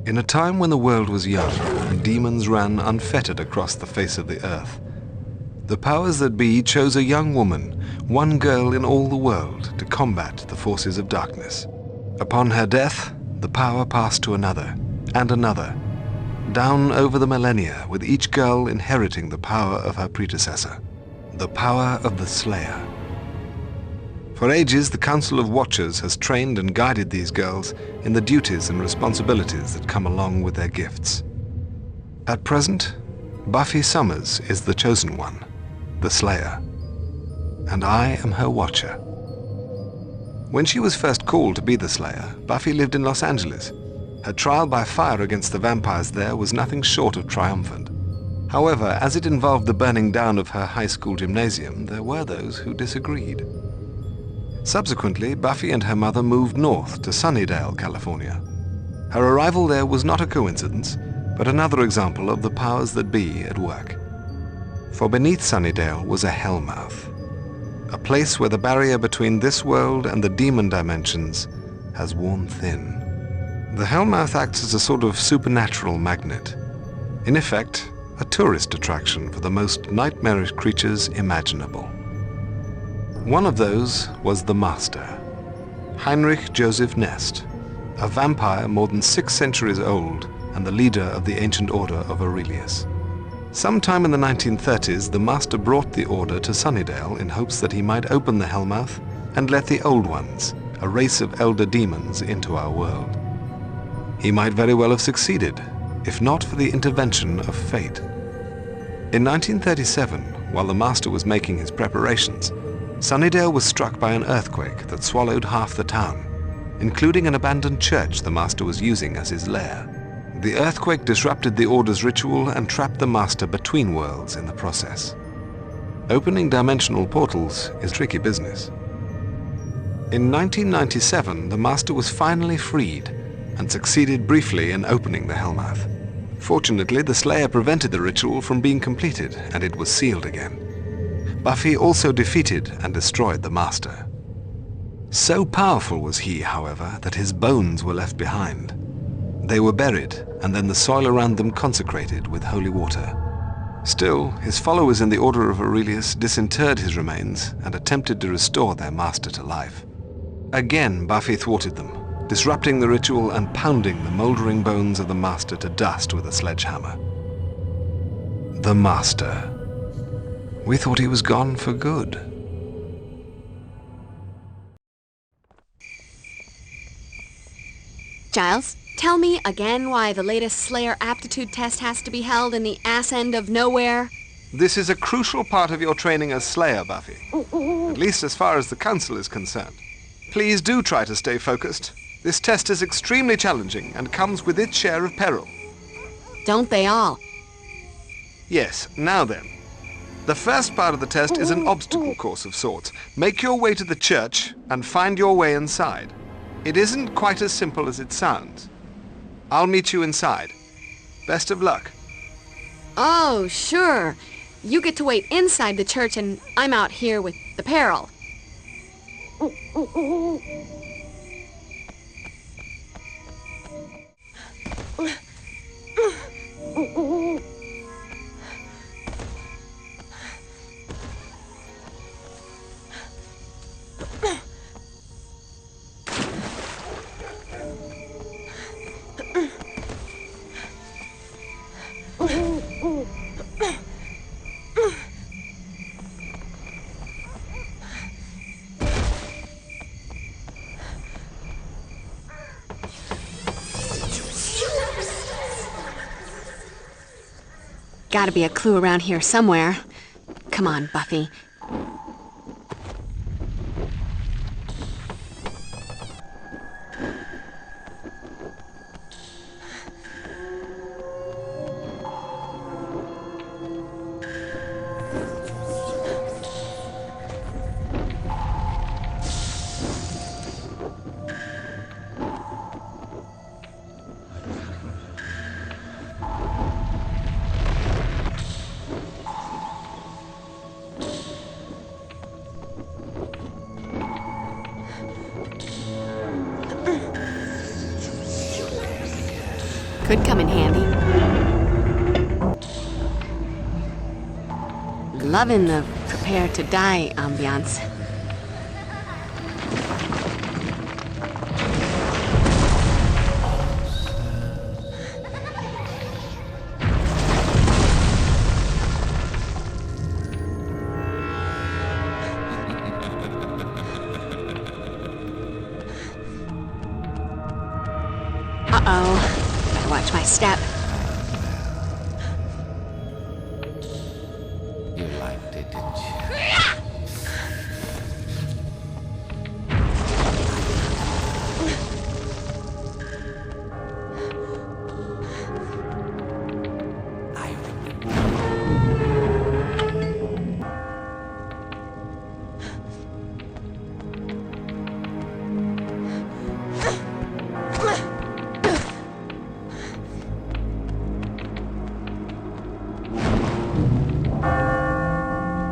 In a time when the world was young and demons ran unfettered across the face of the earth, the powers that be chose a young woman, one girl in all the world, to combat the forces of darkness. Upon her death, the power passed to another, and another, down over the millennia, with each girl inheriting the power of her predecessor, the power of the Slayer. For ages, the Council of Watchers has trained and guided these girls in the duties and responsibilities that come along with their gifts. At present, Buffy Summers is the chosen one, the Slayer, and I am her watcher. When she was first called to be the Slayer, Buffy lived in Los Angeles. Her trial by fire against the vampires there was nothing short of triumphant. However, as it involved the burning down of her high school gymnasium, there were those who disagreed. Subsequently, Buffy and her mother moved north to Sunnydale, California. Her arrival there was not a coincidence, but another example of the powers that be at work. For beneath Sunnydale was a Hellmouth, a place where the barrier between this world and the demon dimensions has worn thin. The Hellmouth acts as a sort of supernatural magnet, in effect, a tourist attraction for the most nightmarish creatures imaginable. One of those was the Master, Heinrich Joseph Nest, a vampire more than 6 centuries old and the leader of the ancient order of Aurelius. Sometime in the 1930s, the Master brought the order to Sunnydale in hopes that he might open the Hellmouth and let the Old Ones, a race of elder demons, into our world. He might very well have succeeded, if not for the intervention of fate. In 1937, while the Master was making his preparations, Sunnydale was struck by an earthquake that swallowed half the town, including an abandoned church the Master was using as his lair. The earthquake disrupted the Order's ritual and trapped the Master between worlds in the process. Opening dimensional portals is tricky business. In 1997, the Master was finally freed and succeeded briefly in opening the Hellmouth. Fortunately, the Slayer prevented the ritual from being completed, and it was sealed again. Buffy also defeated and destroyed the Master. So powerful was he, however, that his bones were left behind. They were buried, and then the soil around them consecrated with holy water. Still, his followers in the Order of Aurelius disinterred his remains and attempted to restore their Master to life. Again, Buffy thwarted them, disrupting the ritual and pounding the mouldering bones of the Master to dust with a sledgehammer. The Master. We thought he was gone for good. Giles, tell me again why the latest Slayer aptitude test has to be held in the ass end of nowhere? This is a crucial part of your training as Slayer, Buffy. At least as far as the Council is concerned. Please do try to stay focused. This test is extremely challenging and comes with its share of peril. Don't they all? Yes, now then. The first part of the test is an obstacle course of sorts. Make your way to the church and find your way inside. It isn't quite as simple as it sounds. I'll meet you inside. Best of luck. Oh, sure. You get to wait inside the church and I'm out here with the peril. Gotta be a clue around here somewhere. Come on, Buffy. Could come in handy. Loving the prepare to die ambiance. Uh-oh. Better watch my step. You liked it, didn't you? I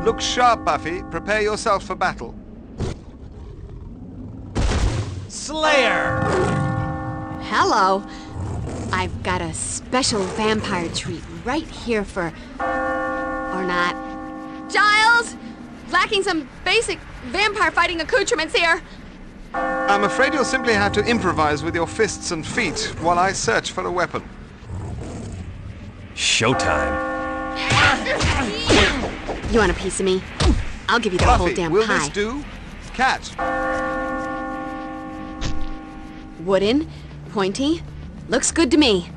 Look sharp, Buffy. Prepare yourself for battle. Slayer! Hello. I've got a special vampire treat right here for... or not. Giles! Lacking some basic vampire fighting accoutrements here. I'm afraid you'll simply have to improvise with your fists and feet while I search for a weapon. Showtime. You want a piece of me? I'll give you the whole Buffy, damn will pie. this do? Cat. Wooden, pointy, looks good to me.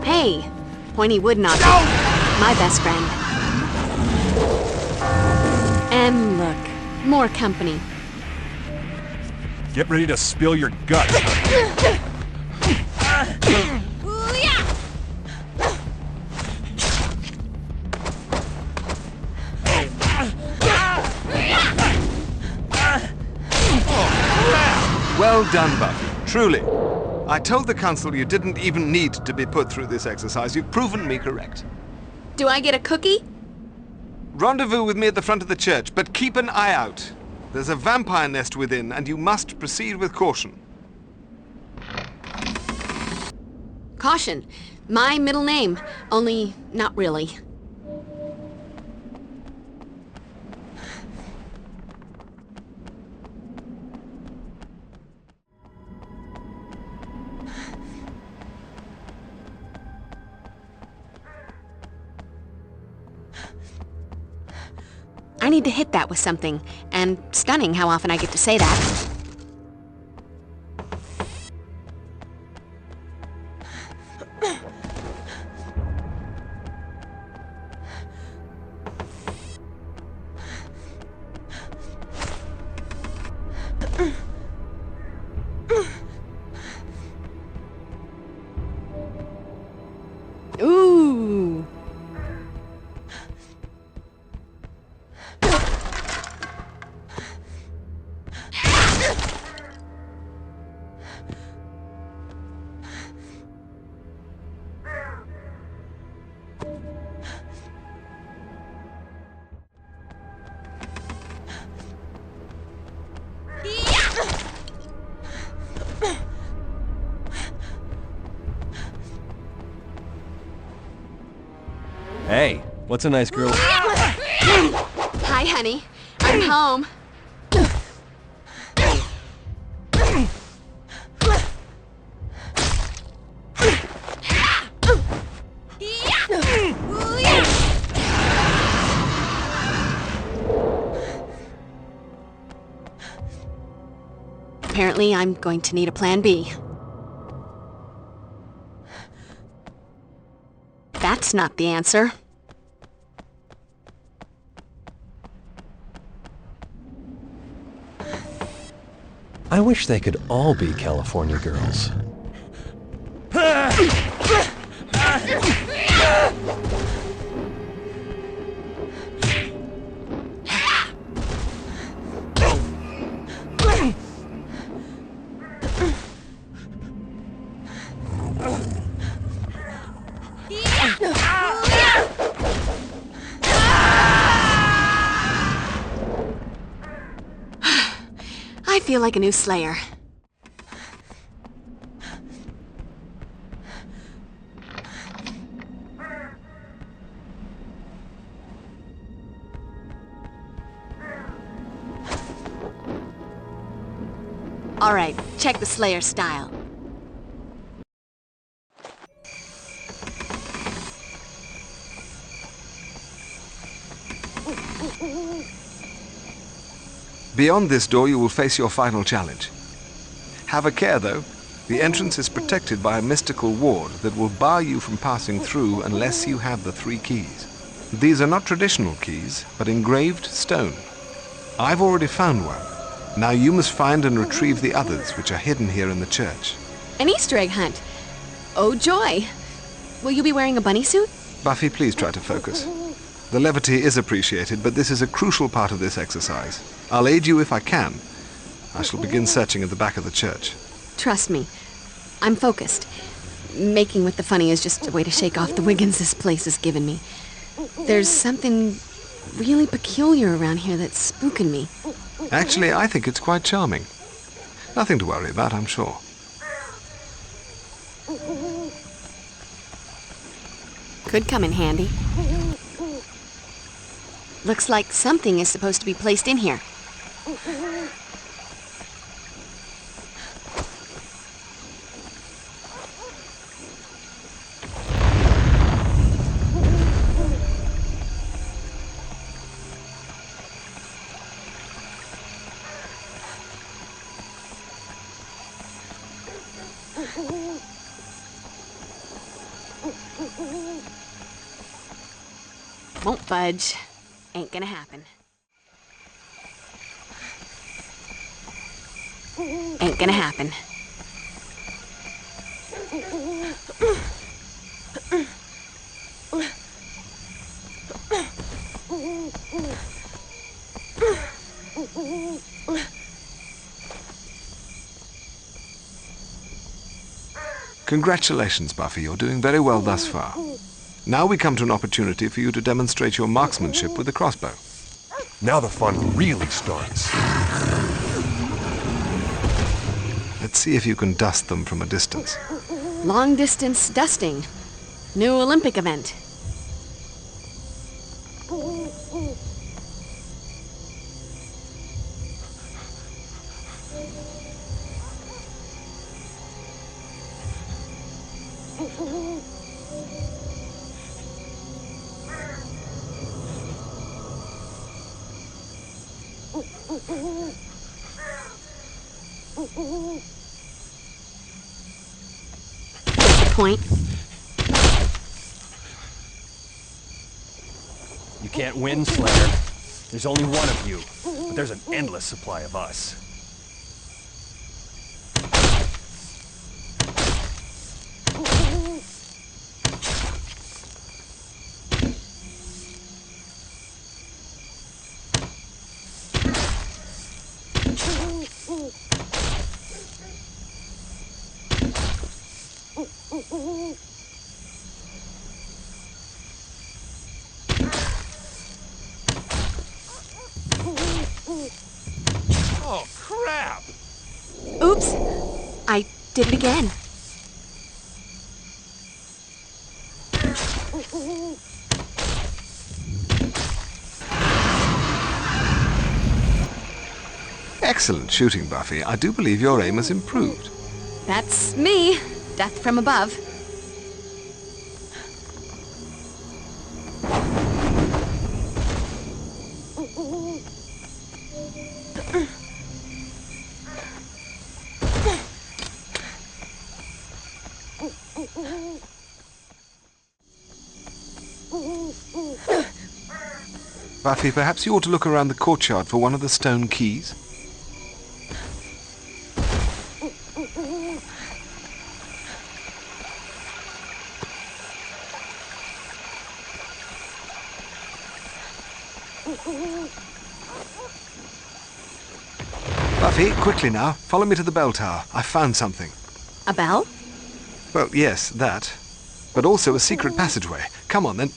Hey, pointy wooden object. My best friend. And look, more company. Get ready to spill your guts. Well done, Buffy. Truly. I told the council you didn't even need to be put through this exercise. You've proven me correct. Do I get a cookie? Rendezvous with me at the front of the church, but keep an eye out. There's a vampire nest within, and you must proceed with caution. Caution. My middle name. Only not really. I need to hit that with something, and stunning how often I get to say that. Ooh. Hey, what's a nice girl? Hi, honey. I'm home. Apparently, I'm going to need a plan B. That's not the answer. I wish they could all be California girls. I feel like a new Slayer. All right, check the Slayer style. Beyond this door, you will face your final challenge. Have a care, though. The entrance is protected by a mystical ward that will bar you from passing through unless you have the 3 keys. These are not traditional keys, but engraved stone. I've already found one. Now you must find and retrieve the others, which are hidden here in the church. An Easter egg hunt. Oh, joy. Will you be wearing a bunny suit? Buffy, please try to focus. The levity is appreciated, but this is a crucial part of this exercise. I'll aid you if I can. I shall begin searching at the back of the church. Trust me. I'm focused. Making with the funny is just a way to shake off the Wiggins this place has given me. There's something really peculiar around here that's spooking me. Actually, I think it's quite charming. Nothing to worry about, I'm sure. Could come in handy. Looks like something is supposed to be placed in here. Won't budge. Ain't gonna happen. Ain't gonna happen. Congratulations, Buffy. You're doing very well thus far. Now we come to an opportunity for you to demonstrate your marksmanship with the crossbow. Now the fun really starts. Let's see if you can dust them from a distance. Long distance dusting. New Olympic event. Point. You can't win, Slayer. There's only one of you, but there's an endless supply of us. Oh, crap! Oops. I did it again. Excellent shooting, Buffy. I do believe your aim has improved. That's me. Death from above. Buffy, perhaps you ought to look around the courtyard for one of the stone keys. Buffy, quickly now. Follow me to the bell tower. I found something. A bell? Well, yes, that. But also a secret passageway. Come on, then.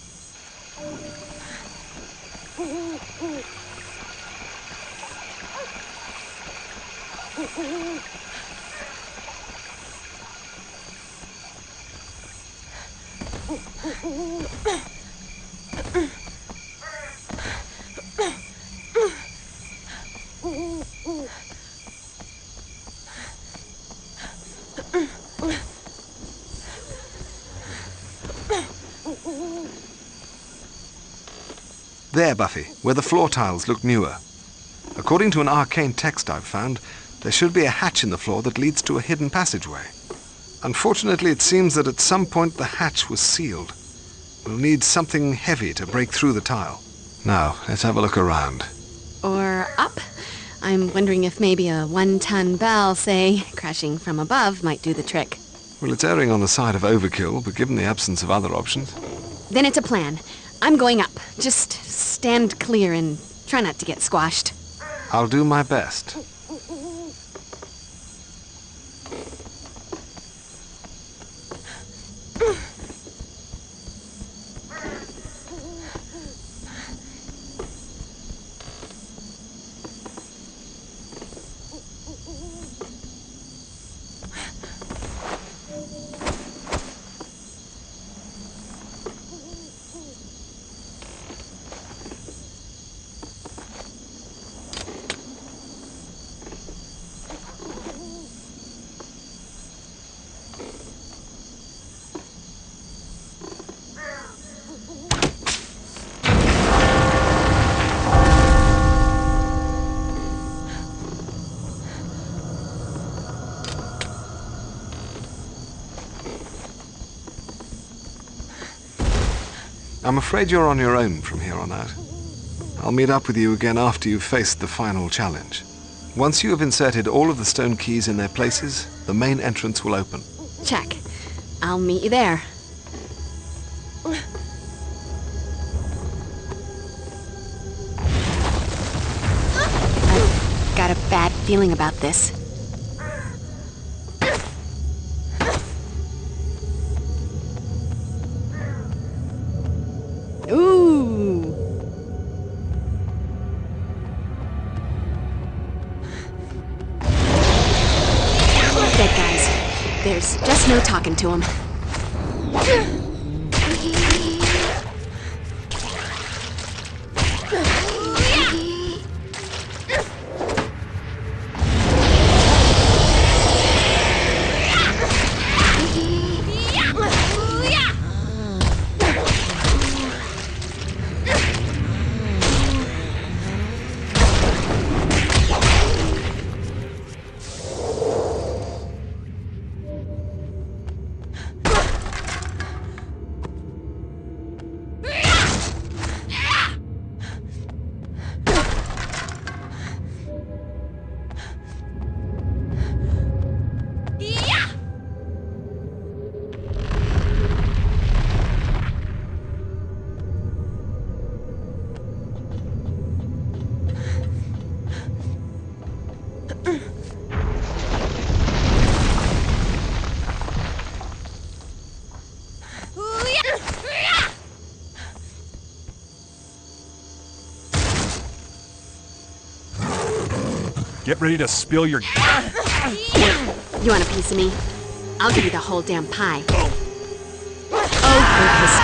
There, Buffy, where the floor tiles look newer. According to an arcane text I've found, there should be a hatch in the floor that leads to a hidden passageway. Unfortunately, it seems that at some point the hatch was sealed. We'll need something heavy to break through the tile. Now, let's have a look around. Or up. I'm wondering if maybe a 1-ton bell, say, crashing from above might do the trick. Well, it's erring on the side of overkill, but given the absence of other options... Then it's a plan. I'm going up. Just stand clear and try not to get squashed. I'll do my best. I'm afraid you're on your own from here on out. I'll meet up with you again after you've faced the final challenge. Once you have inserted all of the stone keys in their places, the main entrance will open. Check. I'll meet you there. I've got a bad feeling about this. Ooh! Dead guys. There's just no talking to them. Get ready to spill your... You want a piece of me? I'll give you the whole damn pie. Oh, goodness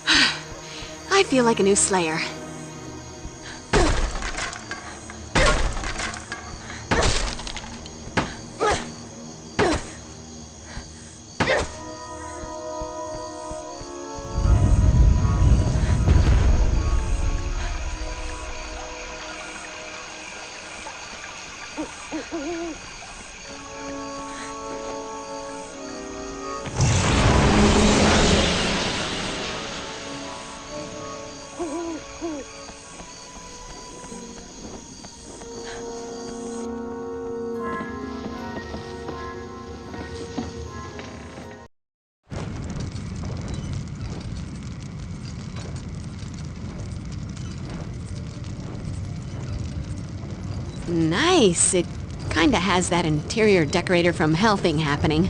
daylight. I feel like a new Slayer. Nice. It kinda has that interior decorator from Hell thing happening.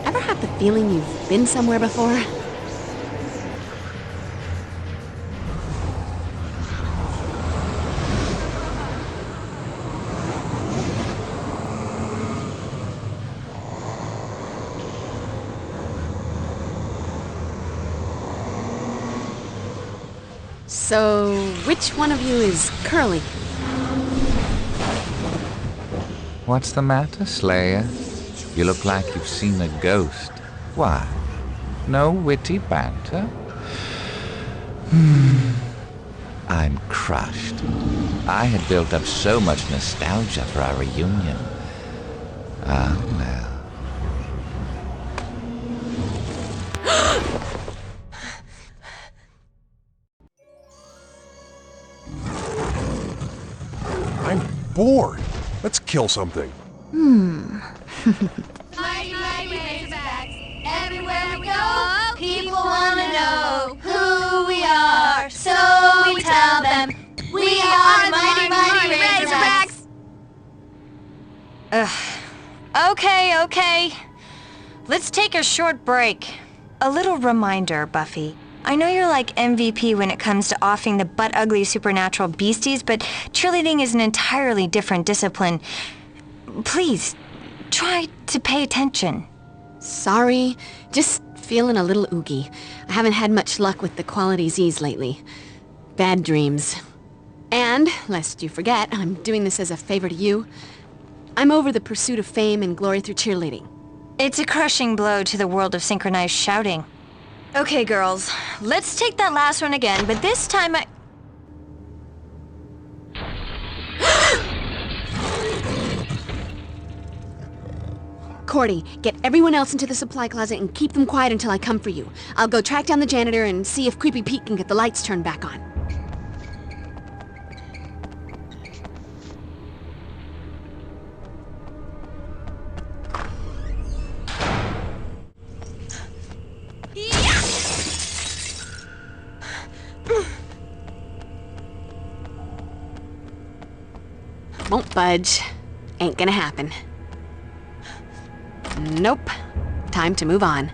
Ever have the feeling you've been somewhere before? So, which one of you is Curly? What's the matter, Slayer? You look like you've seen a ghost. Why? No witty banter? I'm crushed. I had built up so much nostalgia for our reunion. Ah, well. I'm bored. Let's kill something. Mighty, mighty Razorbacks. Everywhere we go, people want to know who we are. So we tell them, we are the mighty, mighty Razorbacks. Okay. Let's take a short break. A little reminder, Buffy. I know you're like MVP when it comes to offing the butt-ugly supernatural beasties, but cheerleading is an entirely different discipline. Please, try to pay attention. Sorry, just feeling a little oogie. I haven't had much luck with the quality Z's lately. Bad dreams. And, lest you forget, I'm doing this as a favor to you. I'm over the pursuit of fame and glory through cheerleading. It's a crushing blow to the world of synchronized shouting. Okay, girls, let's take that last one again, but this time Cordy, get everyone else into the supply closet and keep them quiet until I come for you. I'll go track down the janitor and see if Creepy Pete can get the lights turned back on. Won't budge. Ain't gonna happen. Nope. Time to move on.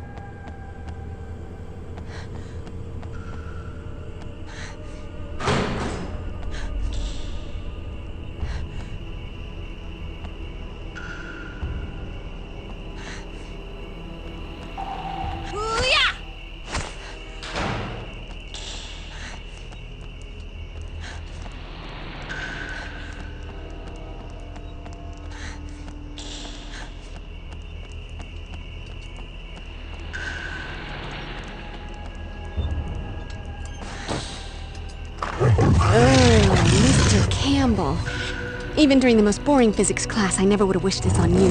Mr. Campbell. Even during the most boring physics class, I never would have wished this on you.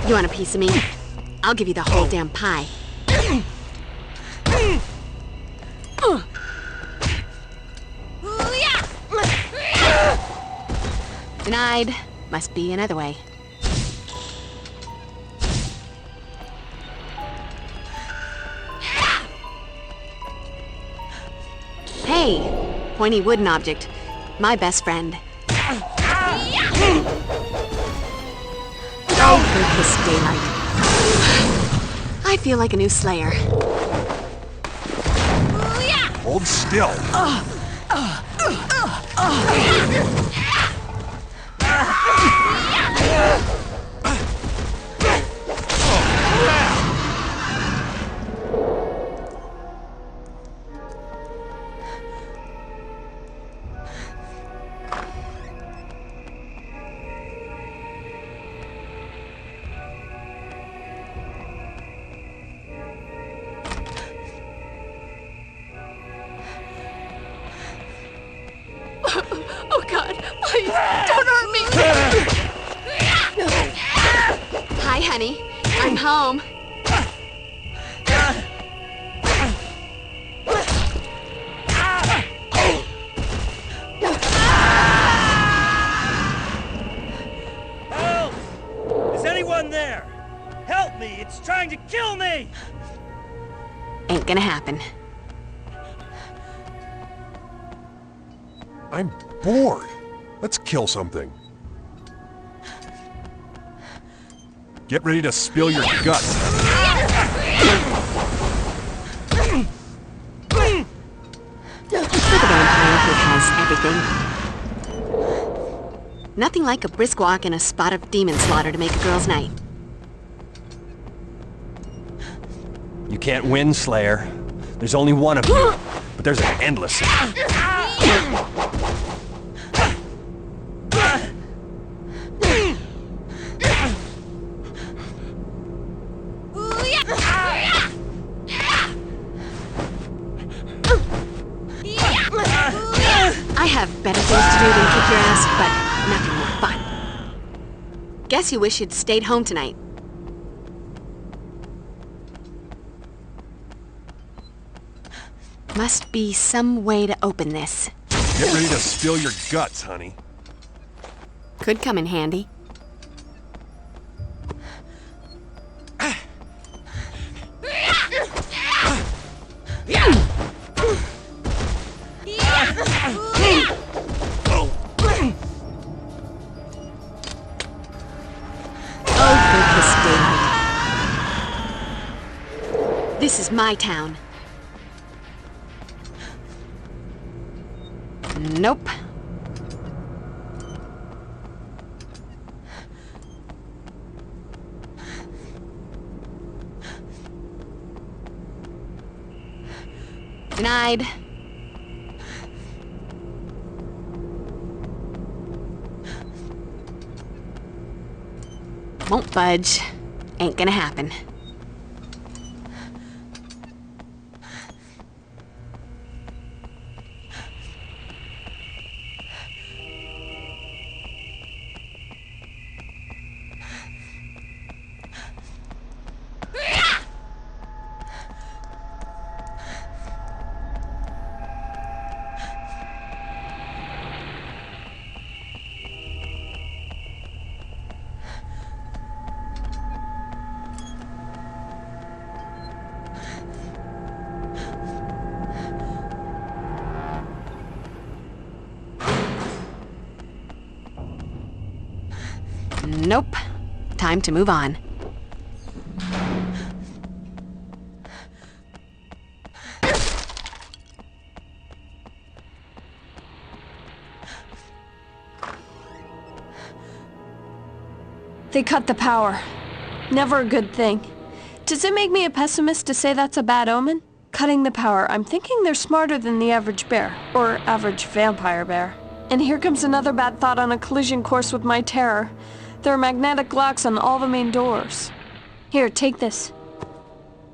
You want a piece of me? I'll give you the whole damn pie. Denied. Must be another way. Hey, pointy wooden object. My best friend. Oh, good kiss daylight. I feel like a new Slayer. Hold still. Oh God, please, don't hurt me. Hi, honey. I'm home. Help! Is anyone there? Help me! It's trying to kill me! Ain't gonna happen. I'm bored. Let's kill something. Get ready to spill your guts. Look at the vampire who has everything. Nothing like a brisk walk and a spot of demon slaughter to make a girl's night. You can't win, Slayer. There's only one of you, but there's an endless. Guess you wish you'd stayed home tonight. Must be some way to open this. Get ready to spill your guts, honey. Could come in handy. This is my town. Nope. Denied. Won't budge. Ain't gonna happen. Nope. Time to move on. They cut the power. Never a good thing. Does it make me a pessimist to say that's a bad omen? Cutting the power, I'm thinking they're smarter than the average bear, or average vampire bear. And here comes another bad thought on a collision course with my terror. There are magnetic locks on all the main doors. Here, take this.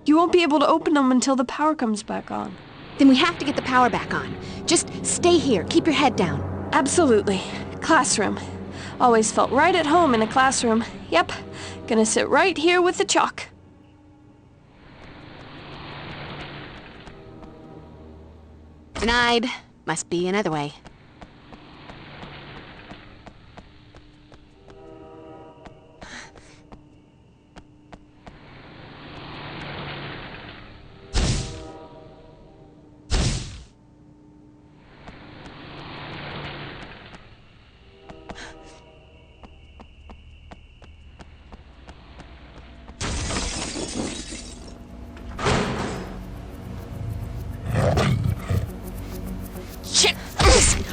You won't be able to open them until the power comes back on. Then we have to get the power back on. Just stay here. Keep your head down. Absolutely. Classroom. Always felt right at home in a classroom. Yep. Gonna sit right here with the chalk. Denied. Must be another way.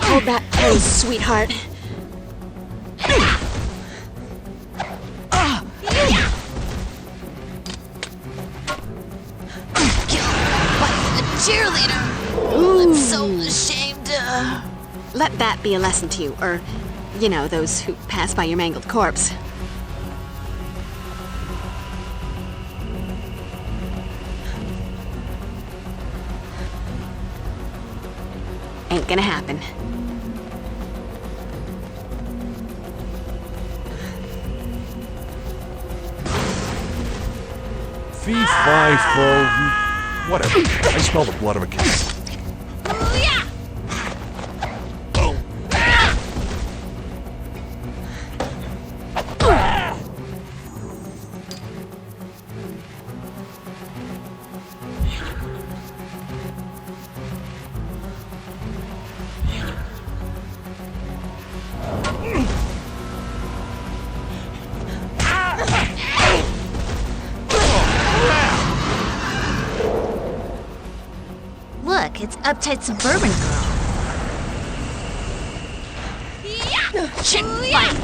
Hold that pose, sweetheart. Cheerleader! I'm so ashamed. Let that be a lesson to you, or, you know, those who pass by your mangled corpse. Ain't gonna happen. Fee, fi, fo, whatever. I smell the blood of a cat. Look, it's uptight suburban girl. Chick fight!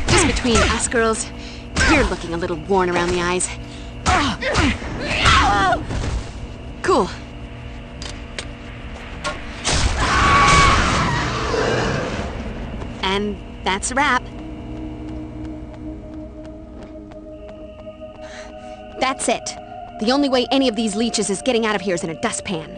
Just between us girls, you're looking a little worn around the eyes. Cool. And that's a wrap. That's it. The only way any of these leeches is getting out of here is in a dustpan.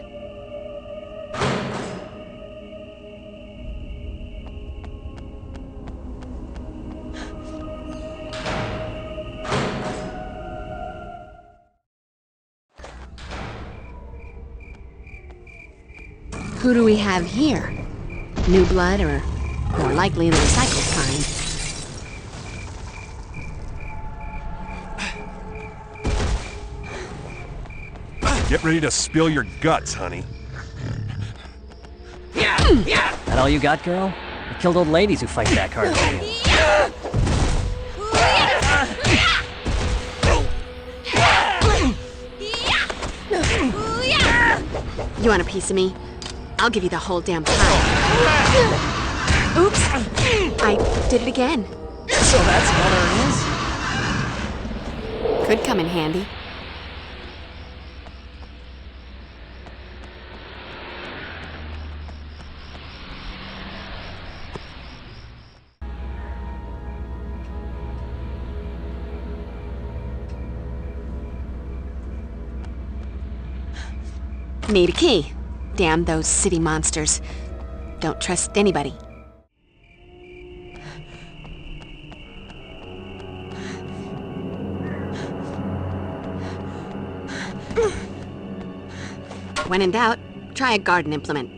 Who do we have here? New blood or more likely the recycled kind? Get ready to spill your guts, honey. That all you got, girl? You killed old ladies who fight back hard for you. You want a piece of me? I'll give you the whole damn pie. Oops! I did it again. So that's all there is? Could come in handy. Need a key. Damn those city monsters. Don't trust anybody. When in doubt, try a garden implement.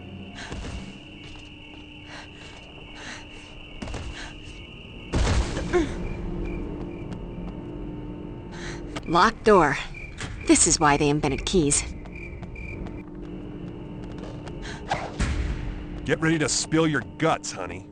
Locked door. This is why they invented keys. Get ready to spill your guts, honey.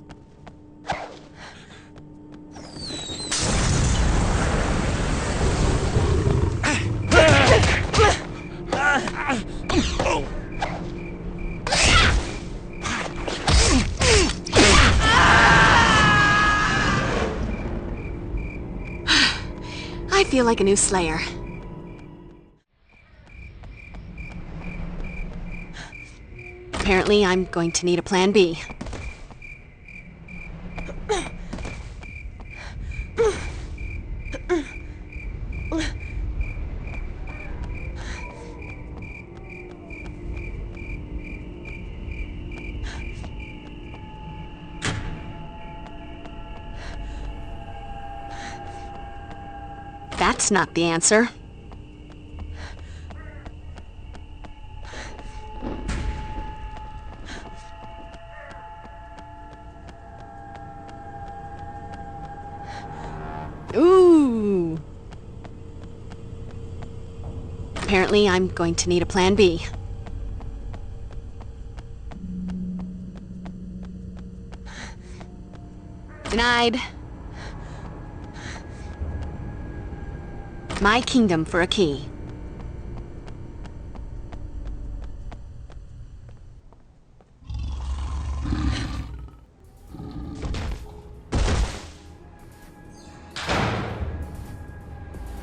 I feel like a new Slayer. Apparently, I'm going to need a plan B. That's not the answer. Ooh. Apparently, I'm going to need a plan B. Denied. My kingdom for a key.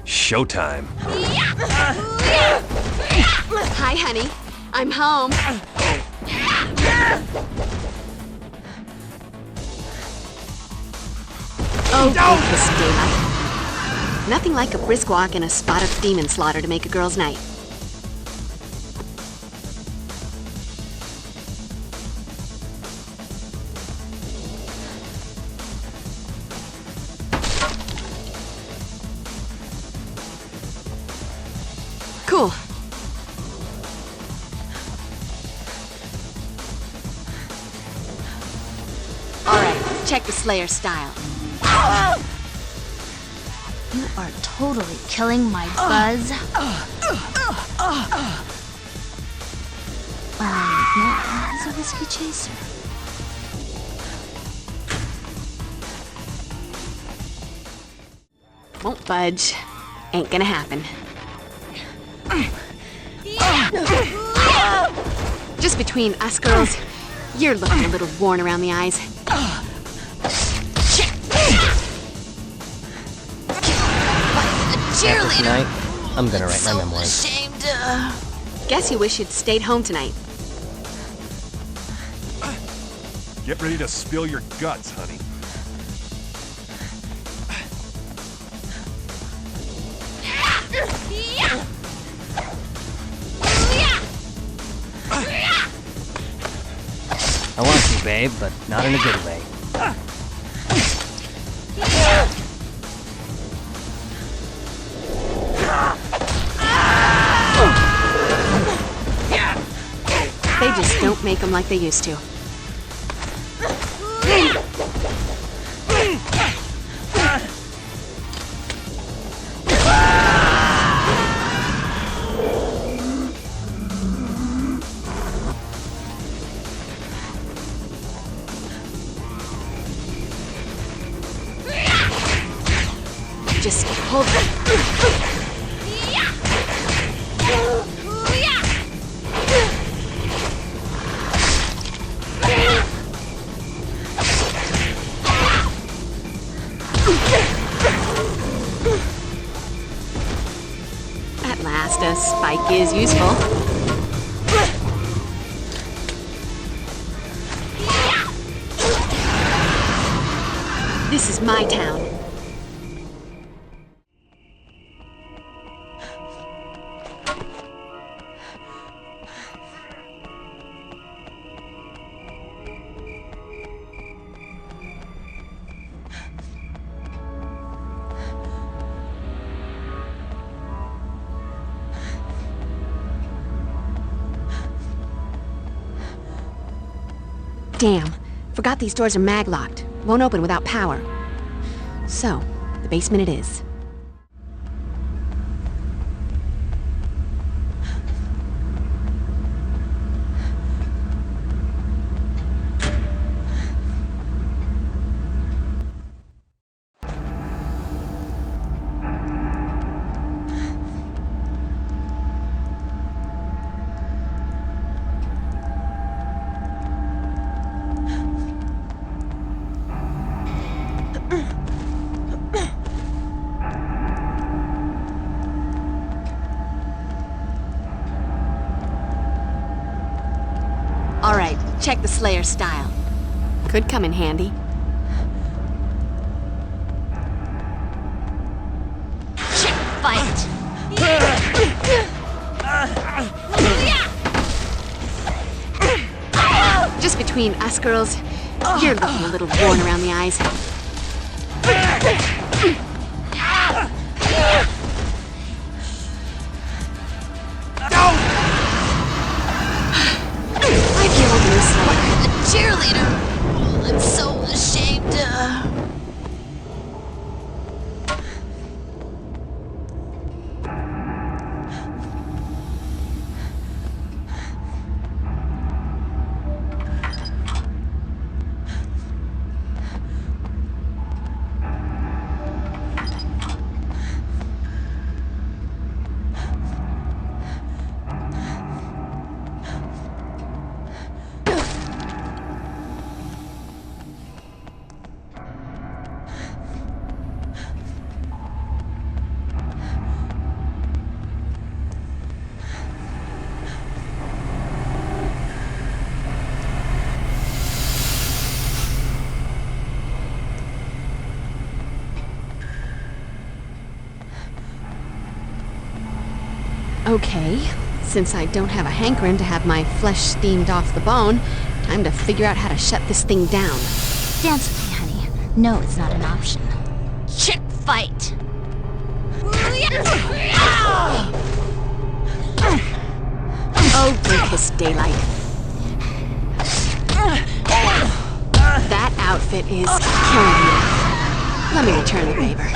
Showtime. Hi, honey. I'm home. Oh, this daylight. Nothing like a brisk walk and a spot of demon slaughter to make a girl's night. Cool. Alright, check the Slayer style. You are totally killing my buzz. Now he's a whiskey chaser. Won't budge. Ain't gonna happen. Just between us girls, you're looking a little worn around the eyes. Tonight, I'm gonna write my memoirs. Guess you wish you'd stayed home tonight. Get ready to spill your guts, honey. I want to, babe, but not in a good way. They just don't make them like they used to. Just hold it. At last, a spike is useful. This is my town. Damn. Forgot these doors are mag-locked. Won't open without power. So, the basement it is. Alright, check the Slayer style. Could come in handy. Chick fight! Just between us girls, you're looking a little worn around the eyes. Cheerleader! I'm so ashamed. Okay, since I don't have a hankering to have my flesh steamed off the bone, time to figure out how to shut this thing down. Dance with me, honey. No, it's not an option. Chick fight! Oh, break daylight. That outfit is killing me. Let me return the favor.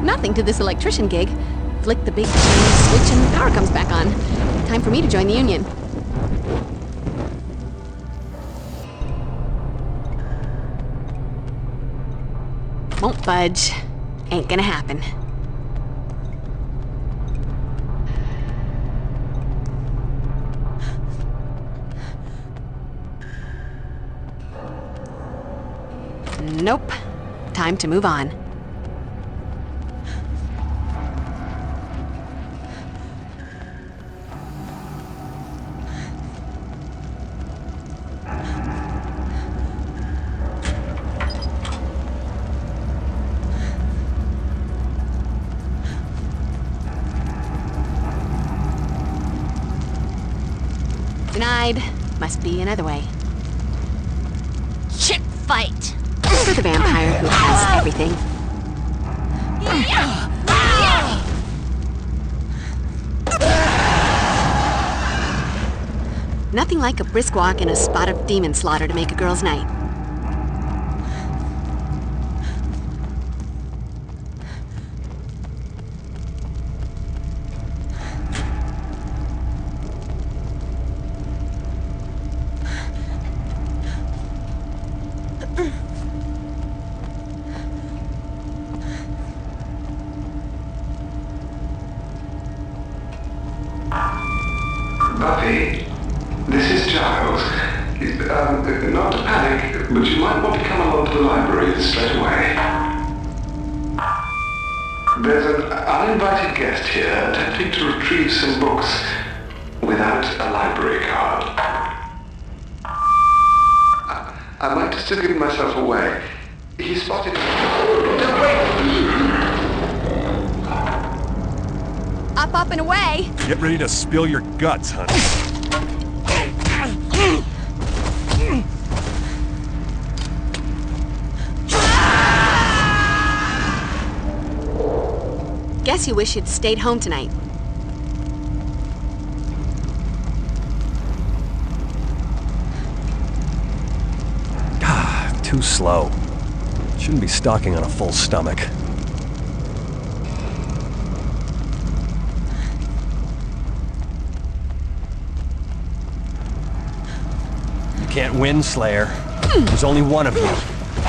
Nothing to this electrician gig. Flick the big switch and the power comes back on. Time for me to join the union. Won't budge. Ain't gonna happen. Nope. Time to move on. Denied. Must be another way. Chick fight! For the vampire who has everything. Nothing like a brisk walk and a spot of demon slaughter to make a girl's night. Buffy, this is Giles. Not to panic, but you might want to come along to the library straight away. There's an uninvited guest here attempting to retrieve some books without a library card. I might have still given myself away. He spotted... Up and away! Get ready to spill your guts, honey. Guess you wish you'd stayed home tonight. Too slow. Shouldn't be stalking on a full stomach. You can't win, Slayer. There's only one of you.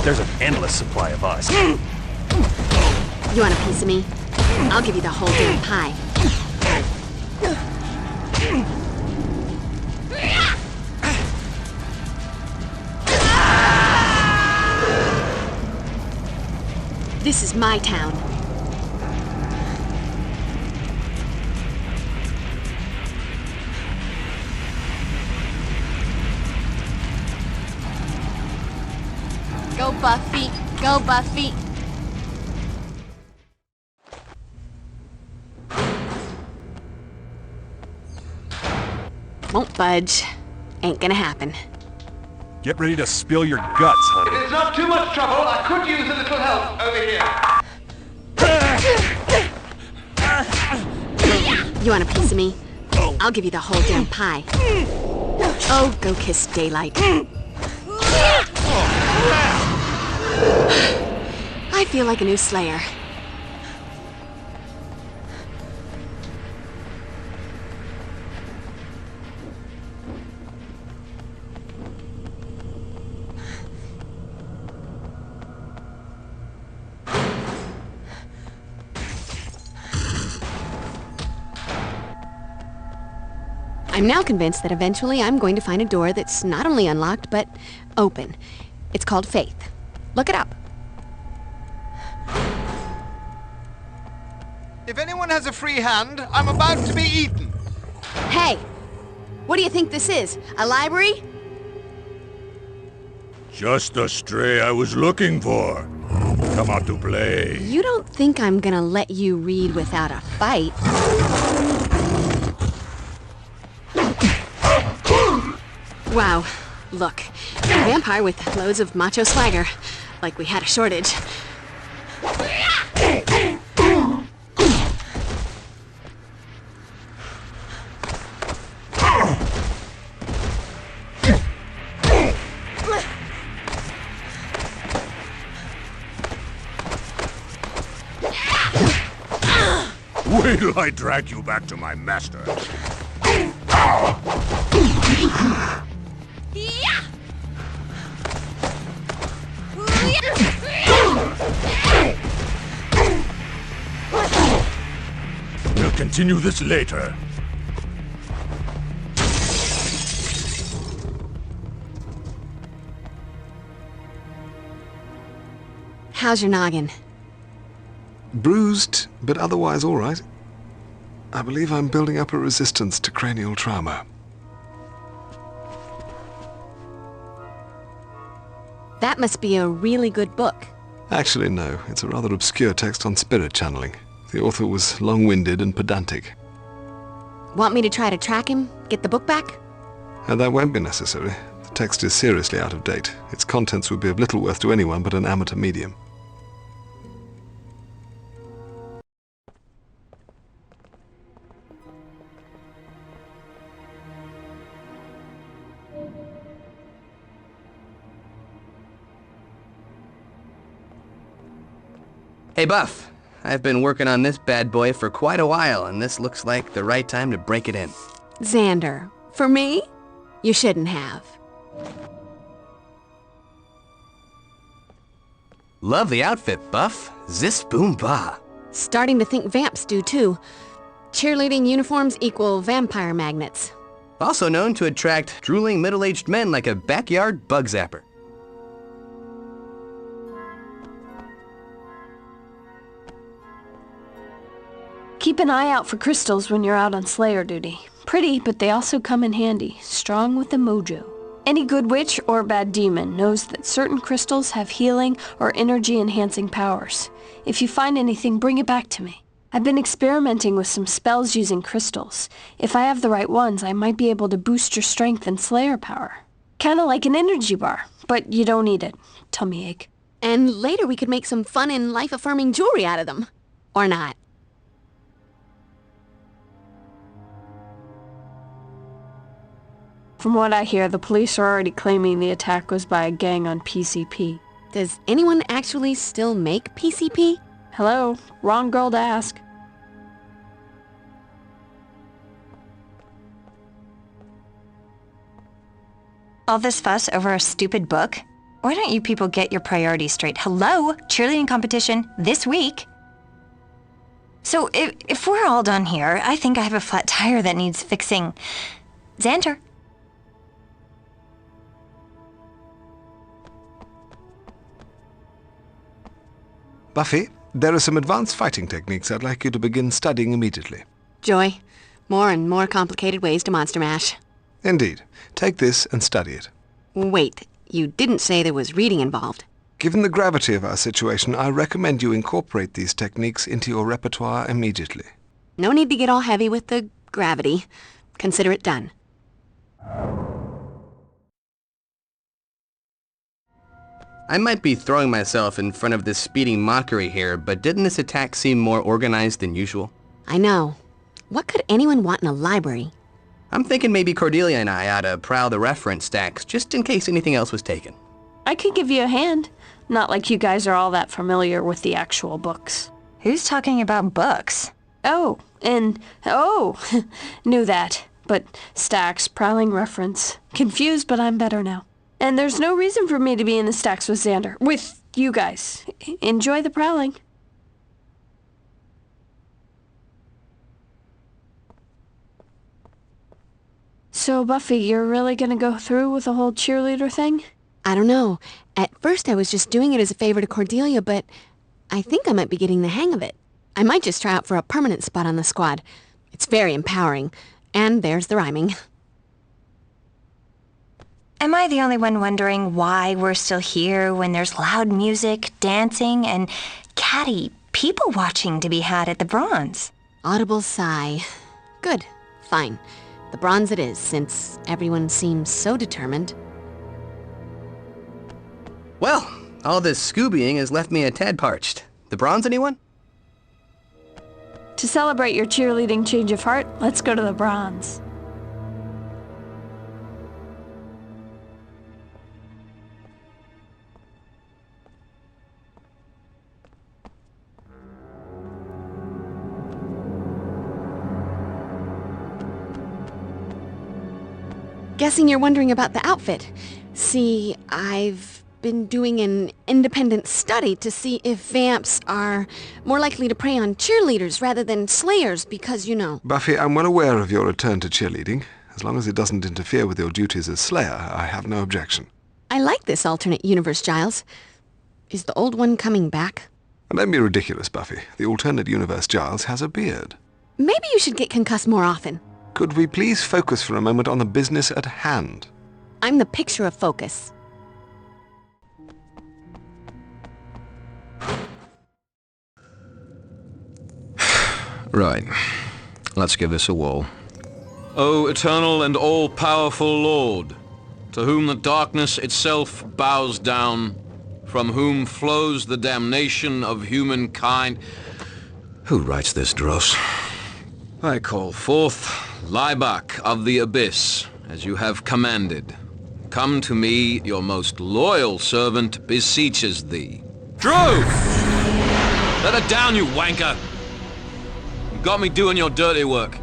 There's an endless supply of us. You want a piece of me? I'll give you the whole damn pie. This is my town. Go Buffy! Go Buffy! Won't budge. Ain't gonna happen. Get ready to spill your guts, honey. If it's not too much trouble, I could use a little help over here. You want a piece of me? I'll give you the whole damn pie. Oh, go kiss daylight. I feel like a new Slayer. I'm now convinced that eventually I'm going to find a door that's not only unlocked, but open. It's called Faith. Look it up. If anyone has a free hand, I'm about to be eaten. Hey! What do you think this is? A library? Just the stray I was looking for. Come out to play. You don't think I'm gonna let you read without a fight? Wow, look. A vampire with loads of macho swagger. Like we had a shortage. Wait till I drag you back to my master. We'll continue this later. How's your noggin? Bruised, but otherwise all right. I believe I'm building up a resistance to cranial trauma. That must be a really good book. Actually, no. It's a rather obscure text on spirit channeling. The author was long-winded and pedantic. Want me to try to track him? Get the book back? And that won't be necessary. The text is seriously out of date. Its contents would be of little worth to anyone but an amateur medium. Hey, Buff. I've been working on this bad boy for quite a while, and this looks like the right time to break it in. Xander, for me? You shouldn't have. Love the outfit, Buff. Zis boom ba. Starting to think vamps do too. Cheerleading uniforms equal vampire magnets. Also known to attract drooling middle-aged men like a backyard bug zapper. Keep an eye out for crystals when you're out on Slayer duty. Pretty, but they also come in handy. Strong with the mojo. Any good witch or bad demon knows that certain crystals have healing or energy-enhancing powers. If you find anything, bring it back to me. I've been experimenting with some spells using crystals. If I have the right ones, I might be able to boost your strength and Slayer power. Kinda like an energy bar, but you don't need it. Tummy ache. And later we could make some fun and life-affirming jewelry out of them. Or not. From what I hear, the police are already claiming the attack was by a gang on PCP. Does anyone actually still make PCP? Hello? Wrong girl to ask. All this fuss over a stupid book? Why don't you people get your priorities straight? Hello? Cheerleading competition this week. So if we're all done here, I think I have a flat tire that needs fixing. Xander. Buffy, there are some advanced fighting techniques I'd like you to begin studying immediately. Joy, more and more complicated ways to monster mash. Indeed. Take this and study it. Wait, you didn't say there was reading involved. Given the gravity of our situation, I recommend you incorporate these techniques into your repertoire immediately. No need to get all heavy with the gravity. Consider it done. I might be throwing myself in front of this speeding mockery here, but didn't this attack seem more organized than usual? I know. What could anyone want in a library? I'm thinking maybe Cordelia and I ought to prowl the reference stacks, just in case anything else was taken. I could give you a hand. Not like you guys are all that familiar with the actual books. Who's talking about books? Oh, knew that. But stacks, prowling reference. Confused, but I'm better now. And there's no reason for me to be in the stacks with Xander. With you guys. Enjoy the prowling. So, Buffy, you're really gonna go through with the whole cheerleader thing? I don't know. At first I was just doing it as a favor to Cordelia, but I think I might be getting the hang of it. I might just try out for a permanent spot on the squad. It's very empowering. And there's the rhyming. Am I the only one wondering why we're still here when there's loud music, dancing, and catty people watching to be had at the Bronze? Audible sigh. Good. Fine. The Bronze it is, since everyone seems so determined. Well, all this Scoobying has left me a tad parched. The Bronze, anyone? To celebrate your cheerleading change of heart, let's go to the Bronze. Guessing you're wondering about the outfit. See, I've been doing an independent study to see if vamps are more likely to prey on cheerleaders rather than slayers because, you know... Buffy, I'm well aware of your return to cheerleading. As long as it doesn't interfere with your duties as Slayer, I have no objection. I like this alternate universe, Giles. Is the old one coming back? Don't be ridiculous, Buffy. The alternate universe Giles has a beard. Maybe you should get concussed more often. Could we please focus for a moment on the business at hand? I'm the picture of focus. Right. Let's give this a whirl. O eternal and all-powerful Lord, to whom the darkness itself bows down, from whom flows the damnation of humankind. Who writes this dross? I call forth Laibach of the Abyss, as you have commanded. Come to me, your most loyal servant beseeches thee. Drew! Let her down, you wanker! You got me doing your dirty work.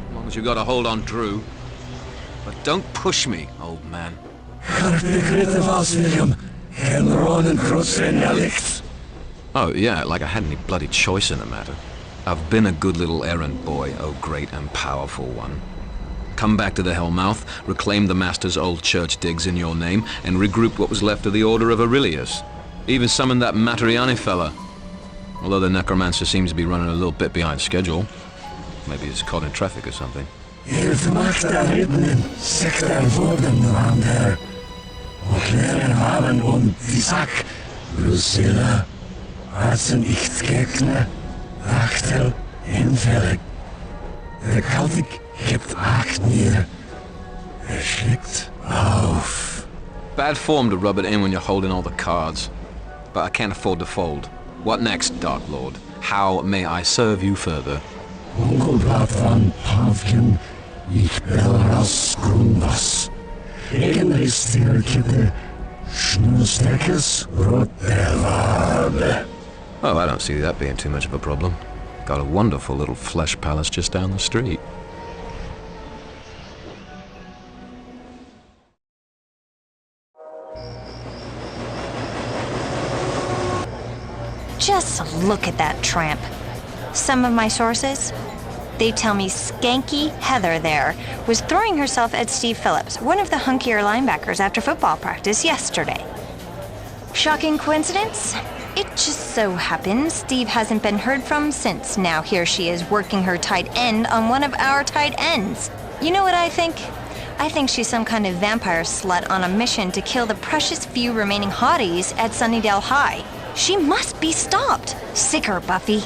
As long as you got a hold on Drew. But don't push me, old man. Oh, yeah, like I had any bloody choice in the matter. I've been a good little errand boy, oh great and powerful one. Come back to the Hellmouth, reclaim the Master's old church digs in your name, and regroup what was left of the Order of Aurelius. Even summon that Matriani fella. Although the necromancer seems to be running a little bit behind schedule. Maybe he's caught in traffic or something. Bad form to rub it in when you're holding all the cards. But I can't afford to fold. What next, Dark Lord? How may I serve you further? Oh, I don't see that being too much of a problem. Got a wonderful little flesh palace just down the street. Just look at that tramp. Some of my sources, they tell me skanky Heather there was throwing herself at Steve Phillips, one of the hunkier linebackers after football practice yesterday. Shocking coincidence? It just so happens Steve hasn't been heard from since. Now here she is working her tight end on one of our tight ends. You know what I think? I think she's some kind of vampire slut on a mission to kill the precious few remaining hotties at Sunnydale High. She must be stopped. Sick her, Buffy.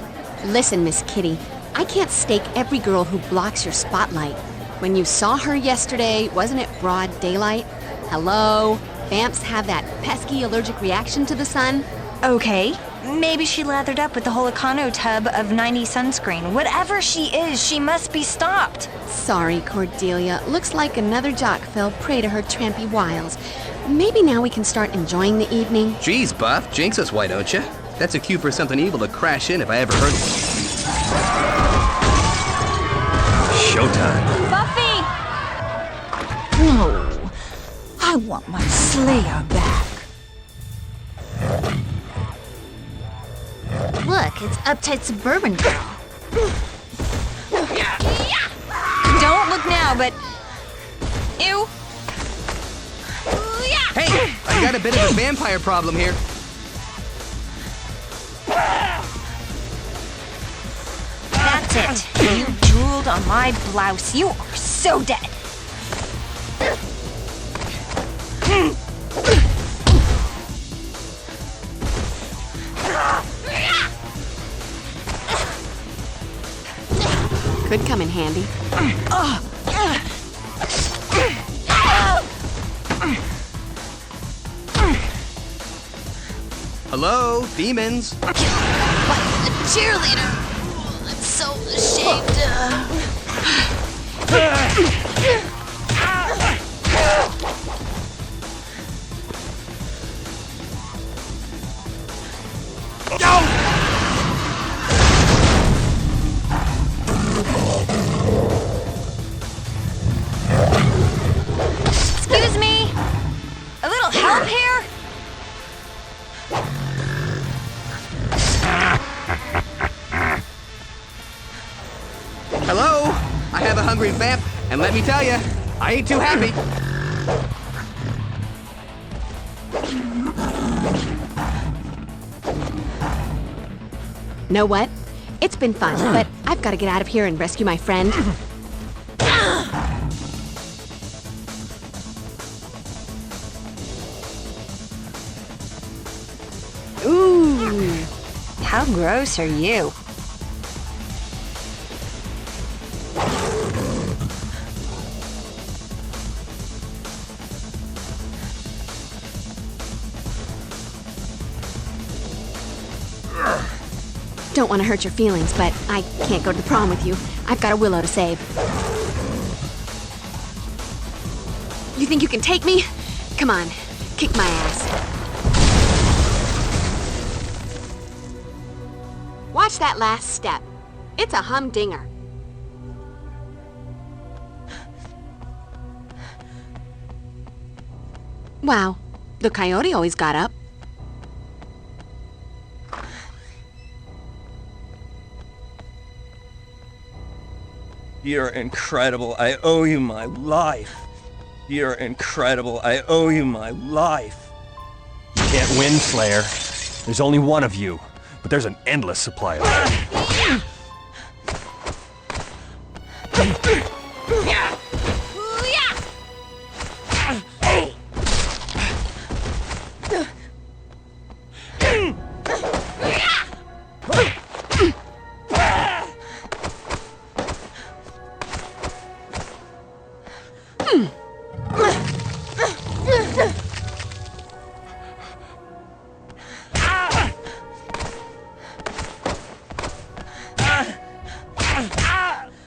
Listen, Miss Kitty, I can't stake every girl who blocks your spotlight. When you saw her yesterday, wasn't it broad daylight? Hello? Vamps have that pesky allergic reaction to the sun? Okay, maybe she lathered up with the whole Econo tub of 90 sunscreen. Whatever she is, she must be stopped. Sorry, Cordelia. Looks like another jock fell prey to her trampy wiles. Maybe now we can start enjoying the evening. Jeez, Buff, jinx us, why don't you? That's a cue for something evil to crash in if I ever heard one. Showtime. Buffy! No, I want my Slayer back. Look, it's uptight suburban girl. Don't look now, but... Ew. Hey, I got a bit of a vampire problem here. That's it. You drooled on my blouse. You are so dead. Could come in handy. Hello, demons. What? A cheerleader? Oh, I'm so ashamed. Excuse me? A little help here? Hello? I have a hungry vamp, and let me tell you, I ain't too happy. Know what? It's been fun, but I've got to get out of here and rescue my friend. Ooh, how gross are you? Don't want to hurt your feelings, but I can't go to the prom with you. I've got a Willow to save. You think you can take me? Come on, kick my ass. Watch that last step. It's a humdinger. Wow, the coyote always got up. You're incredible. I owe you my life. You're incredible. I owe you my life. You can't win, Slayer. There's only one of you, but there's an endless supply of them.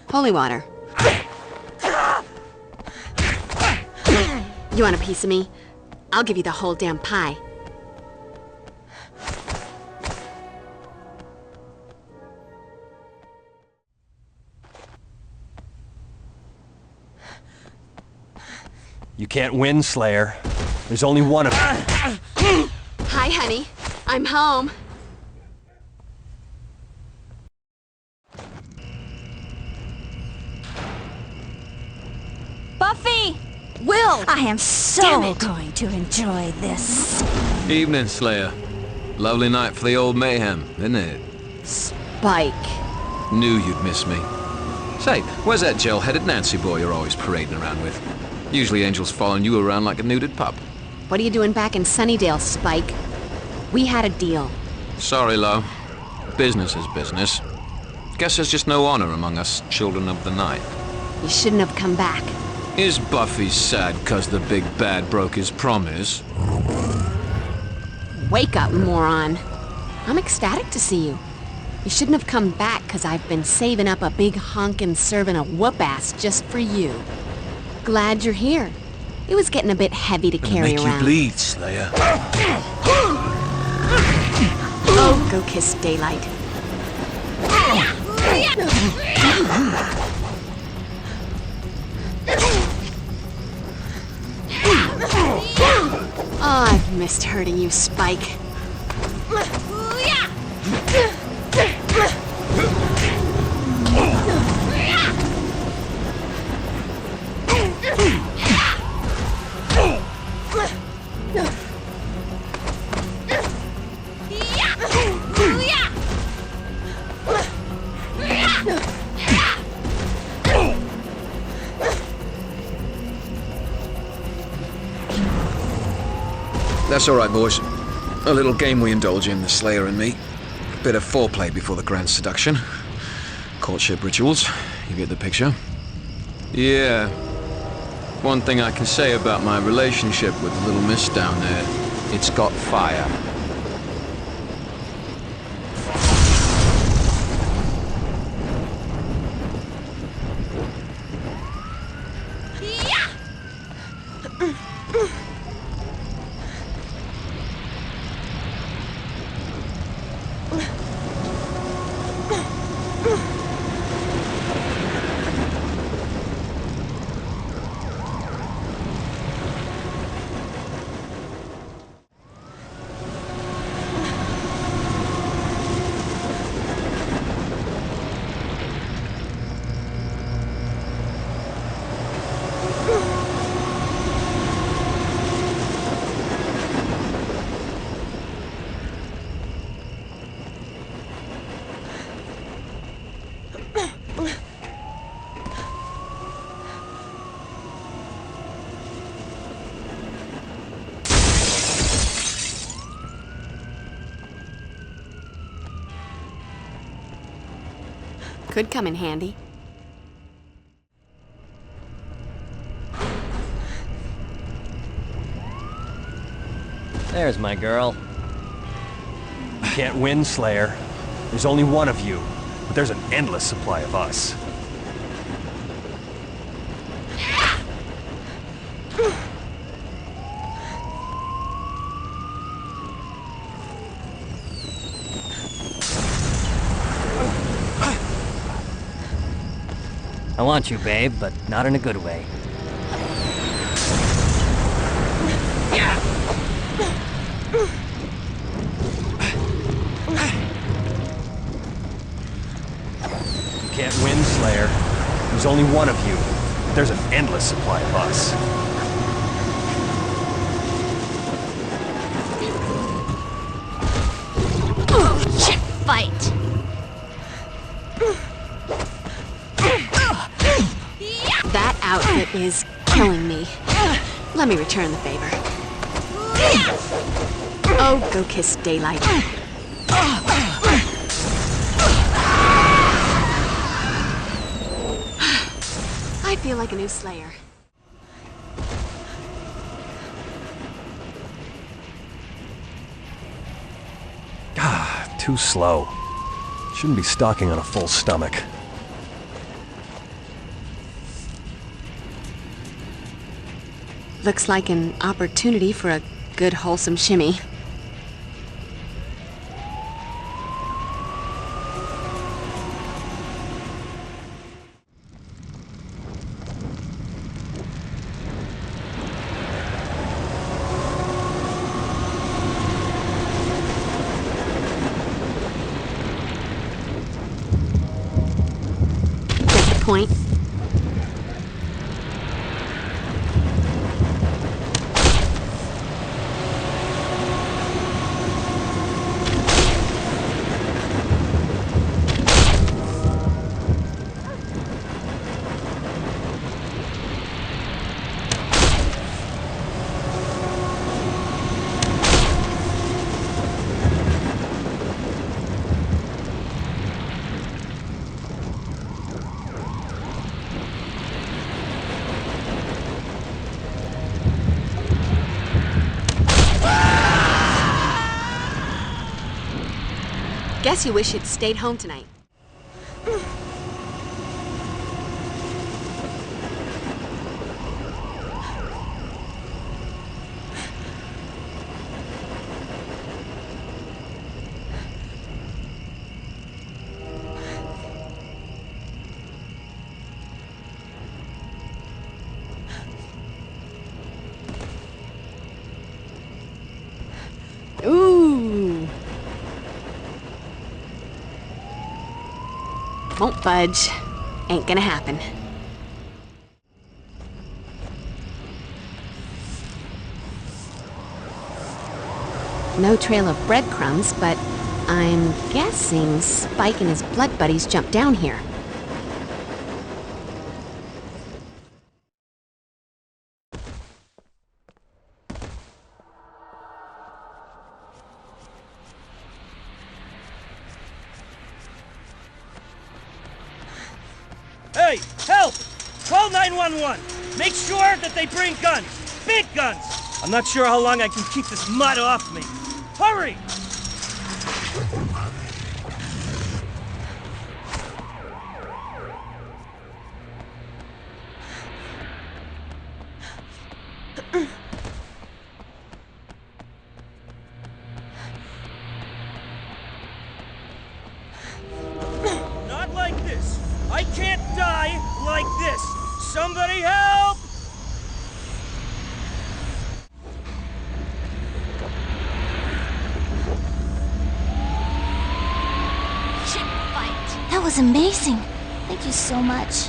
Holy water. You want a piece of me? I'll give you the whole damn pie. You can't win, Slayer. There's only one of you. Hi, honey. I'm home. Buffy! Will! I am so going to enjoy this. Evening, Slayer. Lovely night for the old mayhem, isn't it? Spike. Knew you'd miss me. Say, where's that gel-headed Nancy boy you're always parading around with? Usually Angel's following you around like a nuded pup. What are you doing back in Sunnydale, Spike? We had a deal. Sorry, love. Business is business. Guess there's just no honor among us children of the night. You shouldn't have come back. Is Buffy sad 'cause the big bad broke his promise? Wake up, moron. I'm ecstatic to see you. You shouldn't have come back 'cause I've been saving up a big honkin' serving a whoop-ass just for you. Glad you're here. It was getting a bit heavy to carry make around. you bleed, Slayer. Oh, go kiss daylight. Oh, I've missed hurting you, Spike. That's all right, boys. A little game we indulge in, the Slayer and me. Bit of foreplay before the grand seduction. Courtship rituals. You get the picture? Yeah. One thing I can say about my relationship with the little miss down there, it's got fire. Could come in handy. There's my girl. You can't win, Slayer. There's only one of you, but there's an endless supply of us. I want you, babe, but not in a good way. You can't win, Slayer. There's only one of you, but there's an endless supply of us. Shit fight! That outfit is killing me. Let me return the favor. Oh, go kiss daylight. I feel like a new Slayer. Ah, too slow. Shouldn't be stalking on a full stomach. Looks like an opportunity for a good wholesome shimmy. Get the point? Guess you wish you'd stayed home tonight. Ooh. Won't budge. Ain't gonna happen. No trail of breadcrumbs, but I'm guessing Spike and his blood buddies jumped down here. Hey, help! Call 911. Make sure that they bring guns. Big guns! I'm not sure how long I can keep this mud off me. Hurry! Not like this. I can't die like this. Somebody help! That was amazing. Thank you so much.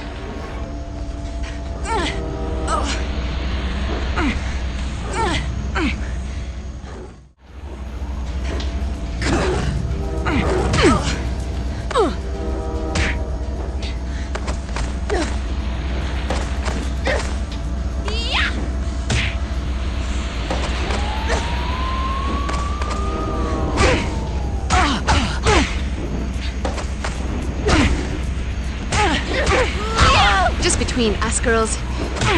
Just between us girls,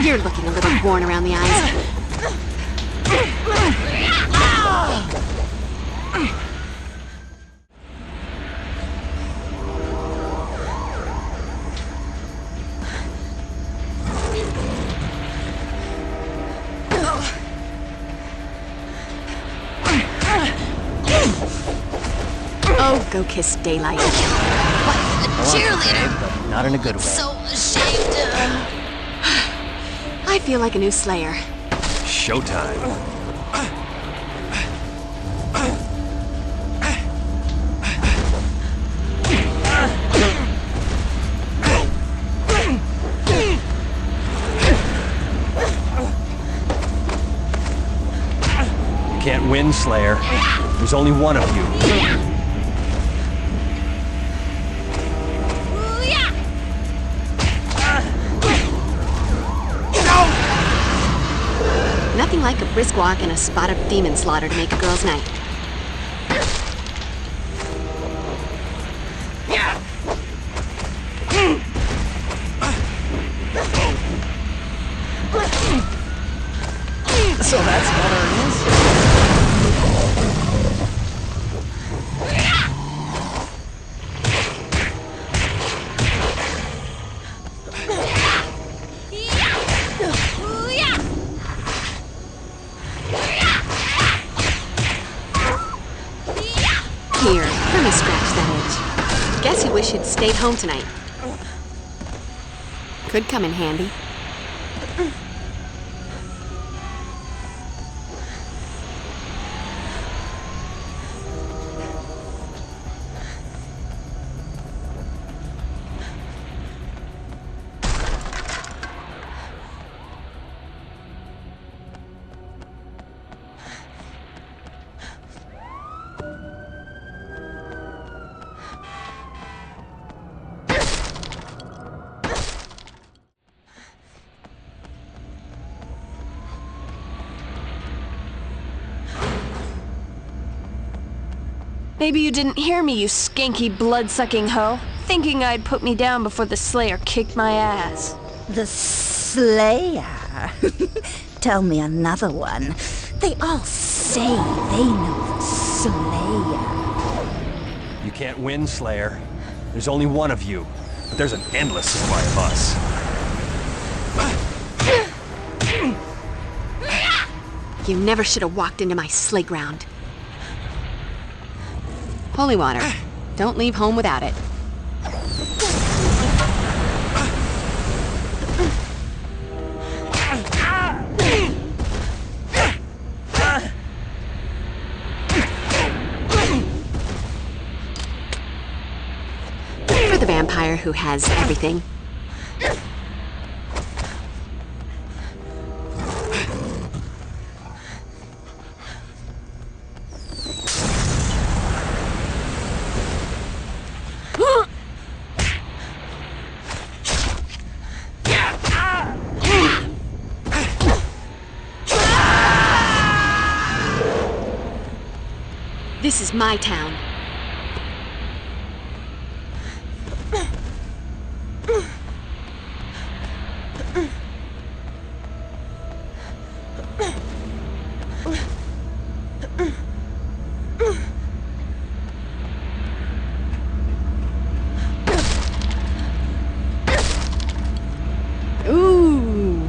you're looking a little worn around the eyes. Oh, go kiss daylight. Cheerleader! But not in a good way. So ashamed. I feel like a new Slayer. Showtime. You can't win, Slayer. There's only one of you. Nothing like a brisk walk and a spot of demon slaughter to make a girl's night. So that's what it is? Here, let me scratch that itch. Guess you wish you'd stayed home tonight. Could come in handy. Maybe you didn't hear me, you skanky blood-sucking hoe, thinking I'd put me down before the Slayer kicked my ass. The Slayer? Tell me another one. They all say they know the Slayer. You can't win, Slayer. There's only one of you, but there's an endless supply of us. You never should have walked into my sleigh ground. Holy water. Don't leave home without it. For the vampire who has everything. This is my town. Ooh.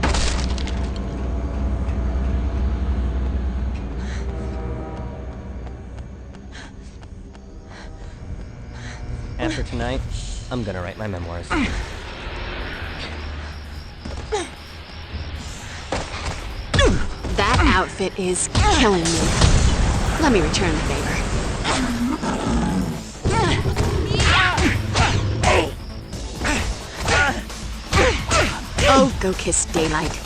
After tonight, I'm gonna write my memoirs. That outfit is killing me. Let me return the favor. Oh, go kiss daylight.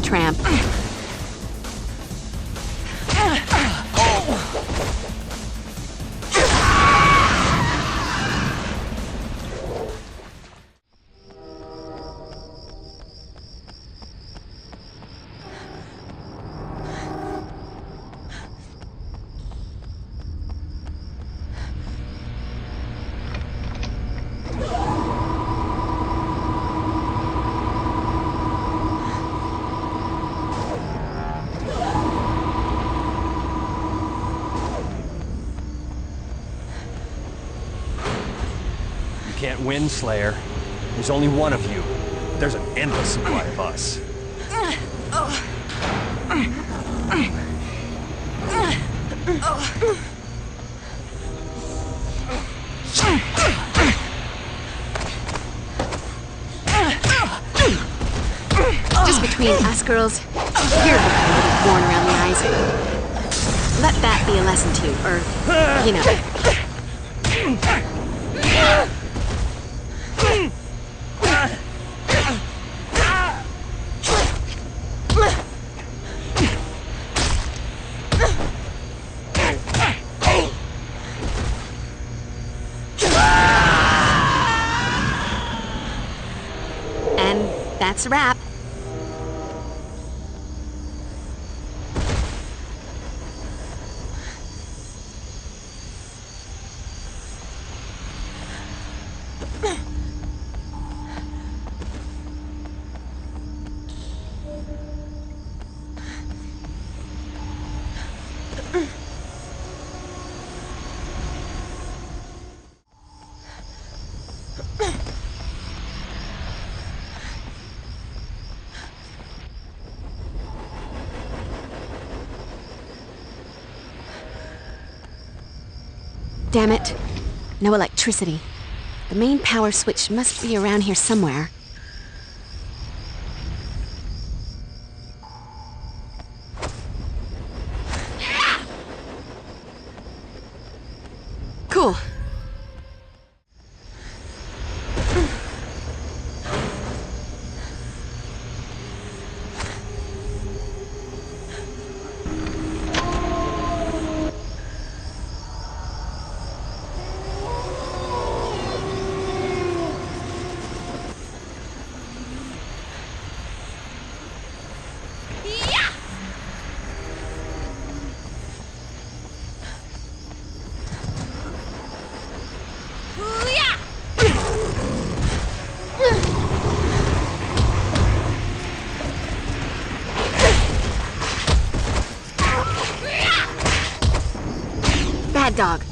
Tramp. You can't win, Slayer. There's only one of you, but there's an endless supply of us. Just between us girls, you're looking a little worn around the eyes. Let that be a lesson to you, or, you know. And that's a wrap. Damn it. No electricity. The main power switch must be around here somewhere. Cool. Bad dog.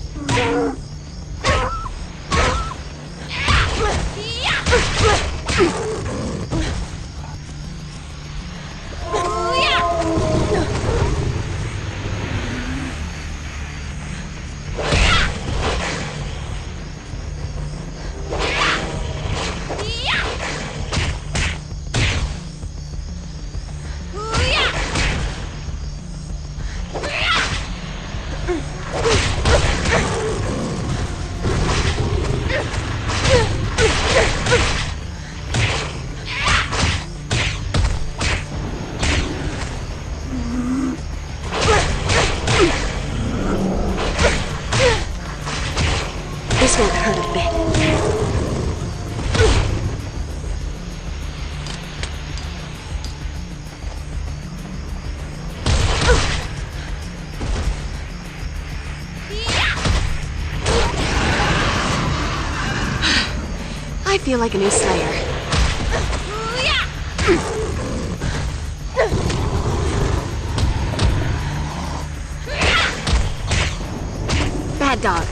This won't hurt a bit. I feel like a new Slayer. Bad dog.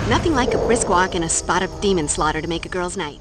Nothing like a brisk walk and a spot of demon slaughter to make a girl's night.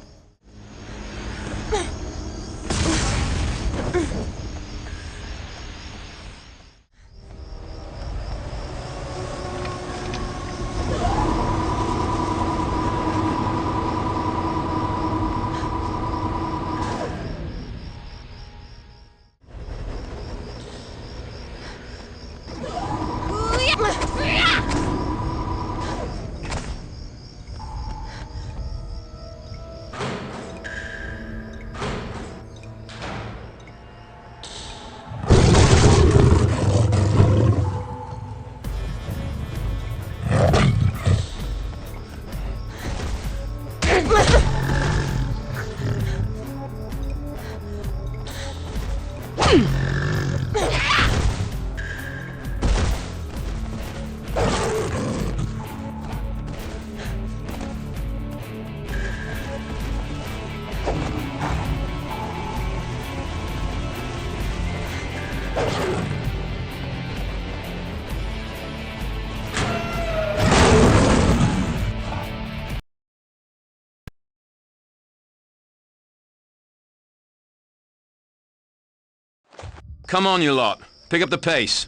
Come on, you lot. Pick up the pace.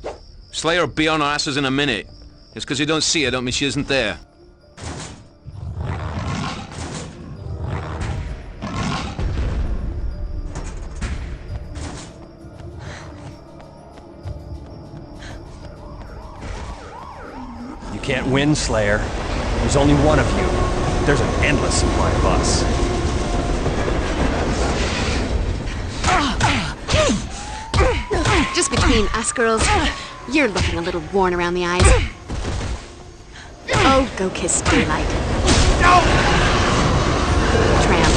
Slayer will be on our asses in a minute. Just because you don't see her don't mean she isn't there. You can't win, Slayer. There's only one of you. There's an endless supply of us. Just between us girls, you're looking a little worn around the eyes. Oh, go kiss daylight. Tramp.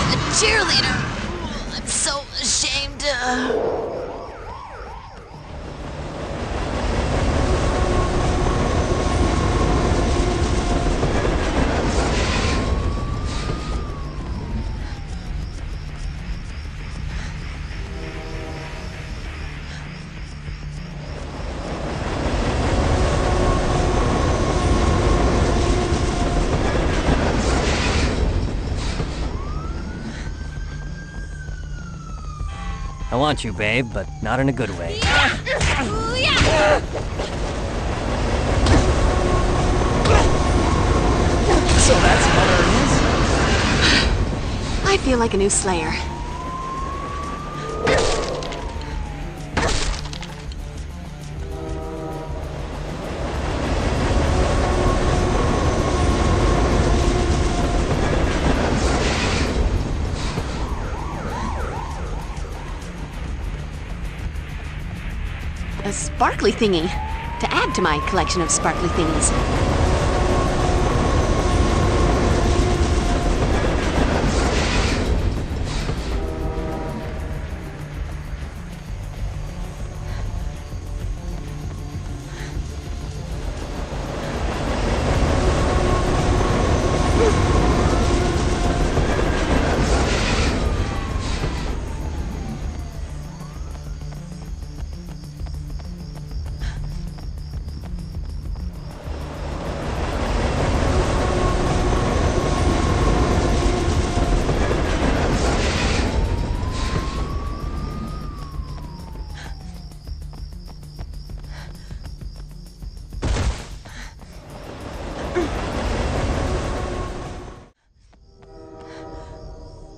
A cheerleader. I'm so ashamed. I want you, babe, but not in a good way. So that's all there is? I feel like a new Slayer. A sparkly thingy, to add to my collection of sparkly thingies.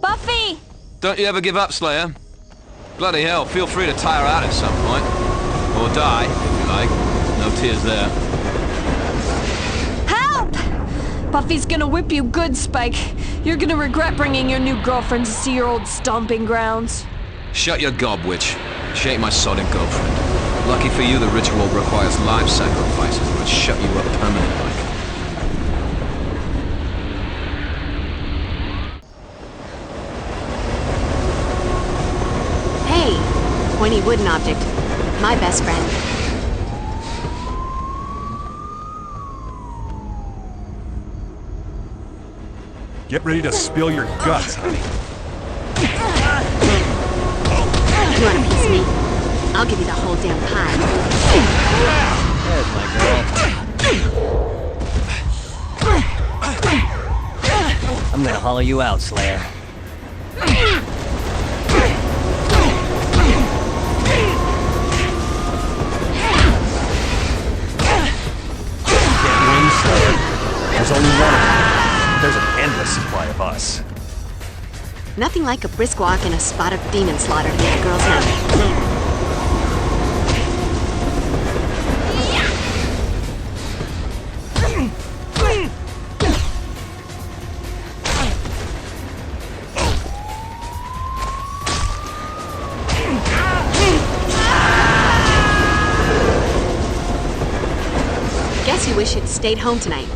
Buffy! Don't you ever give up, Slayer. Bloody hell, feel free to tire out at some point. Or die, if you like. No tears there. Help! Buffy's gonna whip you good, Spike. You're gonna regret bringing your new girlfriend to see your old stomping grounds. Shut your gob, witch. She ain't my sodding girlfriend. Lucky for you, the ritual requires live sacrifices, or it'd shut you up permanently. Hey, pointy wooden object. My best friend. Get ready to spill your guts, honey. You want a piece of me? I'll give you the whole damn pie. There's my girl. I'm gonna hollow you out, Slayer. Can't win, Slayer. There's only one of you. There's an endless supply of us. Nothing like a brisk walk in a spot of demon slaughter to make a girl's night. Guess you wish you'd stayed home tonight.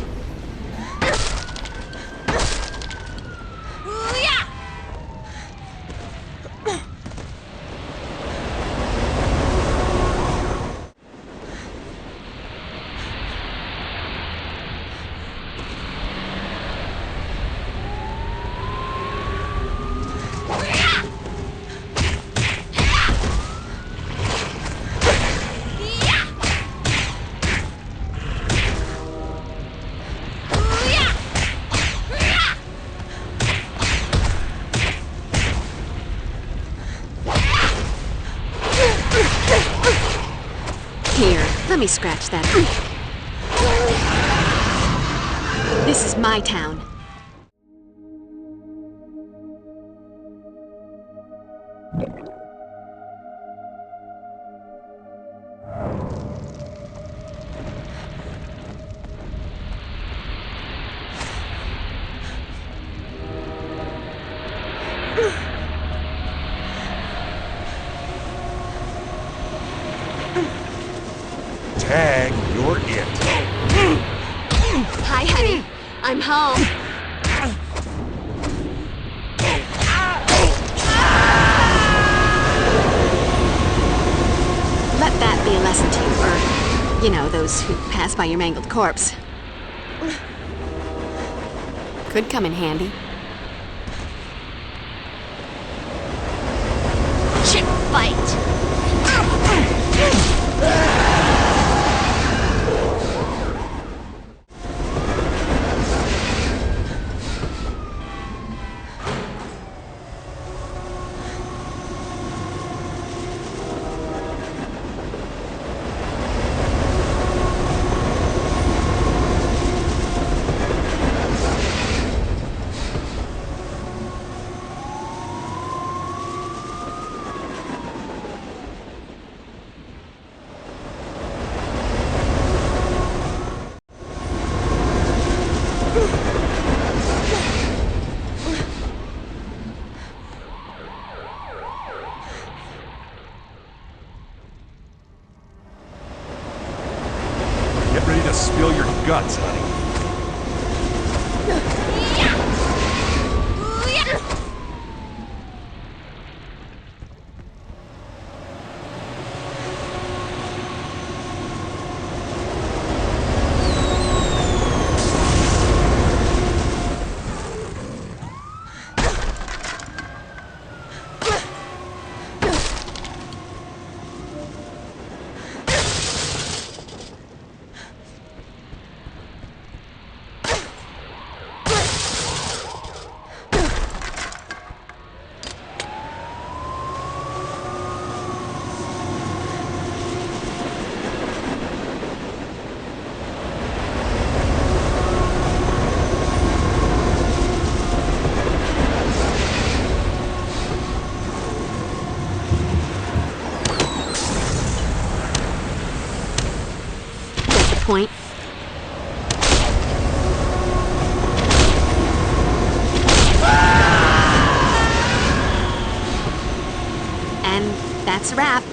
Let me scratch that. This is my town. Tag, you're it. Hi, honey. I'm home. Let that be a lesson to you, or, you know, those who pass by your mangled corpse. Could come in handy. Chip fight! Get ready to spill your guts, honey. Point. And that's a wrap.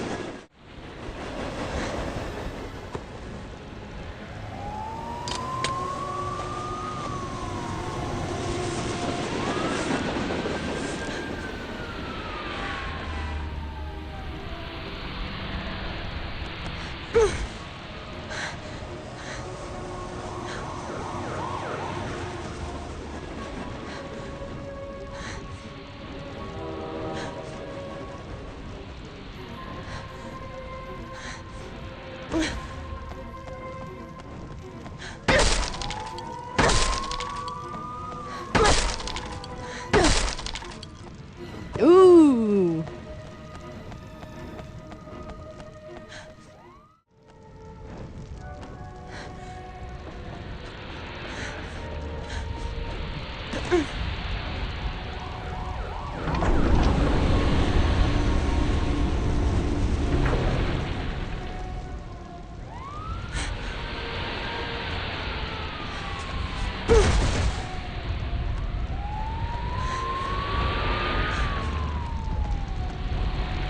Ooh.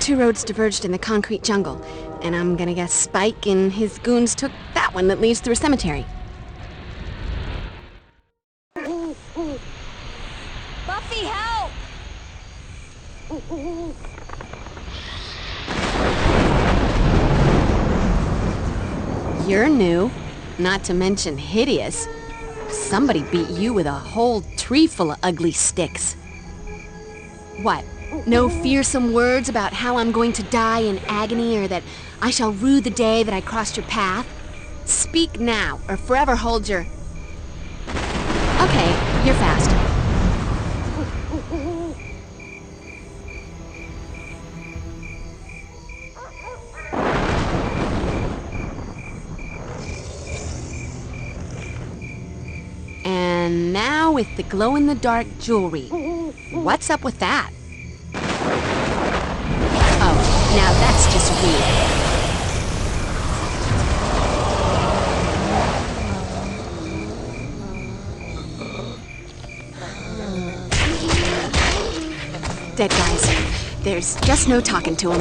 Two roads diverged in the concrete jungle, and I'm gonna guess Spike and his goons took that one that leads through a cemetery. Buffy, help! You're new, not to mention hideous. Somebody beat you with a whole tree full of ugly sticks. What? No fearsome words about how I'm going to die in agony or that I shall rue the day that I crossed your path? Speak now, or forever hold your... Okay, you're fast. And now with the glow-in-the-dark jewelry. What's up with that? Oh, now that's just weird. Dead guys. There's just no talking to them.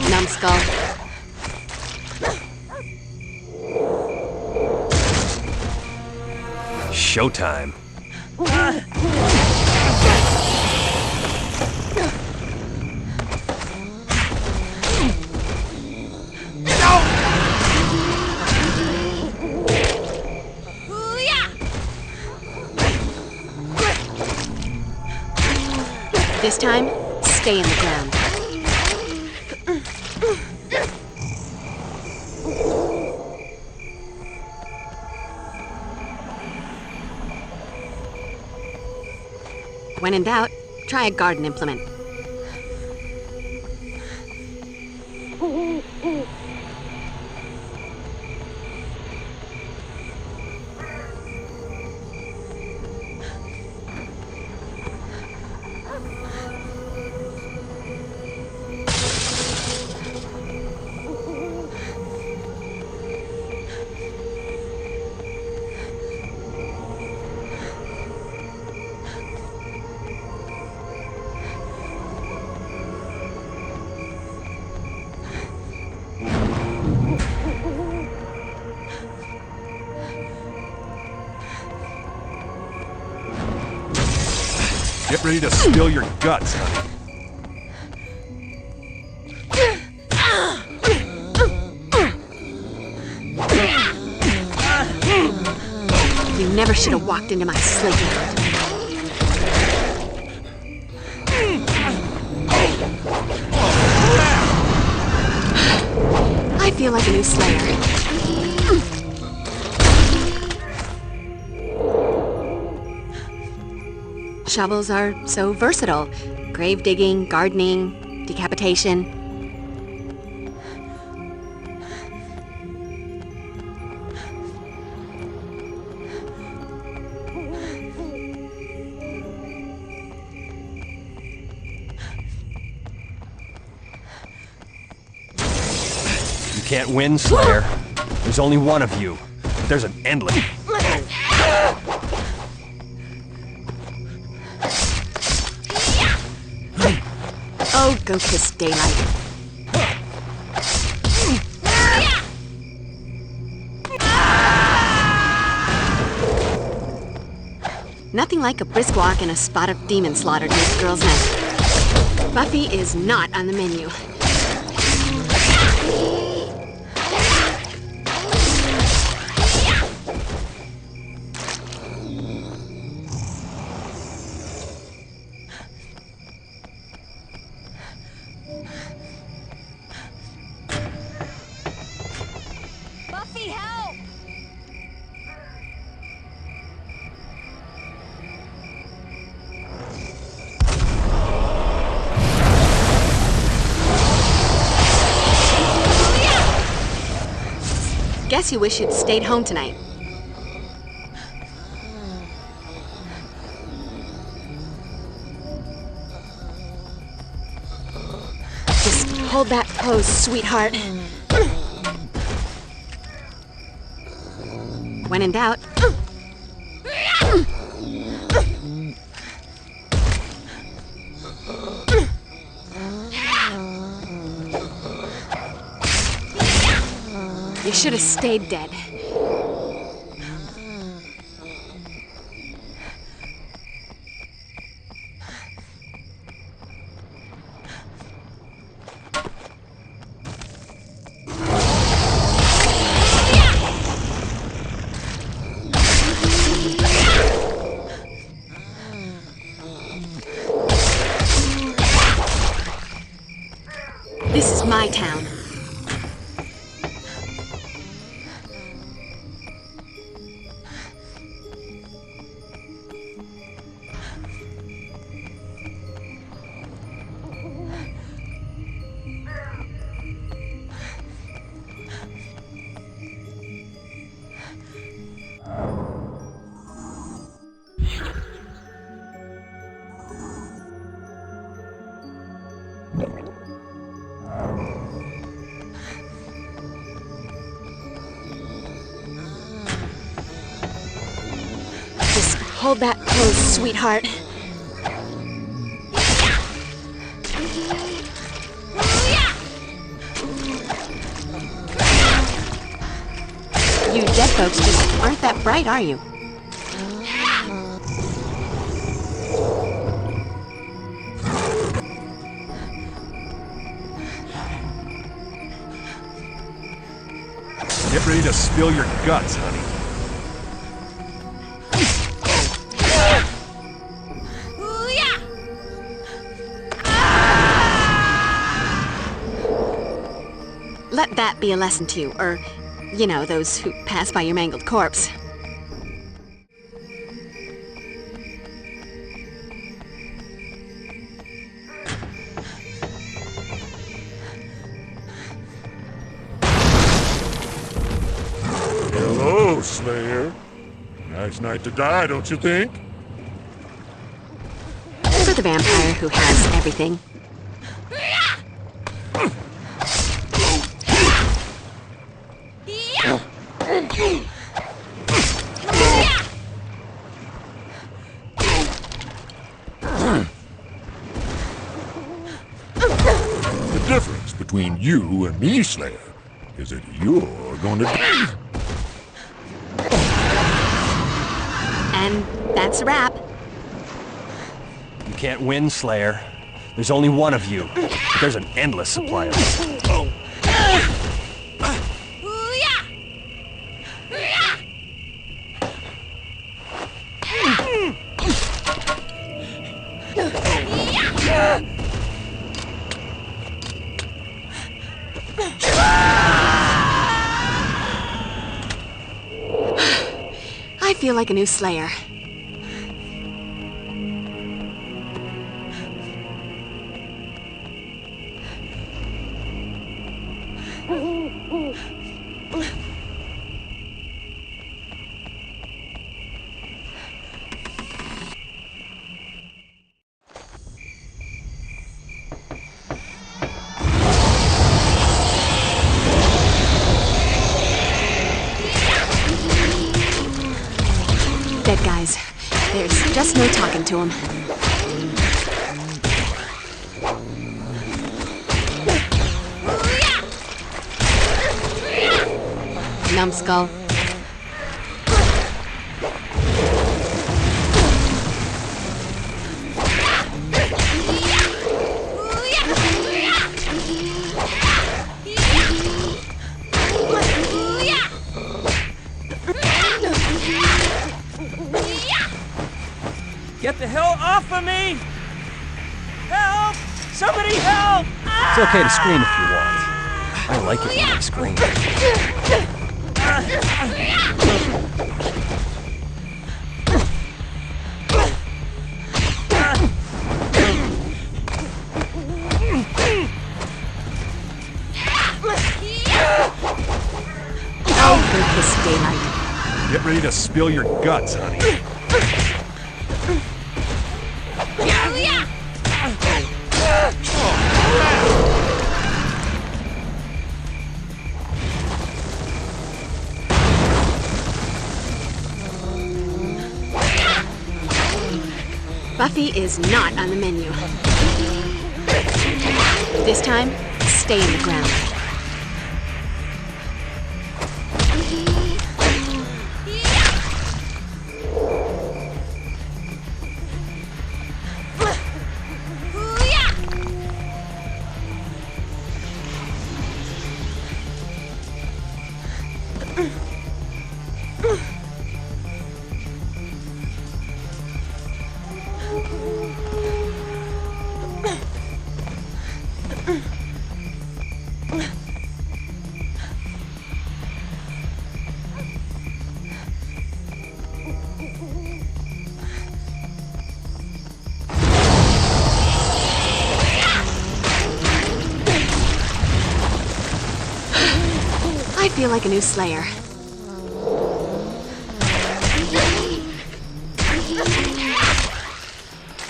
Numbskull. Showtime. This time, stay in the ground. When in doubt, try a garden implement. Get ready to spill your guts, honey. You never should have walked into my sleeping yard. I feel like a new Slayer. Shovels are so versatile. Grave digging, gardening, decapitation. You can't win, Slayer. There's only one of you. But there's an endless... Oh, go kiss daylight. Nothing like a brisk walk and a spot of demon slaughter to this girl's night. Buffy is not on the menu. Buffy, help! Guess you wish you'd stayed home tonight. Just hold that pose, sweetheart. When in doubt. You should have stayed dead. This is my town. Just hold that pose, sweetheart. You dead folks just aren't that bright, are you? Get ready to spill your guts, honey. Let that be a lesson to you, or, you know, those who pass by your mangled corpse. Hello, Slayer. Nice night to die, don't you think? For the vampire who has everything. The difference between you and me, Slayer, is that you're going to... And that's a wrap. You can't win, Slayer. There's only one of you. There's an endless supply of us. I feel like a new Slayer. Dead guys. There's just no talking to them. Numbskull. Get the hell off of me! Help! Somebody help! It's okay to scream if you want. I like it when I scream. Oh, go kiss daylight. Get ready to spill your guts, honey. Buffy is not on the menu. This time, stay in the ground. I feel like a new Slayer.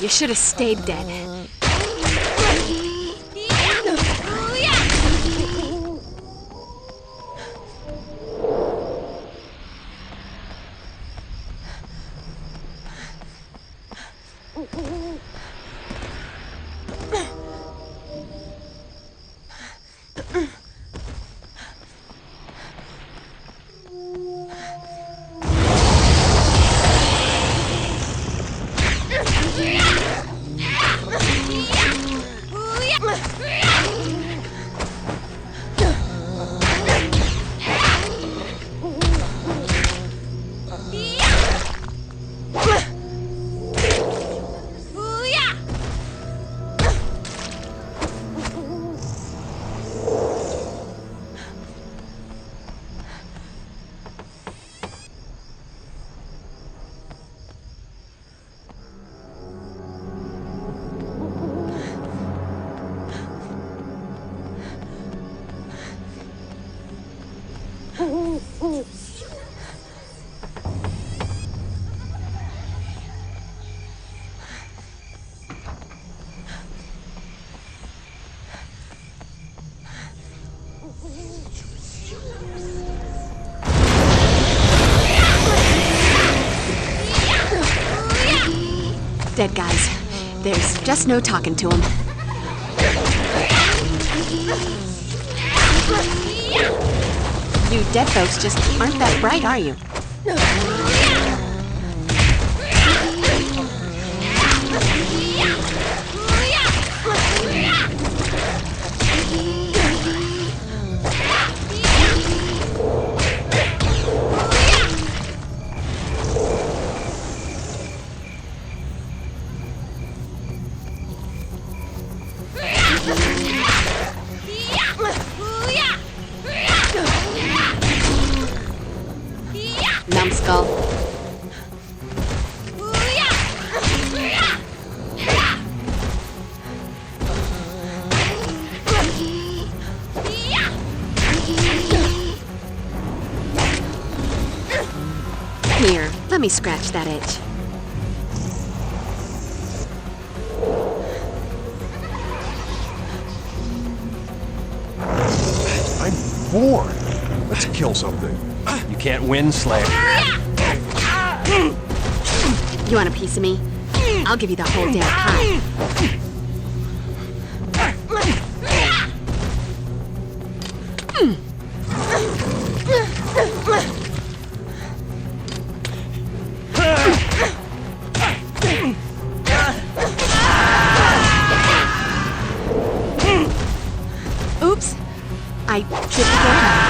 You should have stayed dead. Dead guys. There's just no talking to them. You dead folks just aren't that bright, are you? Numbskull. Here, let me scratch that itch. I'm bored. Let's kill something. You can't win, Slayer. You want a piece of me? I'll give you the whole damn pie. Oops. I hit the game.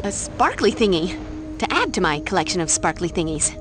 A sparkly thingy, to add to my collection of sparkly thingies.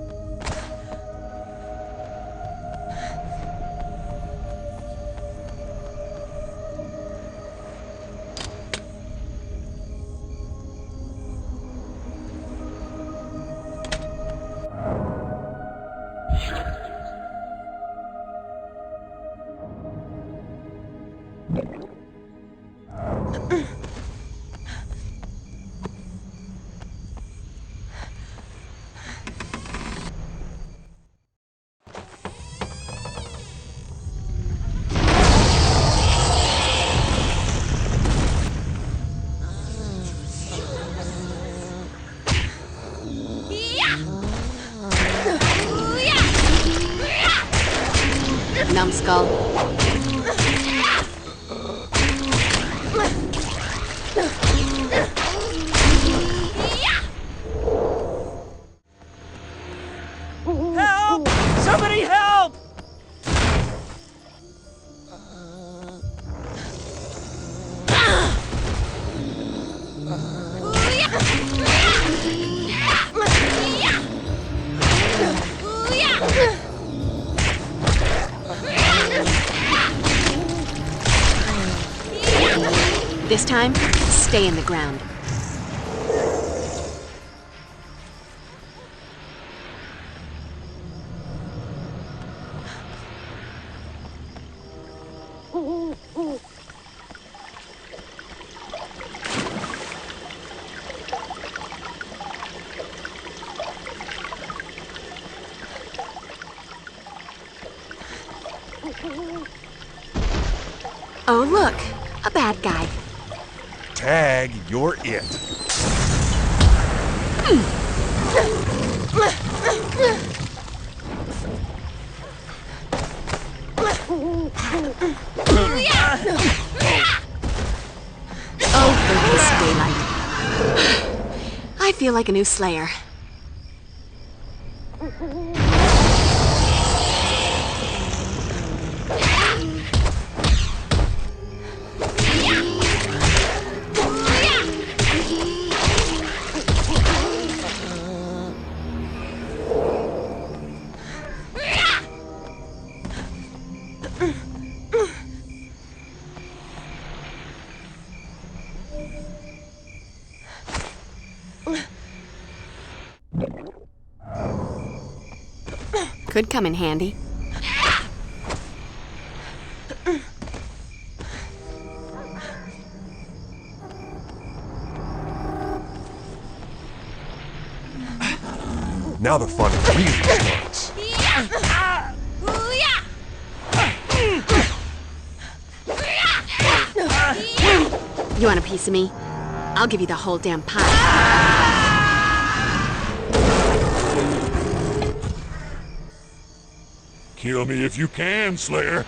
Numbskull. Help! Somebody help! This time, stay in the ground. Oh, look, a bad guy. Tag, you're it. Oh, for this daylight. I feel like a new Slayer. Could come in handy. Now the fun really starts. You want a piece of me? I'll give you the whole damn pie. Kill me if you can, Slayer.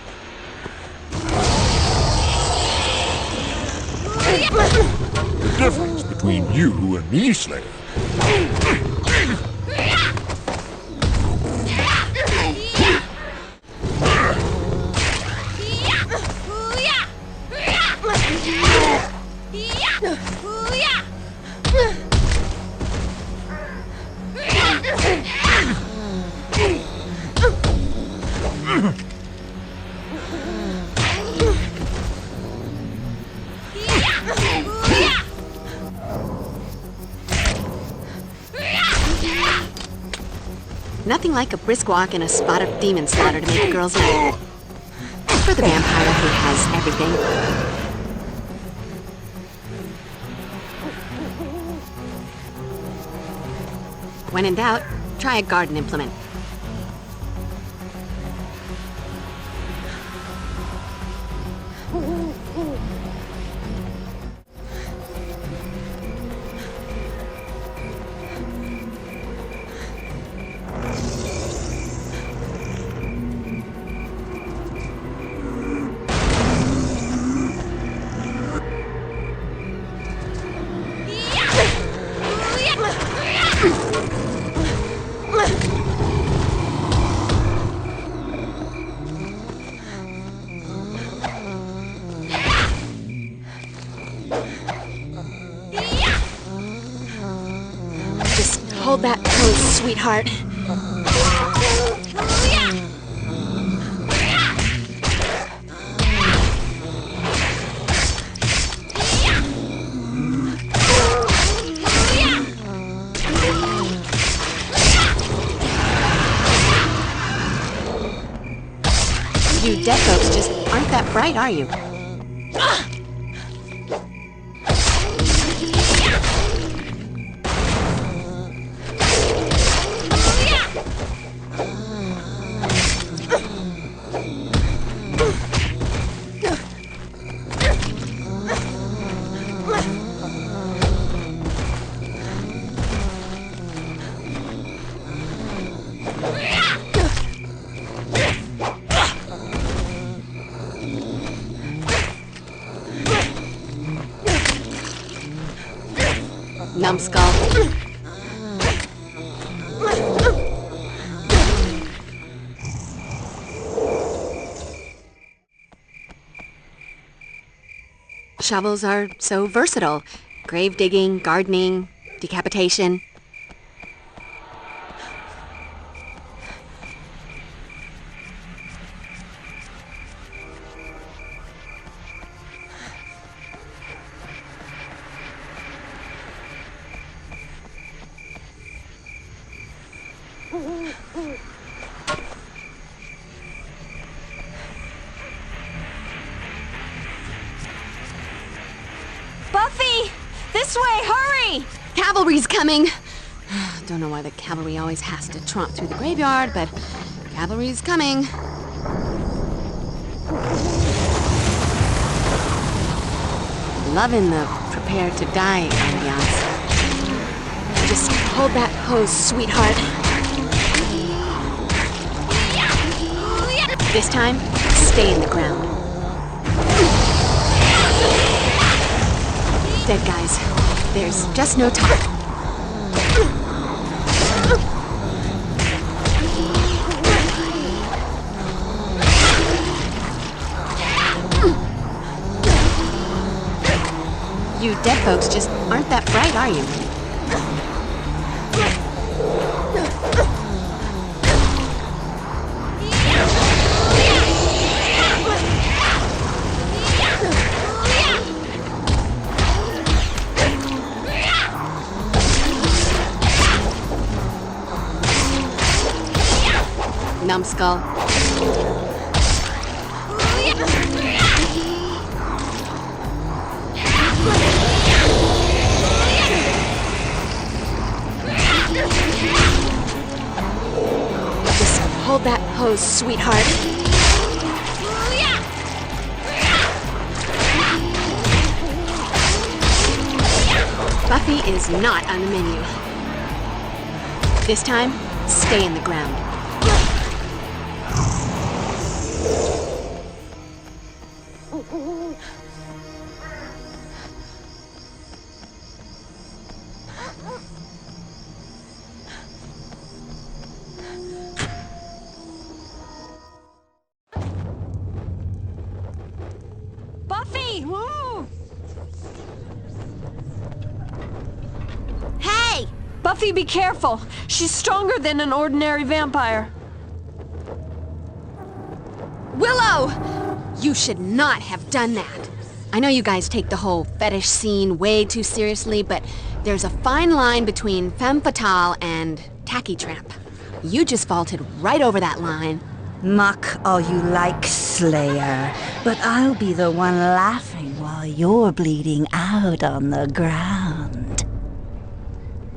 The difference between you and me, Slayer. Nothing like a brisk walk and a spot of demon slaughter to make a girl's night. For the vampire who has everything. When in doubt, try a garden implement. Hold that pose, sweetheart. You dead folks just aren't that bright, are you? Numbskull. Shovels are so versatile. Grave digging, gardening, decapitation. Buffy! This way, hurry! Cavalry's coming! Don't know why the cavalry always has to tromp through the graveyard, but cavalry's coming. Loving the prepare to die ambiance. Just hold that pose, sweetheart. This time, stay in the ground. Dead guys. There's just no time. You dead folks just aren't that bright, are you? numbskull. Just hold that pose, sweetheart. Buffy is not on the menu. This time, stay in the ground. Buffy! Woo! Hey! Buffy, be careful. She's stronger than an ordinary vampire. Willow! You should not have done that. I know you guys take the whole fetish scene way too seriously, but there's a fine line between femme fatale and tacky tramp. You just vaulted right over that line. Mock all you like, Slayer, but I'll be the one laughing while you're bleeding out on the ground.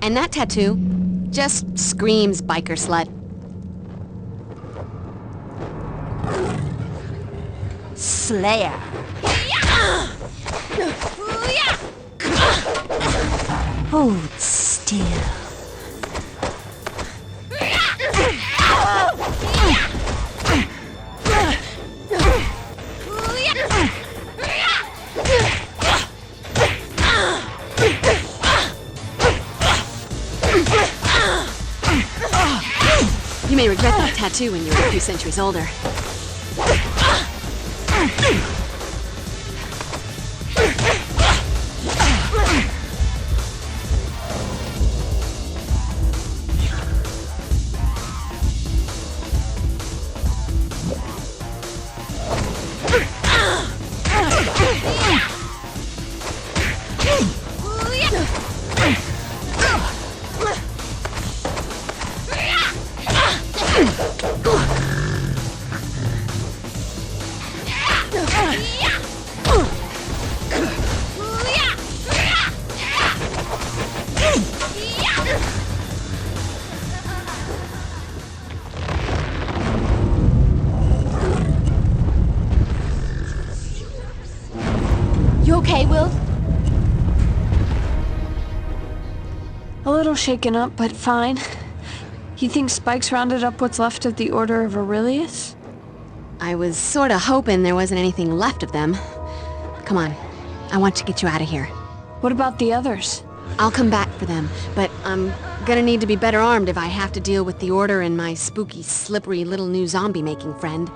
And that tattoo just screams biker slut. Slayer. Hold still. You may regret that tattoo when you're a few centuries older. You okay, Will? A little shaken up, but fine. You think Spike's rounded up what's left of the Order of Aurelius? I was sorta hoping there wasn't anything left of them. Come on, I want to get you out of here. What about the others? I'll come back for them, but I'm gonna need to be better armed if I have to deal with the Order and my spooky, slippery little new zombie-making friend.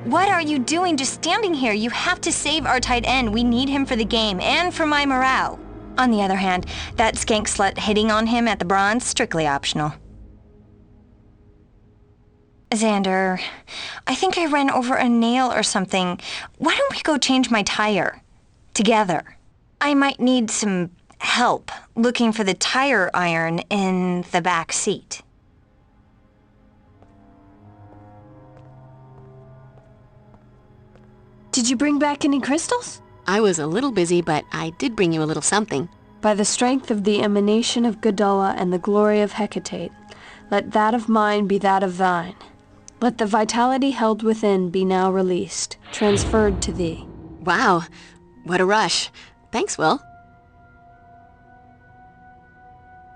What are you doing just standing here? You have to save our tight end. We need him for the game and for my morale. On the other hand, that skank slut hitting on him at the bronze, strictly optional. Xander, I think I ran over a nail or something. Why don't we go change my tire? Together. I might need some help looking for the tire iron in the back seat. Did you bring back any crystals? I was a little busy, but I did bring you a little something. By the strength of the emanation of Gadullah and the glory of Hecate, let that of mine be that of thine. Let the vitality held within be now released, transferred to thee. Wow, what a rush. Thanks, Will.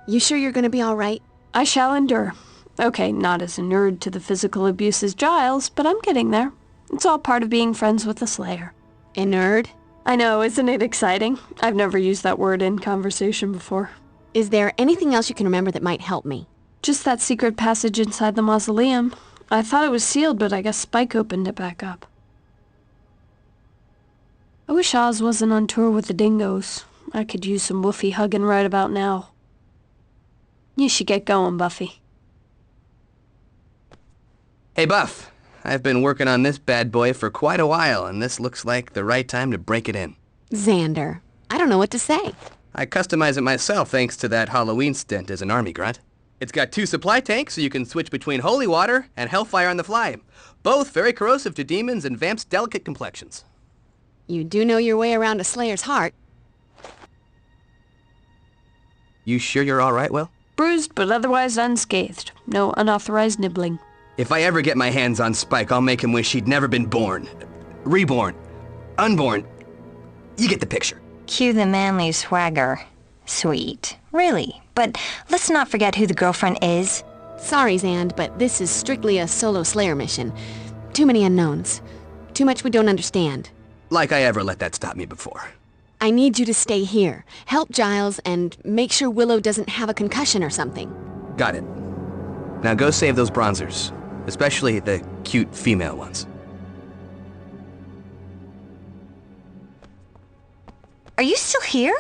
You sure you're gonna be all right? I shall endure. Okay, not as inured to the physical abuse as Giles, but I'm getting there. It's all part of being friends with the Slayer. Inured? I know, isn't it exciting? I've never used that word in conversation before. Is there anything else you can remember that might help me? Just that secret passage inside the Mausoleum. I thought it was sealed, but I guess Spike opened it back up. I wish Oz wasn't on tour with the dingoes. I could use some woofy hugging right about now. You should get going, Buffy. Hey, Buff. I've been working on this bad boy for quite a while, and this looks like the right time to break it in. Xander, I don't know what to say. I customize it myself thanks to that Halloween stint as an army grunt. It's got 2 supply tanks, so you can switch between holy water and hellfire on the fly. Both very corrosive to demons and vamps' delicate complexions. You do know your way around a Slayer's heart. You sure you're all right, Will? Bruised, but otherwise unscathed. No unauthorized nibbling. If I ever get my hands on Spike, I'll make him wish he'd never been born. Reborn. Unborn. You get the picture. Cue the manly swagger. Sweet. Really. But let's not forget who the girlfriend is. Sorry, Xand, but this is strictly a solo Slayer mission. Too many unknowns. Too much we don't understand. Like I ever let that stop me before. I need you to stay here. Help Giles and make sure Willow doesn't have a concussion or something. Got it. Now go save those bronzers. Especially the cute female ones. Are you still here?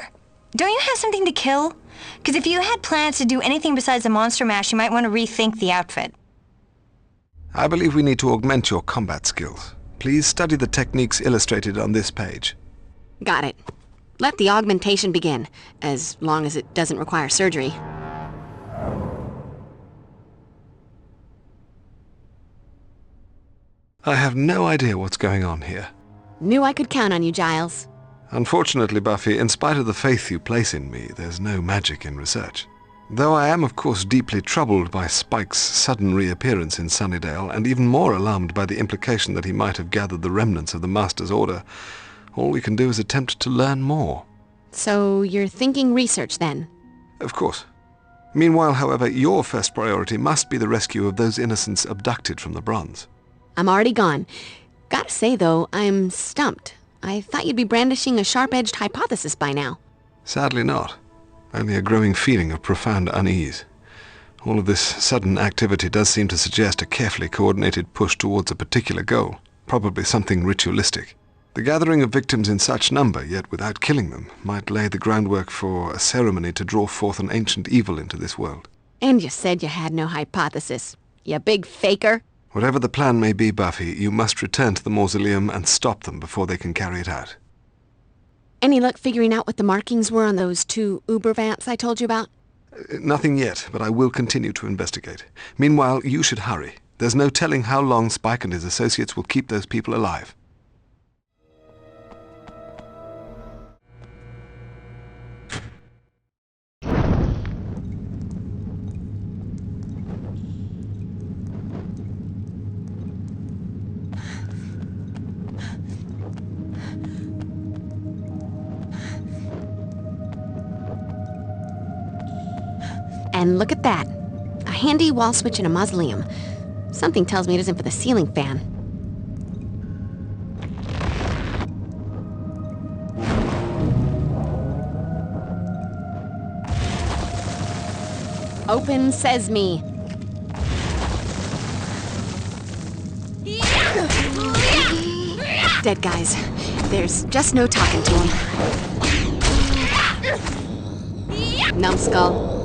Don't you have something to kill? Because if you had plans to do anything besides the monster mash, you might want to rethink the outfit. I believe we need to augment your combat skills. Please study the techniques illustrated on this page. Got it. Let the augmentation begin, as long as it doesn't require surgery. I have no idea what's going on here. Knew I could count on you, Giles. Unfortunately, Buffy, in spite of the faith you place in me, there's no magic in research. Though I am, of course, deeply troubled by Spike's sudden reappearance in Sunnydale, and even more alarmed by the implication that he might have gathered the remnants of the Master's Order, all we can do is attempt to learn more. So you're thinking research, then? Of course. Meanwhile, however, your first priority must be the rescue of those innocents abducted from the Bronze. I'm already gone. Gotta say, though, I'm stumped. I thought you'd be brandishing a sharp-edged hypothesis by now. Sadly not. Only a growing feeling of profound unease. All of this sudden activity does seem to suggest a carefully coordinated push towards a particular goal, probably something ritualistic. The gathering of victims in such number, yet without killing them, might lay the groundwork for a ceremony to draw forth an ancient evil into this world. And you said you had no hypothesis. You big faker. Whatever the plan may be, Buffy, you must return to the Mausoleum and stop them before they can carry it out. Any luck figuring out what the markings were on those 2 Uber vamps I told you about? Nothing yet, but I will continue to investigate. Meanwhile, you should hurry. There's no telling how long Spike and his associates will keep those people alive. And look at that. A handy wall switch in a mausoleum. Something tells me it isn't for the ceiling fan. Open sesame. Dead guys. There's just no talking to them. Numbskull.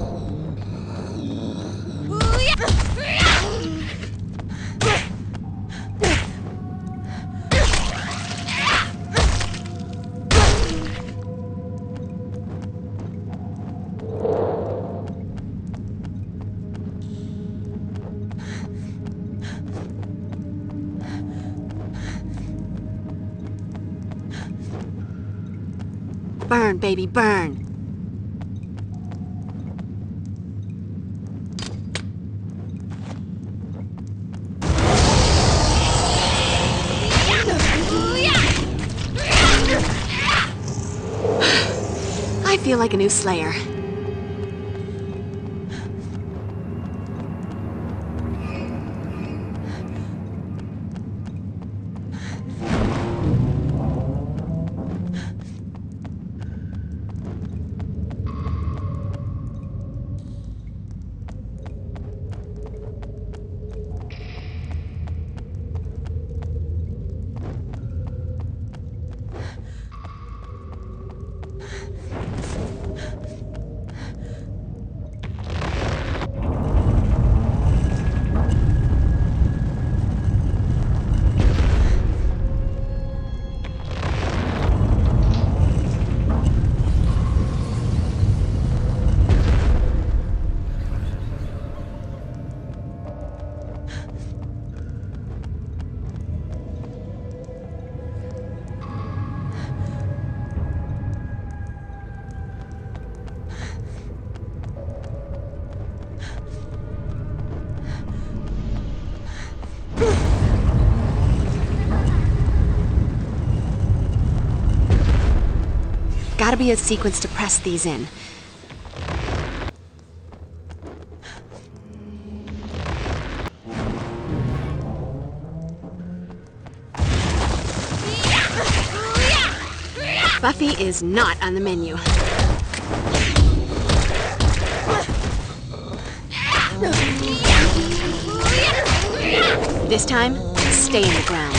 Burn, baby, burn. I feel like a new Slayer. gotta be a sequence to press these in. Buffy is not on the menu. This time, stay in the ground.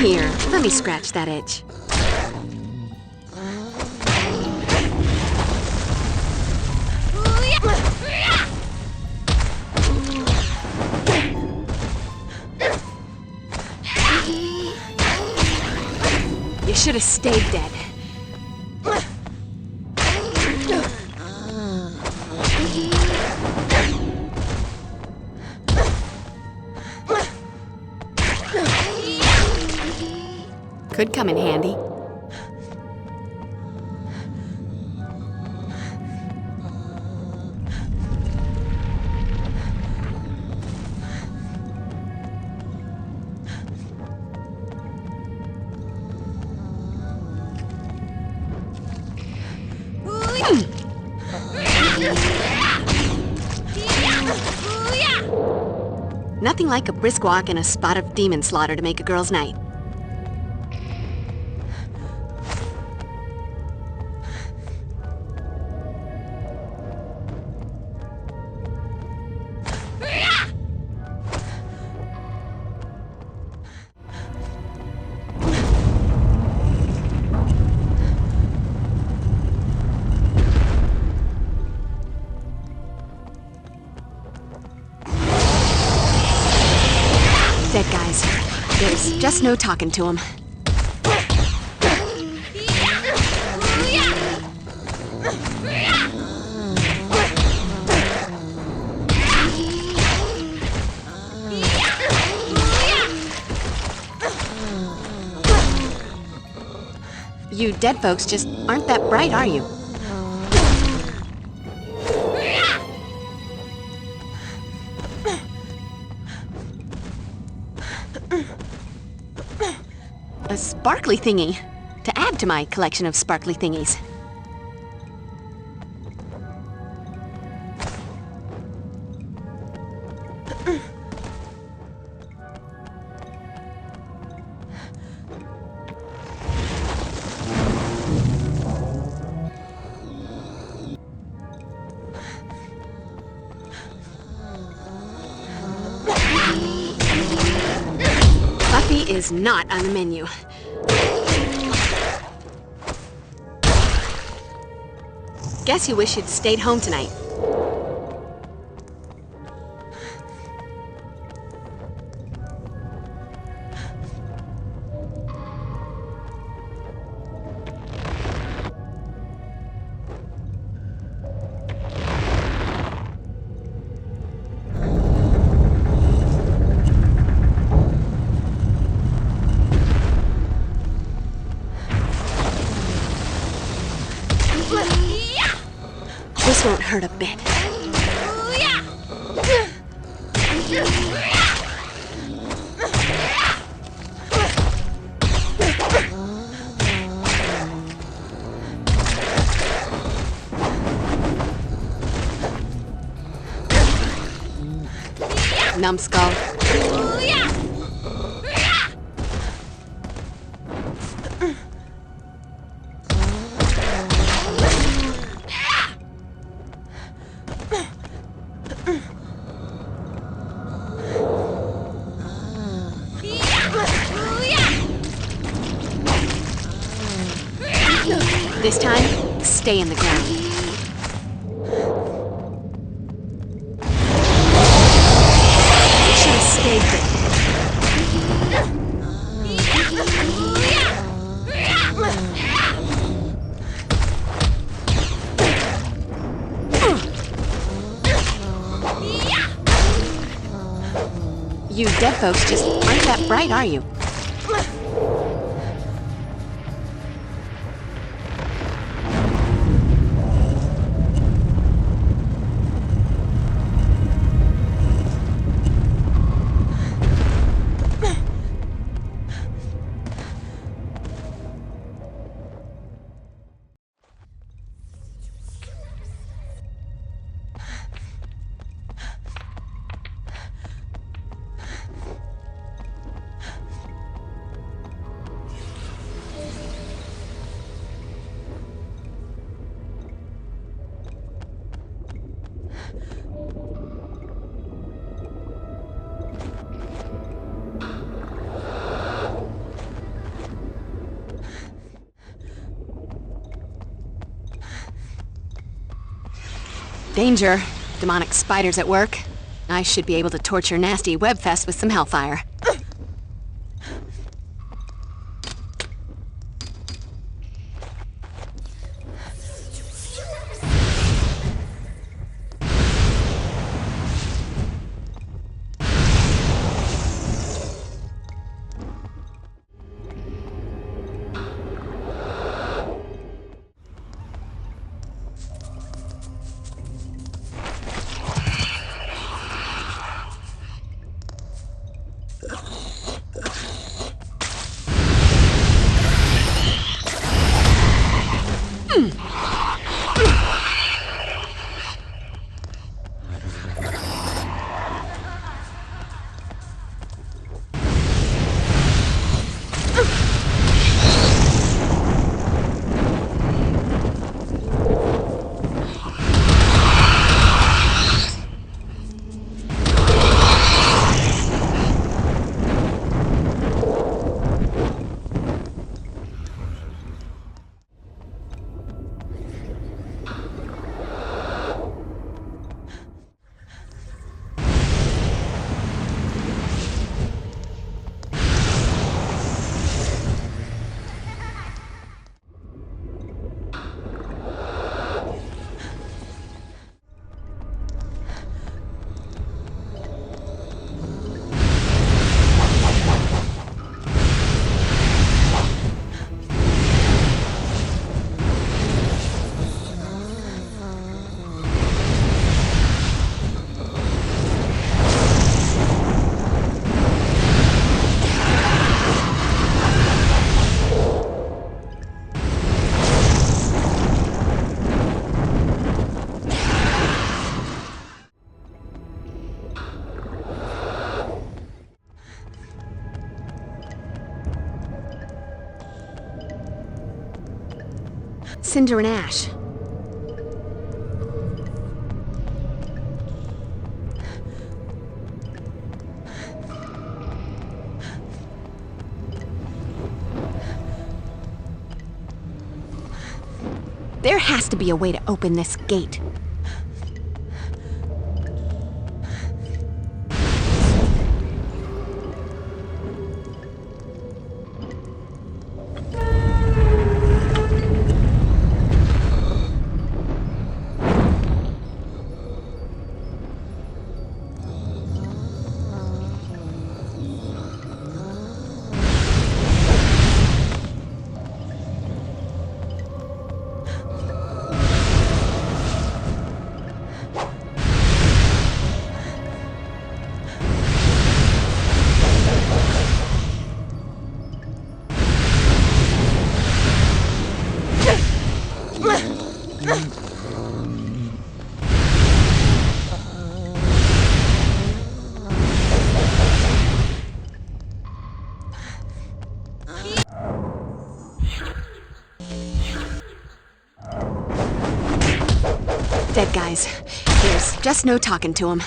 Here, let me scratch that itch. You should have stayed dead. Could come in handy. Nothing like a brisk walk and a spot of demon slaughter to make a girl's night. Dead guys. There's just no talking to them. You dead folks just aren't that bright, are you? A sparkly thingy, to add to my collection of sparkly thingies. Buffy is not on the menu. Guess you wish you'd stayed home tonight. This won't hurt a bit. Numbskull. This time, stay in the ground. You should have stayed there. You dead folks just aren't that bright, are you? Danger. Demonic spiders at work. I should be able to torch your nasty webfest with some hellfire. Cinder and ash. There has to be a way to open this gate. Dead guys. There's just no talking to them.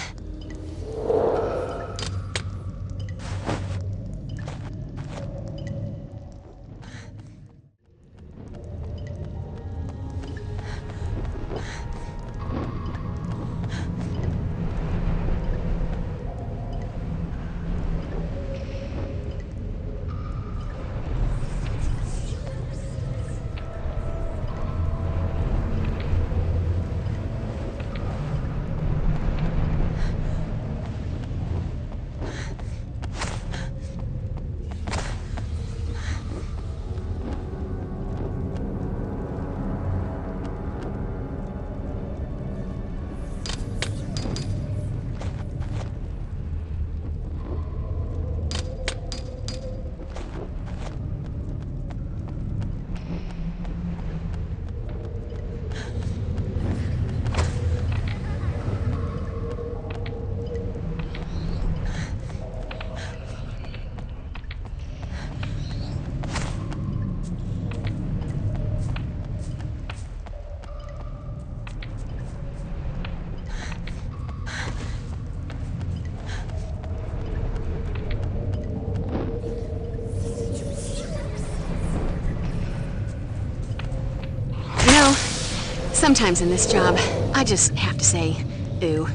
Sometimes in this job, I just have to say, ooh.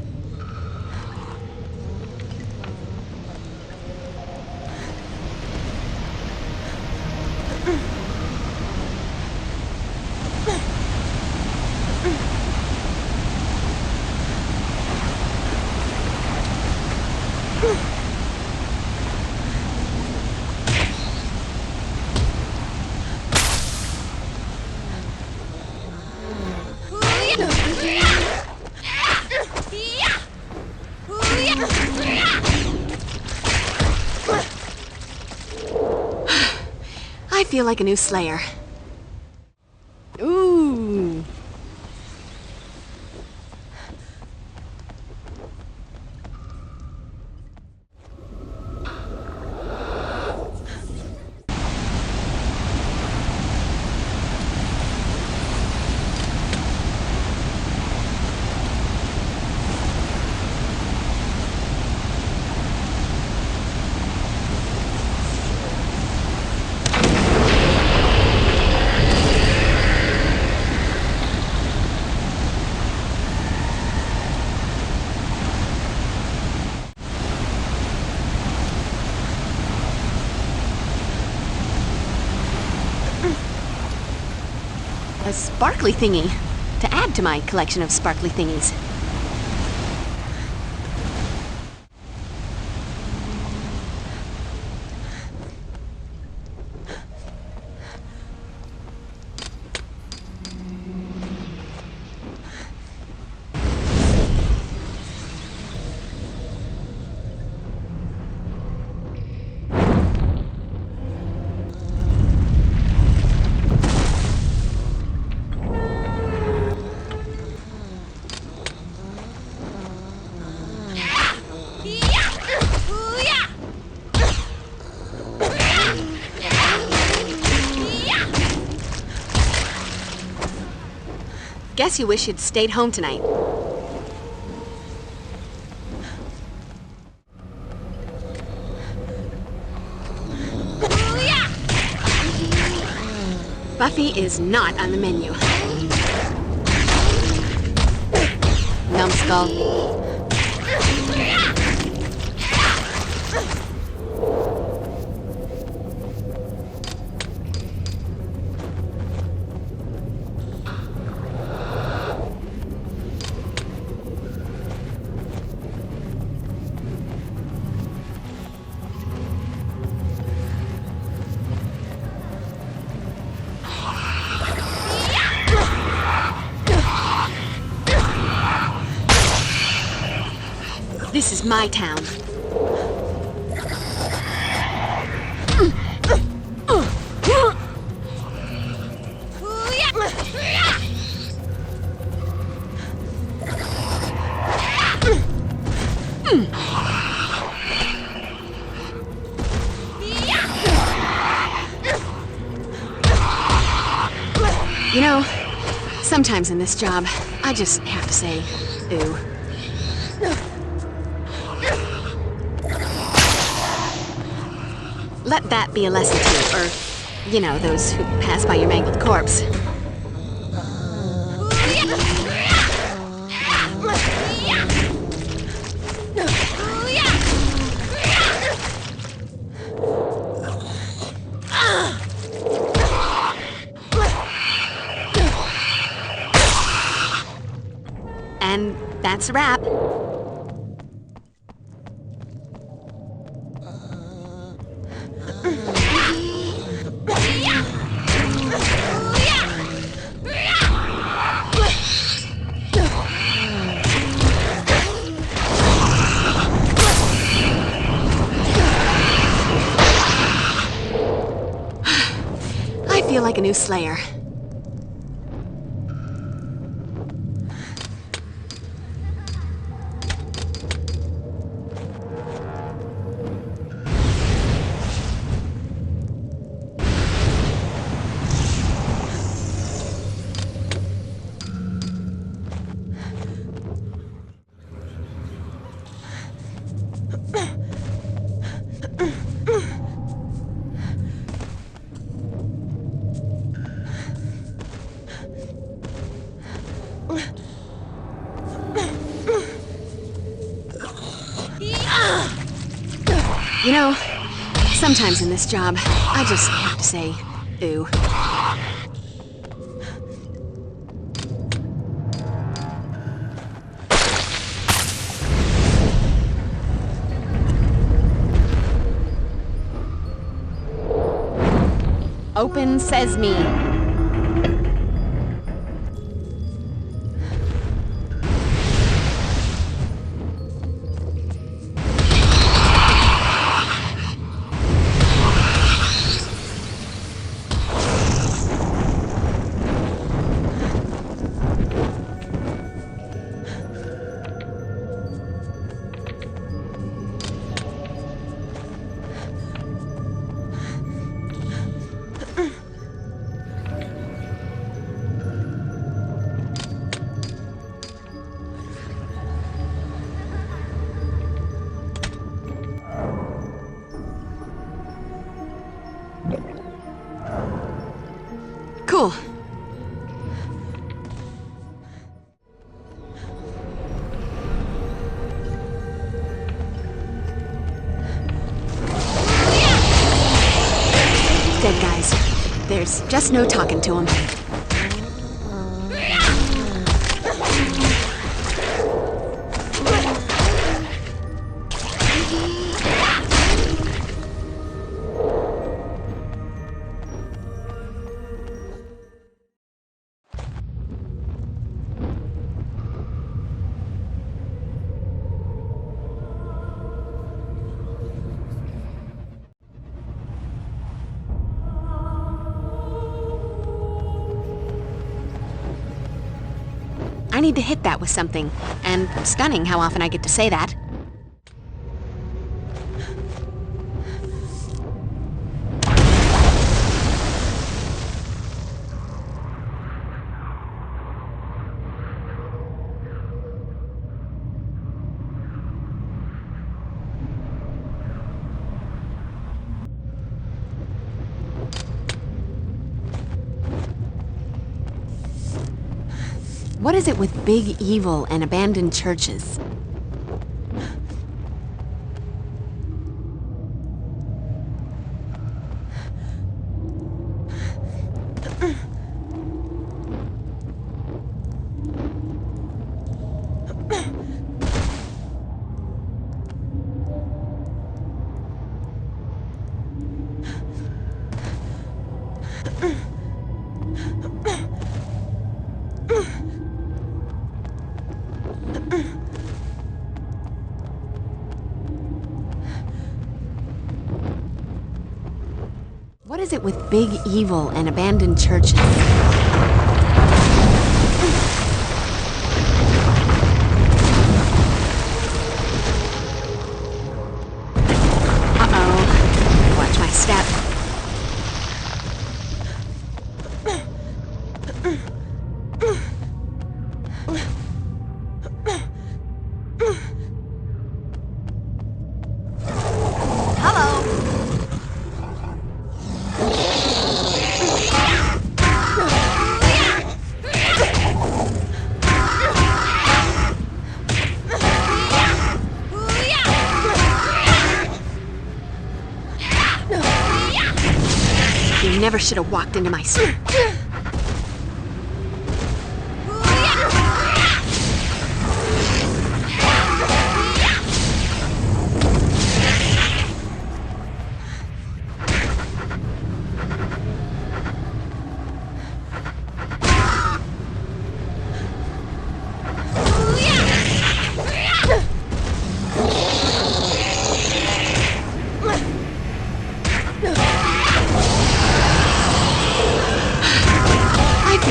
I feel like a new Slayer. Ooh. A sparkly thingy to add to my collection of sparkly thingies. Guess you wish you'd stayed home tonight. Buffy is not on the menu. Numbskull. This is my town. You know, sometimes in this job, I just have to say, ooh. Let that be a lesson to you, or, you know, those who pass by your mangled corpse. And that's a wrap. I feel like a new Slayer. You know, sometimes in this job, I just have to say, ooh. Open sesame. Cool. Dead guys. There's just no talking to them. I need to hit that with something. And stunning how often I get to say that. What is it with big evil and abandoned churches? What is it with big evil and abandoned churches? Uh-oh. Watch my step. You never should have walked into my suit.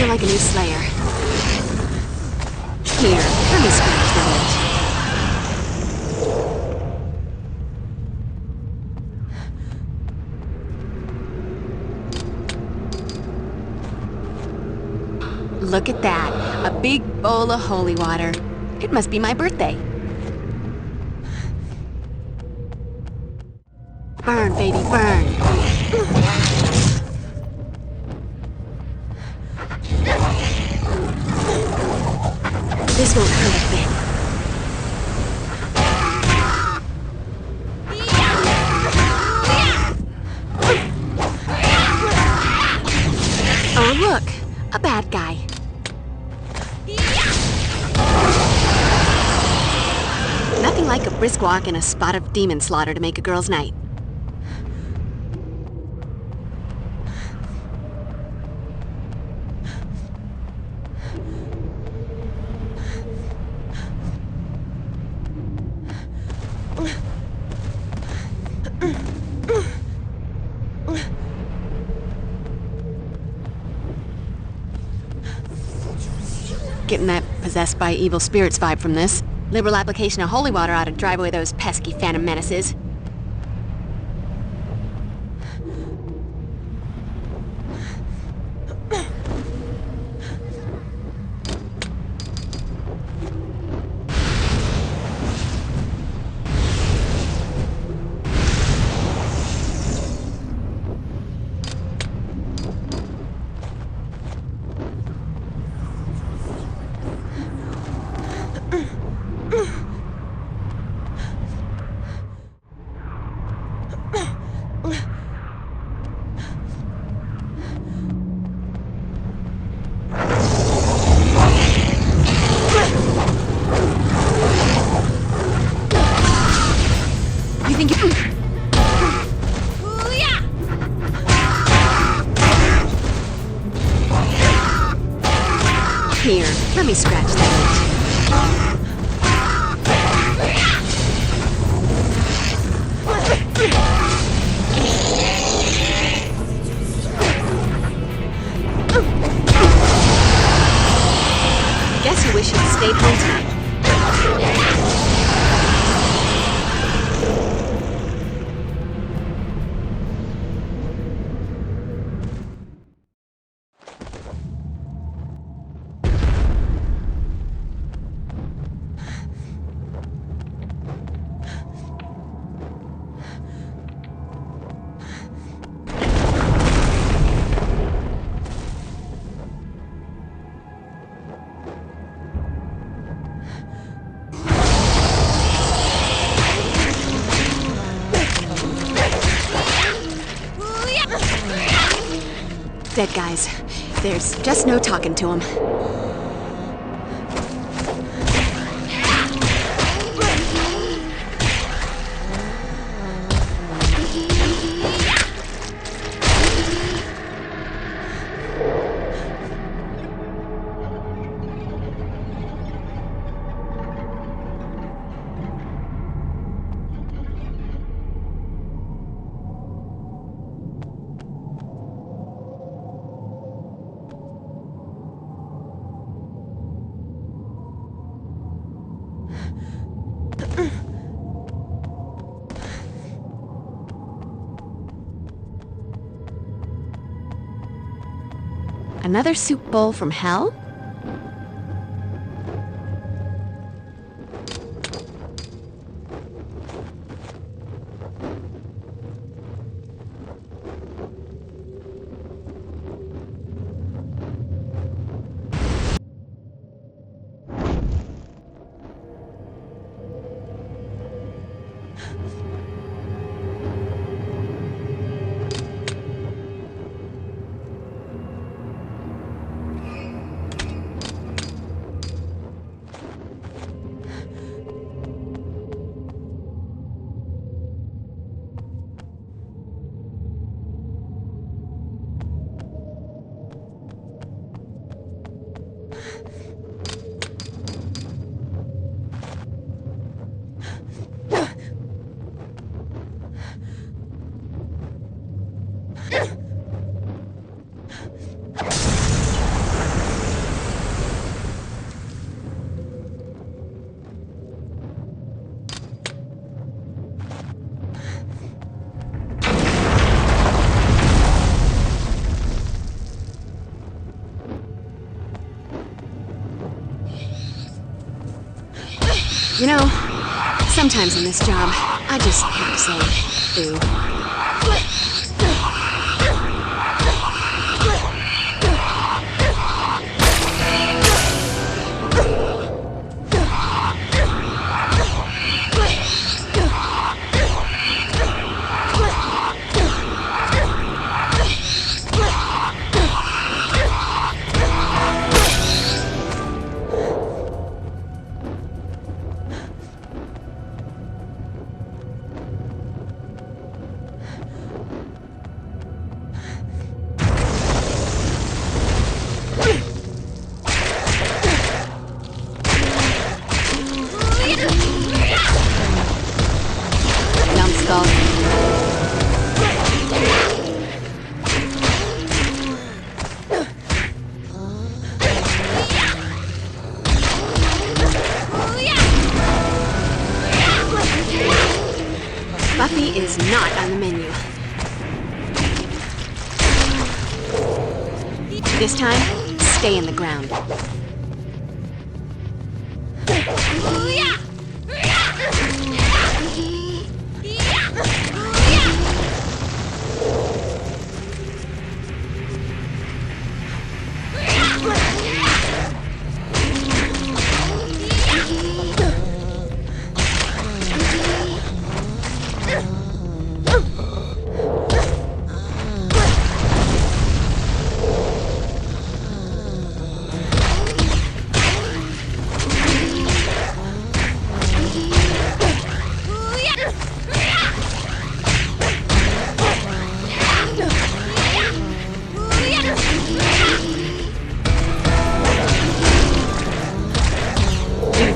Like a new Slayer. Here, let me scratch the itch. Look at that. A big bowl of holy water. It must be my birthday. Burn, baby, burn. This won't hurt a bit. Oh, look! A bad guy. Nothing like a brisk walk and a spot of demon slaughter to make a girl's night. Getting that possessed by evil spirits vibe from this. Liberal application of holy water ought to drive away those pesky phantom menaces. Here, let me scratch that itch. Guess you wish you'd stayed home tonight. Dead guys. There's just no talking to them. Another soup bowl from hell? You know, sometimes in this job, I just have to say, boo. Buffy is not on the menu. This time, stay in the ground.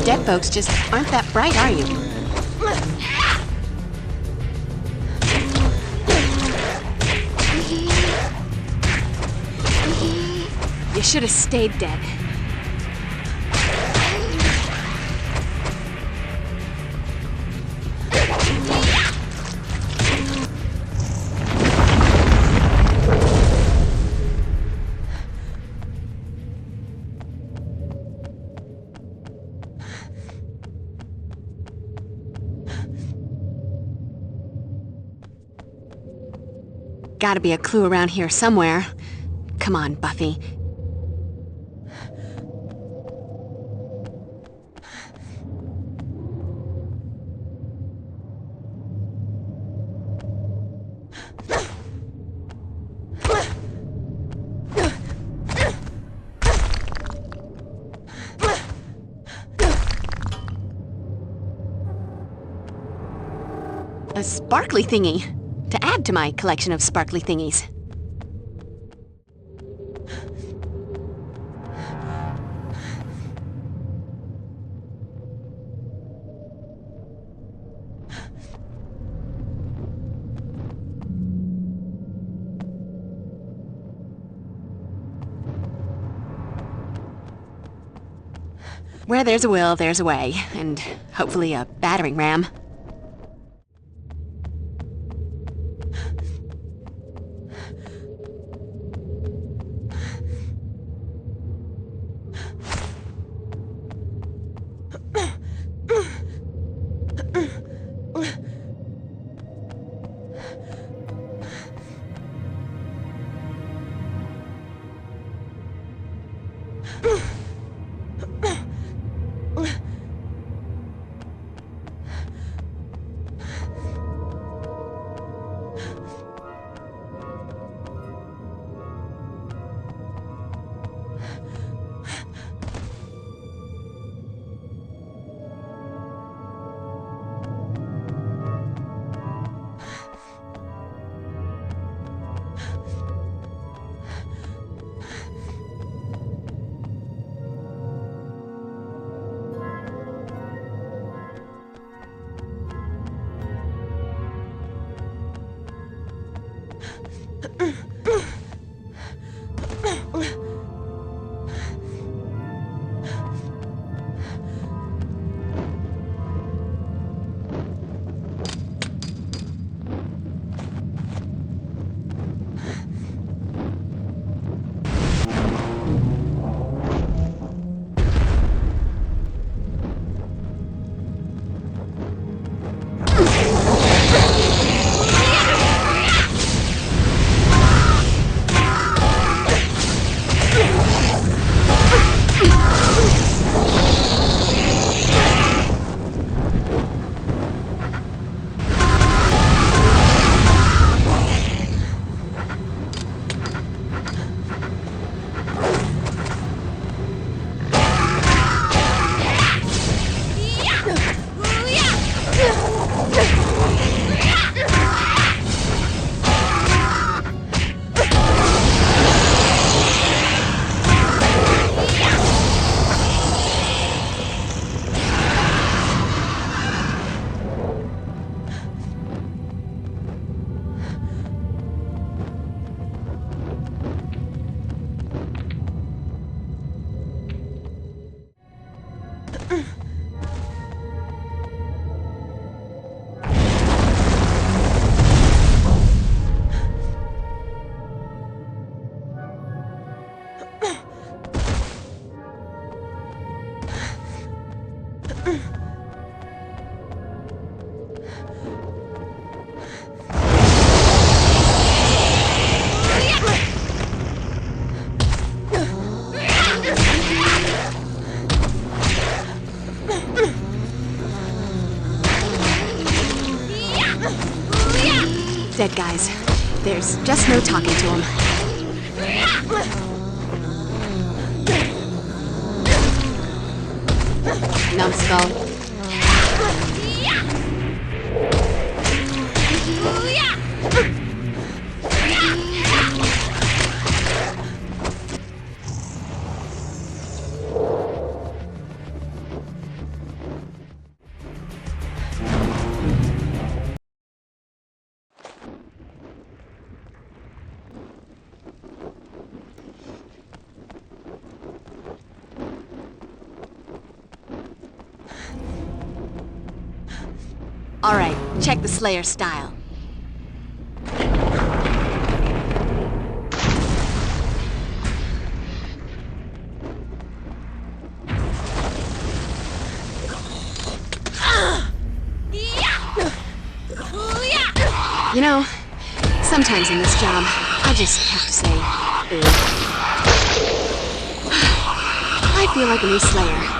Dead folks just aren't that bright, are you? You should have stayed dead. Gotta be a clue around here somewhere. Come on, Buffy. A sparkly thingy. To add to my collection of sparkly thingies. Where there's a will, there's a way, and hopefully a battering ram. Dead guys. There's just no talking to them. Numbskull. All right, check the Slayer style. You know, sometimes in this job, I just have to say, I feel like a new Slayer.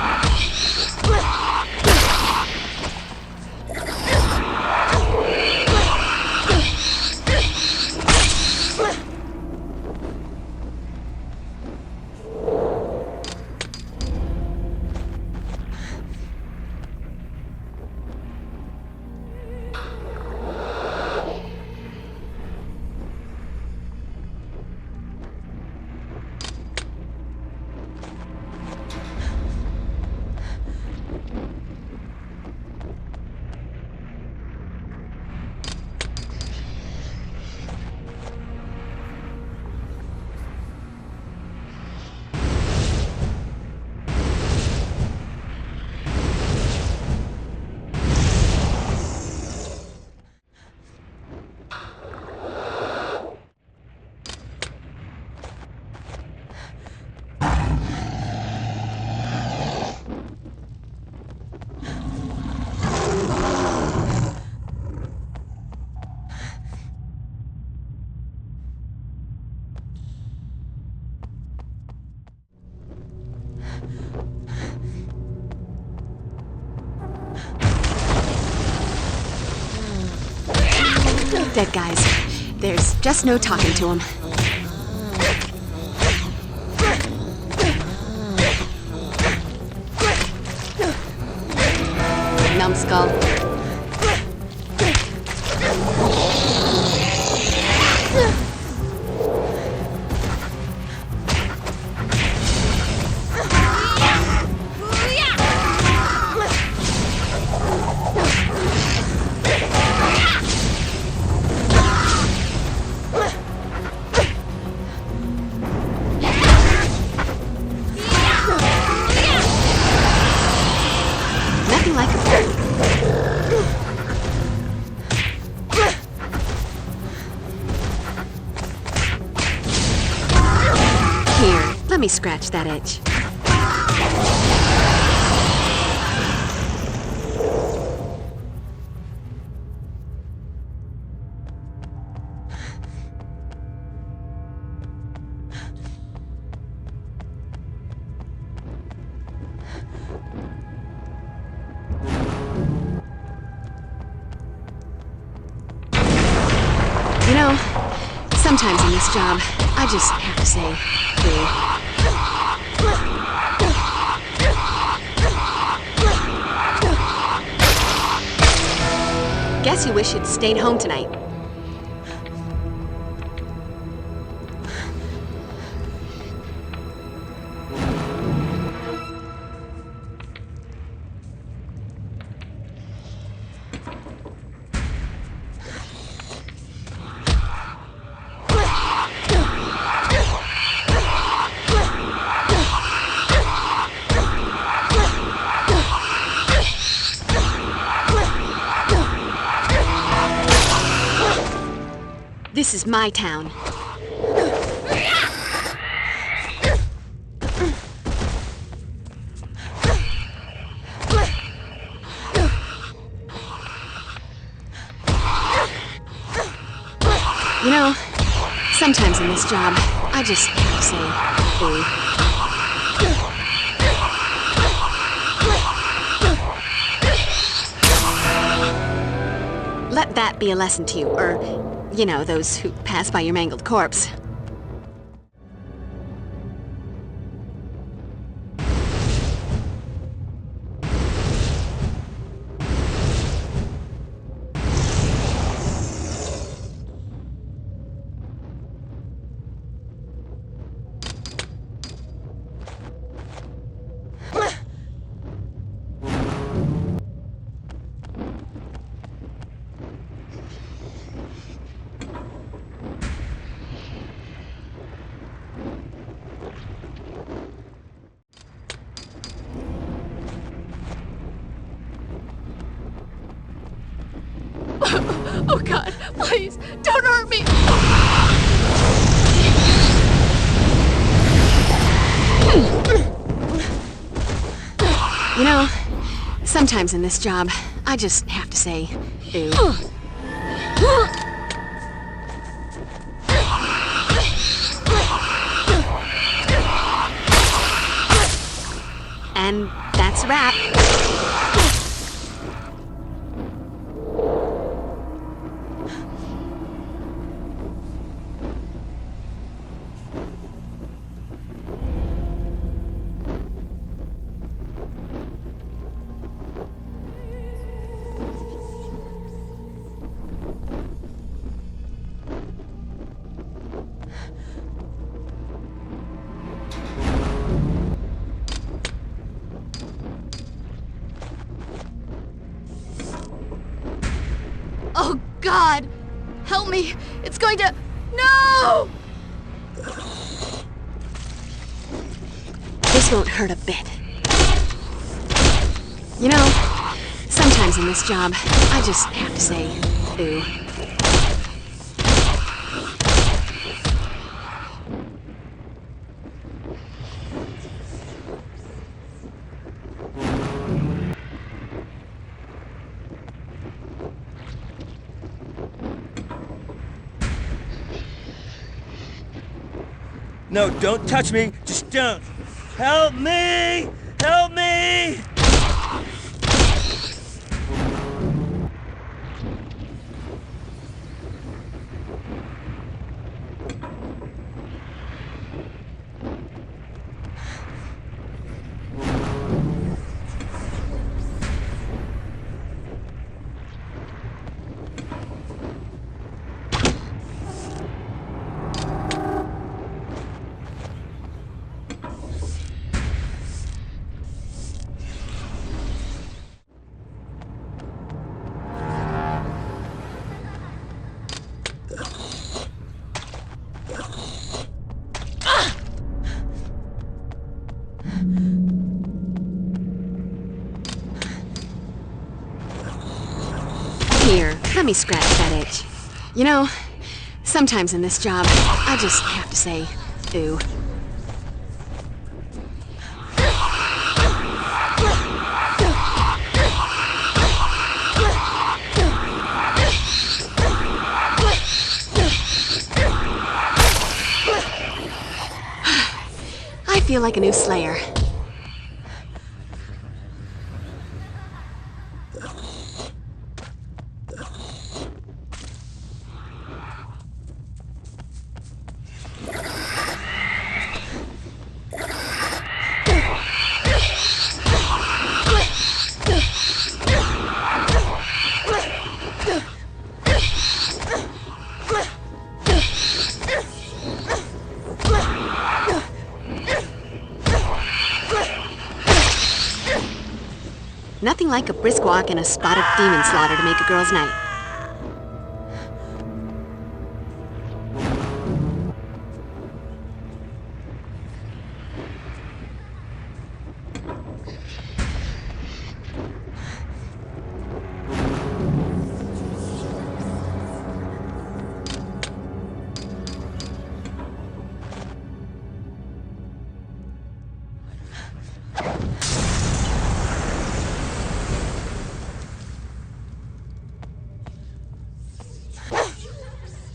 Dead guys. There's just no talking to them. Numbskull. Let me scratch that itch. You know, sometimes in this job, I just have to say, Guess you wish you'd stayed home tonight. This is my town. You know, sometimes in this job, I just have to say, ooh. Let that be a lesson to you, or, you know, those who pass by your mangled corpse. Oh God, please, don't hurt me! You know, sometimes in this job, I just have to say, ooh. And that's a wrap. Oh God, help me! It's going to... No! This won't hurt a bit. You know, sometimes in this job, I just have to say, ooh. No, don't touch me. Just don't. Help me! Help me! Here, let me scratch that itch. You know, sometimes in this job, I just have to say, ooh. I feel like a new Slayer. Nothing like a brisk walk and a spot of demon slaughter to make a girl's night.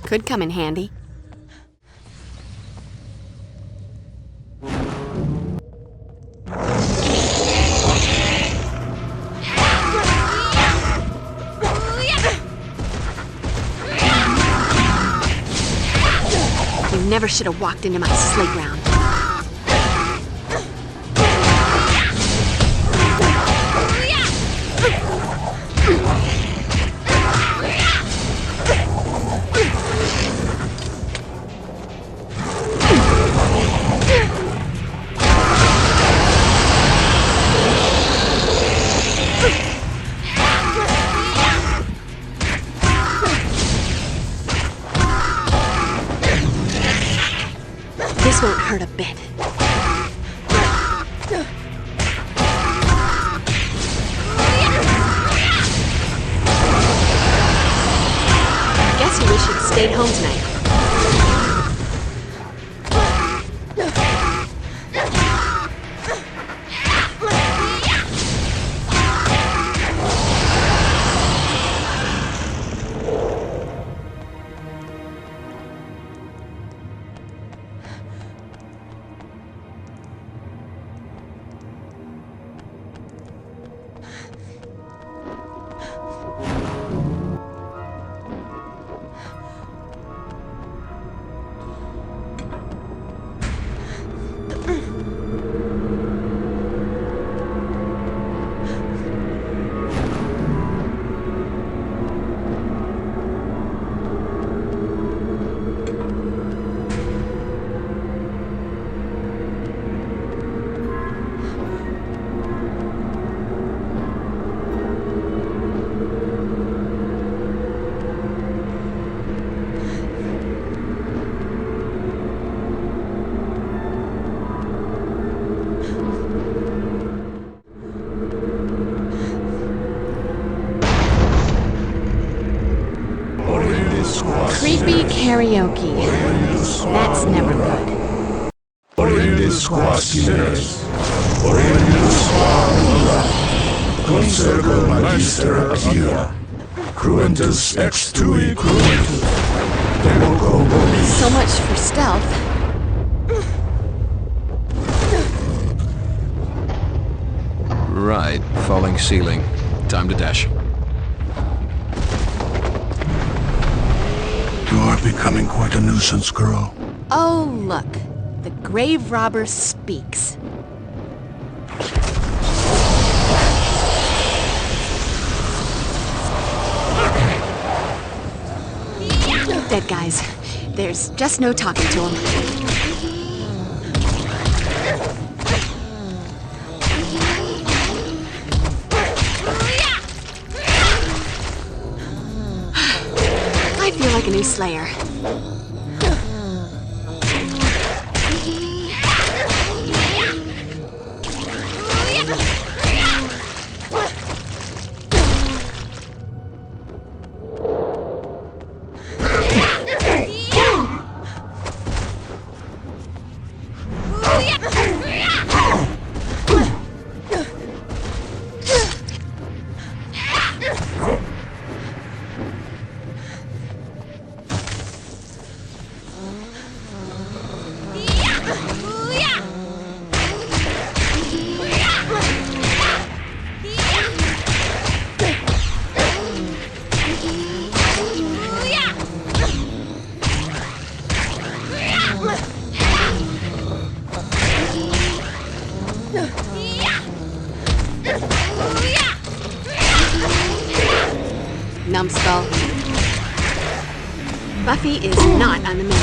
Could come in handy. You never should have walked into my sleigh ground. This won't hurt a bit. Guess you wish you'd stayed home tonight. Creepy karaoke. That's never good. Consergo magister activa. Cruentus ex tui cruentus. So much for stealth. Right, falling ceiling. Time to dash. You are becoming quite a nuisance, girl. Oh, look. The grave robber speaks. Dead guys. There's just no talking to them. I feel like a new Slayer. Numbskull. Buffy is not on the menu.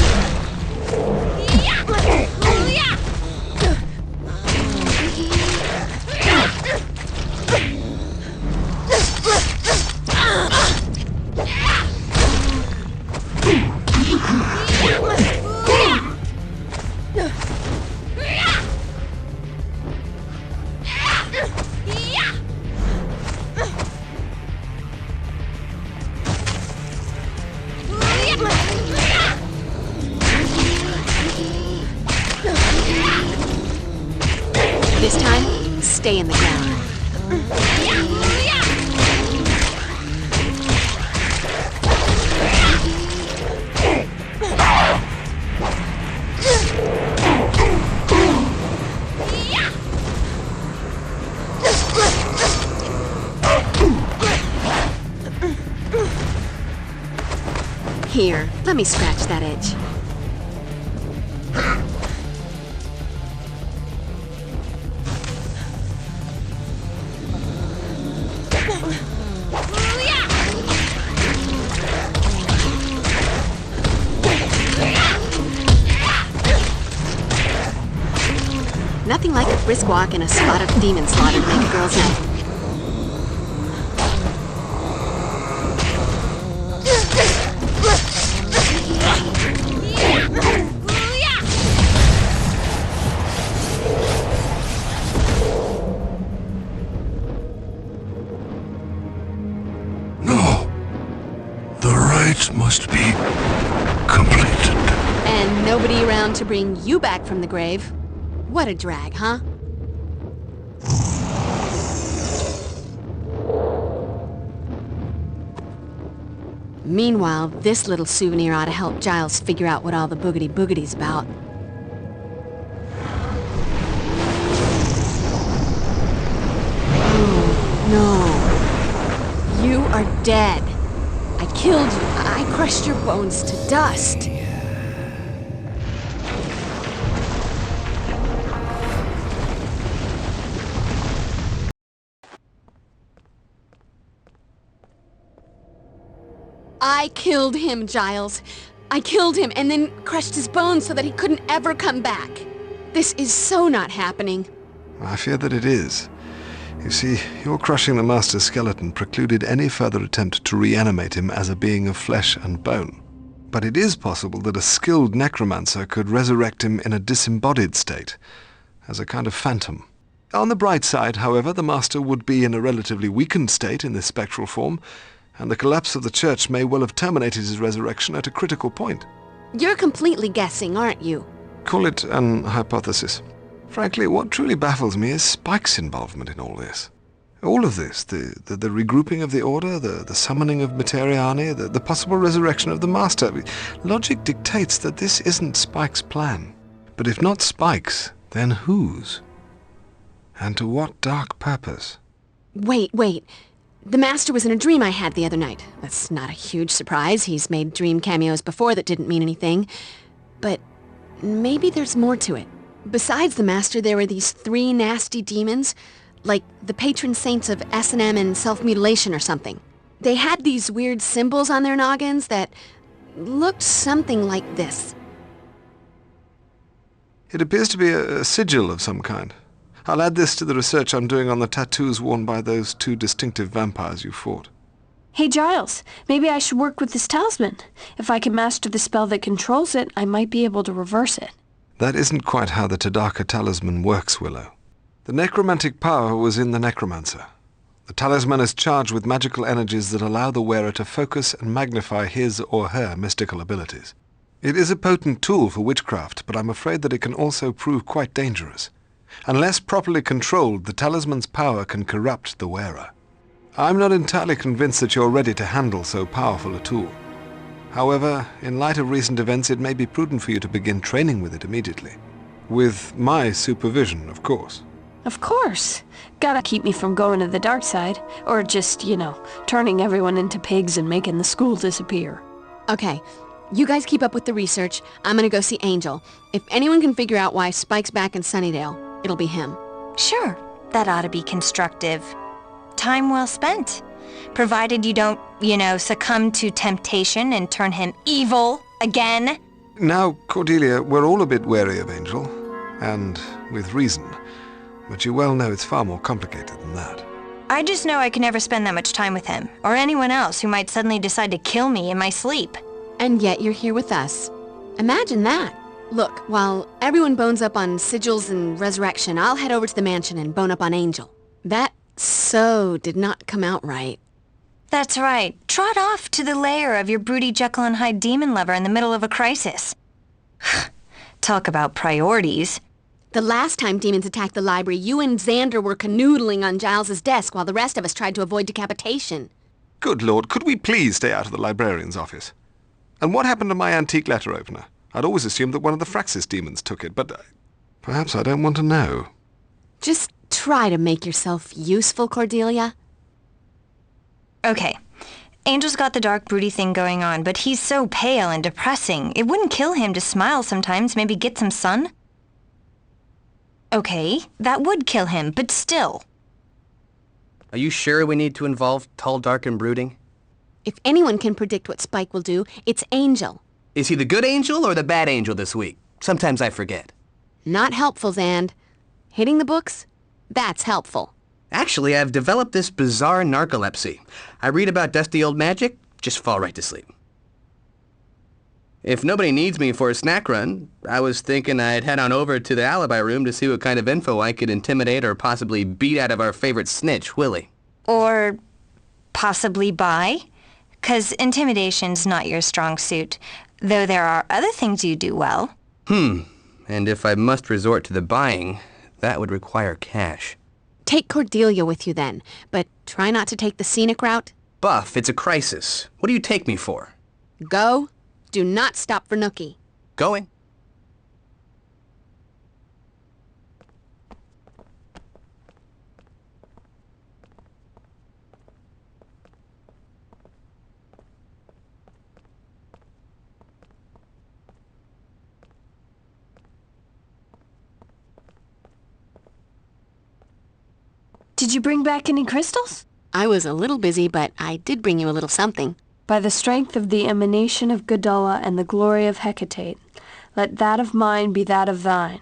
This time, stay in the ground. Here, let me scratch that itch. Nothing like a brisk walk and a spot of demon slaughter to make a girl's night. No. The rites must be completed. And nobody around to bring you back from the grave. What a drag, huh? Meanwhile, this little souvenir ought to help Giles figure out what all the boogity-boogity's about. Oh, no. You are dead. I killed you. I crushed your bones to dust. I killed him, Giles. I killed him and then crushed his bones so that he couldn't ever come back. This is so not happening. I fear that it is. You see, your crushing the Master's skeleton precluded any further attempt to reanimate him as a being of flesh and bone. But it is possible that a skilled necromancer could resurrect him in a disembodied state, as a kind of phantom. On the bright side, however, the Master would be in a relatively weakened state in this spectral form, and the collapse of the church may well have terminated his resurrection at a critical point. You're completely guessing, aren't you? Call it an hypothesis. Frankly, what truly baffles me is Spike's involvement in all this. All of this, the regrouping of the Order, the summoning of Materiani, the possible resurrection of the Master. Logic dictates that this isn't Spike's plan. But if not Spike's, then whose? And to what dark purpose? Wait. The Master was in a dream I had the other night. That's not a huge surprise. He's made dream cameos before that didn't mean anything. But maybe there's more to it. Besides the Master, there were these 3 nasty demons, like the patron saints of S&M and self-mutilation or something. They had these weird symbols on their noggins that looked something like this. It appears to be a sigil of some kind. I'll add this to the research I'm doing on the tattoos worn by those 2 distinctive vampires you fought. Hey, Giles, maybe I should work with this talisman. If I can master the spell that controls it, I might be able to reverse it. That isn't quite how the Tadaka talisman works, Willow. The necromantic power was in the necromancer. The talisman is charged with magical energies that allow the wearer to focus and magnify his or her mystical abilities. It is a potent tool for witchcraft, but I'm afraid that it can also prove quite dangerous. Unless properly controlled, the talisman's power can corrupt the wearer. I'm not entirely convinced that you're ready to handle so powerful a tool. However, in light of recent events, it may be prudent for you to begin training with it immediately. With my supervision, of course. Of course. Gotta keep me from going to the dark side, or just, turning everyone into pigs and making the school disappear. Okay, you guys keep up with the research. I'm gonna go see Angel. If anyone can figure out why Spike's back in Sunnydale, it'll be him. Sure, that ought to be constructive. Time well spent. Provided you don't, succumb to temptation and turn him evil again. Now, Cordelia, we're all a bit wary of Angel, and with reason. But you well know it's far more complicated than that. I just know I can never spend that much time with him, or anyone else who might suddenly decide to kill me in my sleep. And yet you're here with us. Imagine that. Look, while everyone bones up on sigils and resurrection, I'll head over to the mansion and bone up on Angel. That so did not come out right. That's right. Trot off to the lair of your broody Jekyll and Hyde demon lover in the middle of a crisis. Talk about priorities. The last time demons attacked the library, you and Xander were canoodling on Giles's desk while the rest of us tried to avoid decapitation. Good Lord, could we please stay out of the librarian's office? And what happened to my antique letter opener? I'd always assumed that one of the Fraxis demons took it, but perhaps I don't want to know. Just try to make yourself useful, Cordelia. Okay. Angel's got the dark, broody thing going on, but he's so pale and depressing. It wouldn't kill him to smile sometimes, maybe get some sun? Okay, that would kill him, but still. Are you sure we need to involve tall, dark, and brooding? If anyone can predict what Spike will do, it's Angel. Is he the good angel or the bad angel this week? Sometimes I forget. Not helpful, Zand. Hitting the books? That's helpful. Actually, I've developed this bizarre narcolepsy. I read about dusty old magic, just fall right to sleep. If nobody needs me for a snack run, I was thinking I'd head on over to the alibi room to see what kind of info I could intimidate or possibly beat out of our favorite snitch, Willie. Or possibly buy? 'Cause intimidation's not your strong suit, though there are other things you do well. And if I must resort to the buying, that would require cash. Take Cordelia with you then, but try not to take the scenic route. Buff, it's a crisis. What do you take me for? Go. Do not stop for Nookie. Going. Did you bring back any crystals? I was a little busy, but I did bring you a little something. By the strength of the emanation of Gadala and the glory of Hecate, let that of mine be that of thine.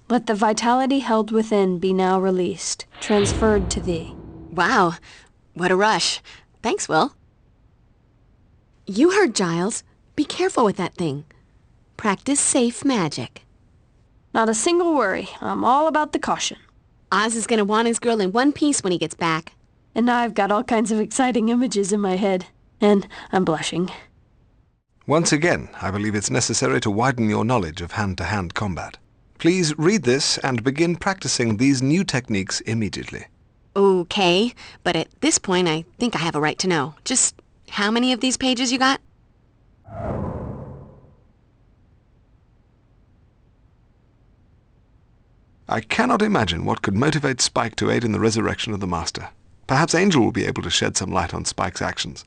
Let the vitality held within be now released, transferred to thee. Wow, what a rush. Thanks, Will. You heard Giles. Be careful with that thing. Practice safe magic. Not a single worry. I'm all about the caution. Oz is gonna want his girl in one piece when he gets back. And now I've got all kinds of exciting images in my head. And I'm blushing. Once again, I believe it's necessary to widen your knowledge of hand-to-hand combat. Please read this and begin practicing these new techniques immediately. Okay, but at this point I think I have a right to know. Just how many of these pages you got? I cannot imagine what could motivate Spike to aid in the resurrection of the Master. Perhaps Angel will be able to shed some light on Spike's actions.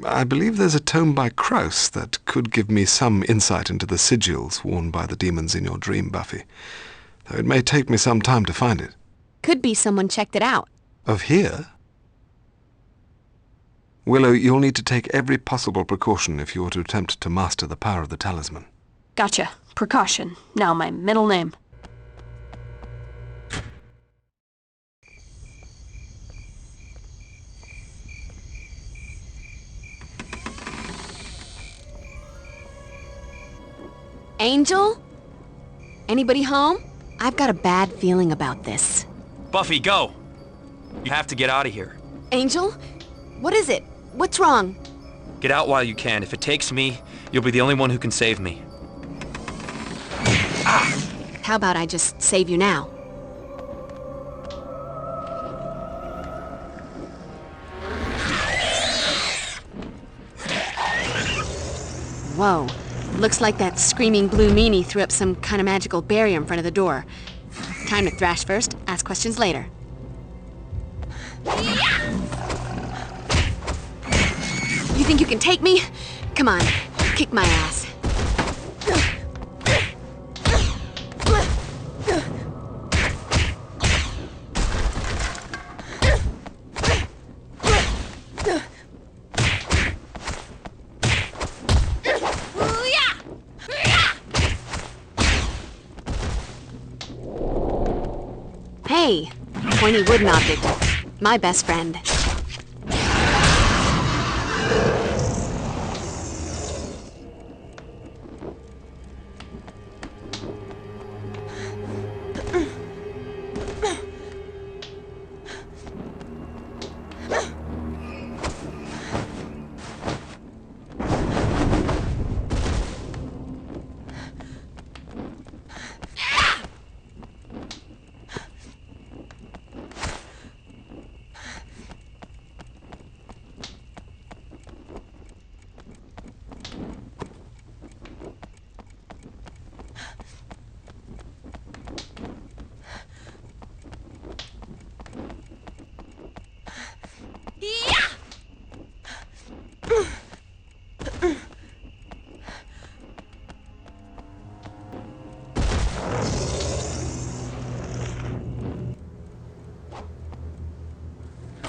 I believe there's a tome by Kraus that could give me some insight into the sigils worn by the demons in your dream, Buffy, though it may take me some time to find it. Could be someone checked it out. Of here? Willow, you'll need to take every possible precaution if you are to attempt to master the power of the talisman. Gotcha. Precaution. Now my middle name. Angel? Anybody home? I've got a bad feeling about this. Buffy, go! You have to get out of here. Angel? What is it? What's wrong? Get out while you can. If it takes me, you'll be the only one who can save me. How about I just save you now? Whoa. Looks like that screaming blue meanie threw up some kind of magical barrier in front of the door. Time to thrash first, ask questions later. You think you can take me? Come on, kick my ass. Hey, pointy wooden object. My best friend.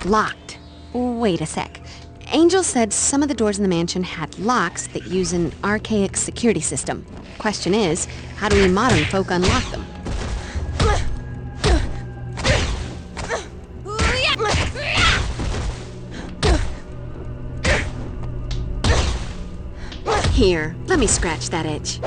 Locked. Wait a sec. Angel said some of the doors in the mansion had locks that use an archaic security system. Question is, how do we modern folk unlock them? Here, let me scratch that itch.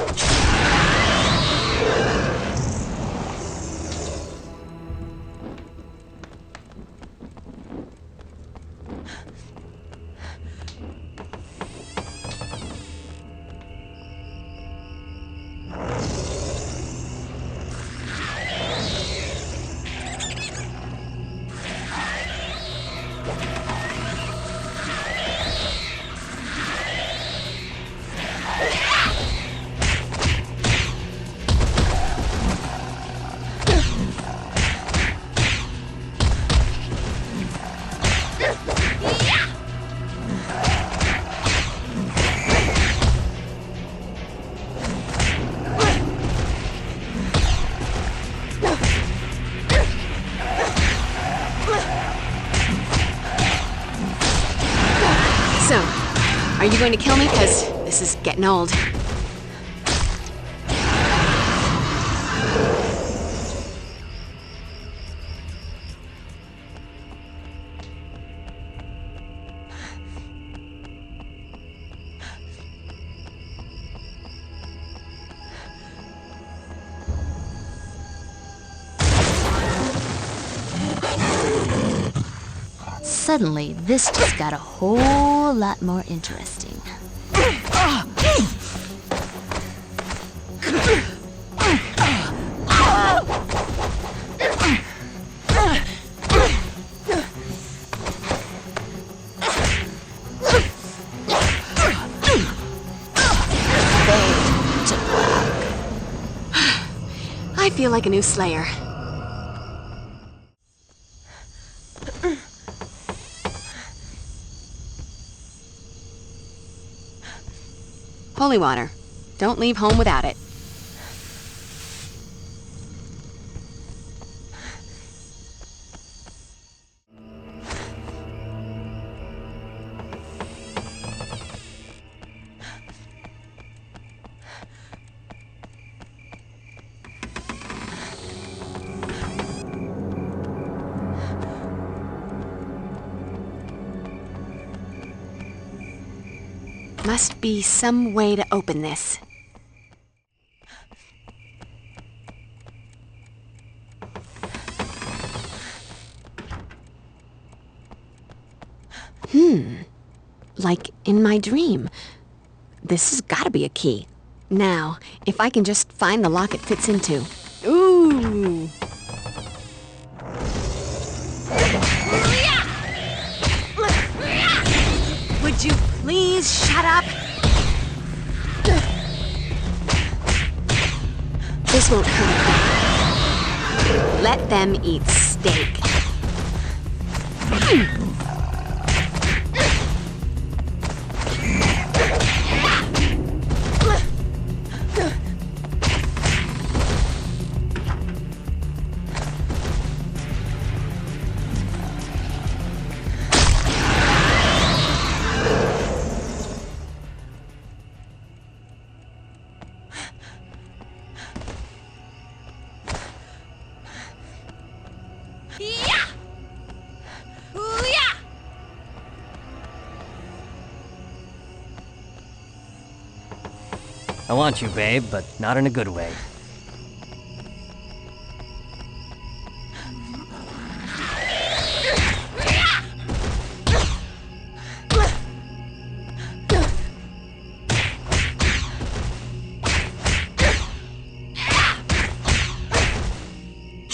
So, are you going to kill me? Because this is getting old. Suddenly, this just got a whole lot more interesting. I feel like a new Slayer. Holy water. Don't leave home without it. Must be some way to open this. Like in my dream. This has got to be a key. Now, if I can just find the lock it fits into. Ooh! Would you please shut up? This won't hurt them. Let them eat steak. I want you, babe, but not in a good way.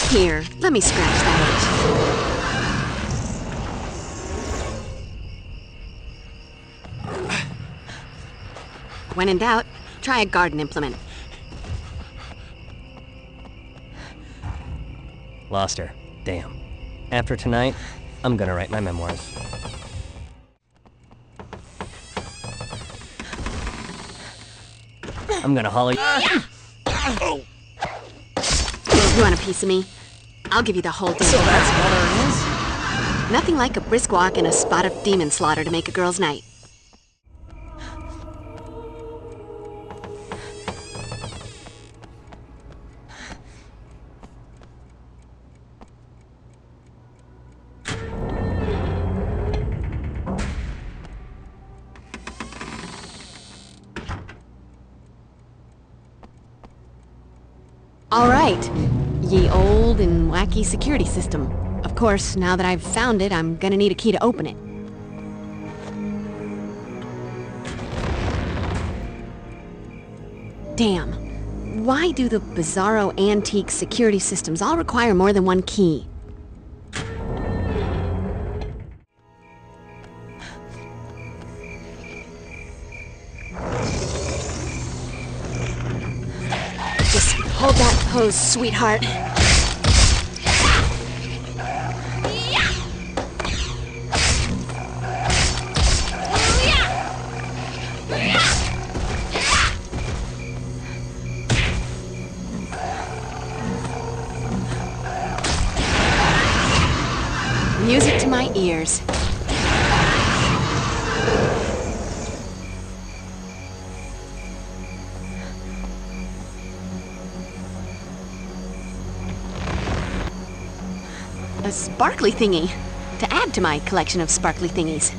Here, let me scratch that itch. When in doubt, try a garden implement. Lost her. Damn. After tonight, I'm gonna write my memoirs. I'm gonna hollow you. You want a piece of me? I'll give you the whole thing. So that's all there is? Nothing like a brisk walk and a spot of demon slaughter to make a girl's night. All right, ye old and wacky security system. Of course, now that I've found it, I'm gonna need a key to open it. Damn. Why do the bizarro antique security systems all require more than one key? Just hold that pose, sweetheart. Music to my ears. A sparkly thingy, to add to my collection of sparkly thingies.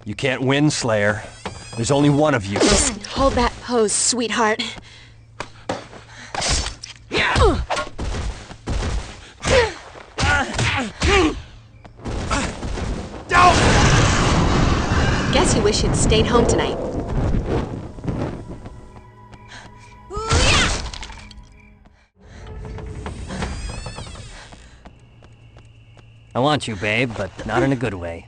You can't win, Slayer. There's only one of you. Just hold that pose, sweetheart. Guess you wish you'd stayed home tonight. I want you, babe, but not in a good way.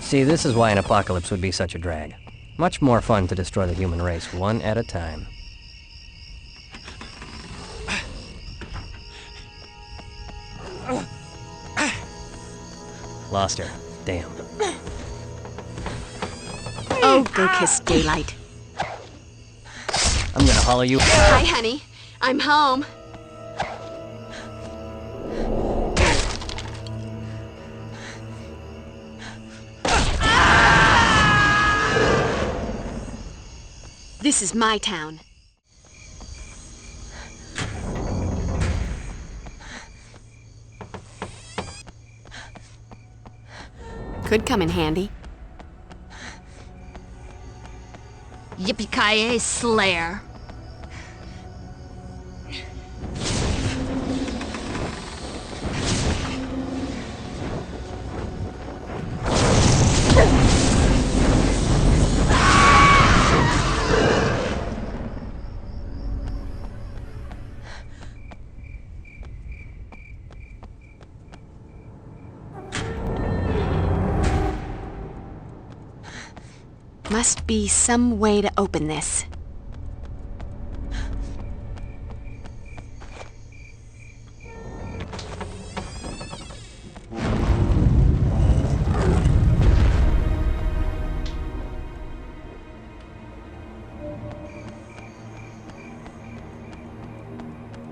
See, this is why an apocalypse would be such a drag. Much more fun to destroy the human race, one at a time. Lost her. Damn. Oh, go kiss daylight. I'm gonna hollow you. Hi, honey. I'm home. This is my town. Could come in handy. Yippee-ki-yay, Slayer. Must be some way to open this.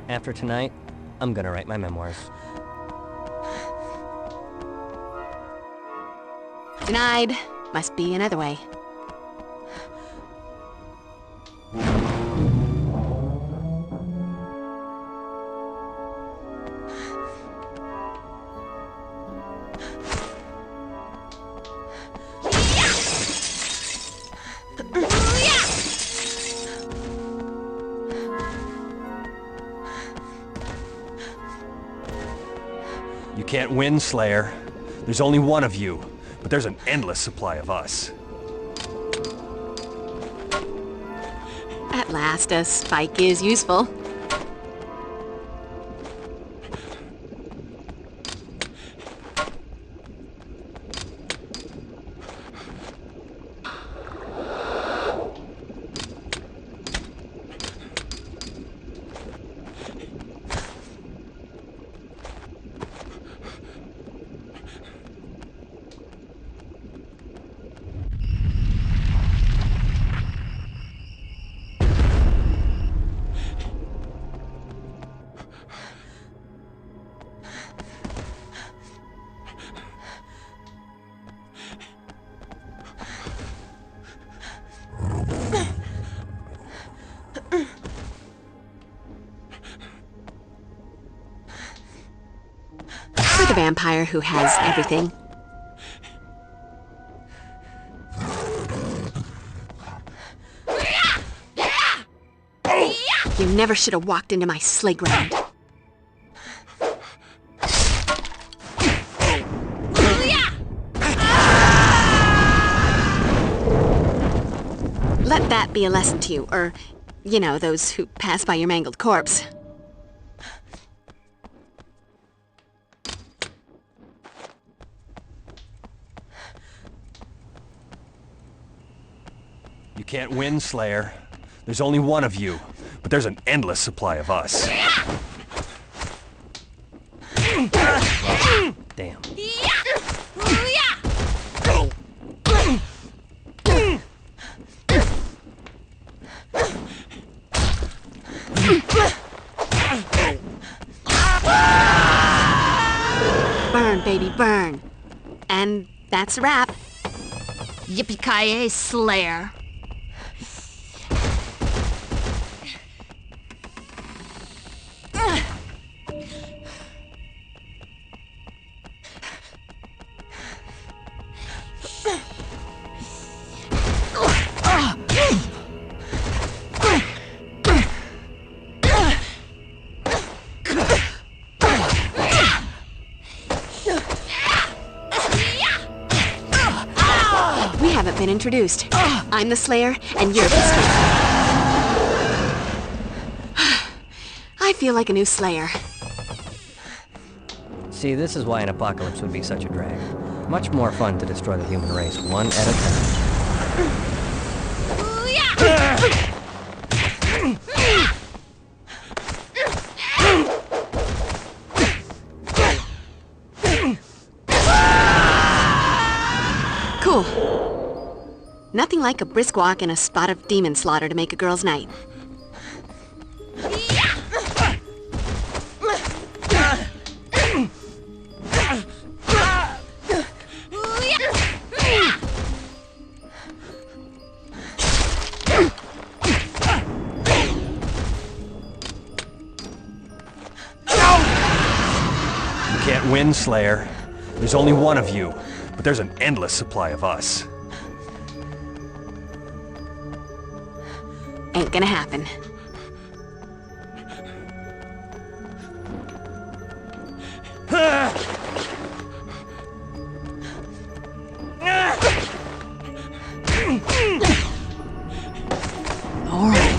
After tonight, I'm gonna write my memoirs. Denied. Must be another way. You can't win, Slayer. There's only one of you, but there's an endless supply of us. At last, a spike is useful. For the vampire who has everything. You never should have walked into my sleigh ground. Let that be a lesson to you, or, you know, those who pass by your mangled corpse. You can't win, Slayer. There's only one of you, but there's an endless supply of us. Damn. Burn, baby, burn. And that's a wrap. Yippee-ki-yay, Slayer. We haven't been introduced. I'm the Slayer, and you're the Slayer. I feel like a new Slayer. See, this is why an apocalypse would be such a drag. Much more fun to destroy the human race one at a time. Cool. Nothing like a brisk walk and a spot of demon slaughter to make a girl's night. You can't win, Slayer. There's only one of you, but there's an endless supply of us. Ain't gonna happen. All right,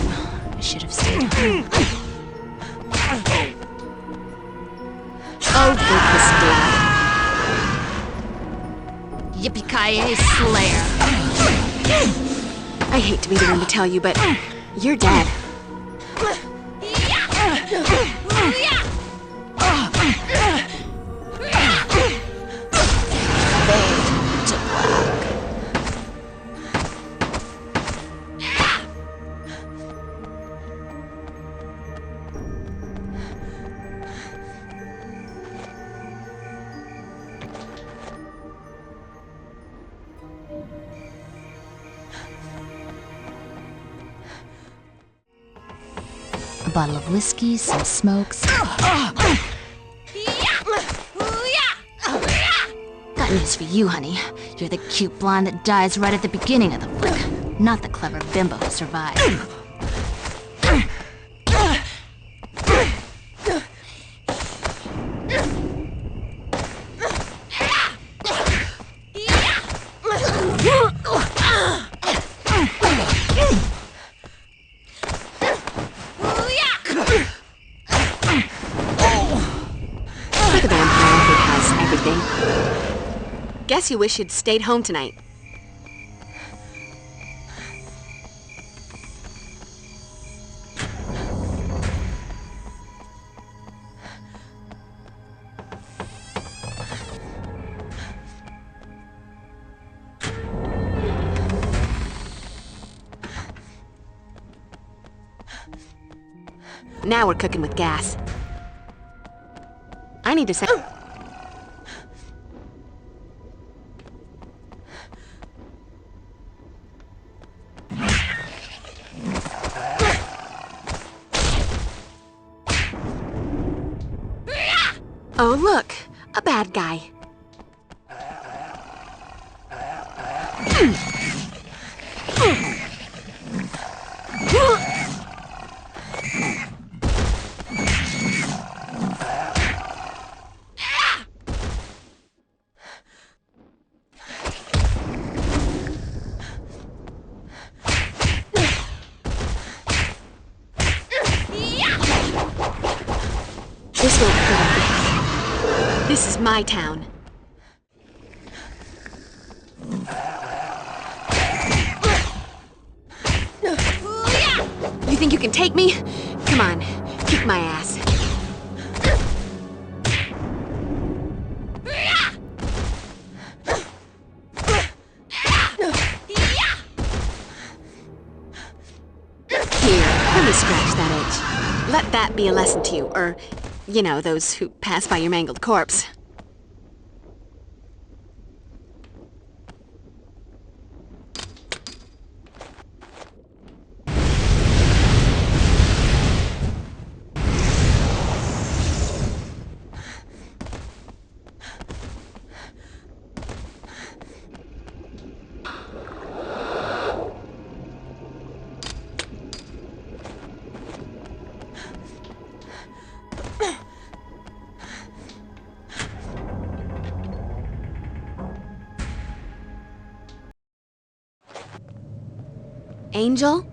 I should have stayed home. Oh, goodness, dear. Yippee-ki-yay, Slayer. I hate to be the one to tell you, but you're dead. A bottle of whiskey, some smokes. Got news for you, honey. You're the cute blonde that dies right at the beginning of the flick, not the clever bimbo who survived. Guess you wish you'd stayed home tonight. Now we're cooking with gas. I need to say... Oh, look! A bad guy. This won't hurt. This is my town. You think you can take me? Come on, kick my ass. Here, let me scratch that itch. Let that be a lesson to you, or, you know, those who pass by your mangled corpse. Angel?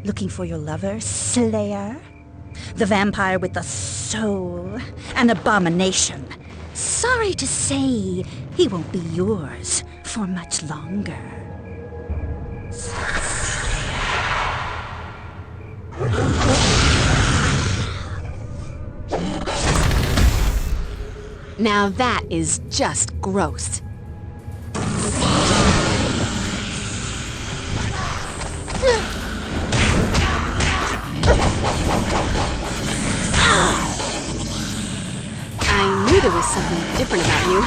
Looking for your lover, Slayer? The vampire with the soul, an abomination. Sorry to say, he won't be yours for much longer. Now that is just gross. I knew there was something different about you.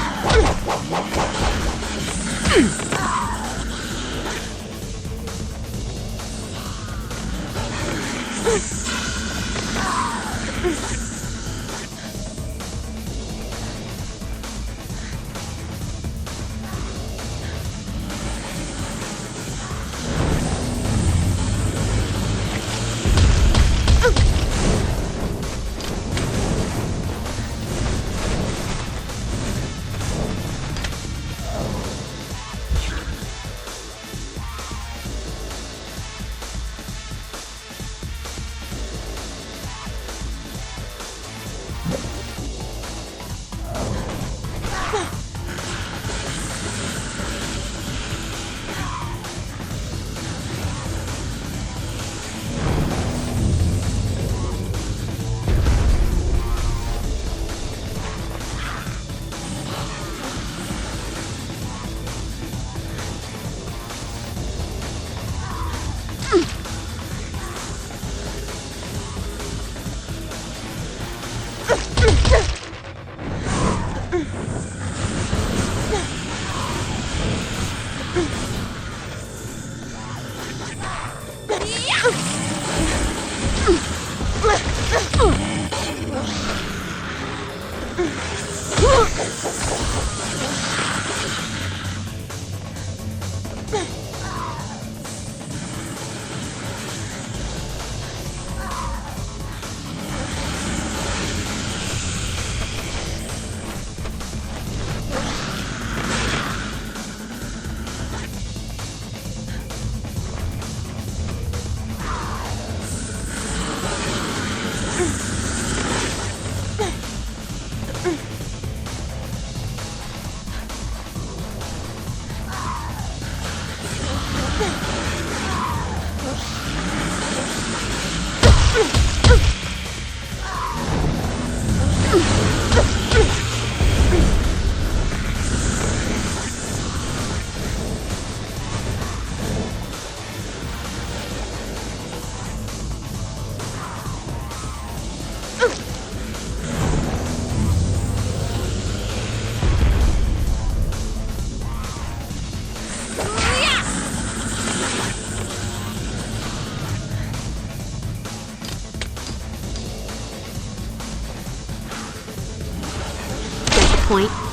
Point.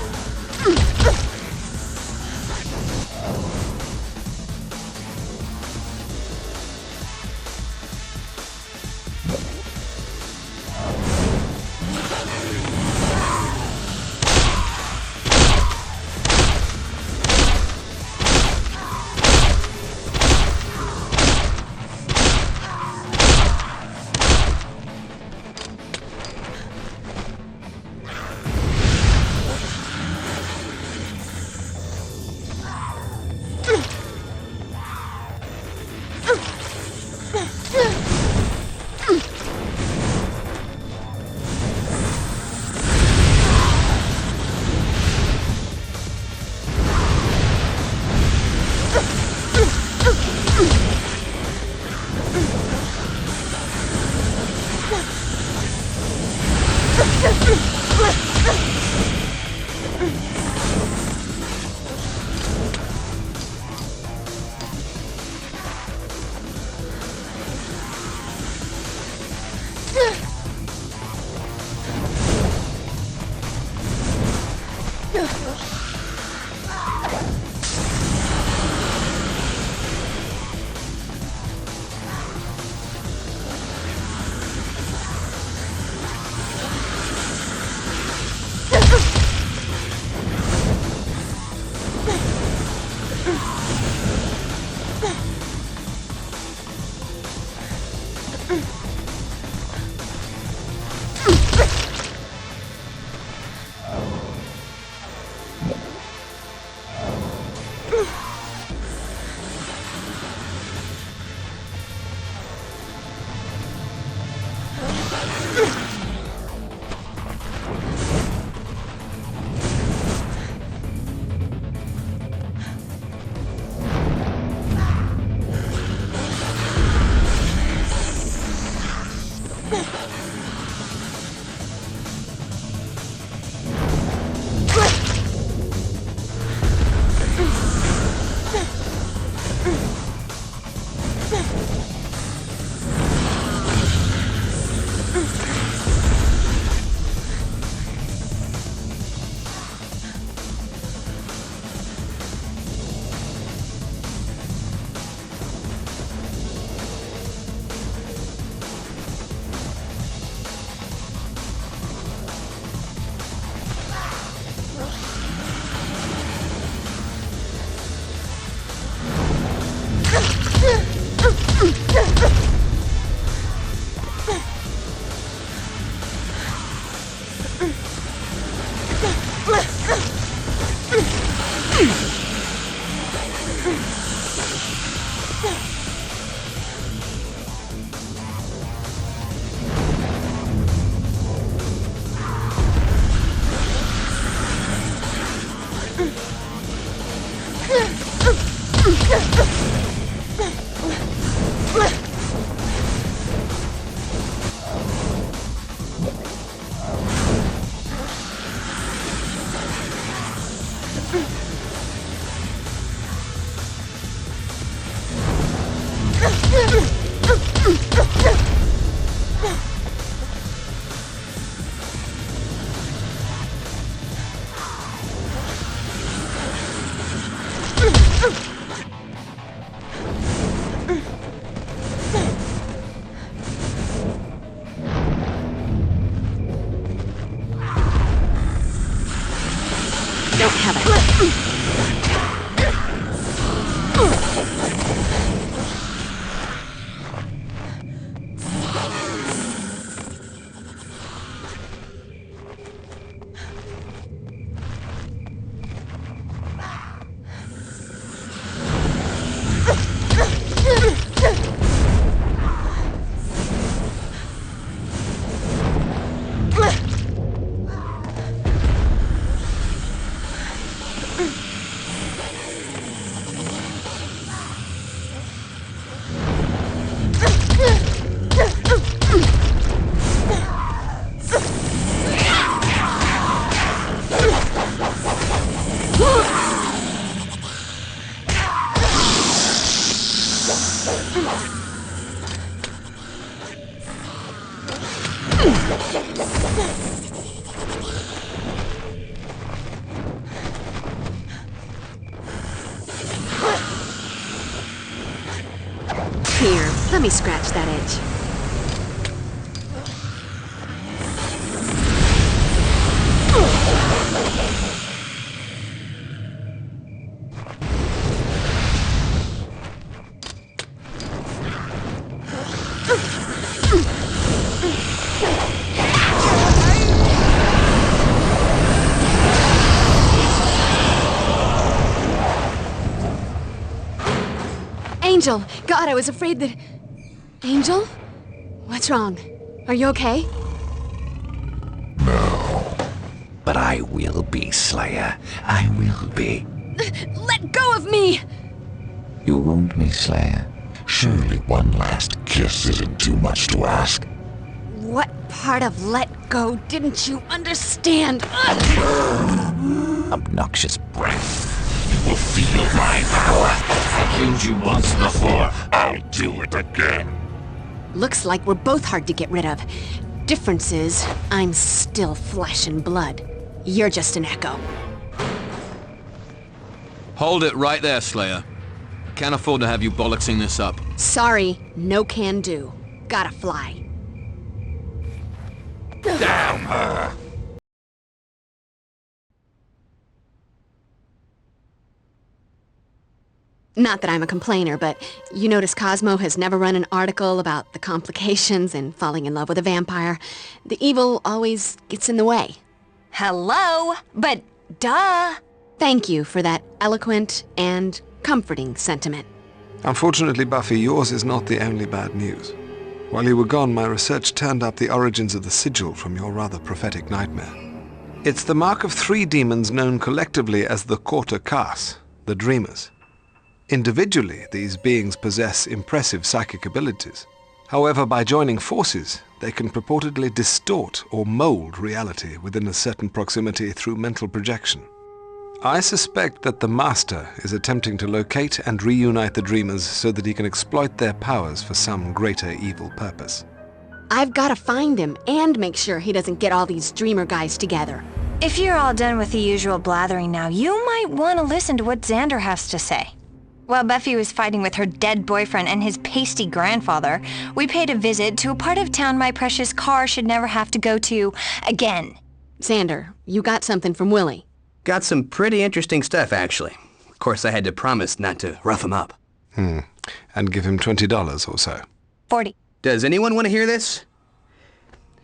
Here, let me scratch that edge. Angel! God, I was afraid that... Angel? What's wrong? Are you okay? No. But I will be, Slayer. I will be. Let go of me! You wound me, Slayer. Surely one last kiss isn't too much to ask. What part of let go didn't you understand? Obnoxious breath. You will feel my power. I killed you once before. I'll do it again. Looks like we're both hard to get rid of. Difference is, I'm still flesh and blood. You're just an echo. Hold it right there, Slayer. Can't afford to have you bollocksing this up. Sorry, no can do. Gotta fly. Damn her! Not that I'm a complainer, but you notice Cosmo has never run an article about the complications in falling in love with a vampire. The evil always gets in the way. Hello? But duh! Thank you for that eloquent and comforting sentiment. Unfortunately, Buffy, yours is not the only bad news. While you were gone, my research turned up the origins of the sigil from your rather prophetic nightmare. It's the mark of 3 demons known collectively as the Quarter Cas, the Dreamers. Individually, these beings possess impressive psychic abilities. However, by joining forces, they can purportedly distort or mold reality within a certain proximity through mental projection. I suspect that the Master is attempting to locate and reunite the Dreamers so that he can exploit their powers for some greater evil purpose. I've gotta find him and make sure he doesn't get all these Dreamer guys together. If you're all done with the usual blathering now, you might want to listen to what Xander has to say. While Buffy was fighting with her dead boyfriend and his pasty grandfather, we paid a visit to a part of town my precious car should never have to go to again. Xander, you got something from Willie. Got some pretty interesting stuff, actually. Of course, I had to promise not to rough him up. And give him $20 or so. 40. Does anyone want to hear this?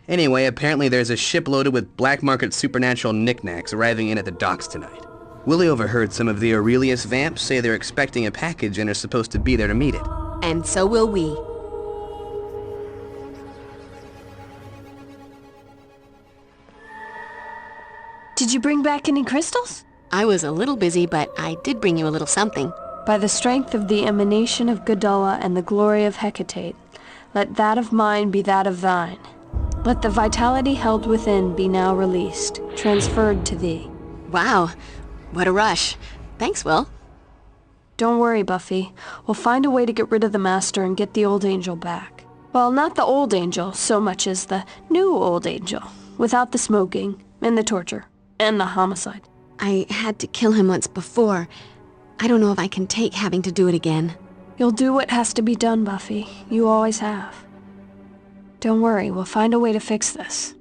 Anyway, apparently there's a ship loaded with black market supernatural knickknacks arriving in at the docks tonight. Willie overheard some of the Aurelius vamps say they're expecting a package and are supposed to be there to meet it. And so will we. Did you bring back any crystals? I was a little busy, but I did bring you a little something. By the strength of the emanation of Gadala and the glory of Hecate, let that of mine be that of thine. Let the vitality held within be now released, transferred to thee. Wow, what a rush. Thanks, Will. Don't worry, Buffy. We'll find a way to get rid of the Master and get the old angel back. Well, not the old angel so much as the new old angel, without the smoking, and the torture, and the homicide. I had to kill him once before. I don't know if I can take having to do it again. You'll do what has to be done, Buffy. You always have. Don't worry, we'll find a way to fix this.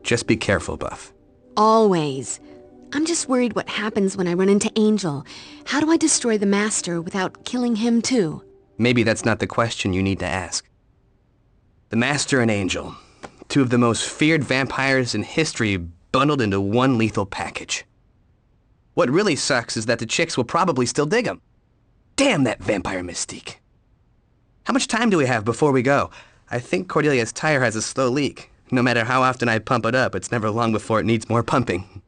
Just be careful, Buff. Always. I'm just worried what happens when I run into Angel. How do I destroy the Master without killing him too? Maybe that's not the question you need to ask. The Master and Angel, 2 of the most feared vampires in history bundled into one lethal package. What really sucks is that the chicks will probably still dig him. Damn that vampire mystique. How much time do we have before we go? I think Cordelia's tire has a slow leak. No matter how often I pump it up, it's never long before it needs more pumping.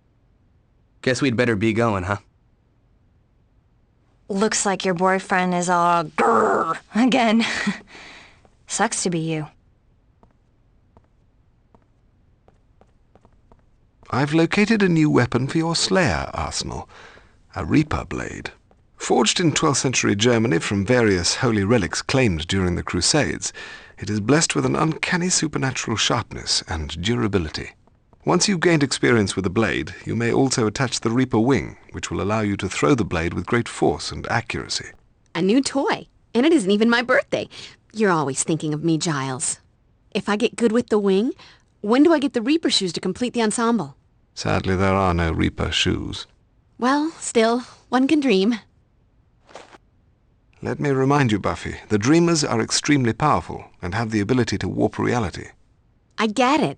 Guess we'd better be going, huh? Looks like your boyfriend is all grrr again. Sucks to be you. I've located a new weapon for your Slayer arsenal. A Reaper blade. Forged in 12th century Germany from various holy relics claimed during the Crusades, it is blessed with an uncanny supernatural sharpness and durability. Once you've gained experience with the blade, you may also attach the Reaper wing, which will allow you to throw the blade with great force and accuracy. A new toy, and it isn't even my birthday. You're always thinking of me, Giles. If I get good with the wing, when do I get the Reaper shoes to complete the ensemble? Sadly, there are no Reaper shoes. Well, still, one can dream. Let me remind you, Buffy, the Dreamers are extremely powerful and have the ability to warp reality. I get it.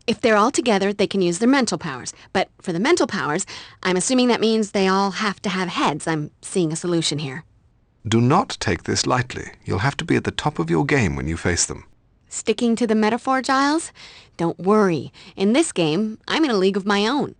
If they're all together, they can use their mental powers. But for the mental powers, I'm assuming that means they all have to have heads. I'm seeing a solution here. Do not take this lightly. You'll have to be at the top of your game when you face them. Sticking to the metaphor, Giles? Don't worry. In this game, I'm in a league of my own.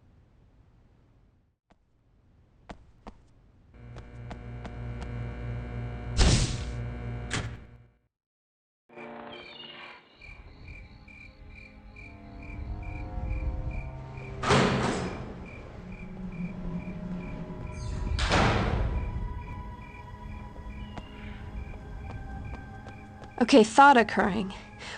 Okay, thought occurring.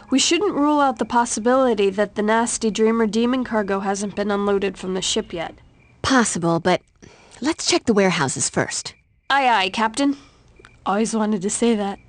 We shouldn't rule out the possibility that the nasty Dreamer demon cargo hasn't been unloaded from the ship yet. Possible, but let's check the warehouses first. Aye, aye, Captain. Always wanted to say that.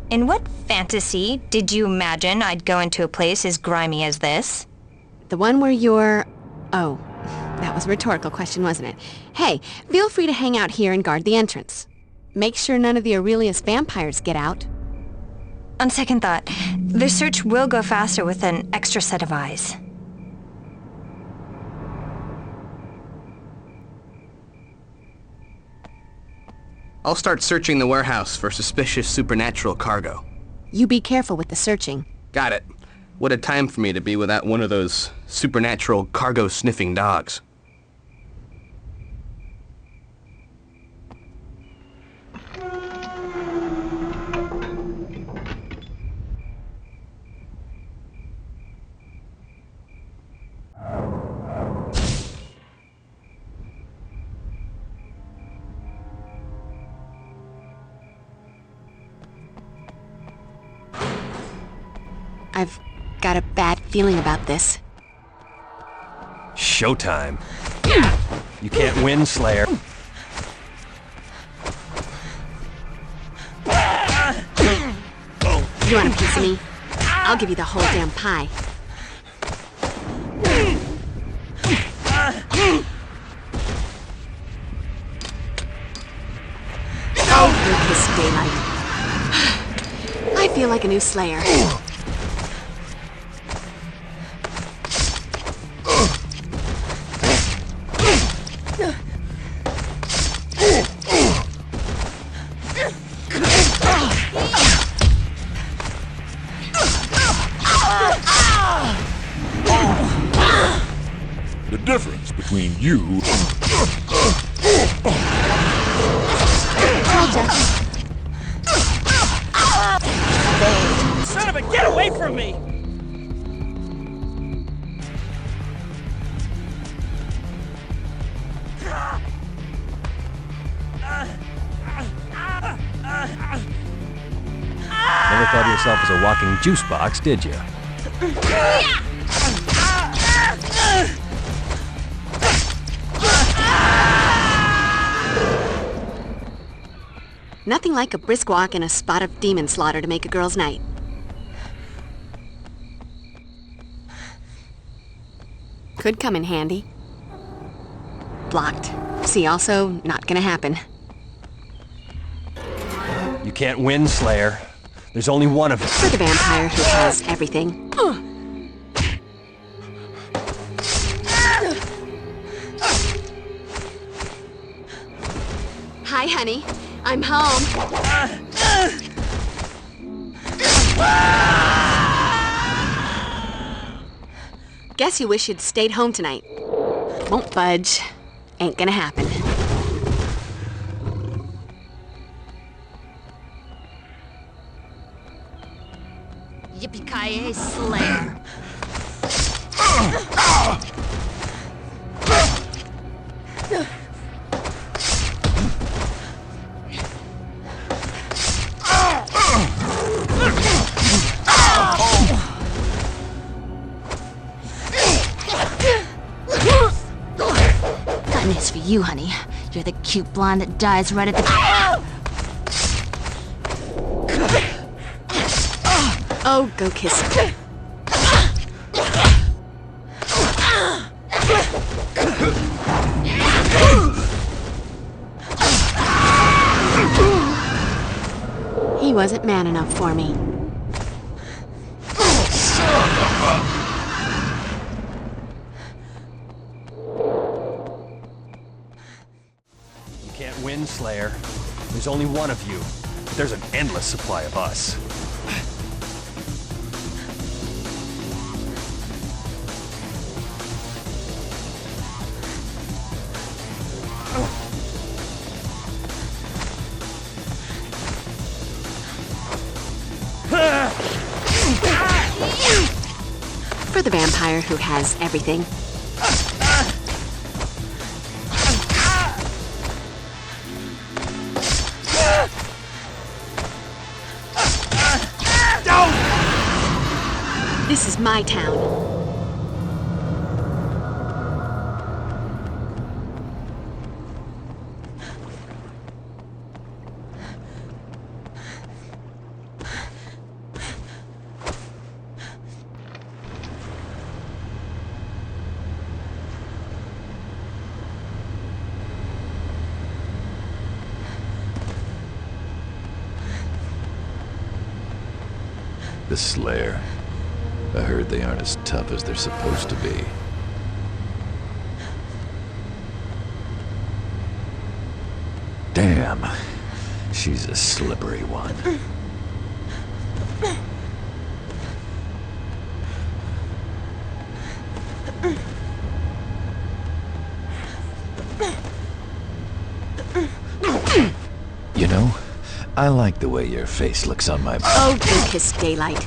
In what fantasy did you imagine I'd go into a place as grimy as this? The one where you're... Oh, that was a rhetorical question, wasn't it? Hey, feel free to hang out here and guard the entrance. Make sure none of the Aurelius vampires get out. On second thought, the search will go faster with an extra set of eyes. I'll start searching the warehouse for suspicious supernatural cargo. You be careful with the searching. Got it. What a time for me to be without one of those supernatural cargo-sniffing dogs. I've got a bad feeling about this. Showtime. You can't win, Slayer. You want a piece of me? I'll give you the whole damn pie. Oh, you kiss daylight. I feel like a new Slayer. The difference between you... Son of a, get away from me! Never thought of yourself as a walking juice box, did you? Nothing like a brisk walk and a spot of demon slaughter to make a girl's night. Could come in handy. Blocked. See, also, not gonna happen. You can't win, Slayer. There's only one of you. For the vampire who has everything. Hi, honey. I'm home. Guess you wish you'd stayed home tonight. Won't budge. Ain't gonna happen. Yippee-ki-yay, Slayer. Got news for you, honey. You're the cute blonde that dies right at the... Oh, go kiss him. He wasn't man enough for me. You can't win, Slayer. There's only one of you, but there's an endless supply of us. For the vampire who has everything. This is my town. The Slayer. I heard they aren't as tough as they're supposed to be. Damn. She's a slippery one. You know, I like the way your face looks on my... Oh, go kiss daylight.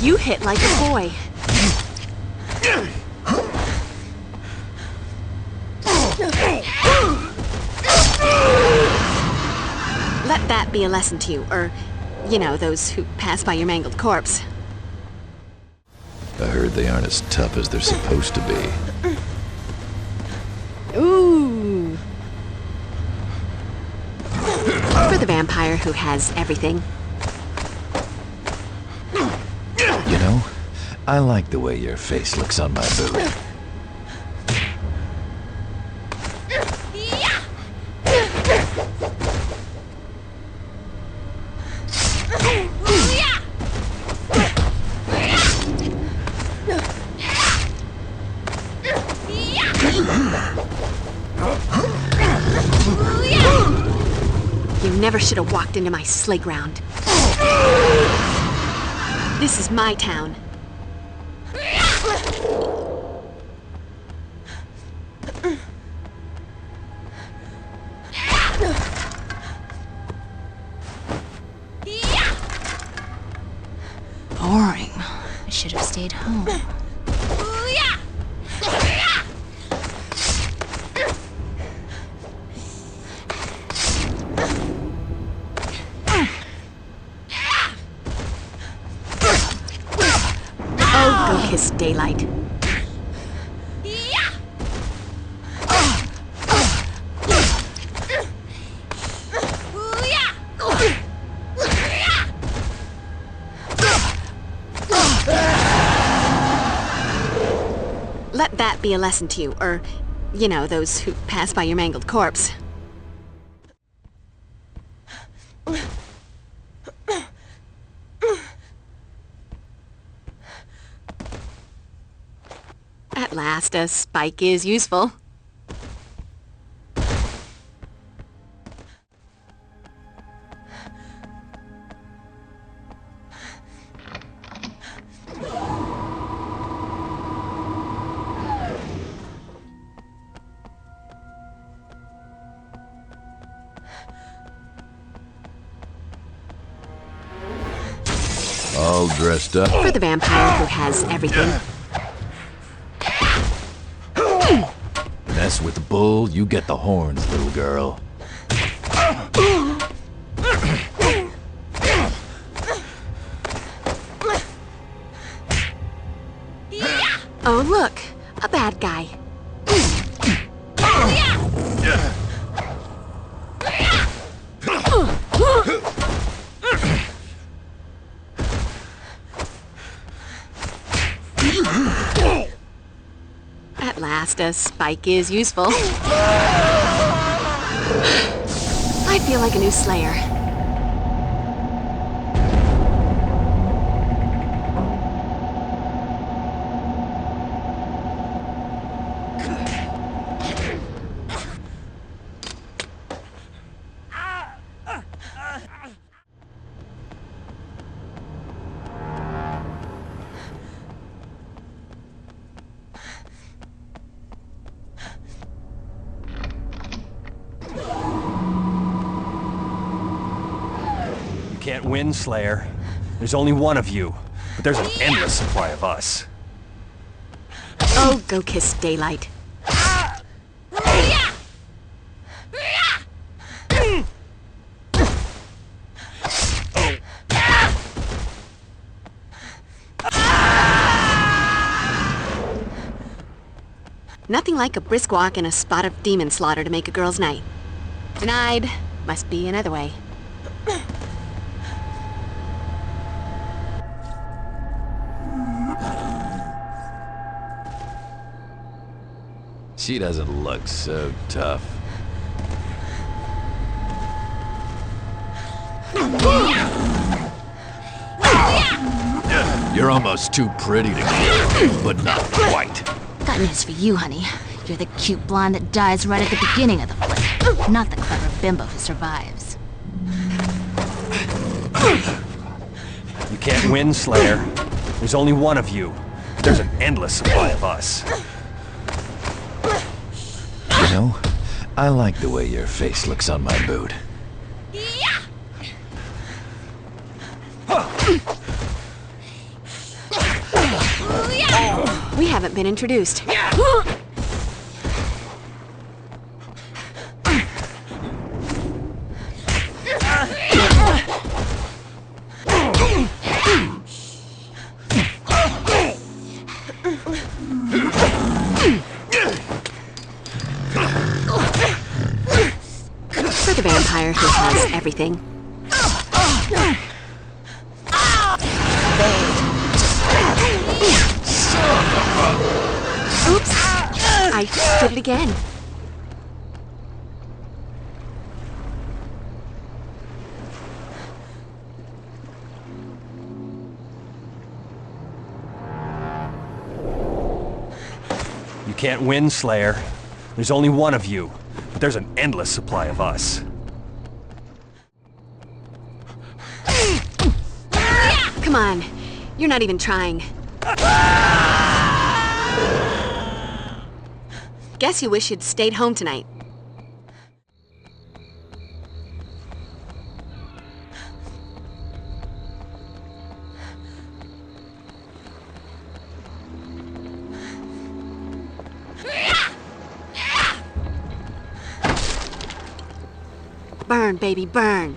You hit like a boy. Let that be a lesson to you, or, you know, those who pass by your mangled corpse. I heard they aren't as tough as they're supposed to be. Ooh. For the vampire who has everything. You know, I like the way your face looks on my boot. You never should have walked into my sleigh ground. This is my town. Boring. I should have stayed home. Oh, go kiss daylight. Let that be a lesson to you, or, you know, those who pass by your mangled corpse. last, a spike is useful. All dressed up. For the vampire who has everything. Mess with the bull, you get the horns, little girl. Oh, look, a bad guy. At last, a spike is useful. I feel like a new Slayer. Can't win, Slayer. There's only one of you, but there's an endless supply of us. Oh, go kiss daylight. Nothing like a brisk walk and a spot of demon slaughter to make a girl's night. Denied. Must be another way. She doesn't look so tough. You're almost too pretty to kill, but not quite. Got news for you, honey. You're the cute blonde that dies right at the beginning of the flick, not the clever bimbo who survives. You can't win, Slayer. There's only one of you, but there's an endless supply of us. You know, I like the way your face looks on my boot. We haven't been introduced. For the vampire who has everything. Oops! I did it again. You can't win, Slayer. There's only one of you, but there's an endless supply of us. Come on. You're not even trying. Guess you wish you'd stayed home tonight. Burn, baby, burn.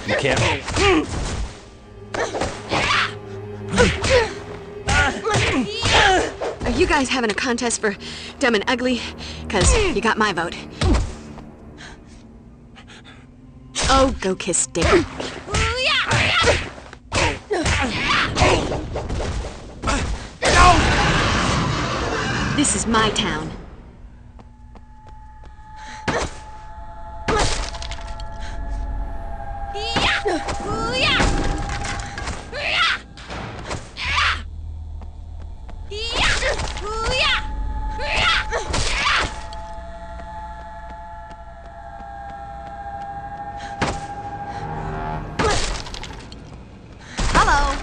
You can't. Are you guys having a contest for dumb and ugly? 'Cause you got my vote. Oh, go kiss Dick. This is my town. Hello.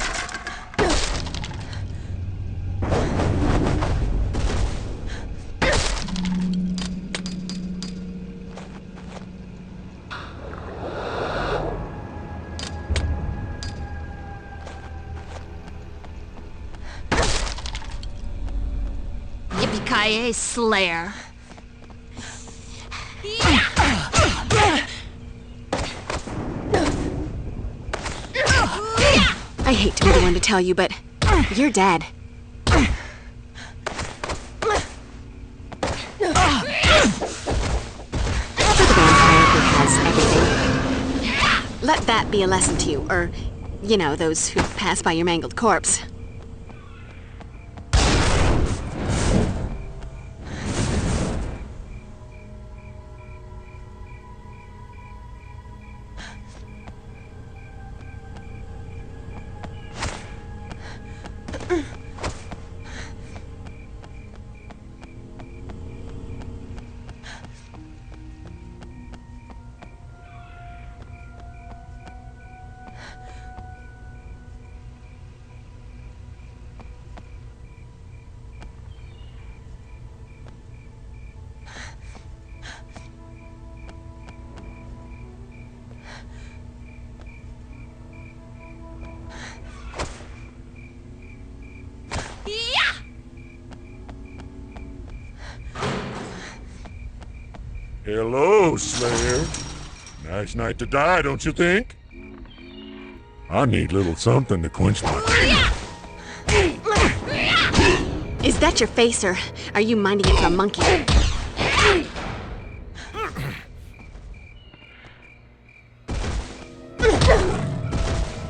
Yippee-ki-yay, Slayer. I hate to be the one to tell you, but you're dead. For the vampire who has everything. Let that be a lesson to you, or, you know, those who pass by your mangled corpse. Hello, Slayer. Nice night to die, don't you think? I need little something to quench my thirst. Is that your face, or are you minding it for a monkey?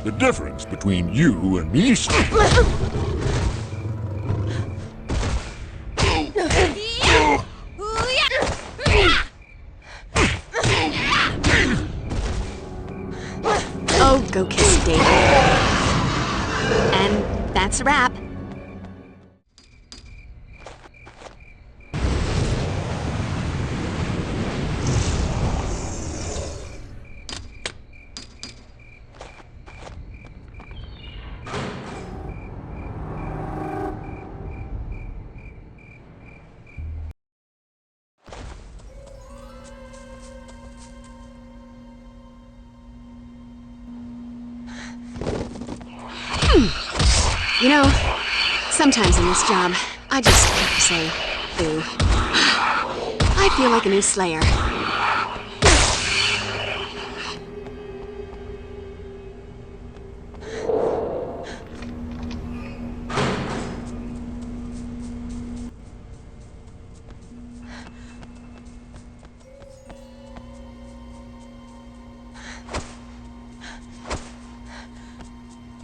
The difference between you and me, Slayer. Oh, go kiss Dave. And that's a wrap. You know, sometimes in this job, I just have to say, boo. I feel like a new Slayer.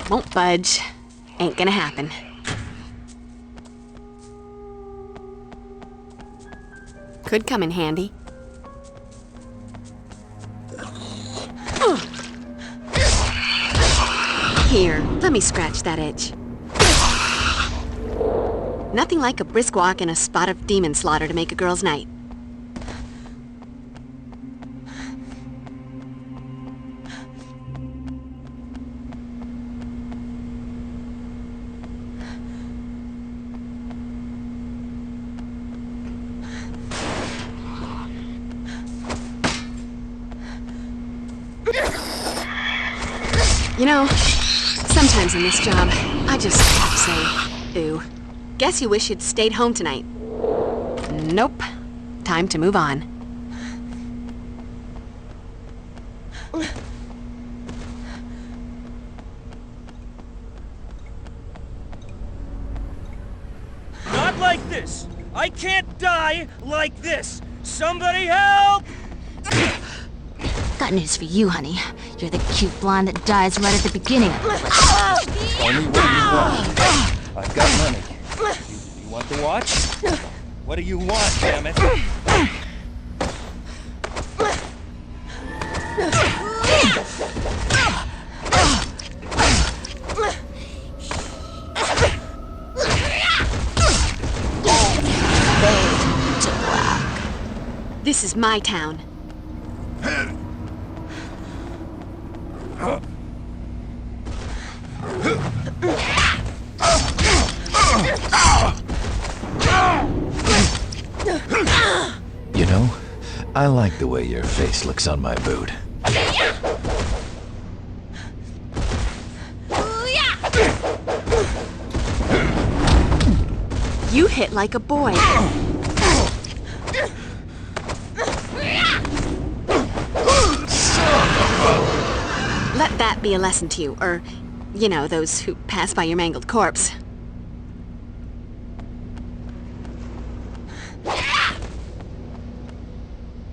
Won't budge. Ain't gonna happen. Could come in handy. Here, let me scratch that itch. Nothing like a brisk walk and a spot of demon slaughter to make a girl's night. You know, sometimes in this job, I just have to say, ooh. Guess you wish you'd stayed home tonight. Nope. Time to move on. Not like this! I can't die like this! Somebody help! Got news for you, honey. You're the cute blonde that dies right at the beginning of the Tell me what you want. I've got money. You want the watch? What do you want, damn it? Fade to black. This is my town. You know, I like the way your face looks on my boot. You hit like a boy. Let that be a lesson to you, or, you know, those who pass by your mangled corpse.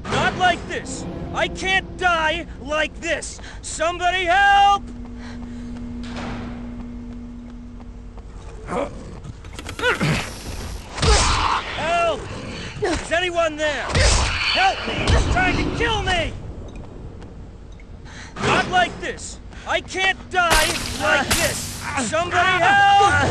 Not like this! I can't die like this! Somebody help! Help! Is anyone there? Help me! He's trying to kill me! Not like this! I can't die like this! Somebody help!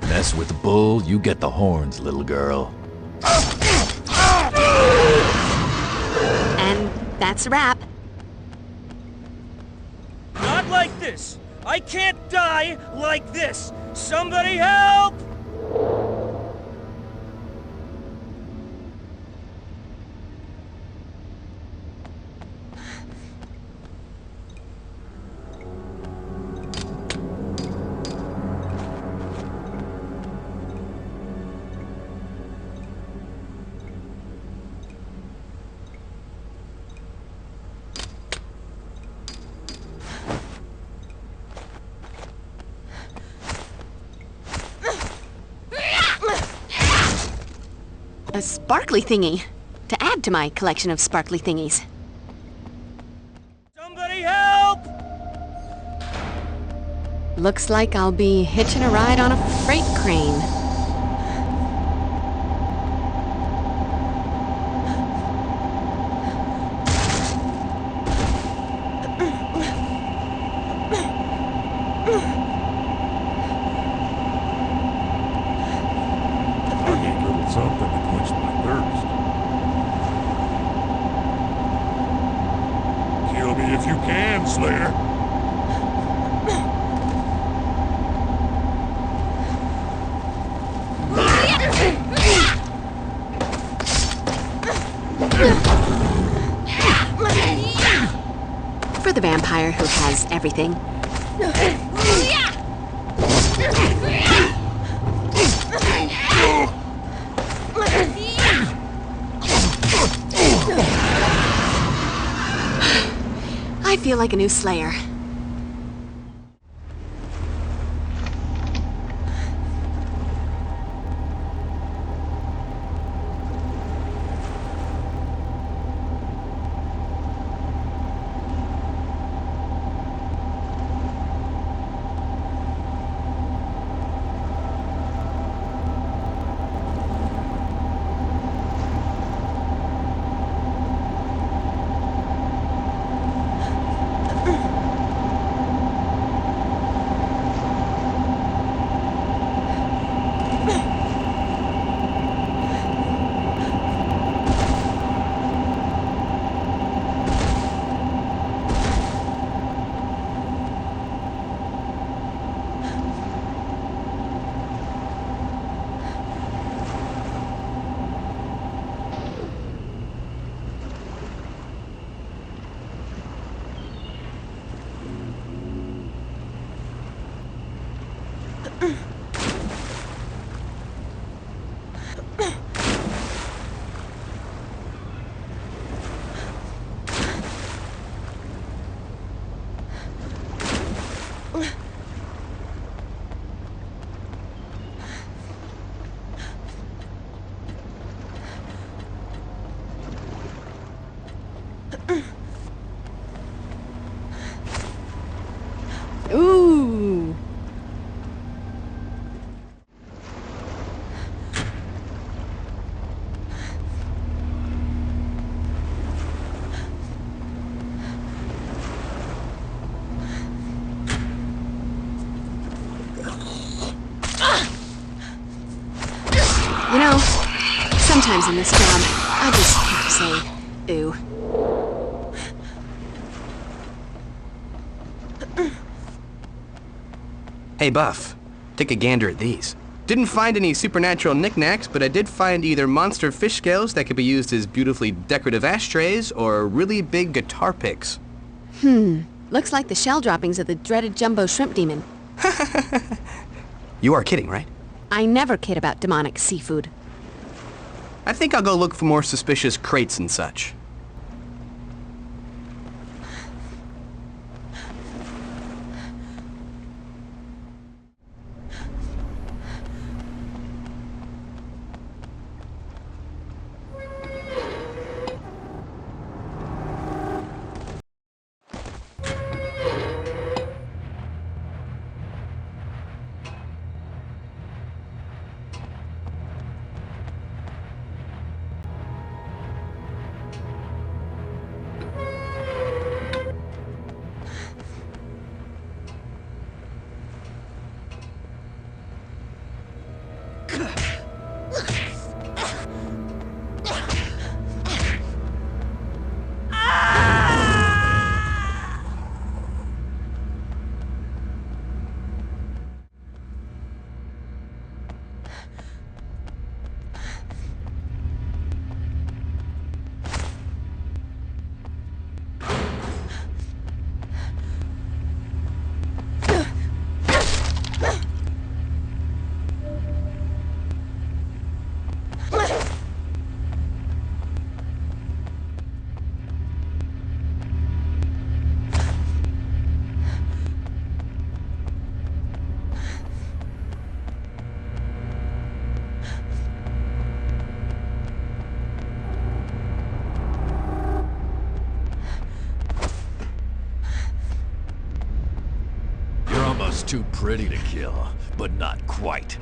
Mess with the bull, you get the horns, little girl. And that's a wrap. Not like this! I can't die like this! Somebody help! A sparkly thingy. To add to my collection of sparkly thingies. Somebody help! Looks like I'll be hitching a ride on a freight crane. Something to quench my thirst. Kill me if you can, Slayer. For the vampire who has everything. I feel like a new Slayer. times in this job. I just have to say, ooh. Hey, Buff. Take a gander at these. Didn't find any supernatural knickknacks, but I did find either monster fish scales that could be used as beautifully decorative ashtrays or really big guitar picks. Looks like the shell droppings of the dreaded jumbo shrimp demon. You are kidding, right? I never kid about demonic seafood. I think I'll go look for more suspicious crates and such. Too pretty to kill, but not quite.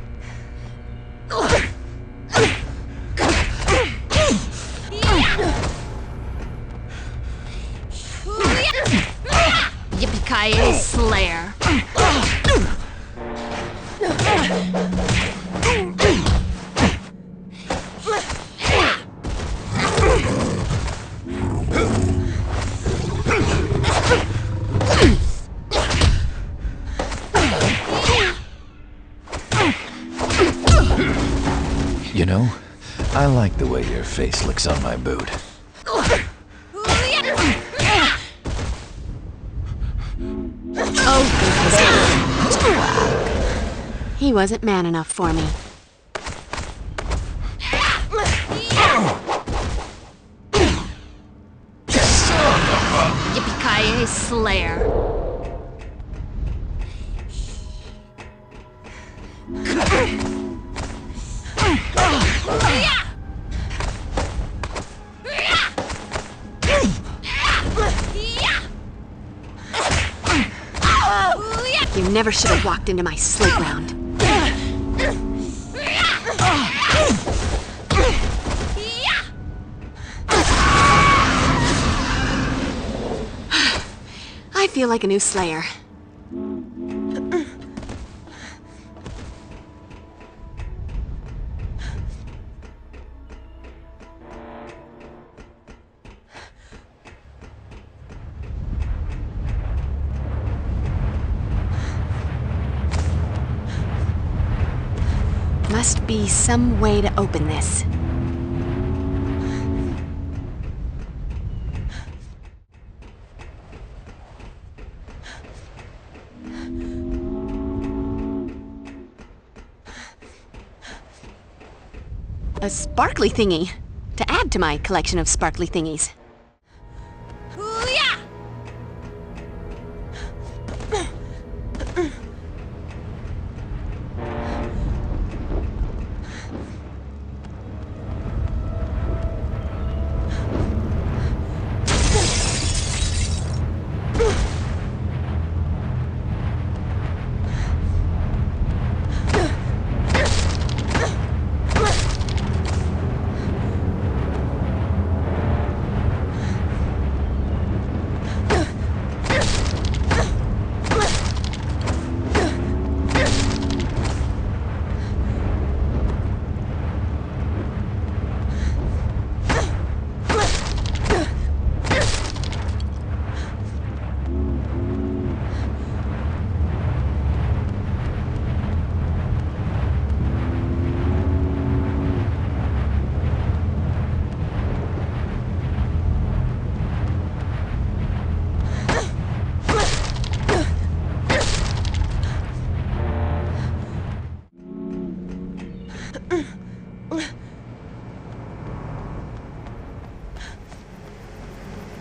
Yippee-ki-yay, Slayer. You know, I like the way your face looks on my boot. Oh, he wasn't man enough for me. Yippee-ki-yay, Slayer. You never should have walked into my sleigh ground. I feel like a new Slayer. Must be some way to open this. A sparkly thingy, to add to my collection of sparkly thingies.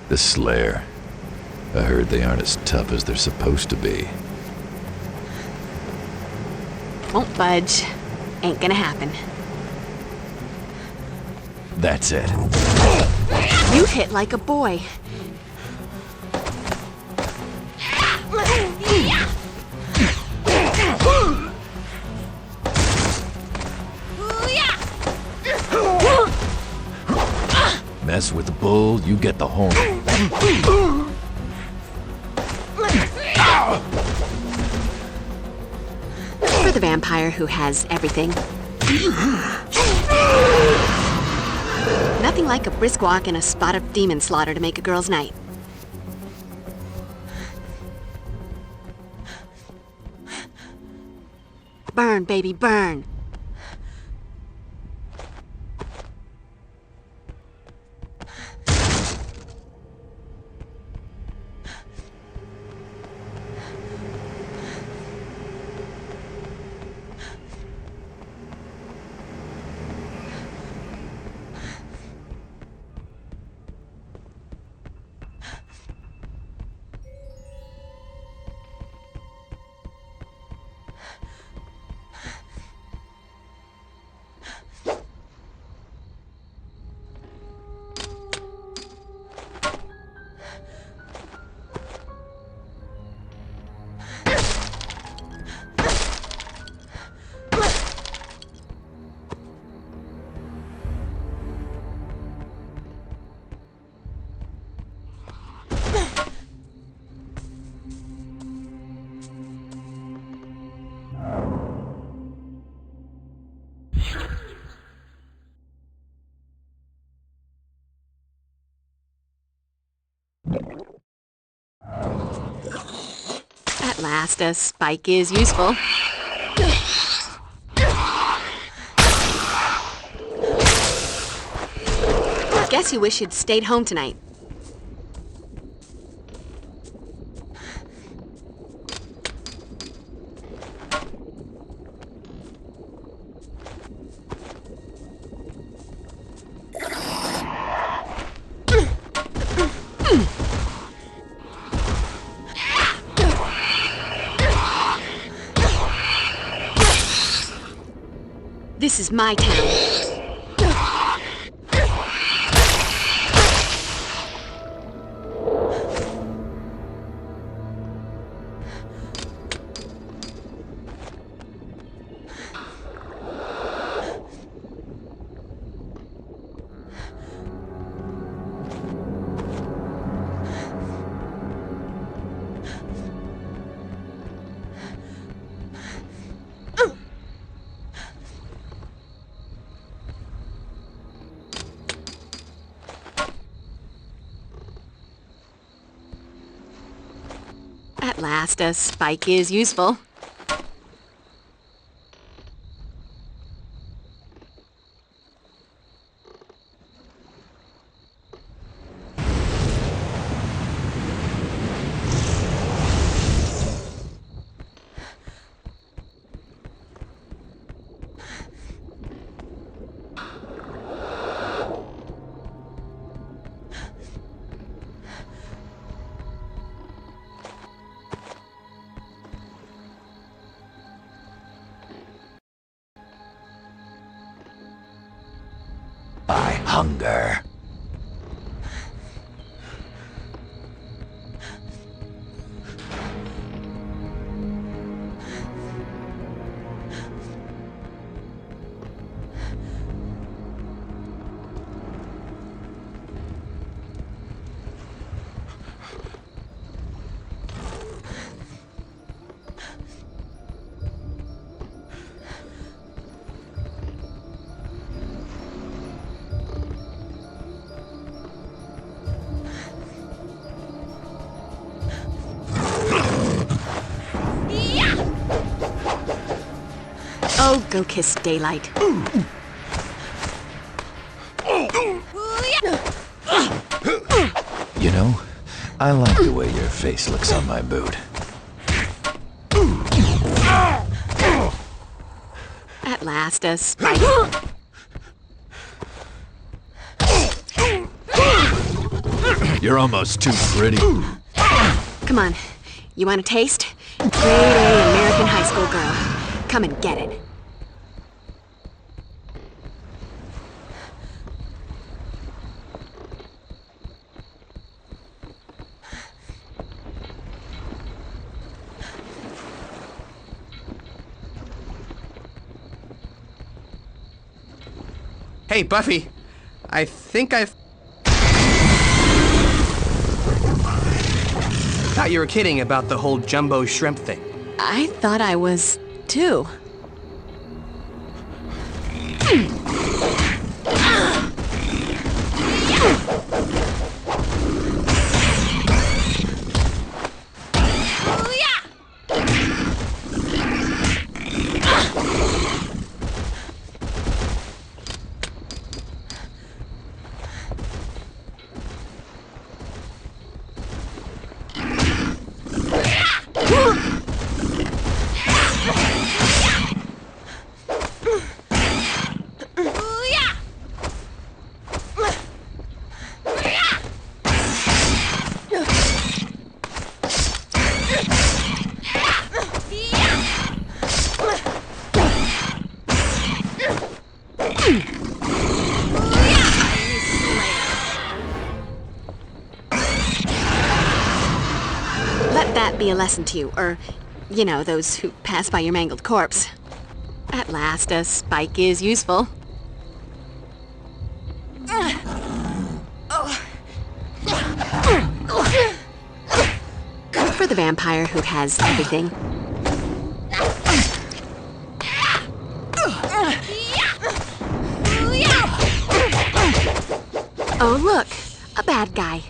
The Slayer. I heard they aren't as tough as they're supposed to be. Won't budge. Ain't gonna happen. That's it. You hit like a boy. Mess with the bull, you get the horn. For the vampire who has everything. Nothing like a brisk walk and a spot of demon slaughter to make a girl's night. Burn, baby, burn. At last, a spike is useful. Guess you wish you'd stayed home tonight. This is my town. At last, a spike is useful. By hunger. Oh, go kiss daylight. You know, I like the way your face looks on my boot. At last, a spike. You're almost too pretty. Come on. You want a taste? Grade A American high school girl. Come and get it. Hey, Buffy. I think I've... thought you were kidding about the whole jumbo shrimp thing. I thought I was, too. Let that be a lesson to you, or, you know, those who pass by your mangled corpse. At last, a spike is useful. Good for the vampire who has everything. Oh, look, a bad guy.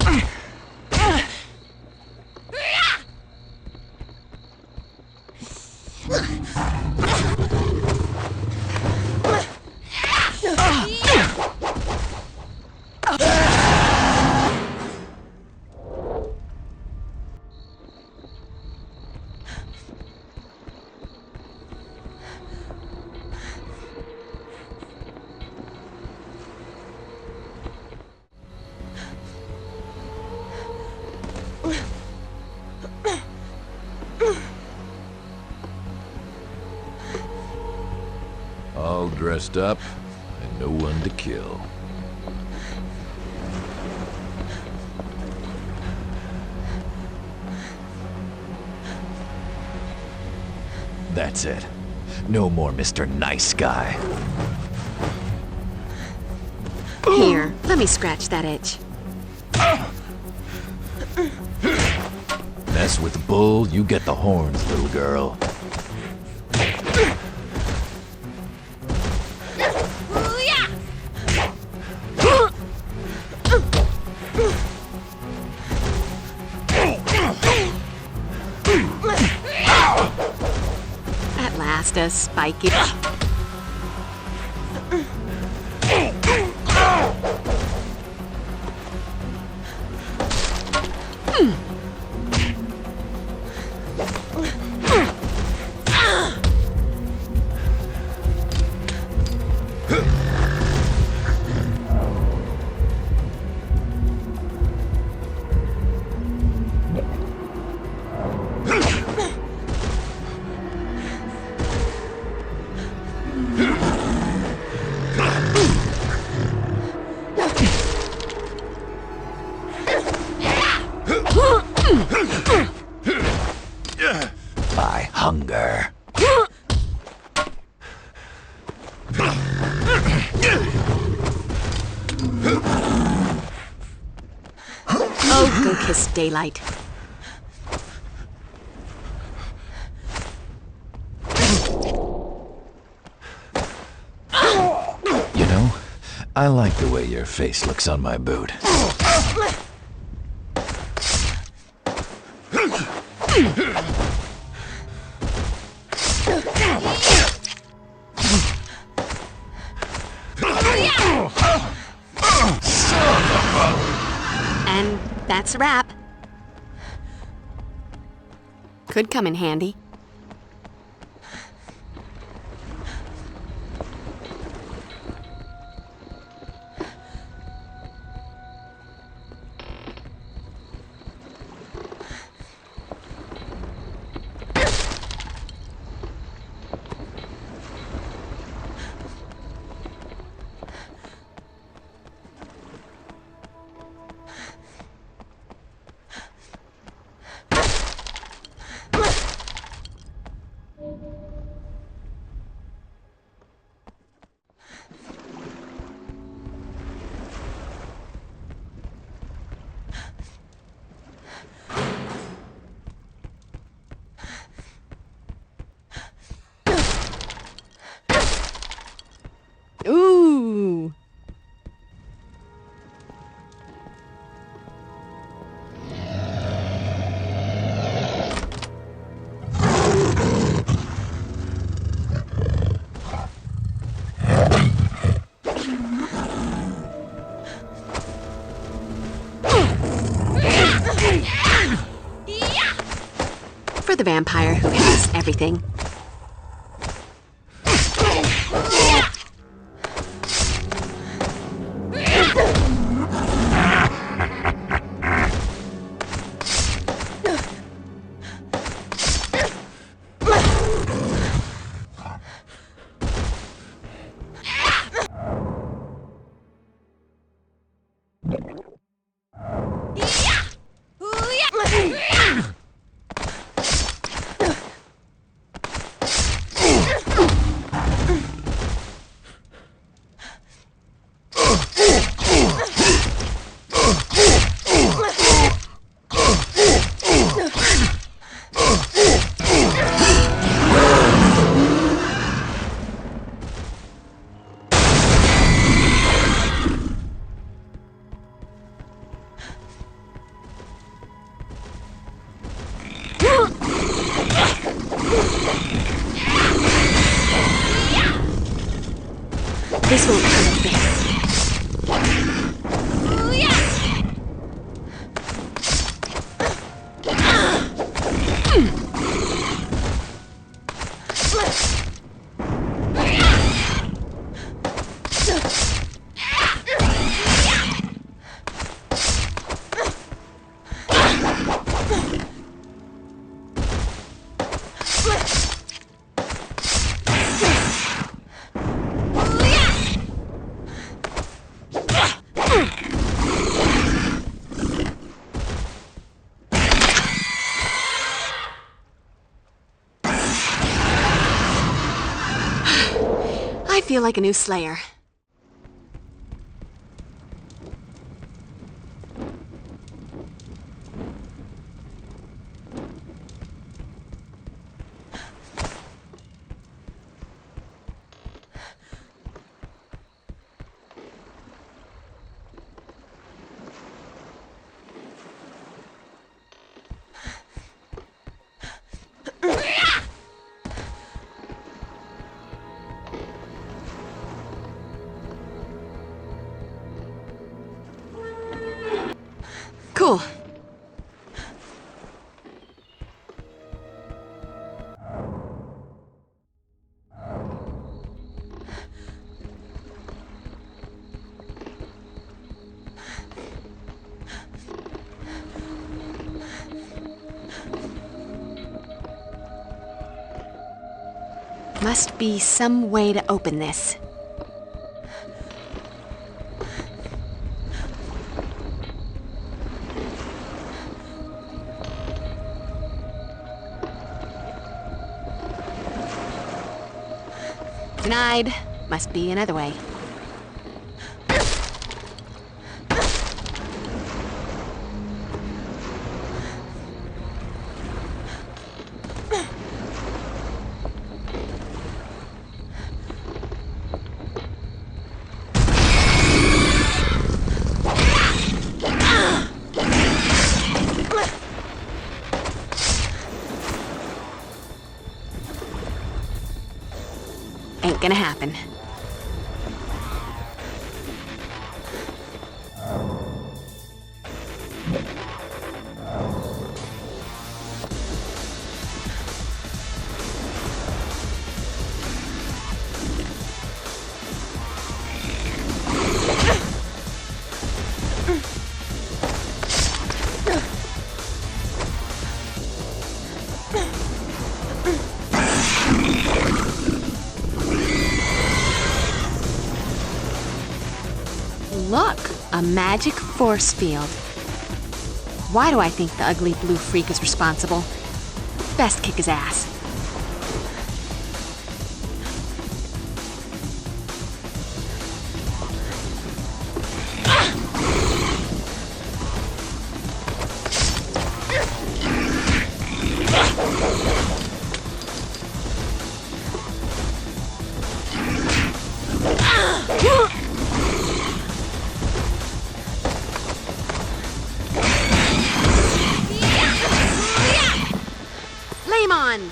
All dressed up, and no one to kill. That's it. No more Mr. Nice Guy. Here, let me scratch that itch. Mess with the bull, you get the horns, little girl. At last, a spiky... By hunger. Oh, go kiss daylight. You know, I like the way your face looks on my boot. And that's a wrap. Could come in handy. vampire who has everything. This won't hurt a bit. I feel like a new Slayer. Cool. Must be some way to open this. Denied. Must be another way. Ain't gonna happen. Look, a magic force field. Why do I think the ugly blue freak is responsible? Best kick his ass. Flame on!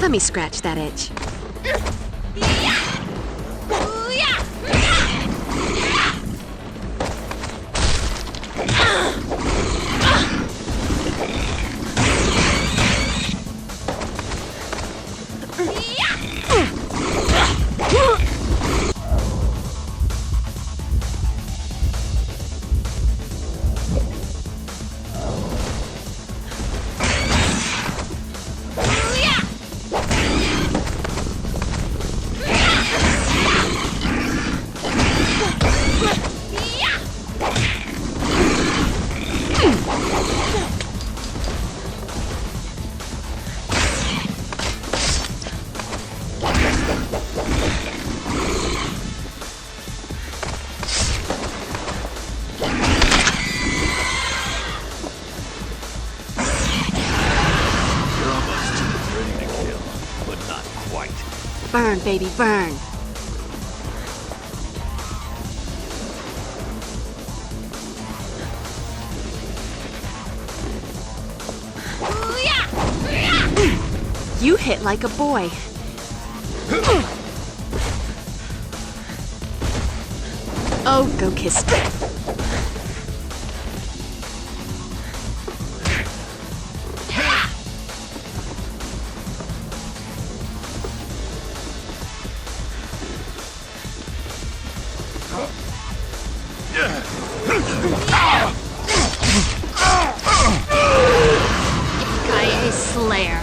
Let me scratch that itch. Burn, baby, burn. You hit like a boy. Oh, go kiss me. Slayer.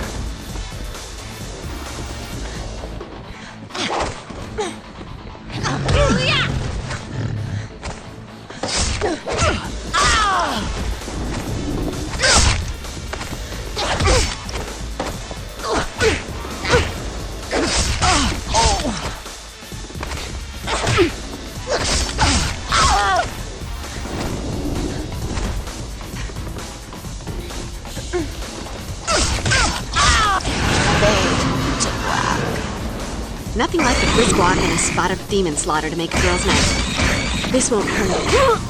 Nothing like a brisk walk and a spot of demon slaughter to make a girl's night. This won't hurt.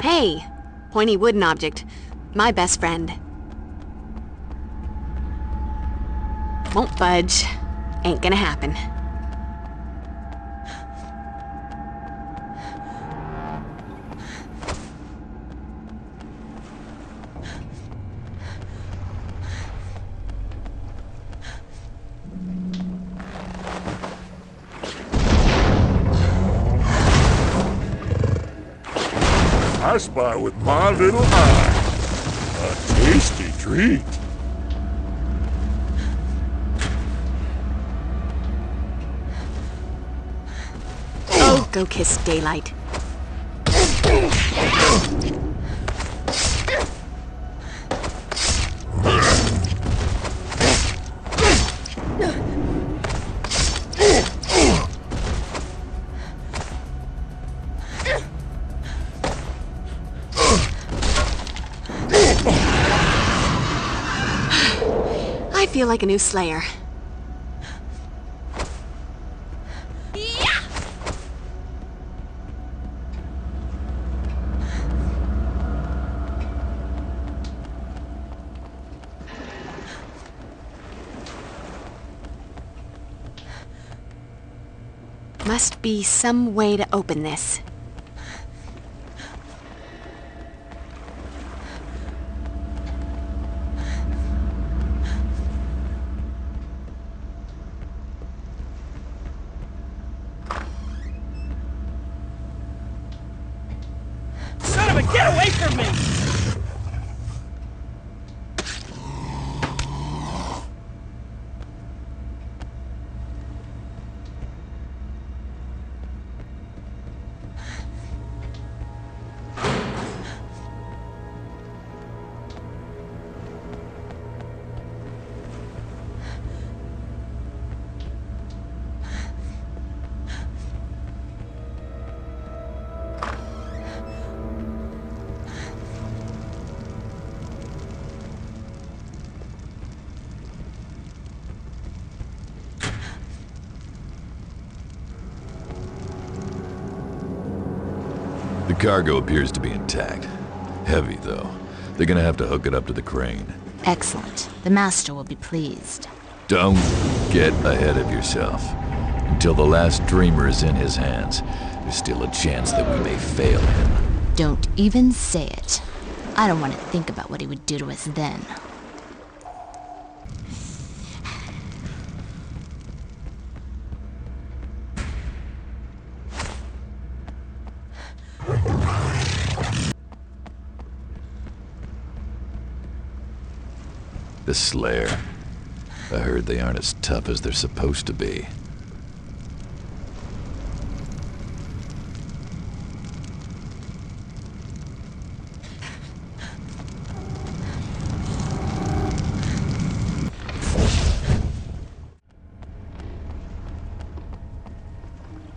Hey, pointy wooden object. My best friend. Won't budge. Ain't gonna happen. I spy with my little eye. A tasty treat. Oh, go kiss daylight. I feel like a new Slayer. must be some way to open this. Son of a, get away from me! The cargo appears to be intact. Heavy, though. They're gonna have to hook it up to the crane. Excellent. The master will be pleased. Don't get ahead of yourself. Until the last dreamer is in his hands, there's still a chance that we may fail him. Don't even say it. I don't want to think about what he would do to us then. The Slayer. I heard they aren't as tough as they're supposed to be.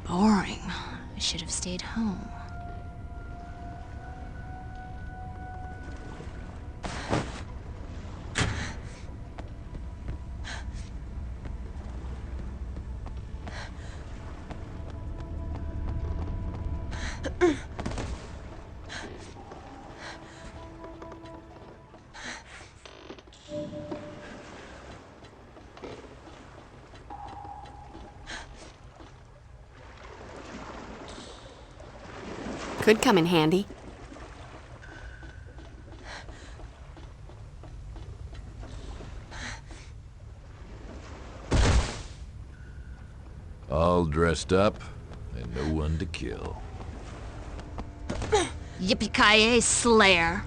Boring. I should have stayed home. Could come in handy. All dressed up, and no one to kill. Yippee-ki-yay, Slayer!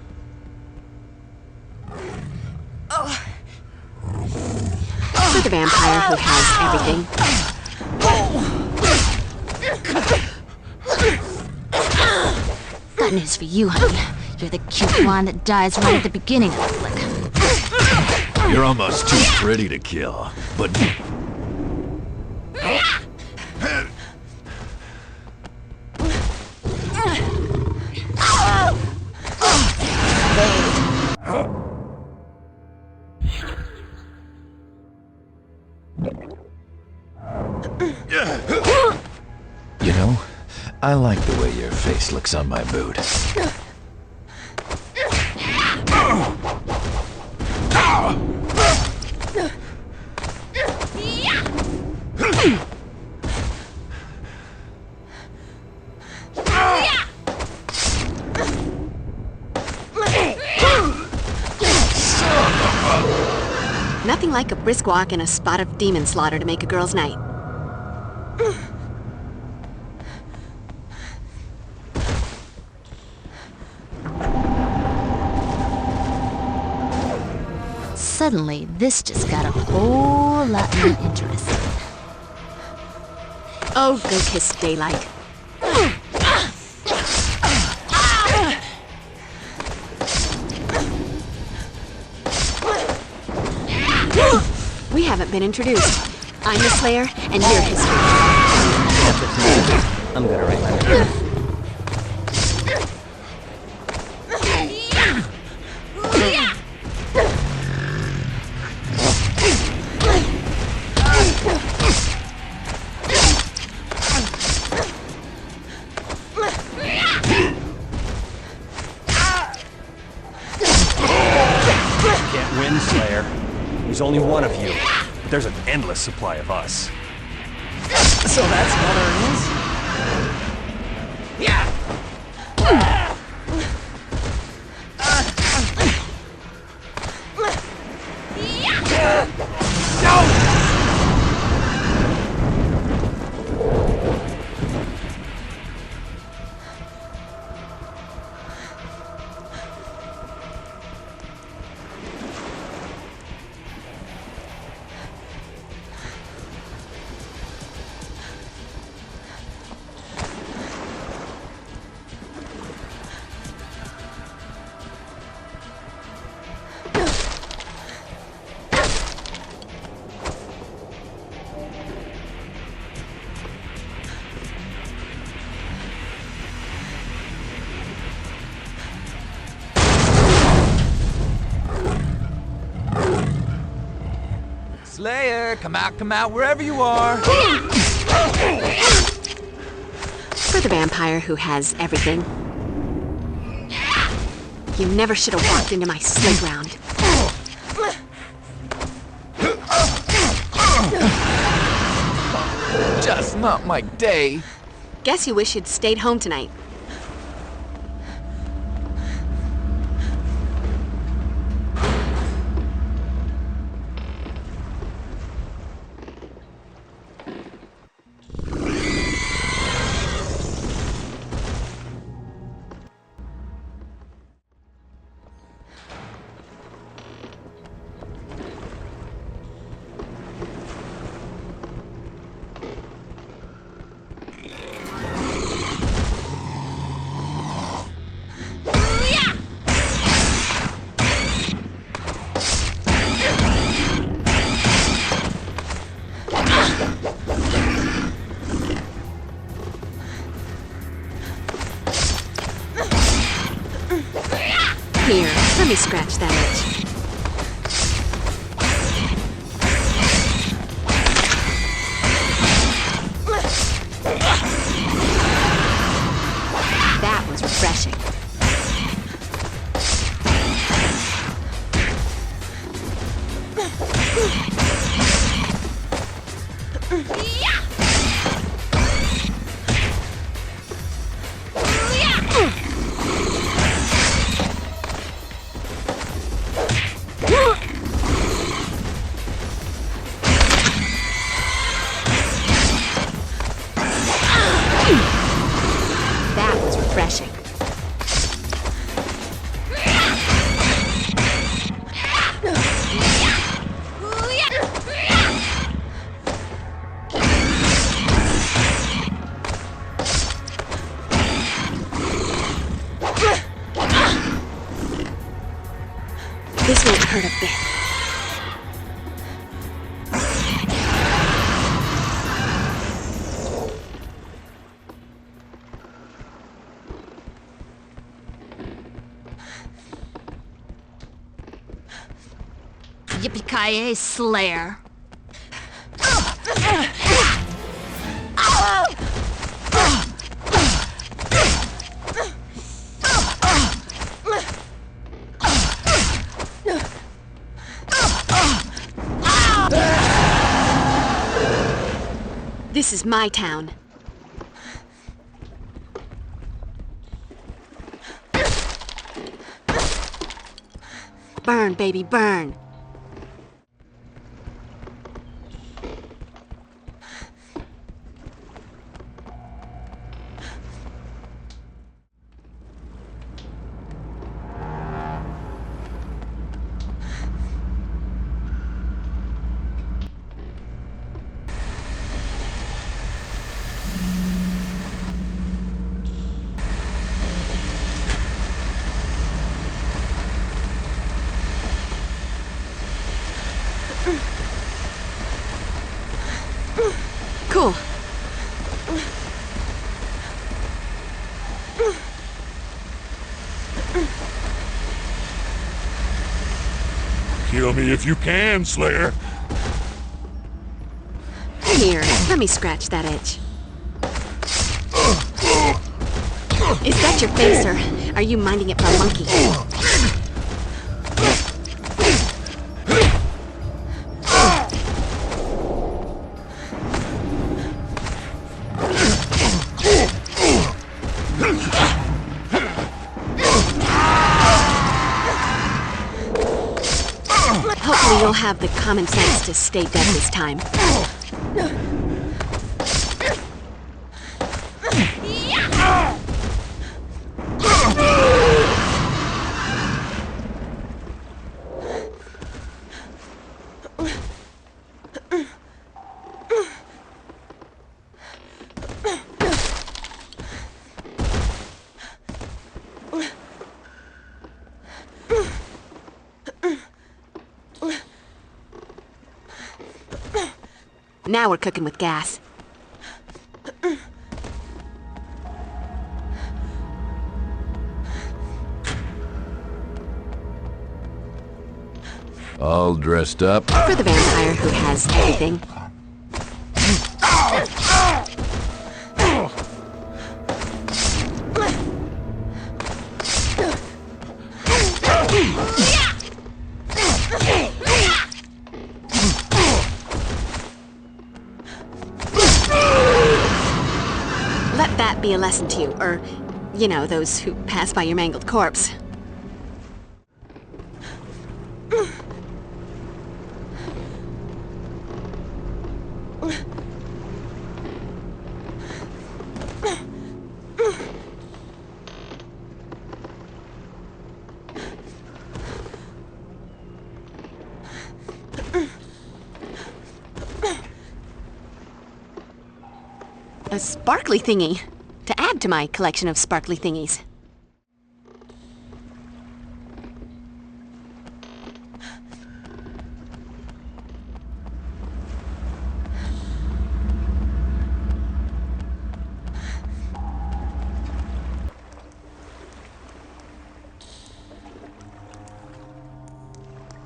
For the vampire who has everything. Got news for you, honey. You're the cute one that dies right at the beginning of the flick. You're almost too pretty to kill, but... You know, I like the way your face looks on my boot. Nothing like a brisk walk and a spot of demon slaughter to make a girl's night. Suddenly, this just got a whole lot more interesting. Oh, go kiss daylight. We haven't been introduced. I'm the Slayer, and you're history. That's it to me. I'm gonna write my name. Can't win, Slayer. There's only one of you, but there's an endless supply of us. So that's all there is? Yeah! Slayer, come out, wherever you are. For the vampire who has everything. You never should have walked into my playground. Just not my day. Guess you wish you'd stayed home tonight. Here, let me scratch that itch. That was refreshing. That was refreshing. This won't hurt a bit. Yippee-ki-yay, Slayer. This is my town. Burn, baby, burn. Cool. Kill me if you can, Slayer. Here, let me scratch that itch. Is that your face, or are you minding it for a monkey? Hopefully you'll have the common sense to stay dead this time. Now we're cooking with gas. All dressed up? For the vampire who has everything. Let that be a lesson to you, or, you know, those who pass by your mangled corpse. A sparkly thingy, to add to my collection of sparkly thingies.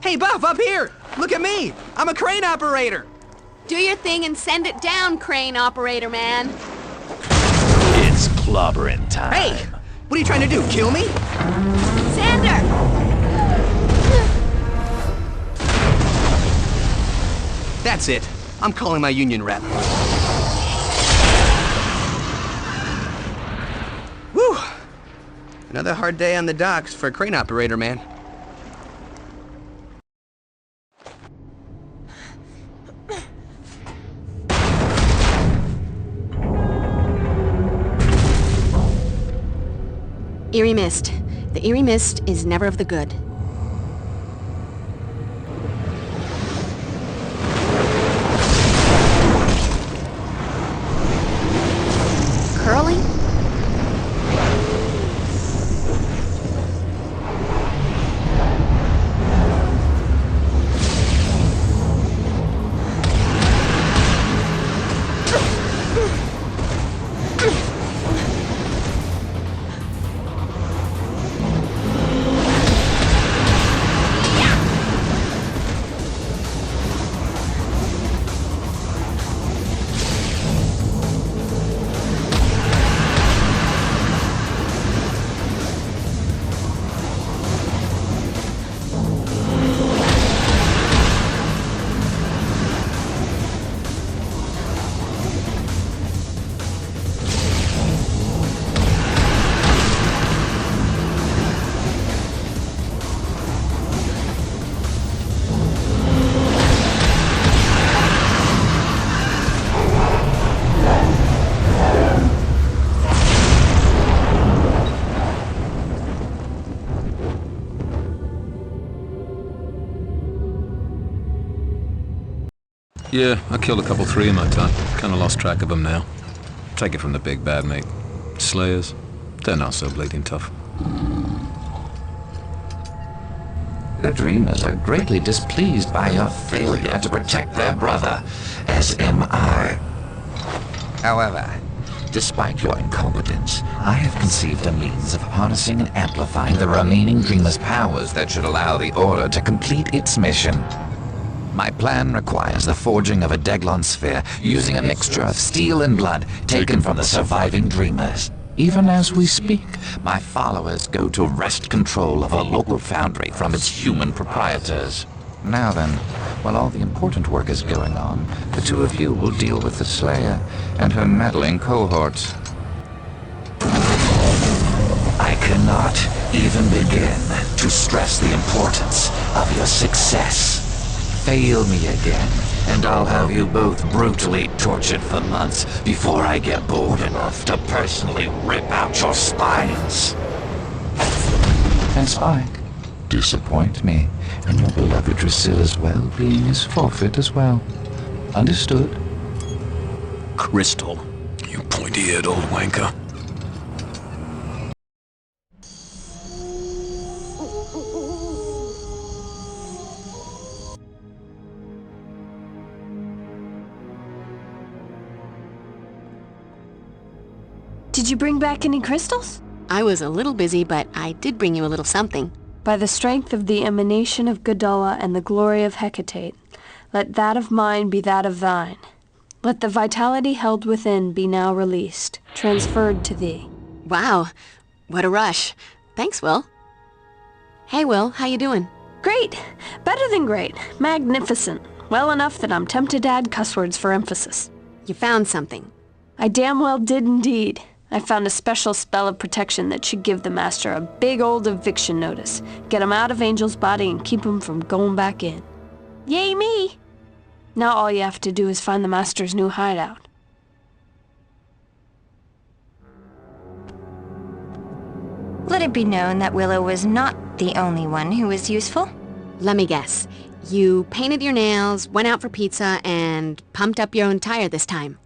Hey, Buff, up here! Look at me! I'm a crane operator! Do your thing and send it down, crane operator man. It's clobbering time. Hey! What are you trying to do, kill me? Xander! That's it. I'm calling my union rep. Whew! Another hard day on the docks for a crane operator, man. Eerie mist. The eerie mist is never of the good. Curling? Yeah, I killed a couple, 3 in my time. Kinda lost track of them now. Take it from the big bad, mate. Slayers, they're not so bleeding tough. The Dreamers are greatly displeased by your failure to protect their brother, as am I. However, despite your incompetence, I have conceived a means of harnessing and amplifying the remaining Dreamers' powers that should allow the Order to complete its mission. My plan requires the forging of a Deglon sphere using a mixture of steel and blood taken from the surviving Dreamers. Even as we speak, my followers go to wrest control of a local foundry from its human proprietors. Now then, while all the important work is going on, the two of you will deal with the Slayer and her meddling cohorts. I cannot even begin to stress the importance of your success. Fail me again, and I'll have you both brutally tortured for months before I get bored enough to personally rip out your spines. And Spike, disappoint me, and your beloved Drusilla's well-being is forfeit as well. Understood? Crystal. You pointy-head old wanker. Did you bring back any crystals? I was a little busy, but I did bring you a little something. By the strength of the emanation of Gadala and the glory of Hecate, let that of mine be that of thine. Let the vitality held within be now released, transferred to thee. Wow, what a rush. Thanks, Will. Hey, Will, how you doing? Great. Better than great. Magnificent. Well enough that I'm tempted to add cuss words for emphasis. You found something. I damn well did indeed. I found a special spell of protection that should give the Master a big old eviction notice, get him out of Angel's body and keep him from going back in. Yay me! Now all you have to do is find the Master's new hideout. Let it be known that Willow was not the only one who was useful. Let me guess. You painted your nails, went out for pizza, and pumped up your own tire this time.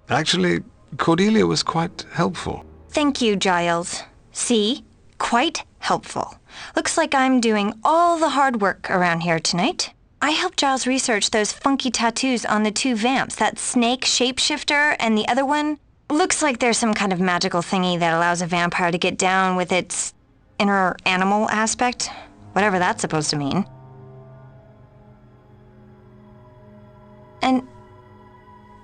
Actually, Cordelia was quite helpful. Thank you, Giles. See? Quite helpful. Looks like I'm doing all the hard work around here tonight. I helped Giles research those funky tattoos on the two vamps, that snake shapeshifter and the other one. Looks like there's some kind of magical thingy that allows a vampire to get down with its inner animal aspect. Whatever that's supposed to mean. And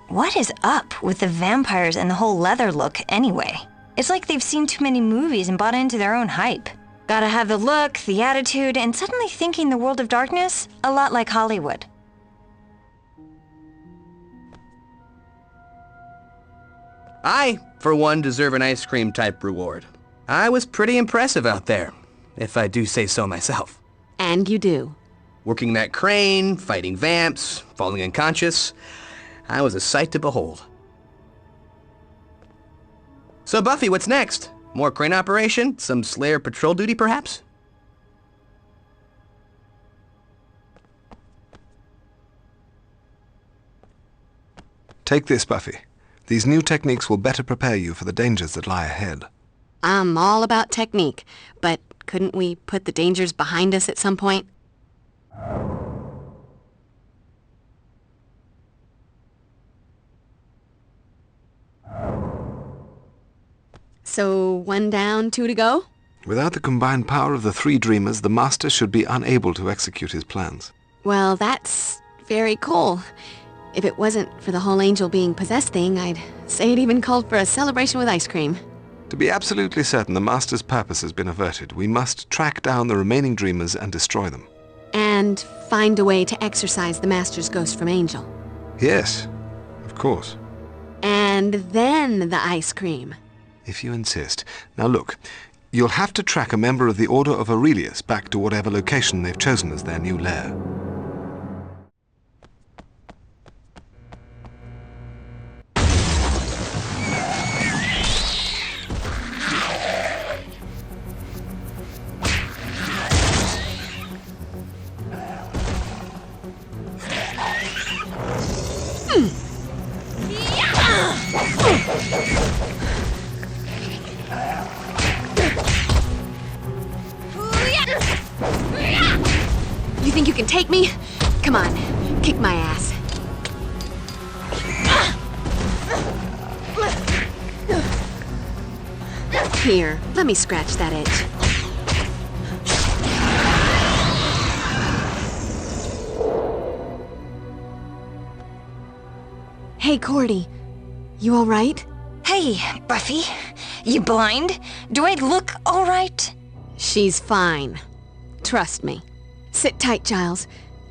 what is up with the vampires and the whole leather look anyway? It's like they've seen too many movies and bought into their own hype. Gotta have the look, the attitude, and suddenly thinking the world of darkness a lot like Hollywood. I, for one, deserve an ice cream type reward. I was pretty impressive out there, if I do say so myself. And you do. Working that crane, fighting vamps, falling unconscious. I was a sight to behold. So Buffy, what's next? More crane operation? Some Slayer patrol duty, perhaps? Take this, Buffy. These new techniques will better prepare you for the dangers that lie ahead. I'm all about technique, but couldn't we put the dangers behind us at some point? So, 1 down, 2 to go? Without the combined power of the 3 dreamers, the Master should be unable to execute his plans. Well, that's very cool. If it wasn't for the whole angel being possessed thing, I'd say it even called for a celebration with ice cream. To be absolutely certain the Master's purpose has been averted, we must track down the remaining dreamers and destroy them. And find a way to exorcise the Master's ghost from Angel. Yes, of course. And then the ice cream. If you insist. Now look, you'll have to track a member of the Order of Aurelius back to whatever location they've chosen as their new lair. You think you can take me? Come on, kick my ass. Here, let me scratch that itch. Hey, Cordy. You all right? Hey, Buffy. You blind? Do I look all right? She's fine. Trust me. Sit tight, Giles.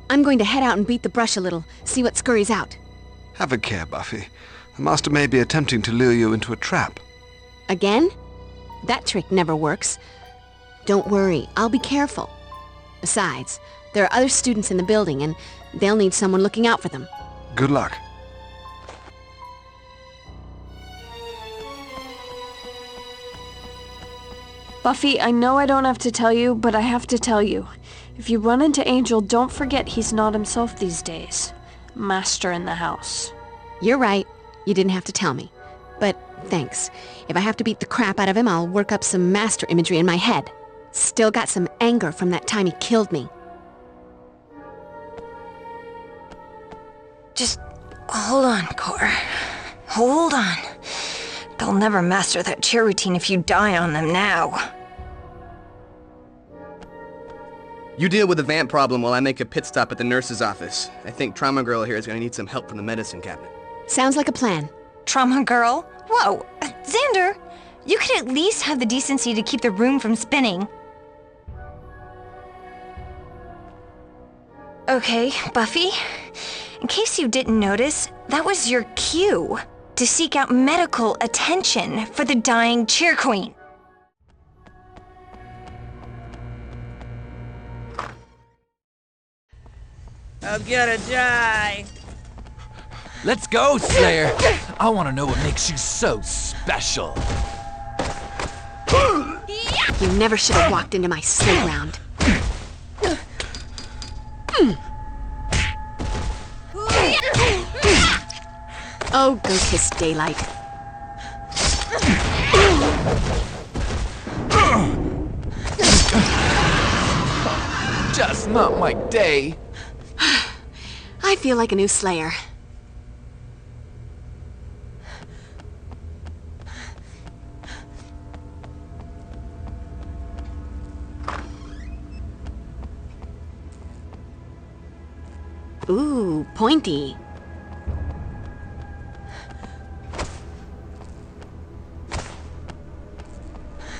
I'm going to head out and beat the brush a little, see what scurries out. Have a care, Buffy. The Master may be attempting to lure you into a trap. Again? That trick never works. Don't worry, I'll be careful. Besides, There are other students in the building, and they'll need someone looking out for them. Good luck. Buffy, I know I don't have to tell you, but I have to tell you. If you run into Angel, don't forget he's not himself these days. Master in the house. You're right. You didn't have to tell me. But thanks. If I have to beat the crap out of him, I'll work up some master imagery in my head. Still got some anger from that time he killed me. Just hold on, Cor. Hold on. They'll never master that cheer routine if you die on them now. You deal with the vamp problem while I make a pit stop at the nurse's office. I think Trauma Girl here is going to need some help from the medicine cabinet. Sounds like a plan. Trauma Girl? Whoa, Xander! You could at least have the decency to keep the room from spinning. Okay, Buffy. In case you didn't notice, that was your cue to seek out medical attention for the dying cheer queen. I'm gonna die. Let's go, Slayer. I want to know what makes you so special. You never should have walked into my sleigh round. Oh, go kiss daylight. Just not my day. I feel like a new Slayer. Ooh, pointy.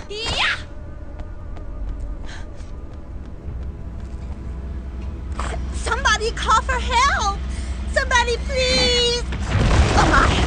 Yeah! Somebody call for help! Somebody please! Oh my!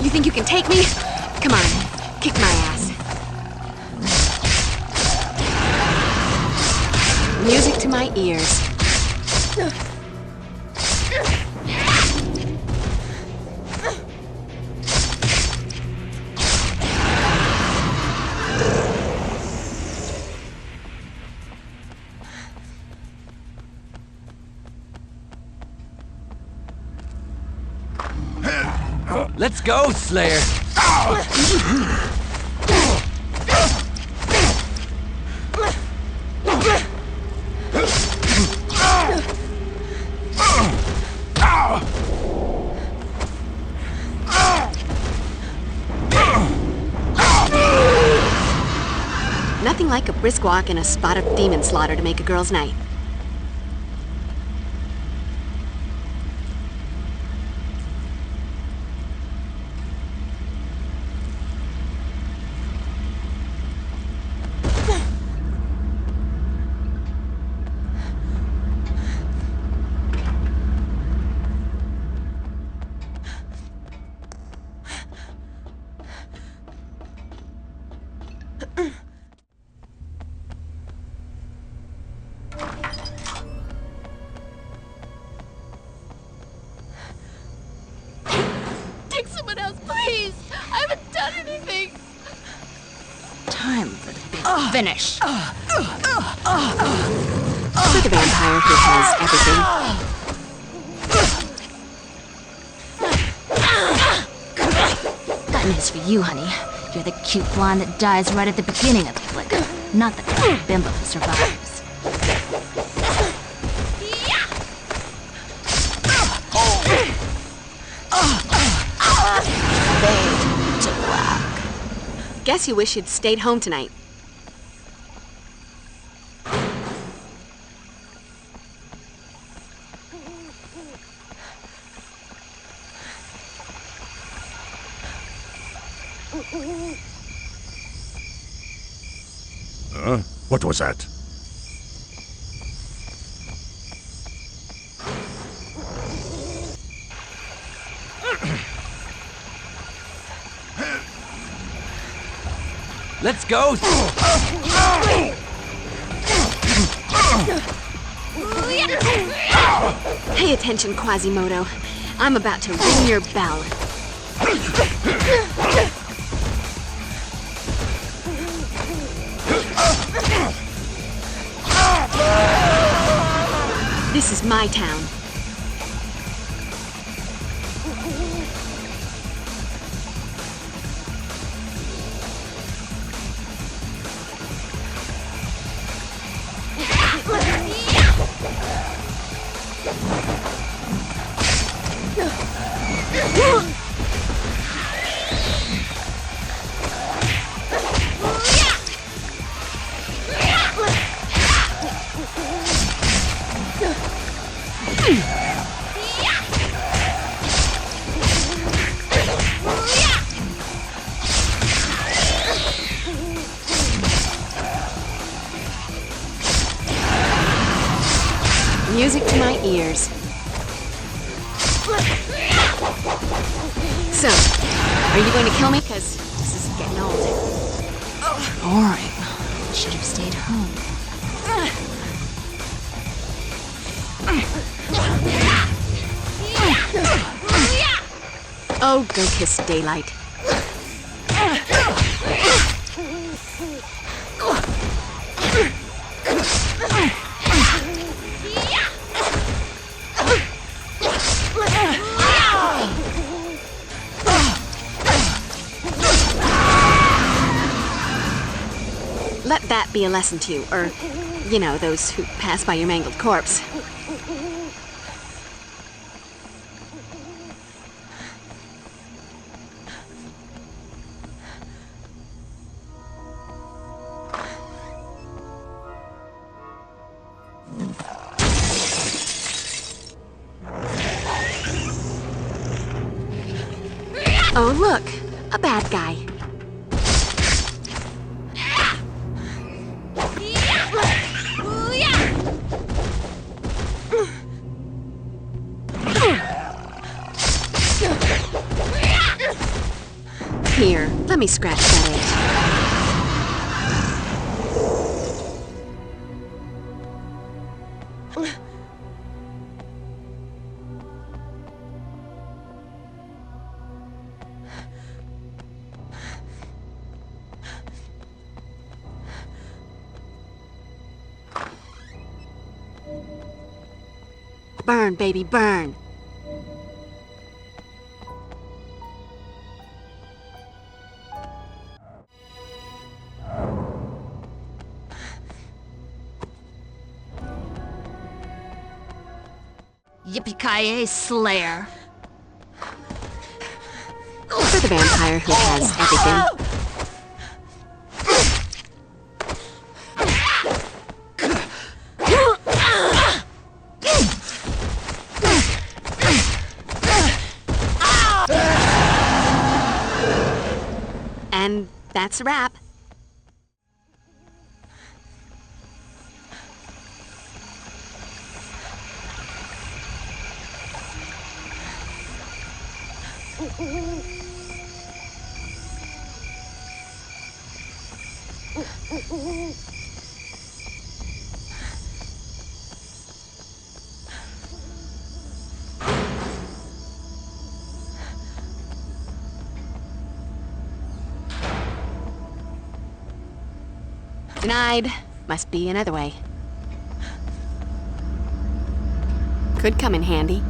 You think you can take me? Come on, kick my ass. Music to my ears. Let's go, Slayer. Nothing like a brisk walk and a spot of demon slaughter to make a girl's night. Take someone else, please! I haven't done anything! Time for the big finish. For the vampire who has everything. Got news for you, honey. You're the cute blonde that dies right at the beginning of the flick, not the kind of bimbo who survives. Fade to black. Guess you wish you'd stayed home tonight. What was that? Let's go! Pay attention, Quasimodo. I'm about to ring your bell. This is my town. Music to my ears. So, are you going to kill me? Because this is getting old. Boring. Should have stayed home. Oh, go kiss daylight. Let that be a lesson to you, or, you know, those who pass by your mangled corpse. Oh, look, a bad guy. Here, let me scratch that itch. Burn, baby, burn. Yippee-ki-yay, Slayer. For the vampire who has everything. And that's a wrap. Denied. Must be another way. Could come in handy.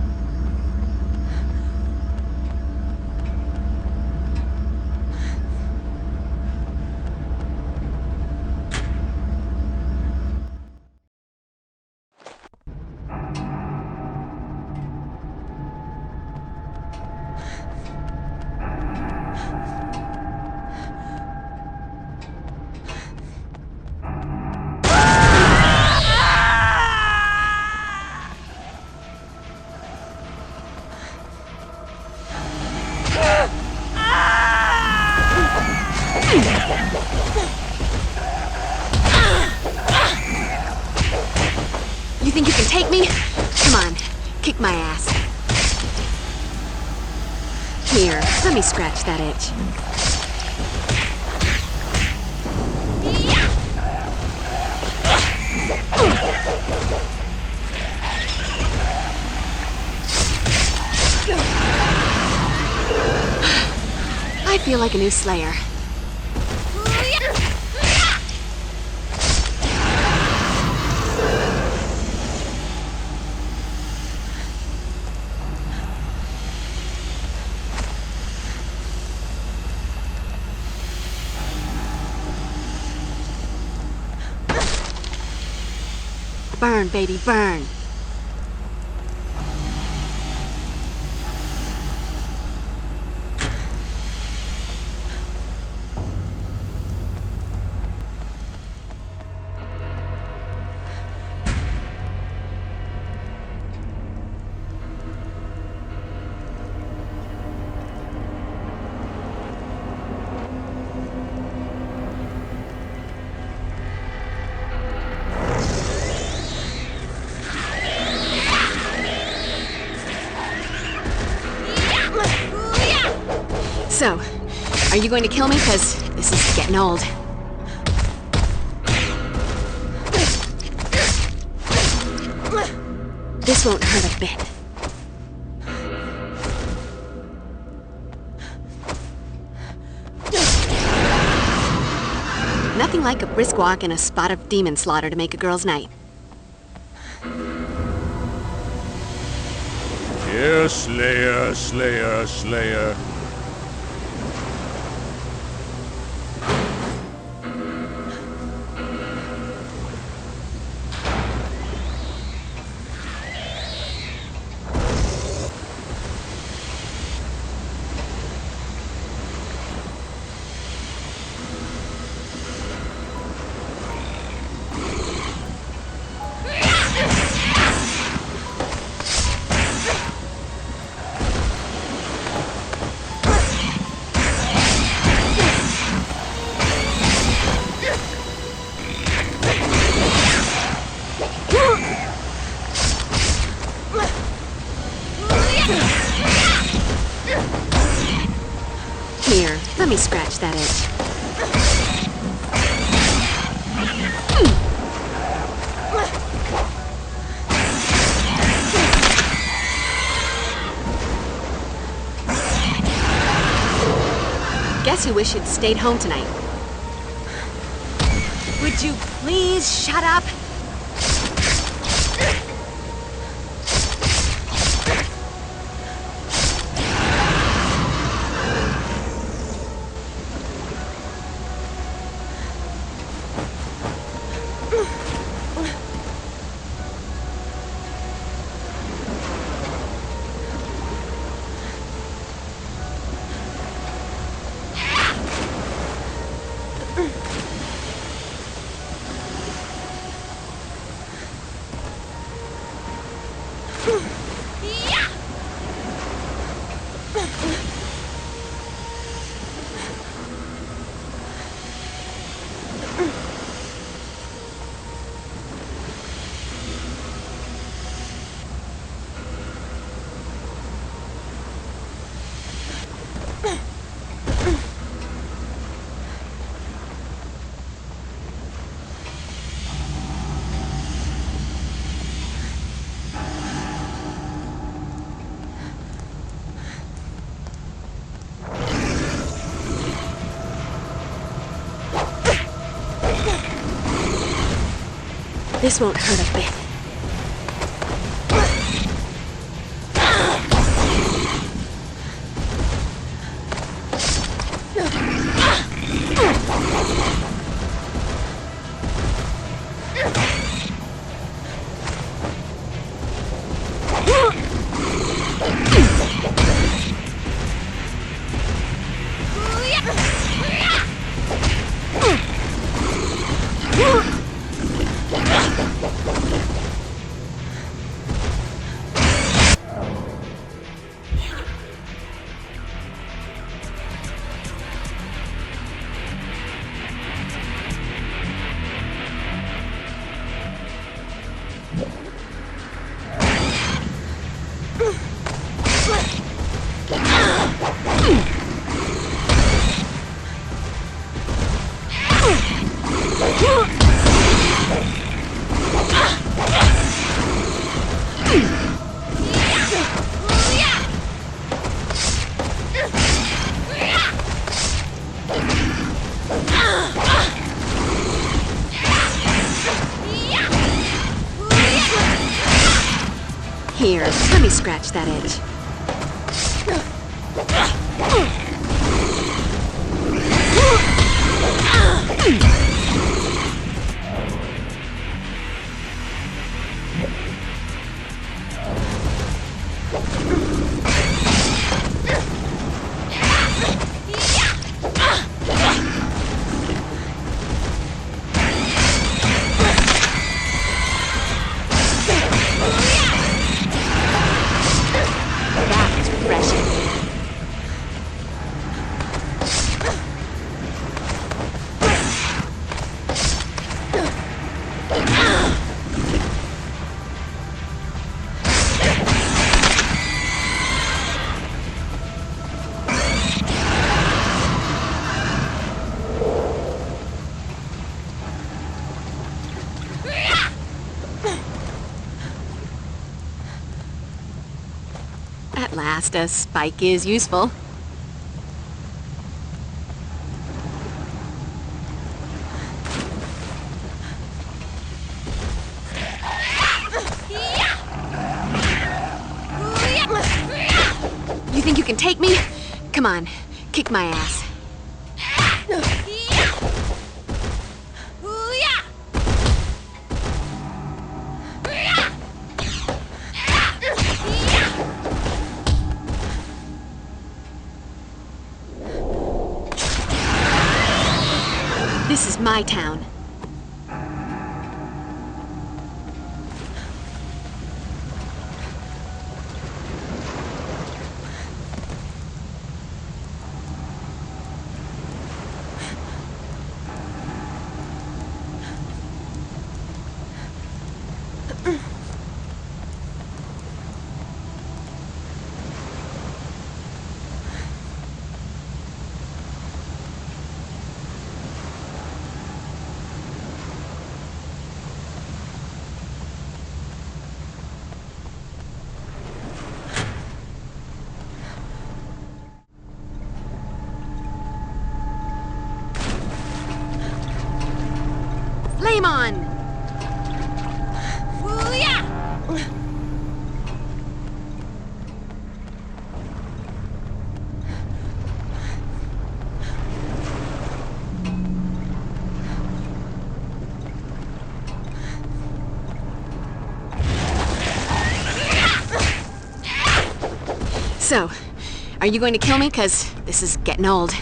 You think you can take me? Come on, kick my ass. Here, let me scratch that itch. I feel like a new Slayer. Burn, baby, burn. So, are you going to kill me? Because this is getting old. This won't hurt a bit. Nothing like a brisk walk and a spot of demon slaughter to make a girl's night. Here, Slayer, Slayer, Slayer. Here, let me scratch that itch. Guess who wished you'd stayed home tonight? Would you please shut up? This won't hurt a bit. Here, let me scratch that itch. At last, a spike is useful. You think you can take me? Come on, kick my ass. This is my town. Flame on! So, are you going to kill me? 'Cause this is getting old.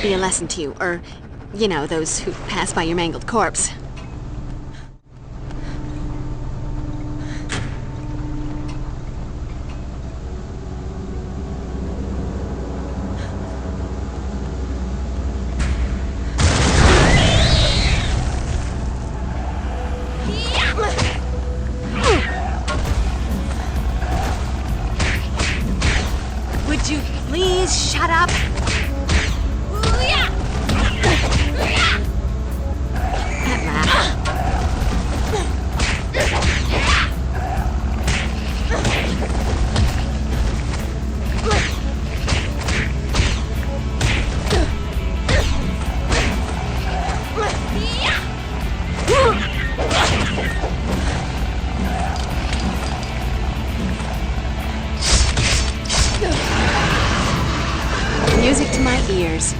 Be a lesson to you, or, you know, those who pass by your mangled corpse. Would you please shut up? Music to my ears.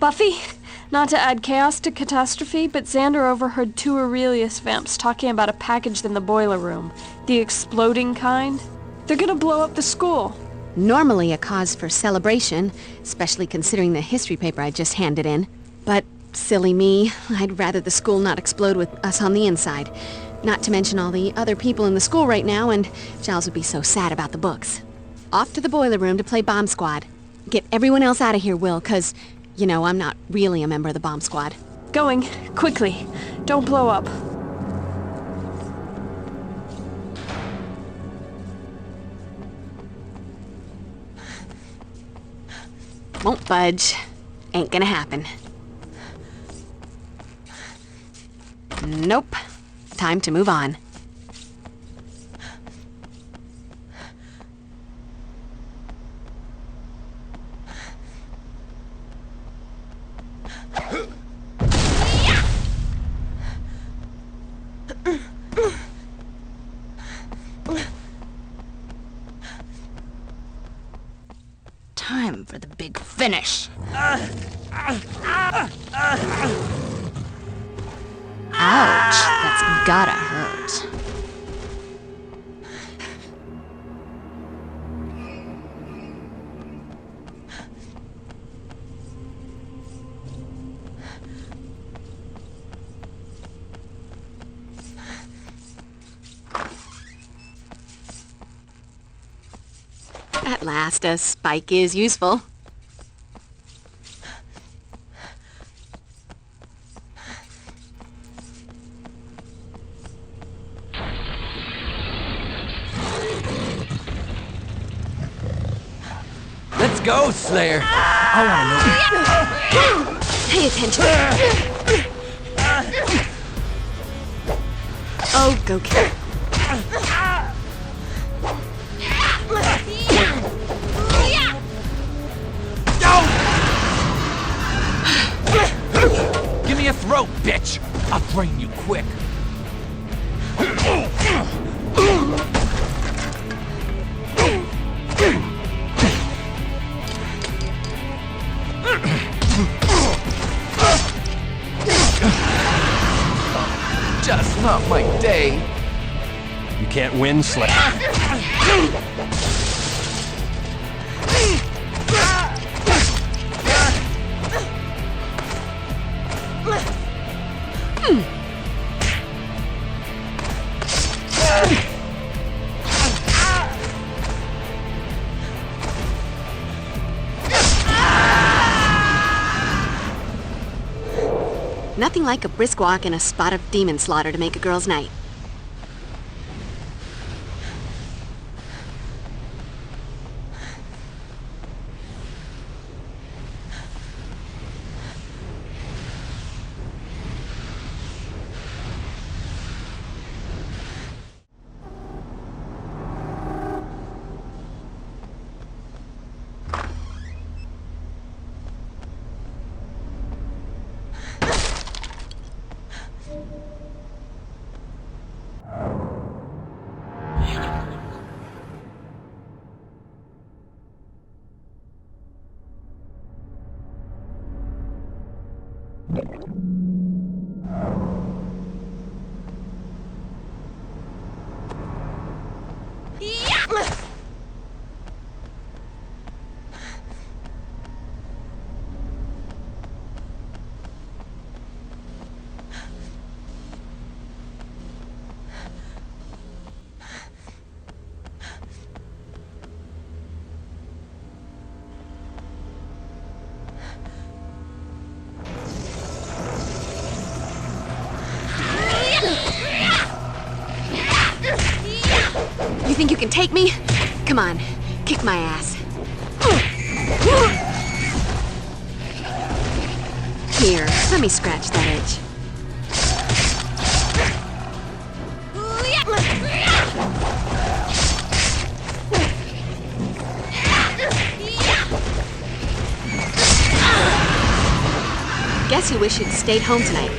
Buffy, not to add chaos to catastrophe, but Xander overheard 2 Aurelius vamps talking about a package in the boiler room. The exploding kind. They're gonna blow up the school. Normally a cause for celebration, especially considering the history paper I just handed in. But silly me, I'd rather the school not explode with us on the inside. Not to mention all the other people in the school right now, and Giles would be so sad about the books. Off to the boiler room to play Bomb Squad. Get everyone else out of here, Will, 'cause, you know, I'm not really a member of the Bomb Squad. Going, quickly. Don't blow up. Won't budge. Ain't gonna happen. Nope. Time to move on. Time for the big finish. Ouch, that's gotta hurt. At last, a spike is useful. Let's go, Slayer! I wanna know. Pay attention. Oh, go kill. Give me a throat, bitch! I'll brain you quick. Just not my day. You can't win, Slayer. Nothing like a brisk walk and a spot of demon slaughter to make a girl's night. You think you can take me? Come on, kick my ass. Here, let me scratch that itch. Guess you wish you'd stayed home tonight.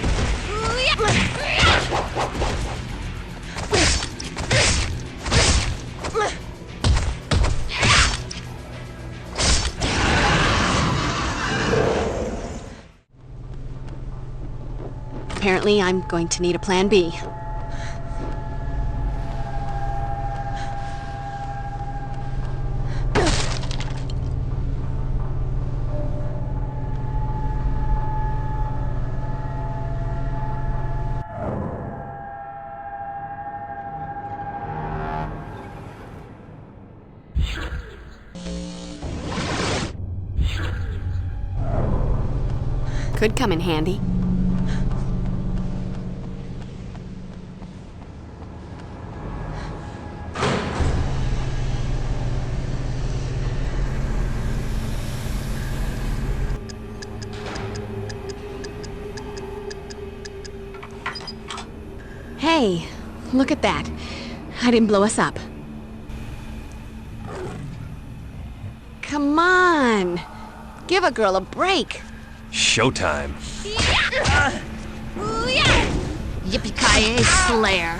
apparently I'm going to need a plan B. Could come in handy. Hey, look at that. I didn't blow us up. Come on! Give a girl a break! Showtime. Yippee-ki-yay, Slayer.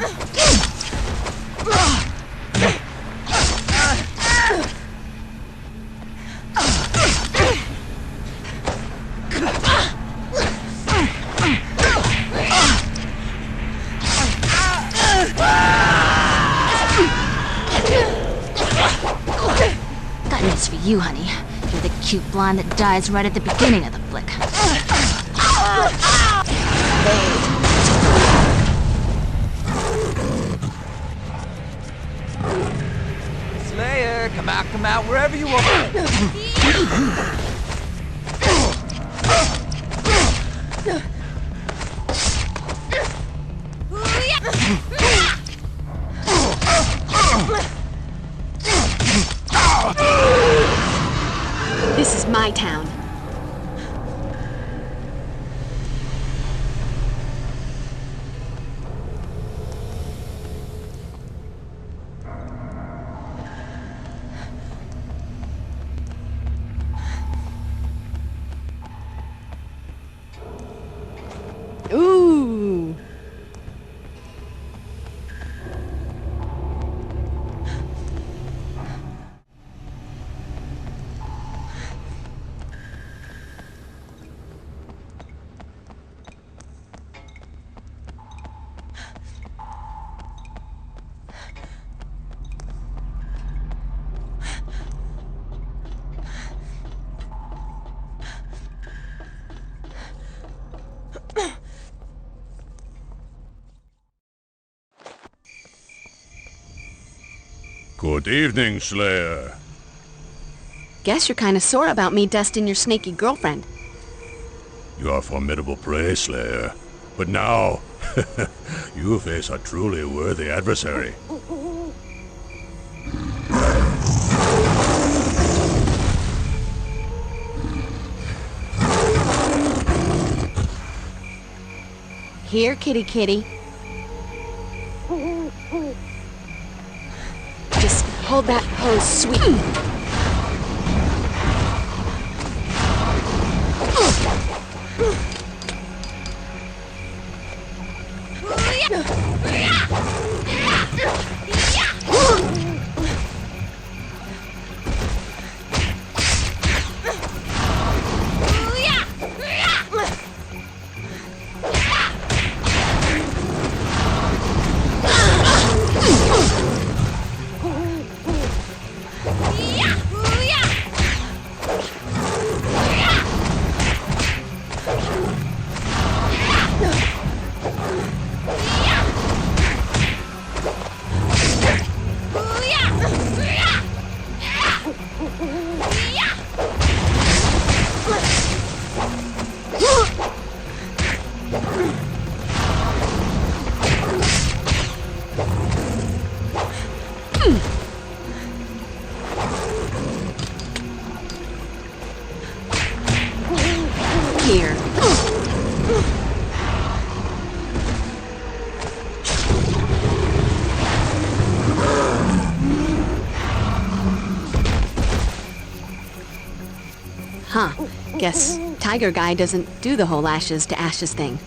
Got news for you, honey. You're the cute blonde that dies right at the beginning of the flick. Slayer, come out, wherever you are. This is my town. Ooh. Good evening, Slayer. Guess you're kind of sore about me dusting your snaky girlfriend. You are formidable prey, Slayer. But now, you face a truly worthy adversary. Here, kitty kitty. Just hold that pose, sweetie. Here. Huh. Guess Tiger Guy doesn't do the whole ashes to ashes thing.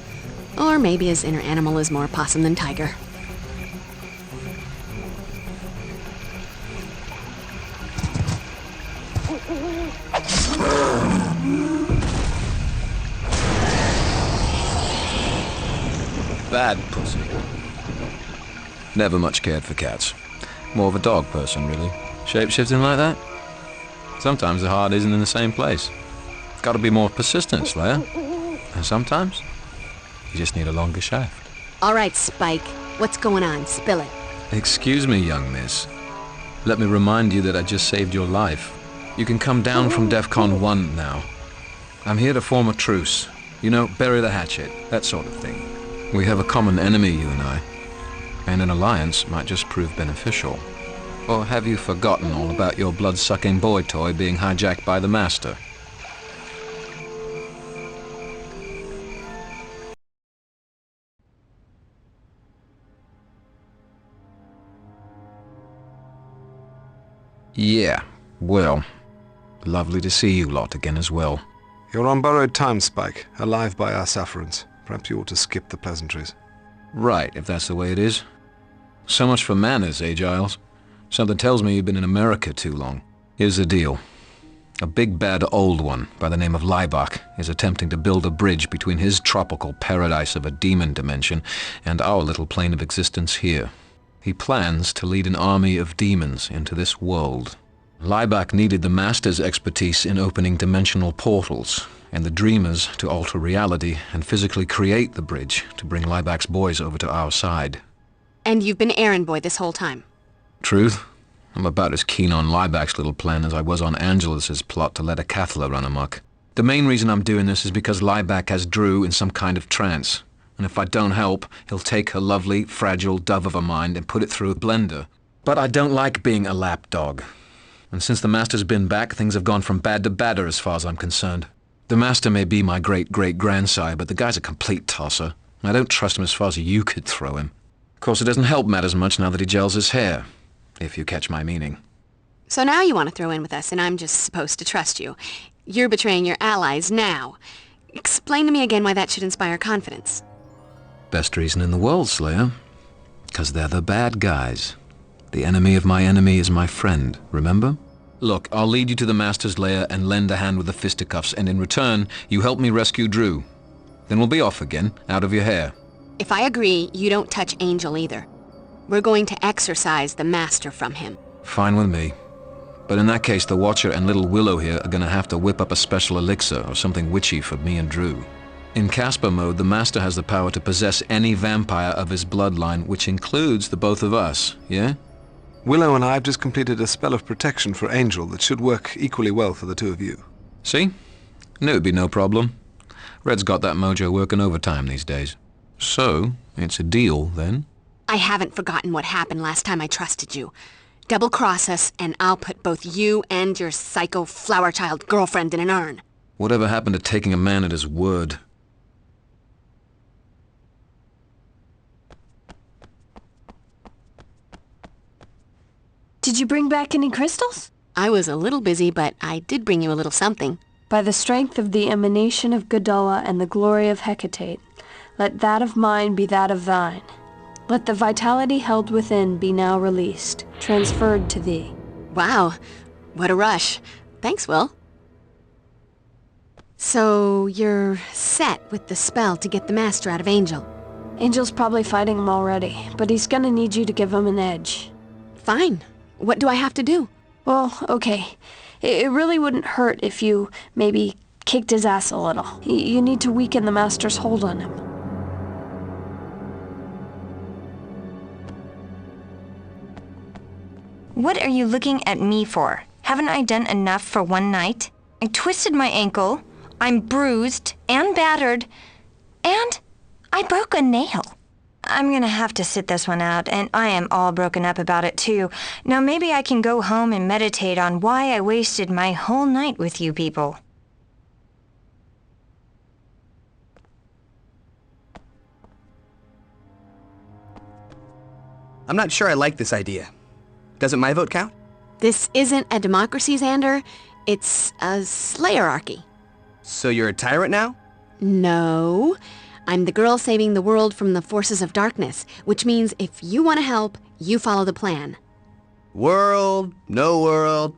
Or maybe his inner animal is more possum than tiger. bad pussy. Never much cared for cats. More of a dog person, really. Shape-shifting like that? Sometimes the heart isn't in the same place. It's got to be more persistent, Slayer. And sometimes, you just need a longer shaft. All right, Spike. What's going on? Spill it. Excuse me, young miss. Let me remind you that I just saved your life. You can come down from DEFCON 1 now. I'm here to form a truce. You know, bury the hatchet, that sort of thing. We have a common enemy, you and I. And an alliance might just prove beneficial. Or have you forgotten all about your blood-sucking boy toy being hijacked by the Master? Yeah, well, lovely to see you lot again as well. You're on borrowed time, Spike, alive by our sufferance. Perhaps you ought to skip the pleasantries. Right, if that's the way it is. So much for manners, eh, Giles? Something tells me you've been in America too long. Here's the deal. A big bad old one by the name of Laibach is attempting to build a bridge between his tropical paradise of a demon dimension and our little plane of existence here. He plans to lead an army of demons into this world. Laibach needed the Master's expertise in opening dimensional portals, and the Dreamers to alter reality and physically create the bridge to bring Laibach's boys over to our side. And you've been errand boy this whole time? Truth? I'm about as keen on Laibach's little plan as I was on Angelus's plot to let a Cathla run amok. The main reason I'm doing this is because Laibach has Drew in some kind of trance. And if I don't help, he'll take her lovely, fragile dove of a mind and put it through a blender. But I don't like being a lapdog. And since the Master's been back, things have gone from bad to badder as far as I'm concerned. The Master may be my great-great-grandsire, but the guy's a complete tosser. I don't trust him as far as you could throw him. Of course, it doesn't help matters much now that he gels his hair, if you catch my meaning. So now you want to throw in with us, and I'm just supposed to trust you. You're betraying your allies now. Explain to me again why that should inspire confidence. Best reason in the world, Slayer. 'Cause they're the bad guys. The enemy of my enemy is my friend, remember? Look, I'll lead you to the Master's lair and lend a hand with the fisticuffs, and in return, you help me rescue Drew. Then we'll be off again, out of your hair. If I agree, you don't touch Angel either. We're going to exorcise the Master from him. Fine with me. But in that case, the Watcher and little Willow here are gonna have to whip up a special elixir or something witchy for me and Drew. In Casper mode, the Master has the power to possess any vampire of his bloodline, which includes the both of us, yeah? Willow and I have just completed a spell of protection for Angel that should work equally well for the two of you. See? Knew it'd be no problem. Red's got that mojo working overtime these days. So, it's a deal, then? I haven't forgotten what happened last time I trusted you. Double-cross us, and I'll put both you and your psycho flower child girlfriend in an urn. Whatever happened to taking a man at his word? Did you bring back any crystals? I was a little busy, but I did bring you a little something. By the strength of the emanation of Godula and the glory of Hecate, let that of mine be that of thine. Let the vitality held within be now released, transferred to thee. Wow, what a rush. Thanks, Will. So, you're set with the spell to get the Master out of Angel. Angel's probably fighting him already, but he's gonna need you to give him an edge. Fine. What do I have to do? Well, okay. It really wouldn't hurt if you, maybe, kicked his ass a little. You need to weaken the Master's hold on him. What are you looking at me for? Haven't I done enough for one night? I twisted my ankle, I'm bruised and battered, and I broke a nail. I'm gonna have to sit this one out, and I am all broken up about it too. Now maybe I can go home and meditate on why I wasted my whole night with you people. I'm not sure I like this idea. Doesn't my vote count? This isn't a democracy, Xander. It's a Slayerarchy. So you're a tyrant now? No. I'm the girl saving the world from the forces of darkness, which means if you want to help, you follow the plan. World, no world,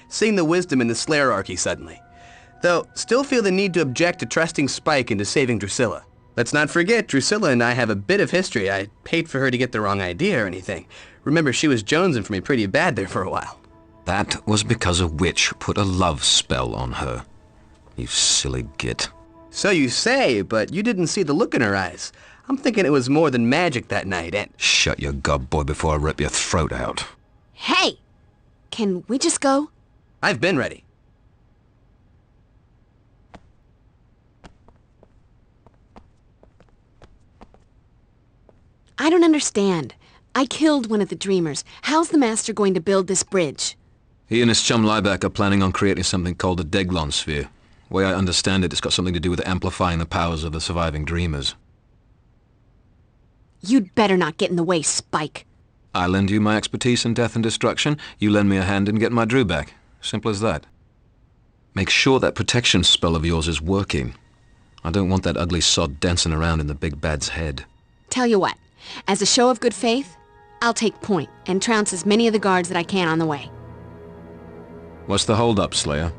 seeing the wisdom in the Slayerarchy suddenly. Though, still feel the need to object to trusting Spike into saving Drusilla. Let's not forget, Drusilla and I have a bit of history. I hate for her to get the wrong idea or anything. Remember, she was jonesing for me pretty bad there for a while. That was because a witch put a love spell on her. You silly git. So you say, but you didn't see the look in her eyes. I'm thinking it was more than magic that night, and... Shut your gob, boy, before I rip your throat out. Hey! Can we just go? I've been ready. I don't understand. I killed one of the Dreamers. How's the Master going to build this bridge? He and his chum Liebeck are planning on creating something called the Deglon Sphere. The way I understand it, it's got something to do with amplifying the powers of the surviving Dreamers. You'd better not get in the way, Spike. I lend you my expertise in death and destruction, you lend me a hand in getting my Drew back. Simple as that. Make sure that protection spell of yours is working. I don't want that ugly sod dancing around in the big bad's head. Tell you what, as a show of good faith, I'll take point and trounce as many of the guards that I can on the way. What's the hold-up, Slayer?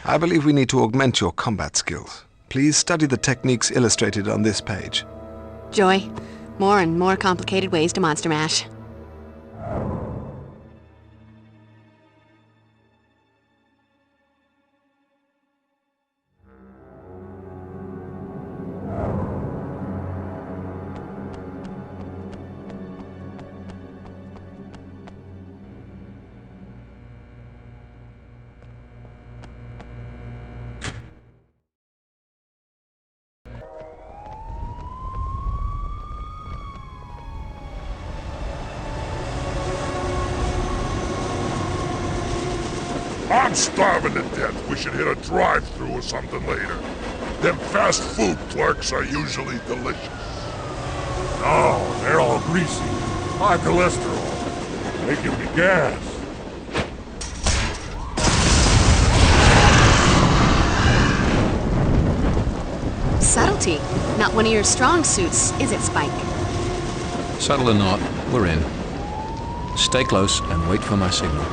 I believe we need to augment your combat skills. Please study the techniques illustrated on this page. Joy, more and more complicated ways to monster mash. I'm starving to death. We should hit a drive-thru or something later. Them fast food clerks are usually delicious. No, they're all greasy. High cholesterol. They give me gas. Subtlety. Not one of your strong suits, is it, Spike? Subtle or not, we're in. Stay close and wait for my signal.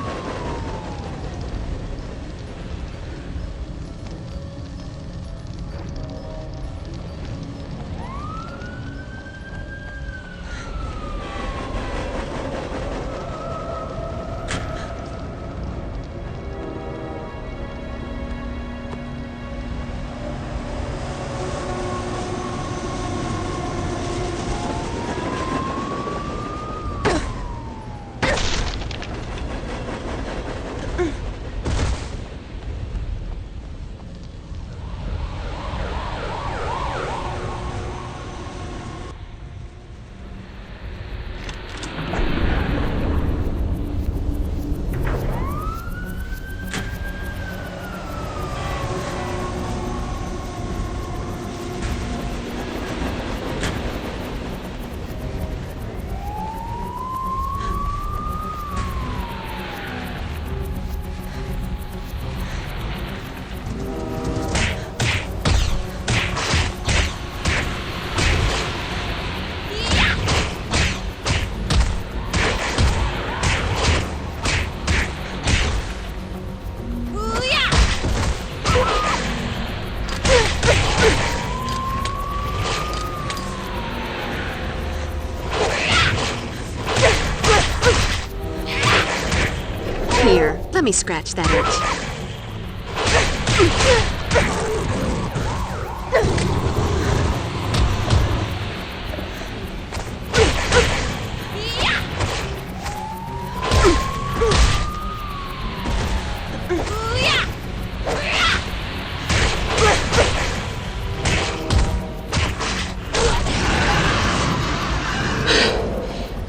Here, let me scratch that itch.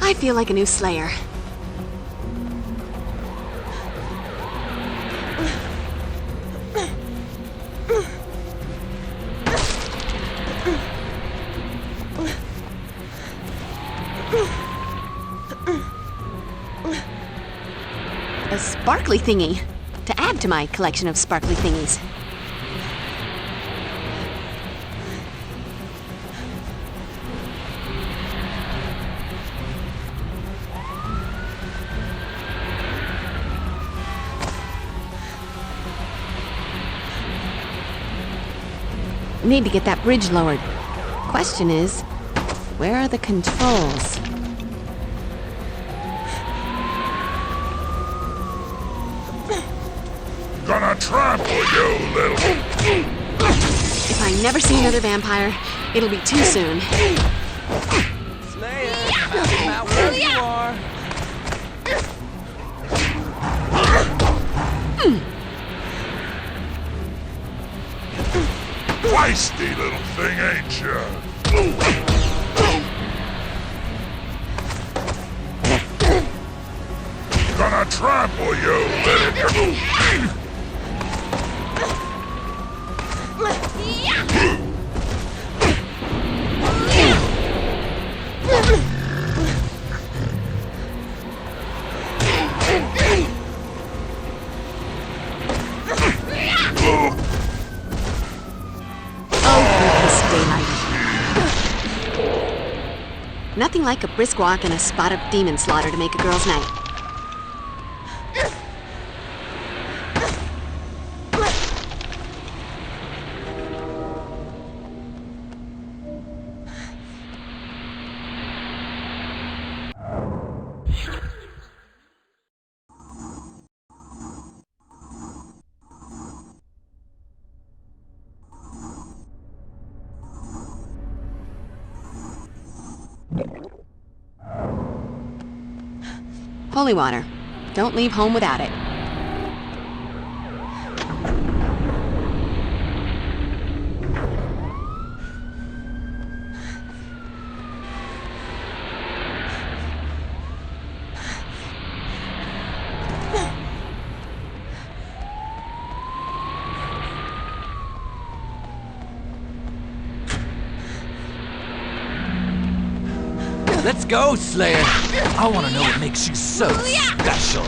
I feel like a new Slayer. A sparkly thingy, to add to my collection of sparkly thingies. Need to get that bridge lowered. Question is, where are the controls? Gonna trample you, little... If I never see another vampire, it'll be too soon. Slayer, I'm out where you are. Feisty little thing, ain't you? Gonna trample you, little... Nothing like a brisk walk and a spot of demon slaughter to make a girl's night. Holy water. Don't leave home without it. Let's go, Slayer! I want to know what makes you so special.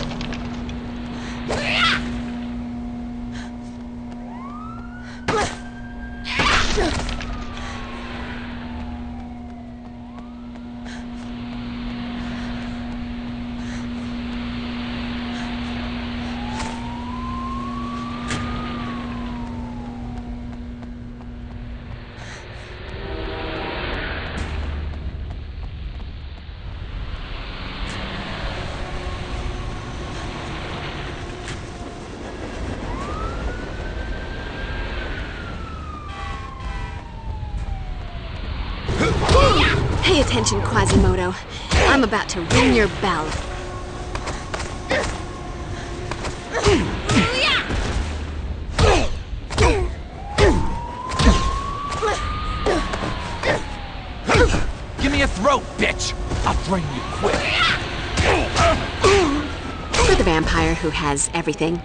Pay attention, Quasimodo. I'm about to ring your bell. Give me a throat, bitch! I'll drain you quick. For the vampire who has everything.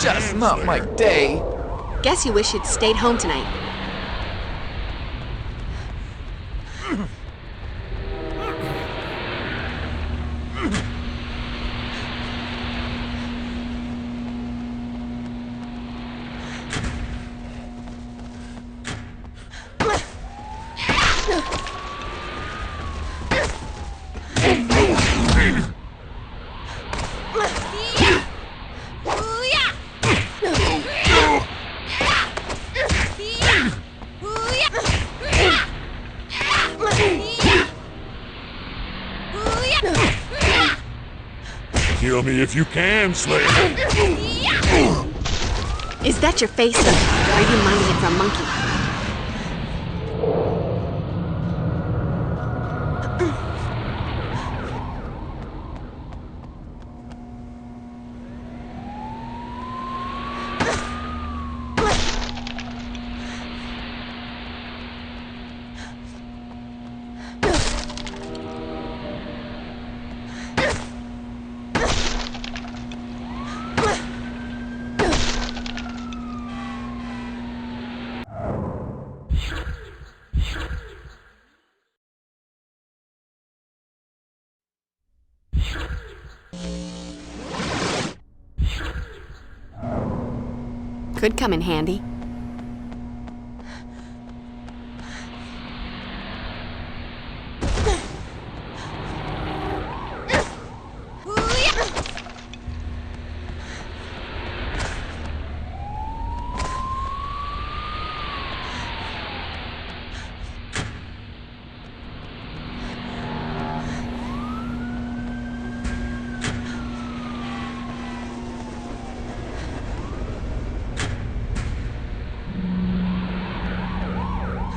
Just not my day. Guess you wish you'd stayed home tonight. Kill me if you can, Slayer. Is that your face, or are you minding it for a monkey? Could come in handy.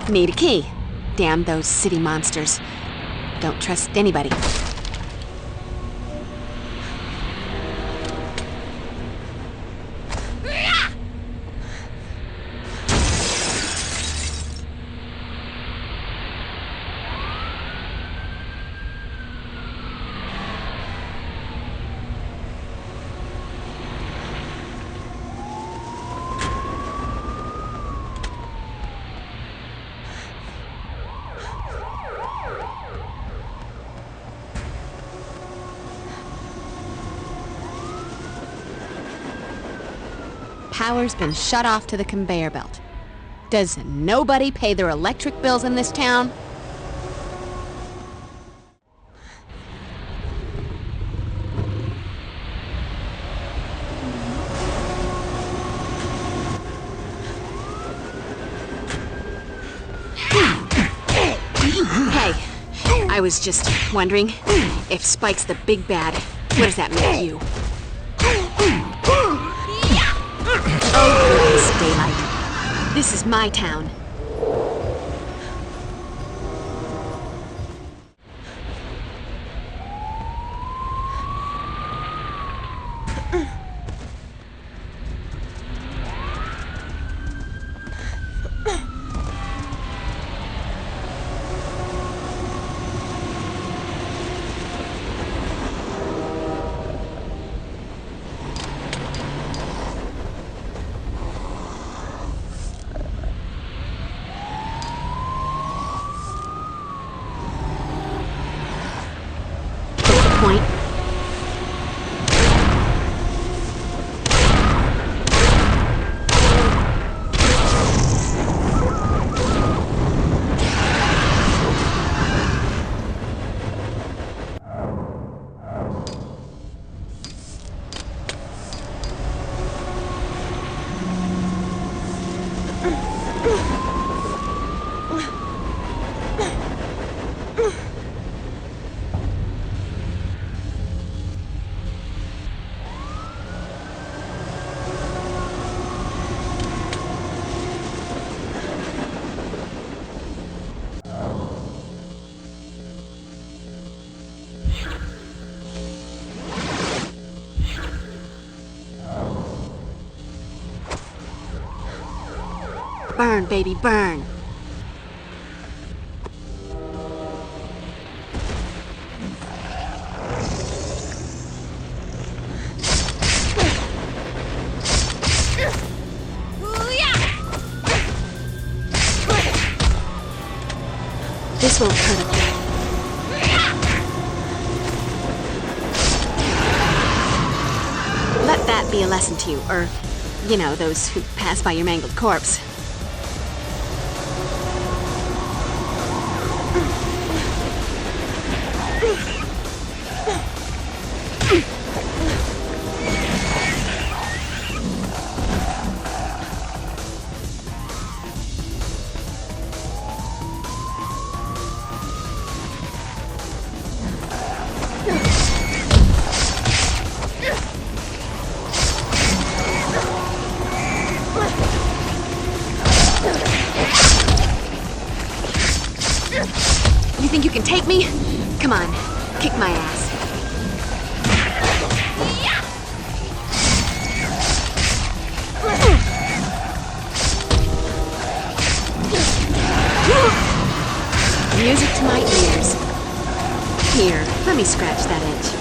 Need a key. Damn those city monsters. Don't trust anybody. Power's been shut off to the conveyor belt. Does nobody pay their electric bills in this town? Hey, I was just wondering, if Spike's the big bad, what does that make you? Oh, goodness, Daylight. This is my town. Point. Burn, baby, burn. This won't hurt a bit. Let that be a lesson to you, or, you know, those who pass by your mangled corpse. You think you can take me? Come on, kick my ass. Music to my ears. Here, let me scratch that itch.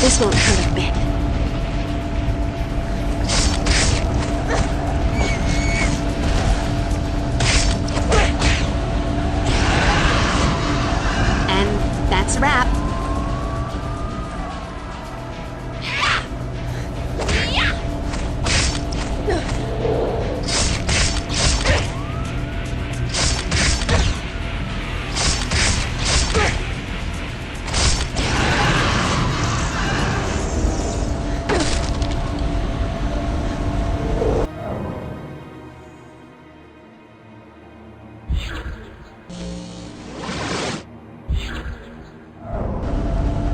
This won't hurt a bit. And that's a wrap.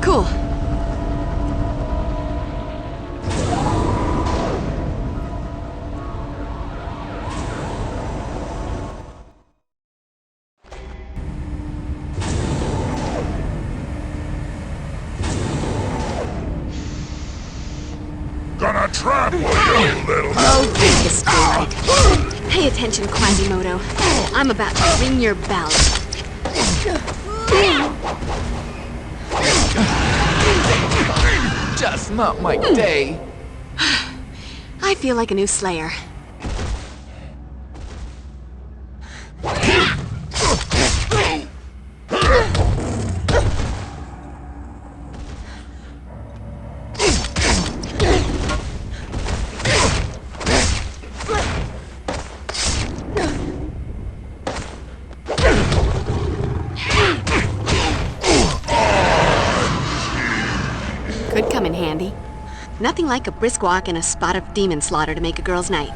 Cool. Gonna trample you, little... Oh, this daylight. Pay attention, Quasimodo. I'm about to ring your bell. Just not my day. I feel like a new Slayer. Could come in handy. Nothing like a brisk walk and a spot of demon slaughter to make a girl's night.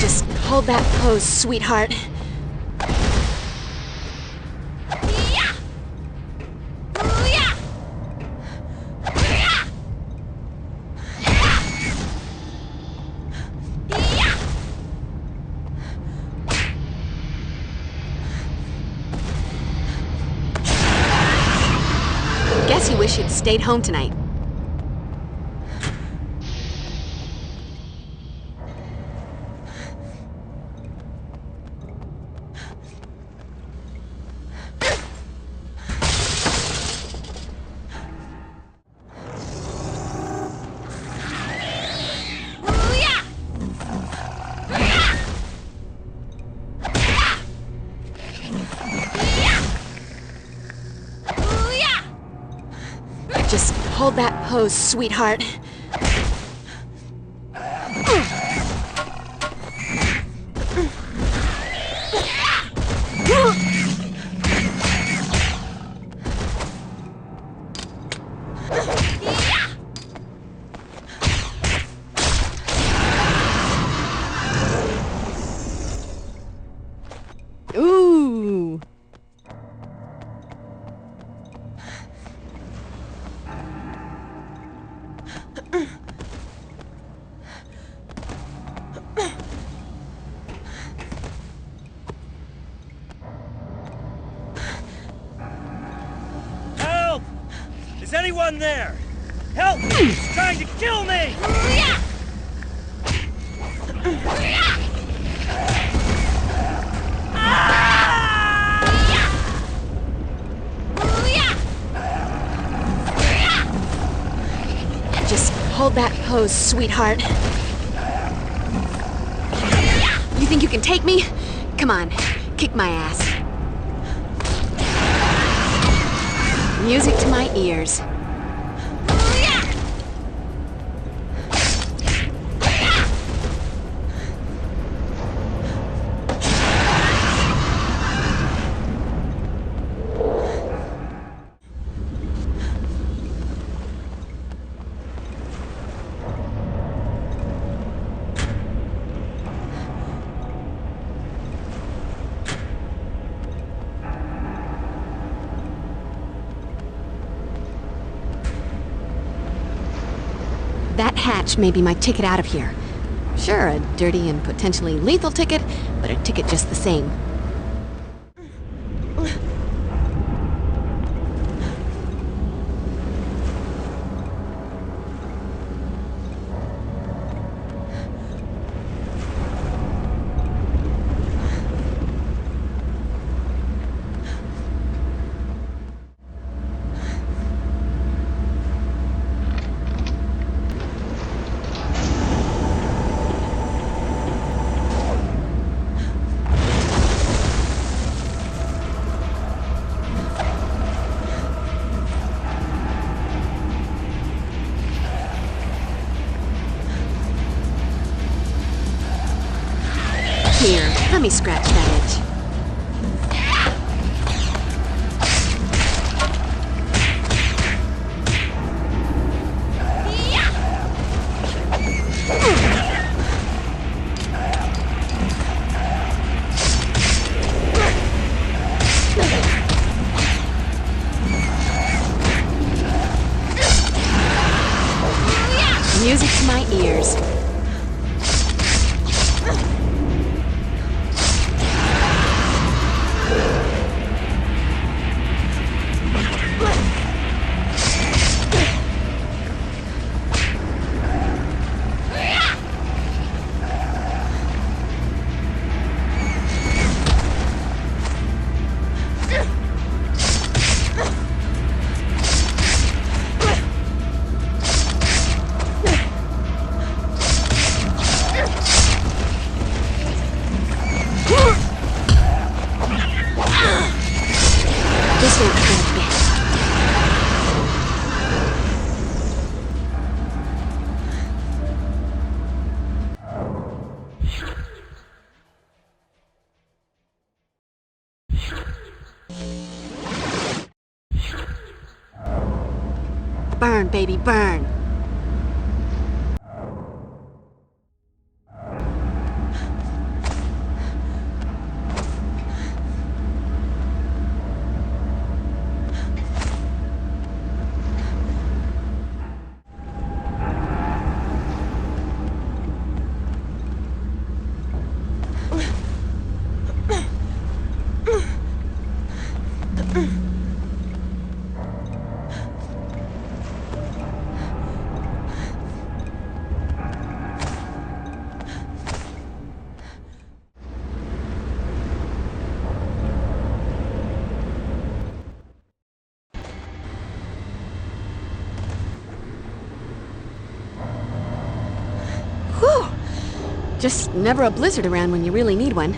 Just hold that pose, sweetheart. Guess you wish you'd stayed home tonight. Just hold that pose, sweetheart. Ooh. Help! Is anyone there? Help me! He's trying to kill me! Just hold that pose, sweetheart. You think you can take me? Come on, kick my ass. Music to my ears. That hatch may be my ticket out of here. Sure, a dirty and potentially lethal ticket, but a ticket just the same. Here, let me scratch that itch. Music to my ears. Burn, baby, burn. Whew! Just never a blizzard around when you really need one.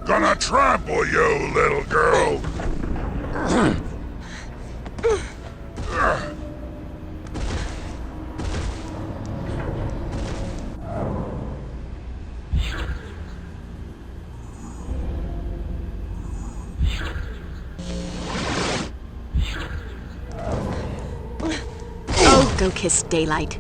Gonna trample you, little girl! Oh, go kiss daylight.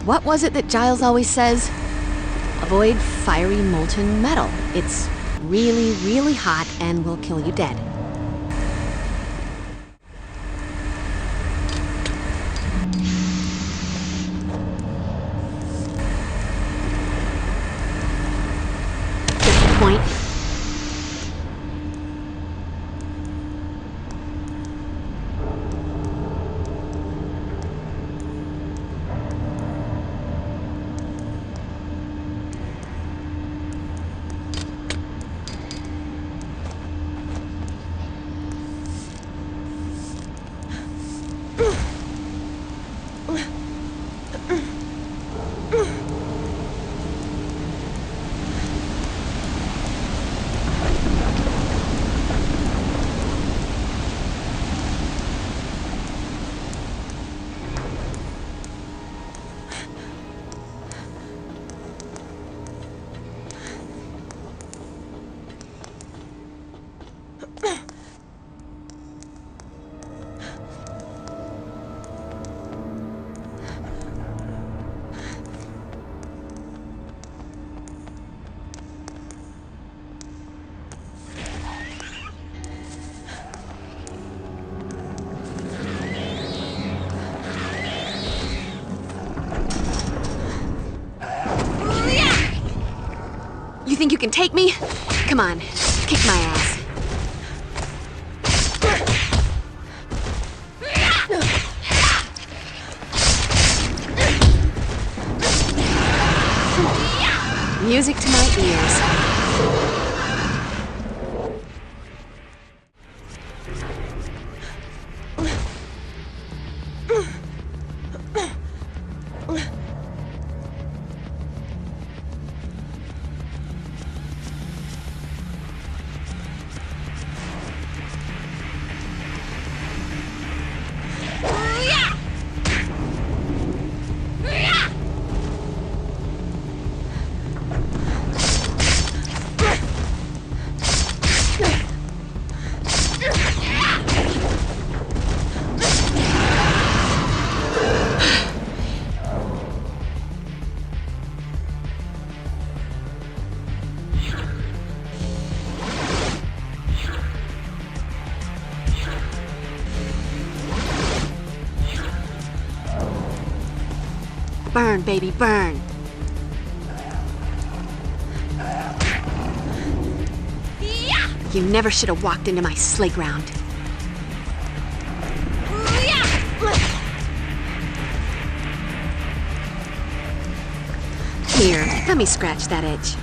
What was it that Giles always says? Avoid fiery molten metal. It's really, really hot and will kill you dead. Get the point. You think you can take me? Come on, kick my ass. Music to my ears. Burn, baby, burn. You never should have walked into my sleigh ground. Here, let me scratch that itch.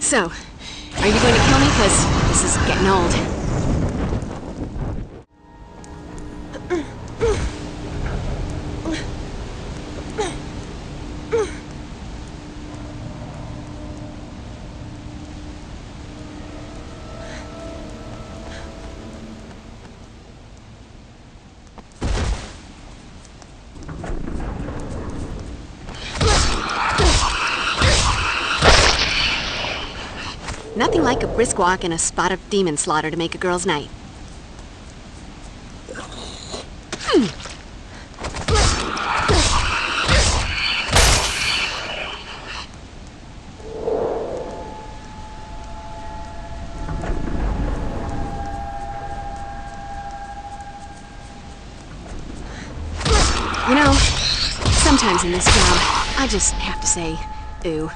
So, are you going to kill me? Because this is getting old. Nothing like a brisk walk and a spot of demon slaughter to make a girl's night. You know, sometimes in this job, I just have to say, ooh.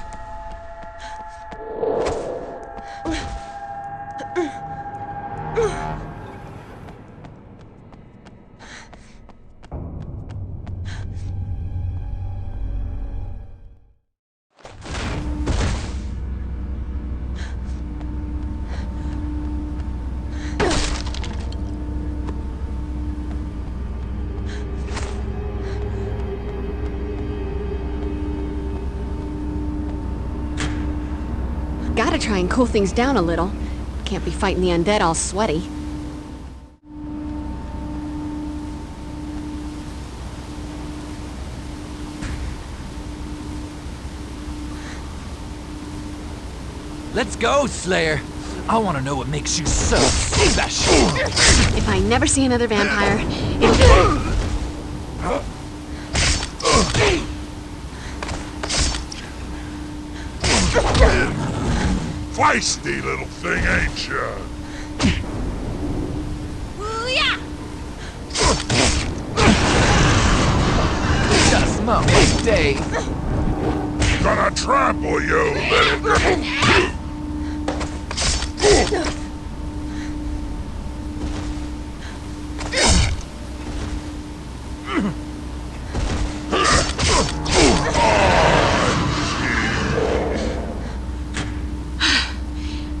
try and cool things down a little. Can't be fighting the undead all sweaty. Let's go, Slayer. I want to know what makes you so special. If I never see another vampire, it'll be... Feisty little thing, ain't ya? Just smoke it, Dave. Gonna trample you, little girl.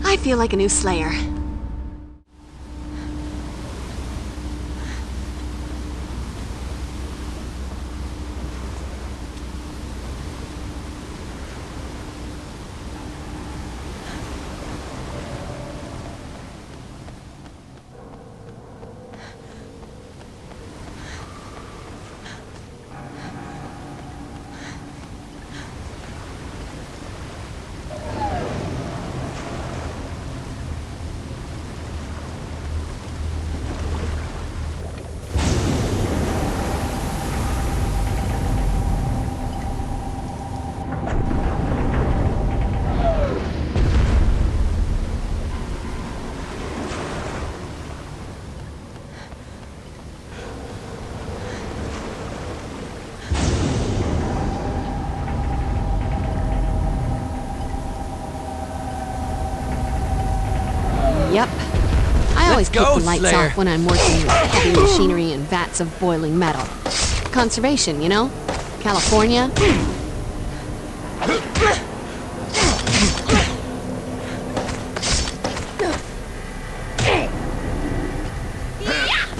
I feel like a new Slayer. Yep. I always keep the lights off when I'm working with heavy machinery and vats of boiling metal. Conservation, you know? California.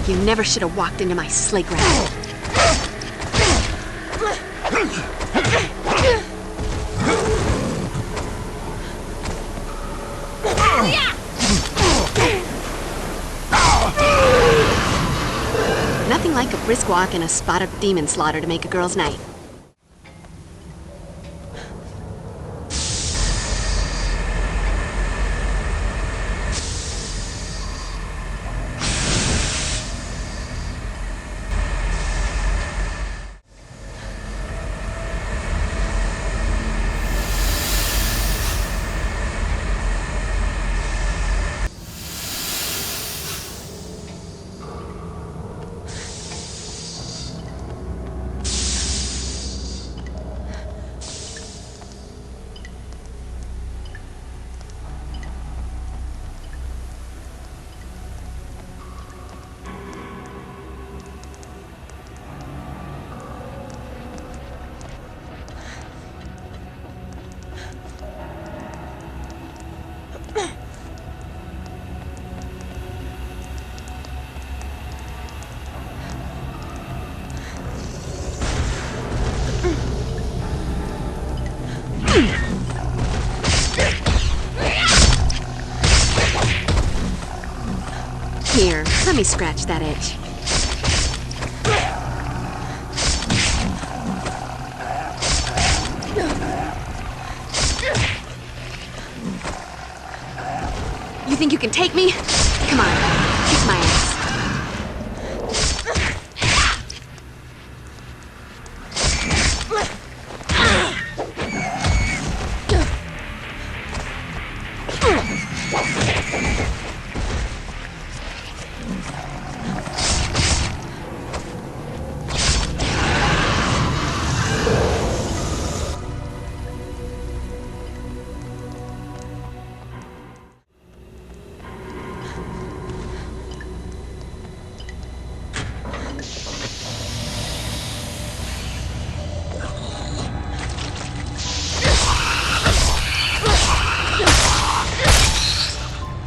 You never should have walked into my sleigh ground. Nothing like a brisk walk and a spot of demon slaughter to make a girl's night. Here, let me scratch that itch. You think you can take me? Come on, kick my ass.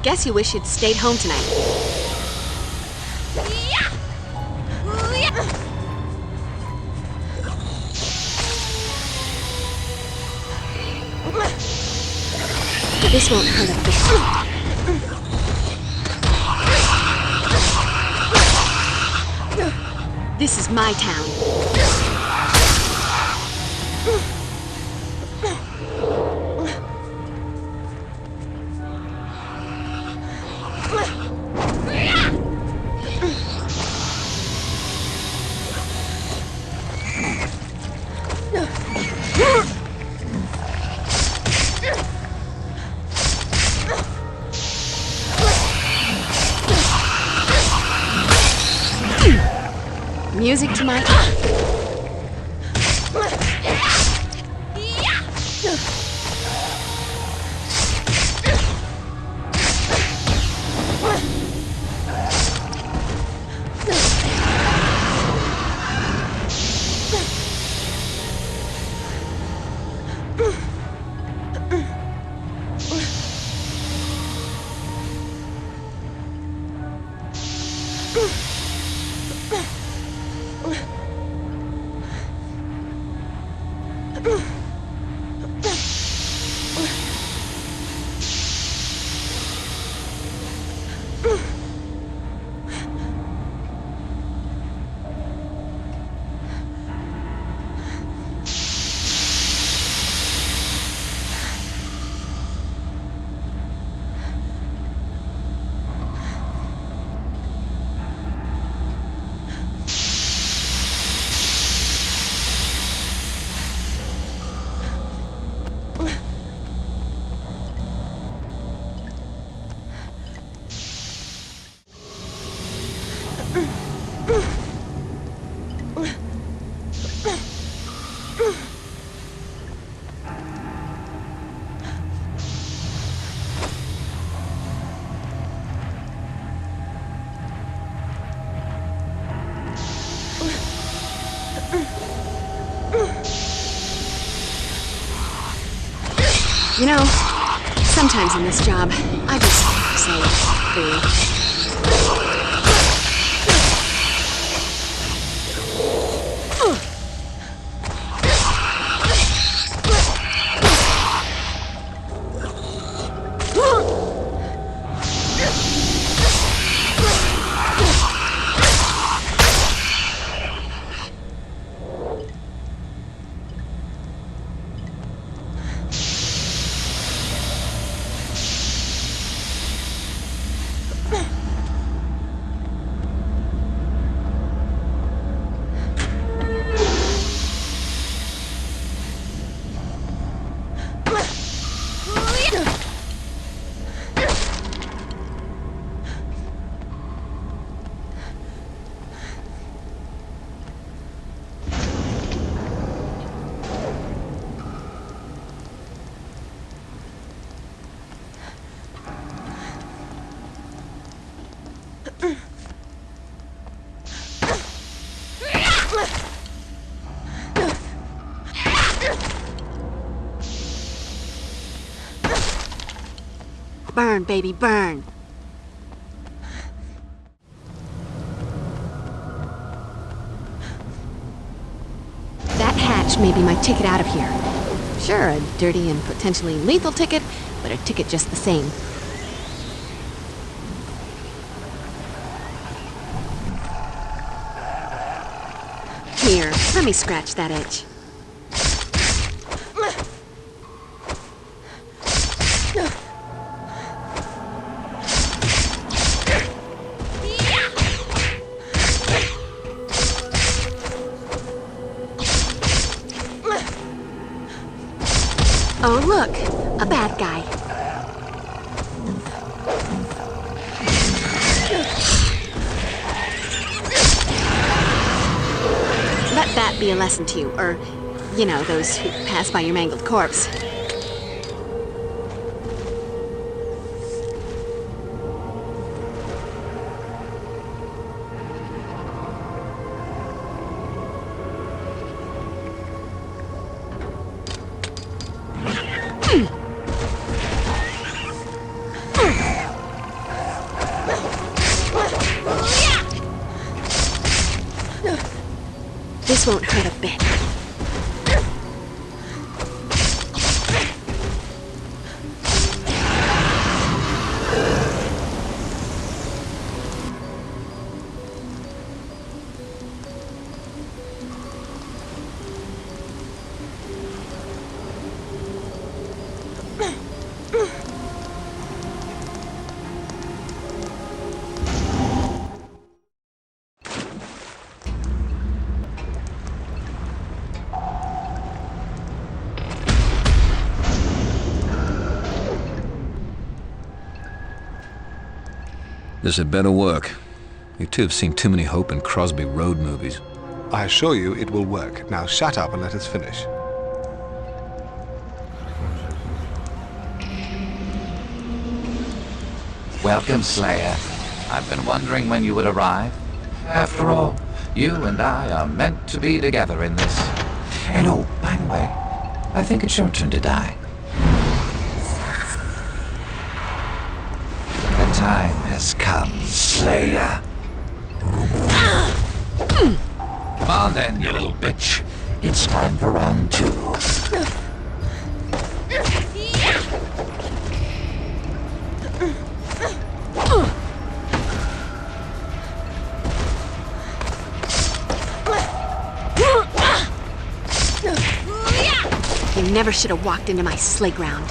Guess you wish you'd stayed home tonight. This won't hurt a bit. This is my town. Music to my ears. You know, sometimes in this job, I just say, boo. Burn, baby, burn. That hatch may be my ticket out of here. Sure, a dirty and potentially lethal ticket, but a ticket just the same. Here, let me scratch that itch. Oh, look, a bad guy. Let that be a lesson to you, or, you know, those who pass by your mangled corpse. This won't hurt a bit. This had better work. You two have seen too many Hope and Crosby road movies. I assure you it will work. Now shut up and let us finish. Welcome, Slayer. I've been wondering when you would arrive. After all, you and I are meant to be together in this. And oh, by the way, I think it's your turn to die. The time has come, Slayer. Come on then, you little bitch. It's time for round 2. You never should have walked into my sleigh ground.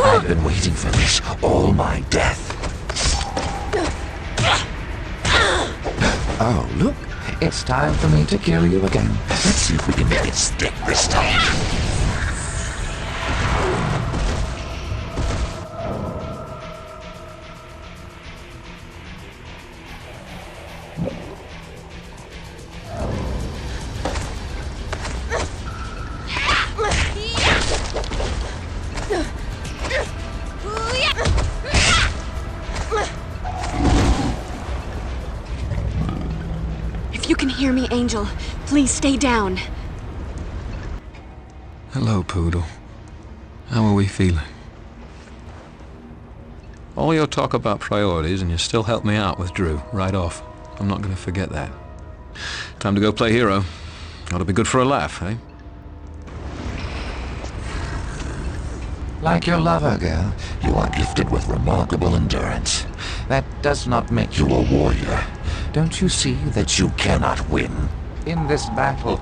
I've been waiting for this all my death. Oh, look. It's time for me to kill you again. Let's see if we can make it stick this time. If you can hear me, Angel, please stay down. Hello, Poodle. How are we feeling? All your talk about priorities, and you still help me out with Drew, right off. I'm not going to forget that. Time to go play hero. Ought to be good for a laugh, eh? Like your lover, girl, you are gifted with remarkable endurance. That does not make you a warrior. Don't you see that you cannot win? In this battle,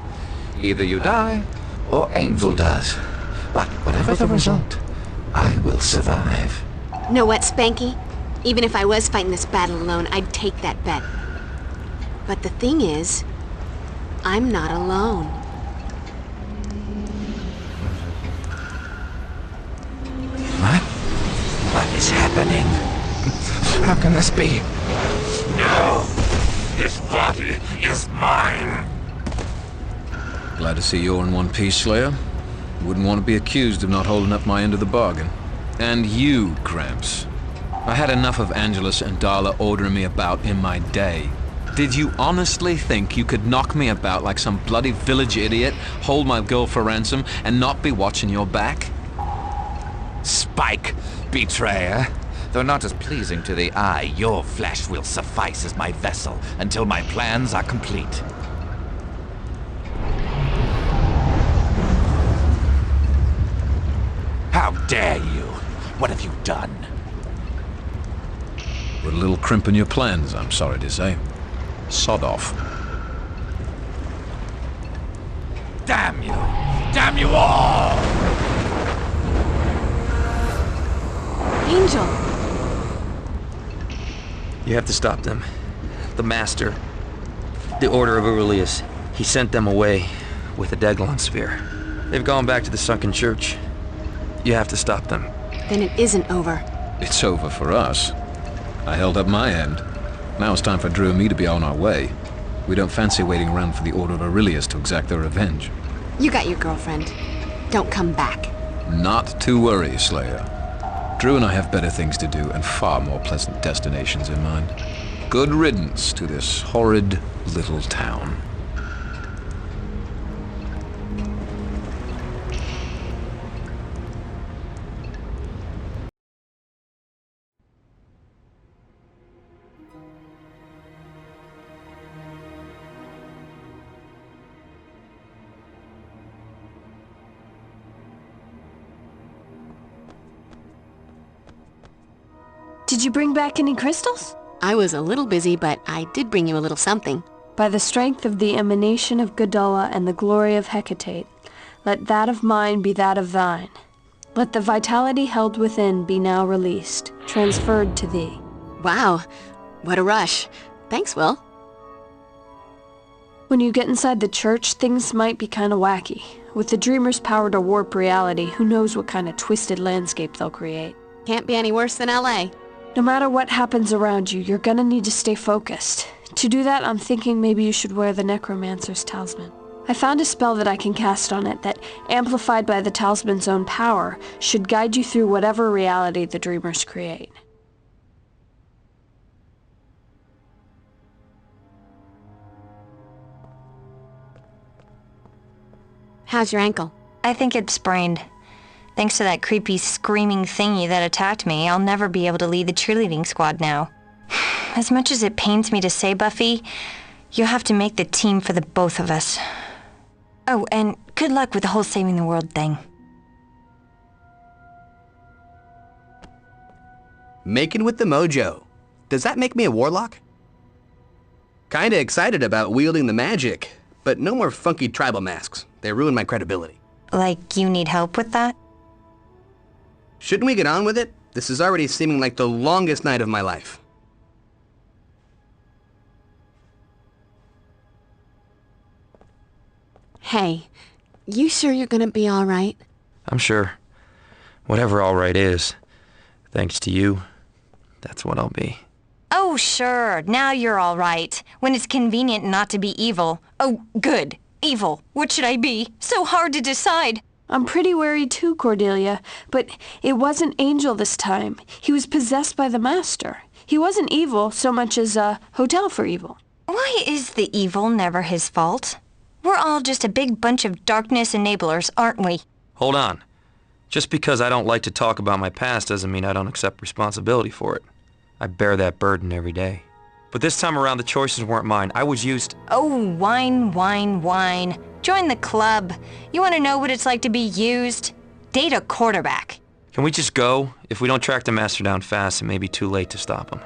either you die, or Angel does. But whatever the result, I will survive. Know what, Spanky? Even if I was fighting this battle alone, I'd take that bet. But the thing is, I'm not alone. What? What is happening? How can this be? No! This body is mine! Glad to see you're in one piece, Slayer. Wouldn't want to be accused of not holding up my end of the bargain. And you, Gramps. I had enough of Angelus and Darla ordering me about in my day. Did you honestly think you could knock me about like some bloody village idiot, hold my girl for ransom, and not be watching your back? Spike, betrayer. Though not as pleasing to the eye, your flesh will suffice as my vessel until my plans are complete. How dare you? What have you done? Put a little crimp in your plans, I'm sorry to say. Sod off. Damn you! Damn you all! Angel! You have to stop them. The Master, the Order of Aurelius, he sent them away with a Deglon sphere. They've gone back to the Sunken Church. You have to stop them. Then it isn't over. It's over for us. I held up my end. Now it's time for Drew and me to be on our way. We don't fancy waiting around for the Order of Aurelius to exact their revenge. You got your girlfriend. Don't come back. Not to worry, Slayer. Drew and I have better things to do and far more pleasant destinations in mind. Good riddance to this horrid little town. Did you bring back any crystals? I was a little busy, but I did bring you a little something. By the strength of the emanation of Gadala and the glory of Hecate, let that of mine be that of thine. Let the vitality held within be now released, transferred to thee. Wow, what a rush. Thanks, Will. When you get inside the church, things might be kinda wacky. With the Dreamer's power to warp reality, who knows what kind of twisted landscape they'll create. Can't be any worse than LA. No matter what happens around you, you're gonna need to stay focused. To do that, I'm thinking maybe you should wear the Necromancer's talisman. I found a spell that I can cast on it that, amplified by the talisman's own power, should guide you through whatever reality the Dreamers create. How's your ankle? I think it's sprained. Thanks to that creepy screaming thingy that attacked me, I'll never be able to lead the cheerleading squad now. As much as it pains me to say, Buffy, you'll have to make the team for the both of us. Oh, and good luck with the whole saving the world thing. Making with the mojo. Does that make me a warlock? Kinda excited about wielding the magic, but no more funky tribal masks. They ruin my credibility. Like you need help with that? Shouldn't we get on with it? This is already seeming like the longest night of my life. Hey, you sure you're gonna be all right? I'm sure. Whatever all right is, thanks to you, that's what I'll be. Oh, sure. Now you're all right. When it's convenient not to be evil. Oh, good. Evil. What should I be? So hard to decide. I'm pretty worried too, Cordelia, but it wasn't Angel this time. He was possessed by the Master. He wasn't evil so much as a hotel for evil. Why is the evil never his fault? We're all just a big bunch of darkness enablers, aren't we? Hold on. Just because I don't like to talk about my past doesn't mean I don't accept responsibility for it. I bear that burden every day. But this time around, the choices weren't mine. I was used... Oh, whine, whine, whine. Join the club. You want to know what it's like to be used? Date a quarterback. Can we just go? If we don't track the Master down fast, it may be too late to stop him.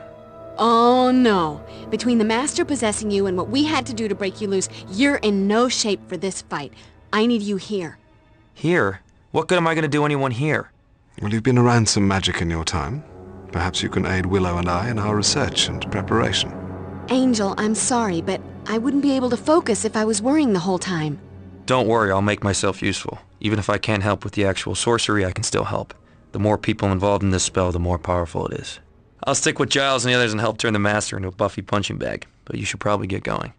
Oh no. Between the Master possessing you and what we had to do to break you loose, you're in no shape for this fight. I need you here. Here? What good am I going to do anyone here? Well, you've been around some magic in your time. Perhaps you can aid Willow and I in our research and preparation. Angel, I'm sorry, but I wouldn't be able to focus if I was worrying the whole time. Don't worry, I'll make myself useful. Even if I can't help with the actual sorcery, I can still help. The more people involved in this spell, the more powerful it is. I'll stick with Giles and the others and help turn the Master into a Buffy punching bag, but you should probably get going.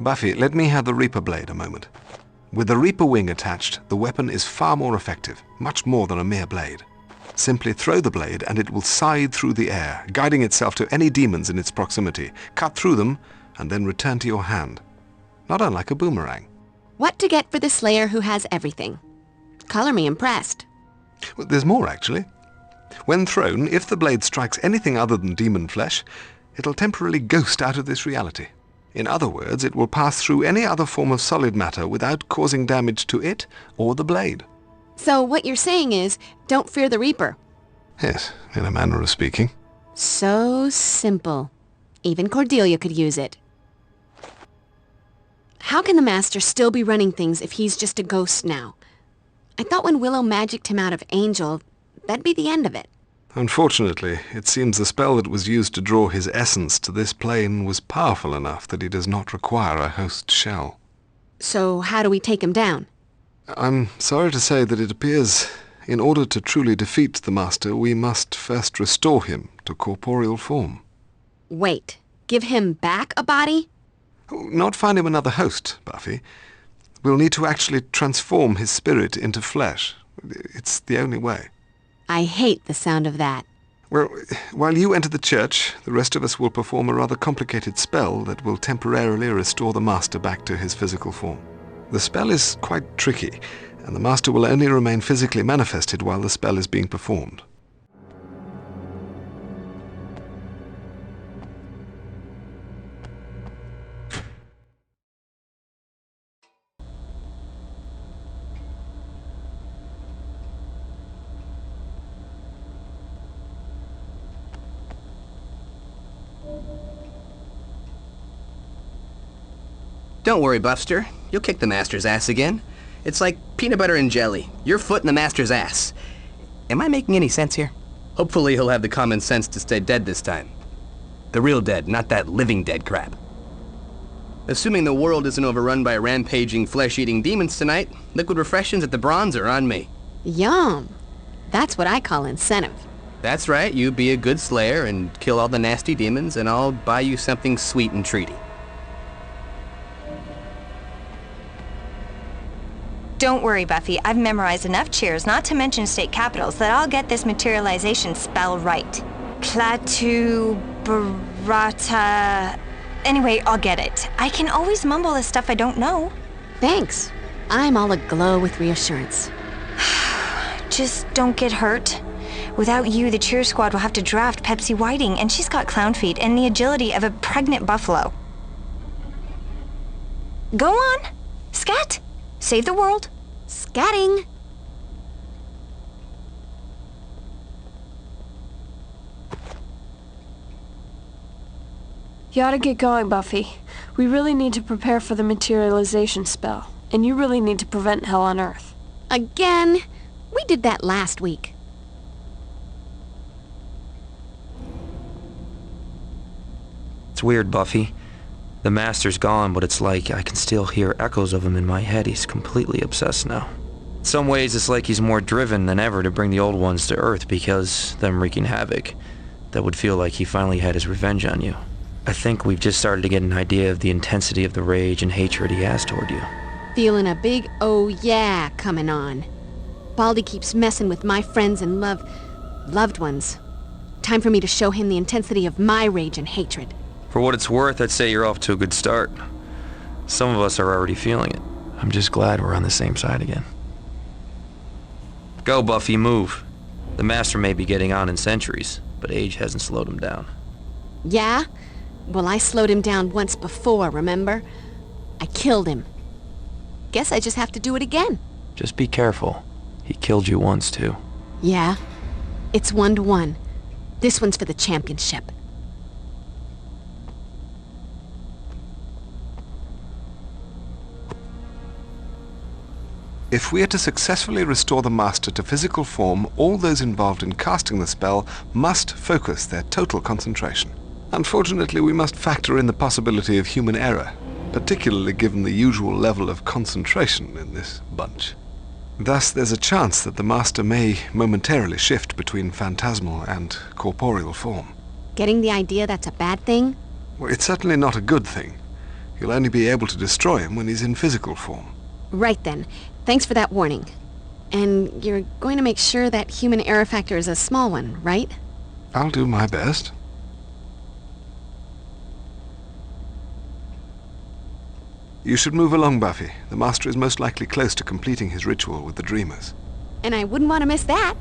Buffy, let me have the Reaper blade a moment. With the Reaper wing attached, the weapon is far more effective, much more than a mere blade. Simply throw the blade and it will scythe through the air, guiding itself to any demons in its proximity, cut through them, and then return to your hand. Not unlike a boomerang. What to get for the Slayer who has everything? Color me impressed. Well, there's more, actually. When thrown, if the blade strikes anything other than demon flesh, it'll temporarily ghost out of this reality. In other words, it will pass through any other form of solid matter without causing damage to it or the blade. So what you're saying is, don't fear the Reaper. Yes, in a manner of speaking. So simple. Even Cordelia could use it. How can the Master still be running things if he's just a ghost now? I thought when Willow magicked him out of Angel, that'd be the end of it. Unfortunately, it seems the spell that was used to draw his essence to this plane was powerful enough that he does not require a host shell. So how do we take him down? I'm sorry to say that it appears, in order to truly defeat the Master, we must first restore him to corporeal form. Wait, give him back a body? Not find him another host, Buffy. We'll need to actually transform his spirit into flesh. It's the only way. I hate the sound of that. Well, while you enter the church, the rest of us will perform a rather complicated spell that will temporarily restore the Master back to his physical form. The spell is quite tricky, and the Master will only remain physically manifested while the spell is being performed. Don't worry, Buffster. You'll kick the Master's ass again. It's like peanut butter and jelly. Your foot in the Master's ass. Am I making any sense here? Hopefully he'll have the common sense to stay dead this time. The real dead, not that living dead crap. Assuming the world isn't overrun by rampaging, flesh-eating demons tonight, liquid refreshments at the Bronze are on me. Yum. That's what I call incentive. That's right, you be a good slayer and kill all the nasty demons, and I'll buy you something sweet and treaty. Don't worry, Buffy. I've memorized enough cheers, not to mention state capitals, that I'll get this materialization spell right. Klaatu Barata... Anyway, I'll get it. I can always mumble the stuff I don't know. Thanks. I'm all aglow with reassurance. Just don't get hurt. Without you, the cheer squad will have to draft Pepsi Whiting, and she's got clown feet and the agility of a pregnant buffalo. Go on. Scat. Save the world. Scatting. You ought to get going, Buffy. We really need to prepare for the materialization spell, and you really need to prevent hell on Earth. Again? We did that last week. It's weird, Buffy. The Master's gone, but it's like I can still hear echoes of him in my head. He's completely obsessed now. In some ways, it's like he's more driven than ever to bring the old ones to Earth because them wreaking havoc. That would feel like he finally had his revenge on you. I think we've just started to get an idea of the intensity of the rage and hatred he has toward you. Feeling a big oh yeah coming on. Baldy keeps messing with my friends and loved ones. Time for me to show him the intensity of my rage and hatred. For what it's worth, I'd say you're off to a good start. Some of us are already feeling it. I'm just glad we're on the same side again. Go, Buffy, move. The Master may be getting on in centuries, but age hasn't slowed him down. Yeah? Well, I slowed him down once before, remember? I killed him. Guess I just have to do it again. Just be careful. He killed you once, too. Yeah? It's 1-1. This one's for the championship. If we are to successfully restore the Master to physical form, all those involved in casting the spell must focus their total concentration. Unfortunately, we must factor in the possibility of human error, particularly given the usual level of concentration in this bunch. Thus, there's a chance that the Master may momentarily shift between phantasmal and corporeal form. Getting the idea that's a bad thing? Well, it's certainly not a good thing. You'll only be able to destroy him when he's in physical form. Right then. Thanks for that warning. And you're going to make sure that human error factor is a small one, right? I'll do my best. You should move along, Buffy. The Master is most likely close to completing his ritual with the Dreamers. And I wouldn't want to miss that.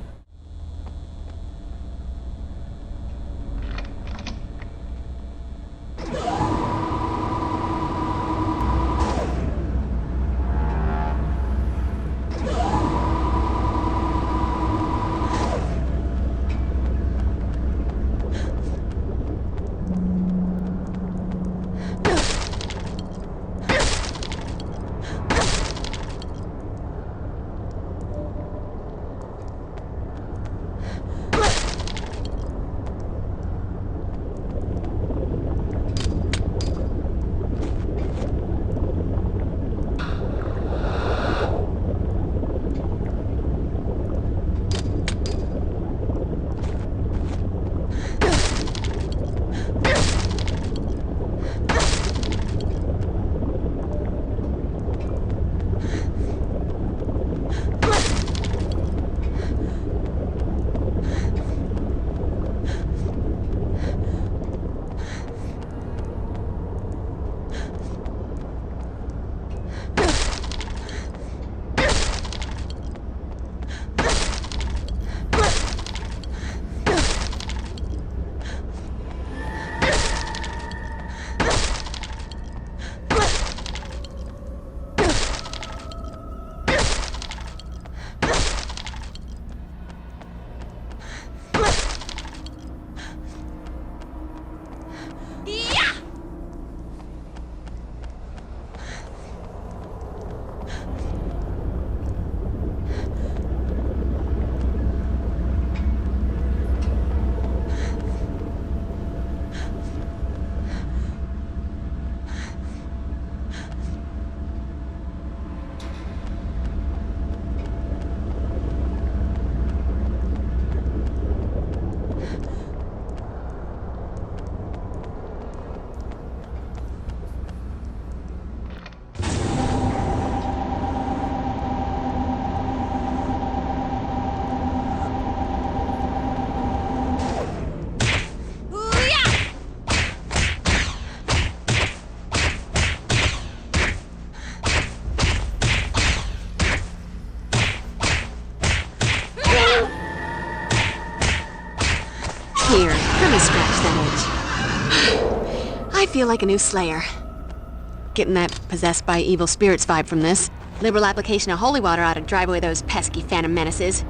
me scratch that itch. I feel like a new Slayer. Getting that possessed by evil spirits vibe from this. Liberal application of holy water ought to drive away those pesky phantom menaces.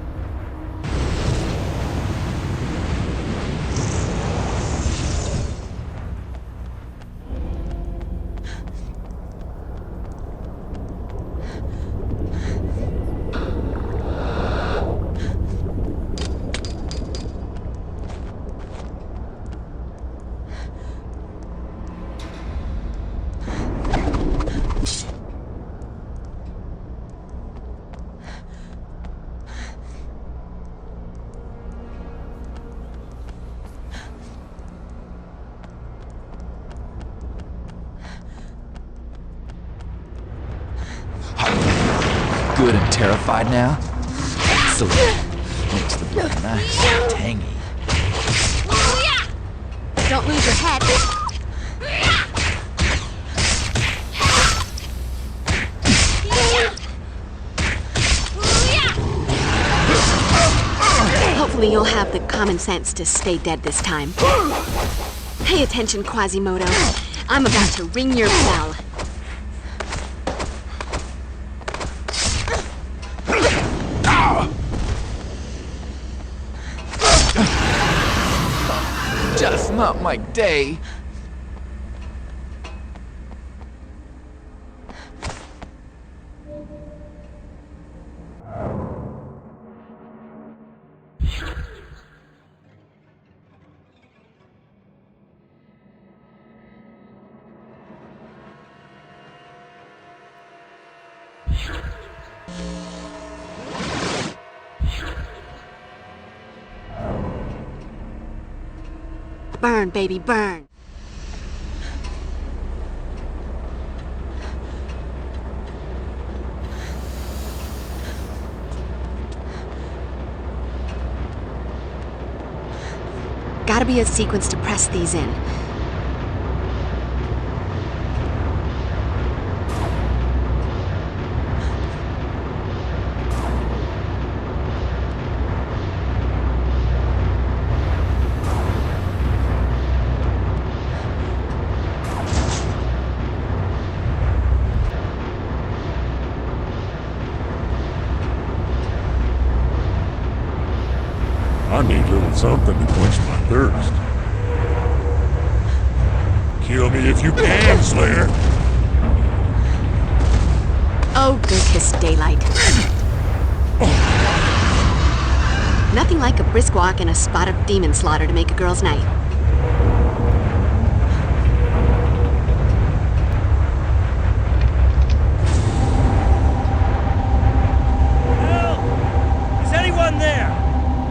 Good and terrified now? Excellent. Makes the blood nice and tangy. Don't lose your head. Hopefully you'll have the common sense to stay dead this time. Pay attention, Quasimodo. I'm about to ring your bell. Just not my day. Burn, baby, burn. Gotta be a sequence to press these in. I need a little something to quench my thirst. Kill me if you can, Slayer. Oh, go kiss daylight. Nothing like a brisk walk and a spot of demon slaughter to make a girl's night. Help! Is anyone there?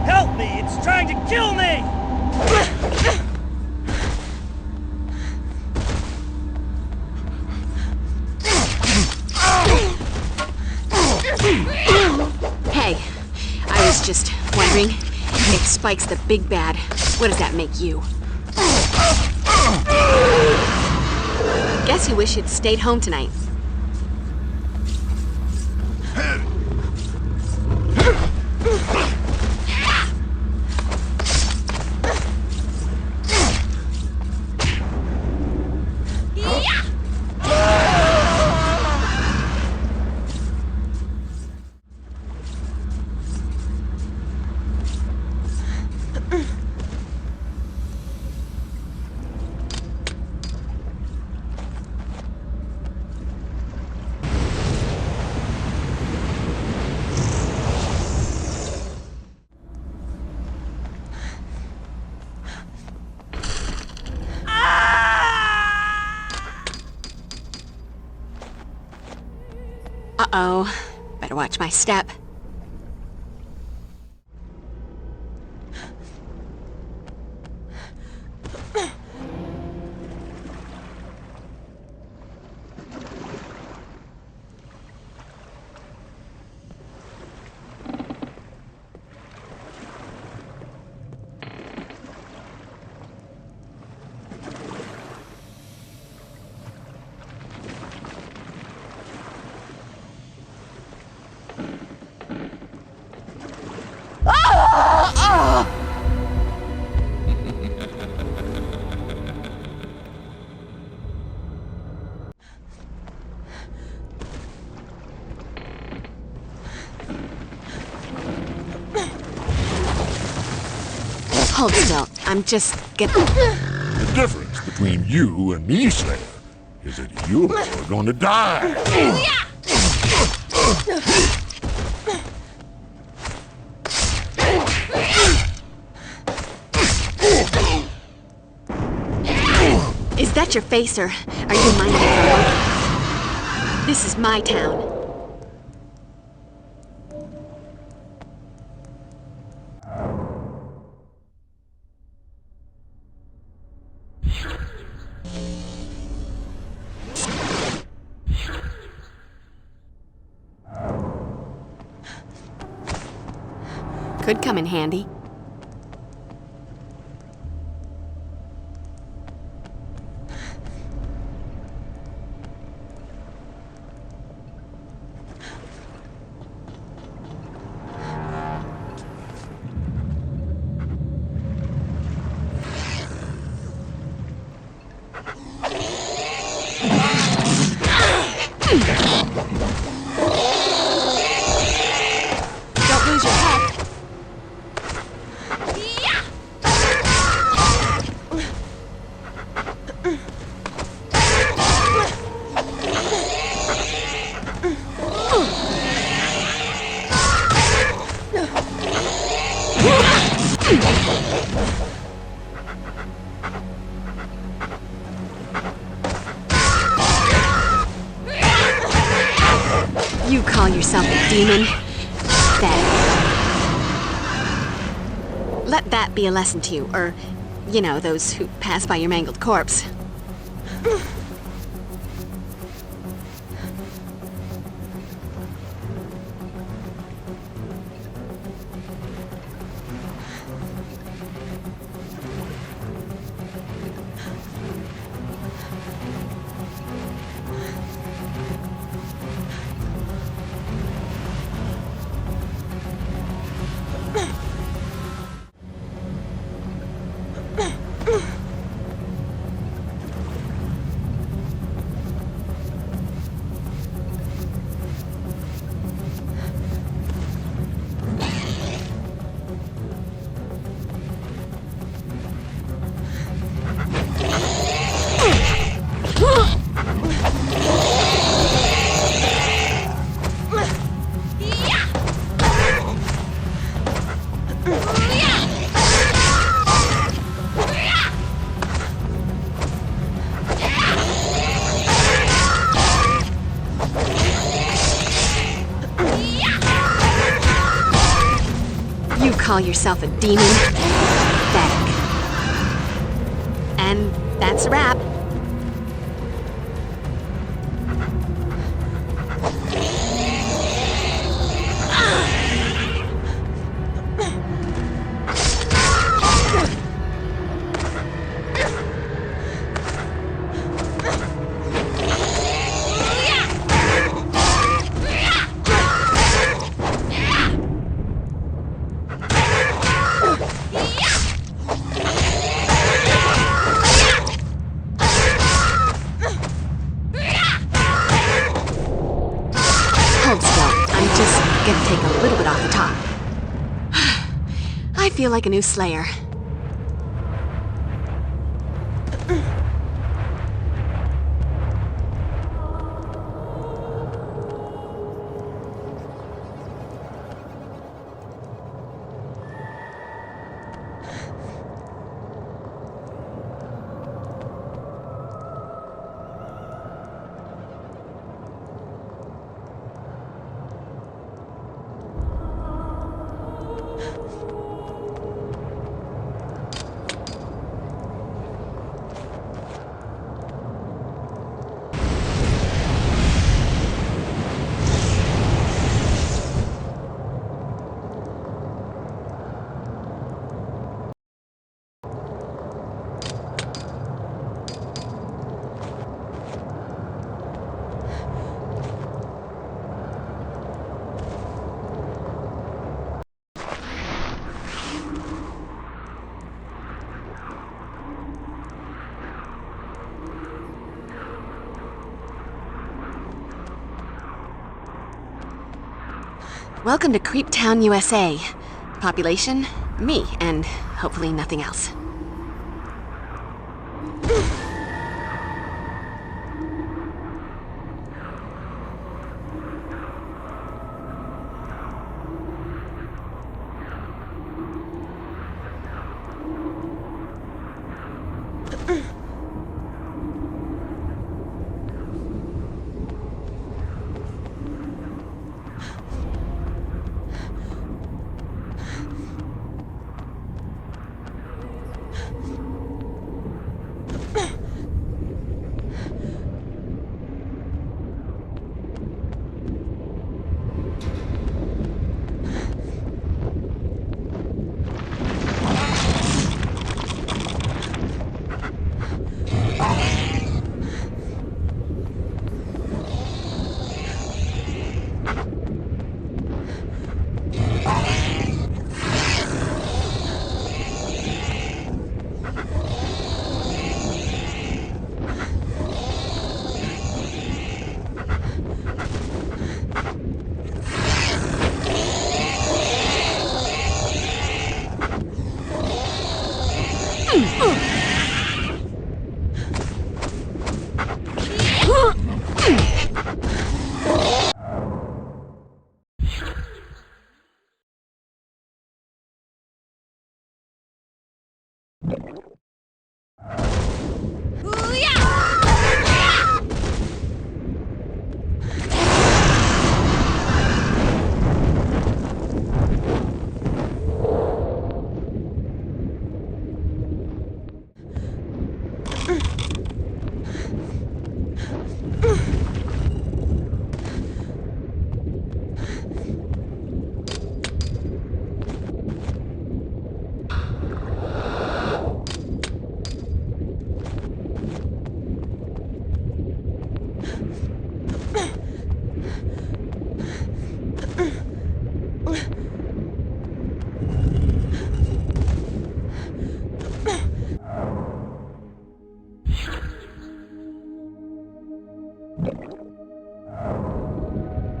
Help me! It's trying to kill me! Hey, I was just wondering, if Spike's the big bad, what does that make you? Guess you wish you'd stayed home tonight. Uh-oh. Better watch my step. Hold still. I'm just getting... The difference between you and me, Slayer, is that you're gonna die. Is that your face, or are you minding it for a monkey? This is my town. Could come in handy. Don't lose your head. You call yourself a demon? Pathetic. Let that be a lesson to you, or, you know, those who pass by your mangled corpse. You call yourself a demon? Pathetic. And that's a wrap. Gonna take a little bit off the top. I feel like a new Slayer. Welcome to Creeptown, USA. Population me, and hopefully nothing else.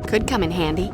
Could come in handy.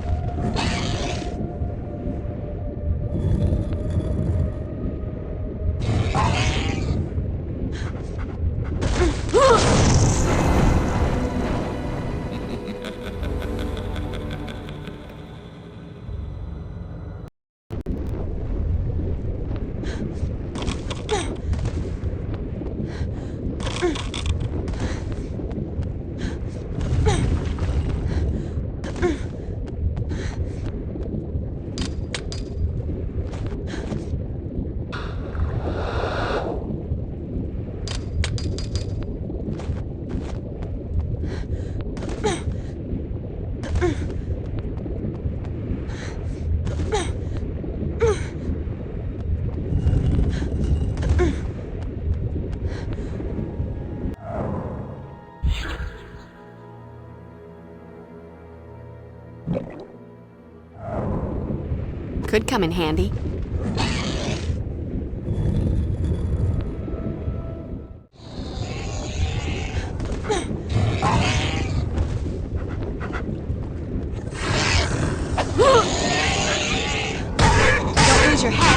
Could come in handy. Don't lose your head.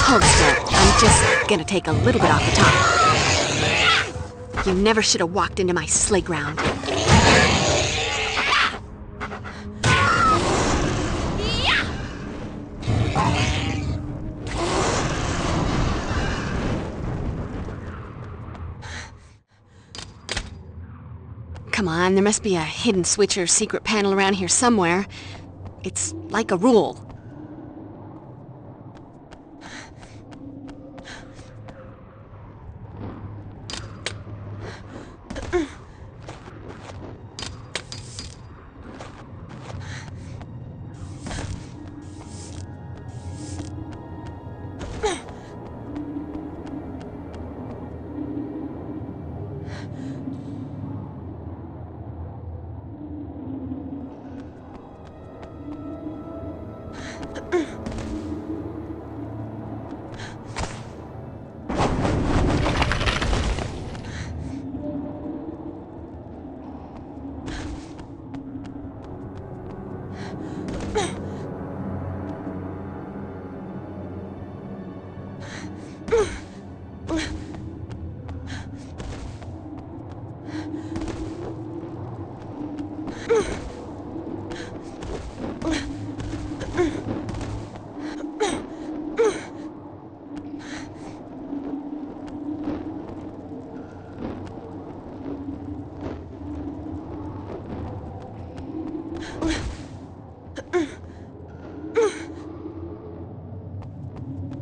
Hold still. I'm just gonna take a little bit off the top. You never should have walked into my sleigh ground. Come on, there must be a hidden switch or secret panel around here somewhere. It's like a rule.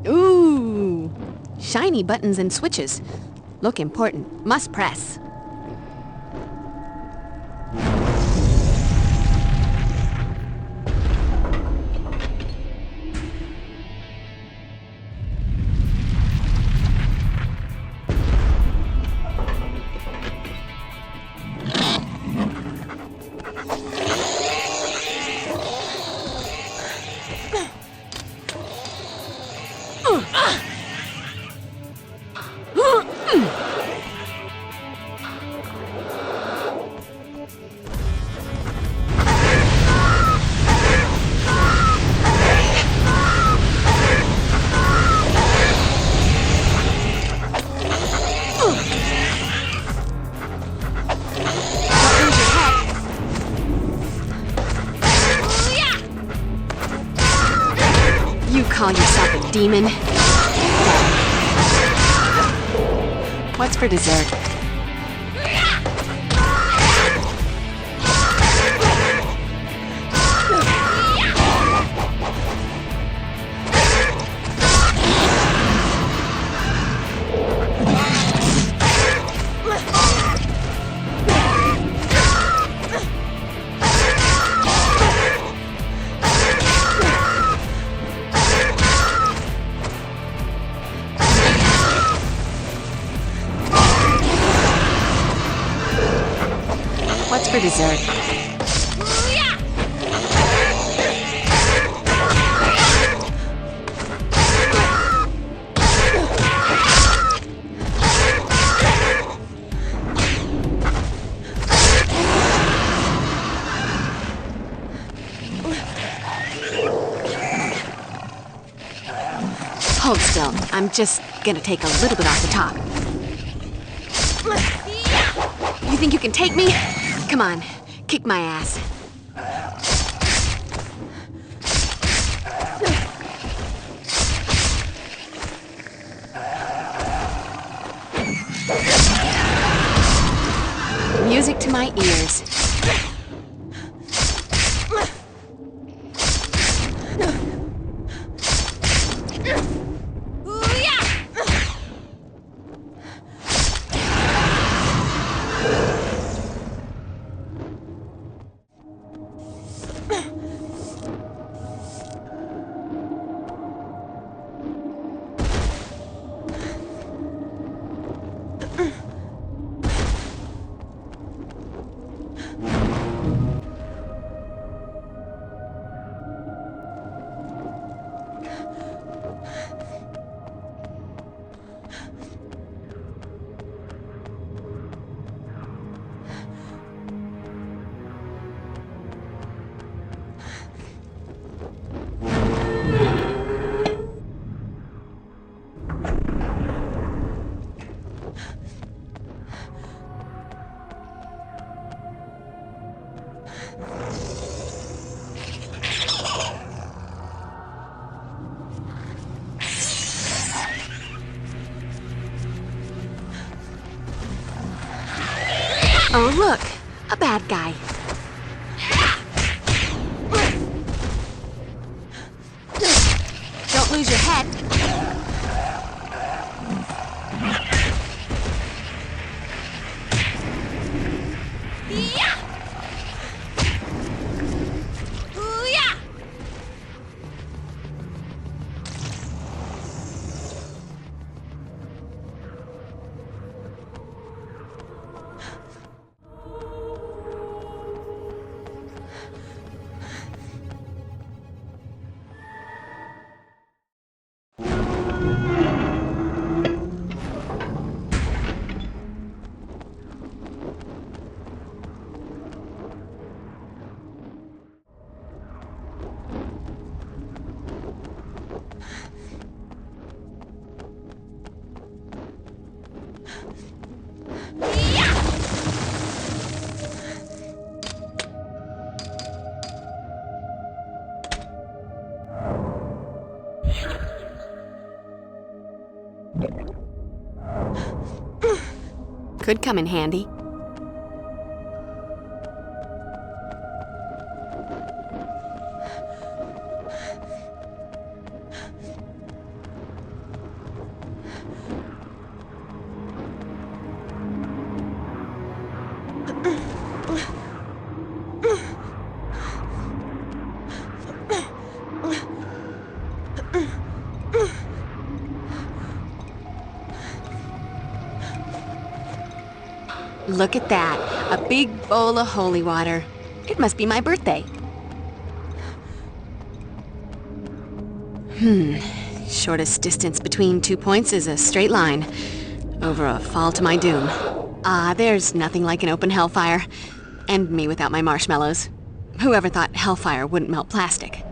Ooh, shiny buttons and switches. Look important. Must press. You call yourself a demon? What's for dessert? What's for dessert? Hold still. I'm just gonna take a little bit off the top. You think you can take me? Come on, kick my ass. Music to my ears. Oh, look, a bad guy. Don't lose your head. Could come in handy. Look at that, a big bowl of holy water. It must be my birthday. Shortest distance between 2 points is a straight line. Over a fall to my doom. There's nothing like an open hellfire. And me without my marshmallows. Whoever thought hellfire wouldn't melt plastic?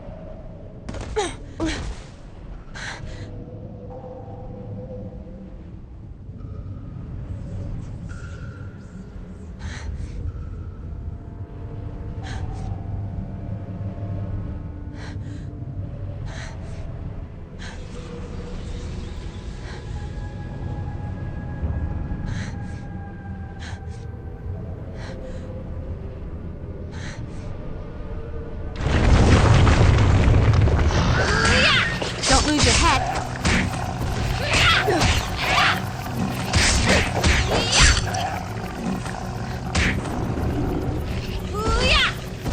Lose your head.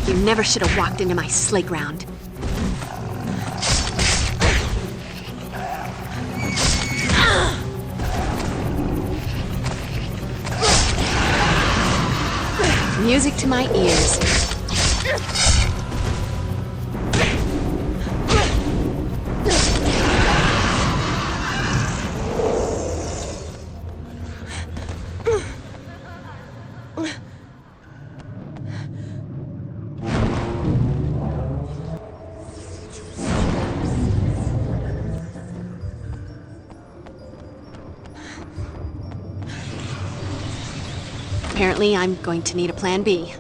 You never should have walked into my sleigh ground. Music to my ears. Apparently, I'm going to need a plan B.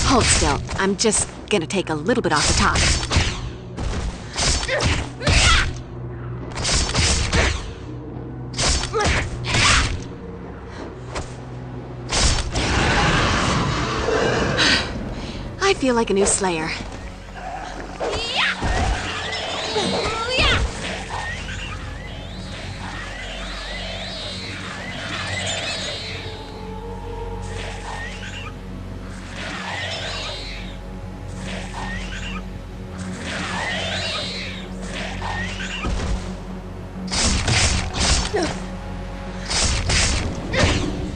Hold still. I'm just gonna take a little bit off the top. I feel like a new Slayer.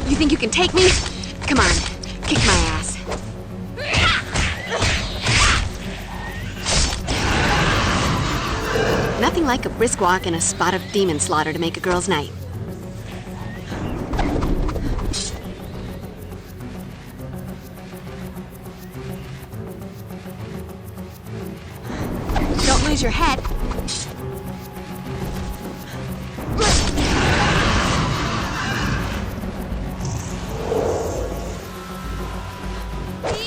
You think you can take me? Come on, kick my ass. Nothing like a brisk walk and a spot of demon slaughter to make a girl's night. Don't lose your head.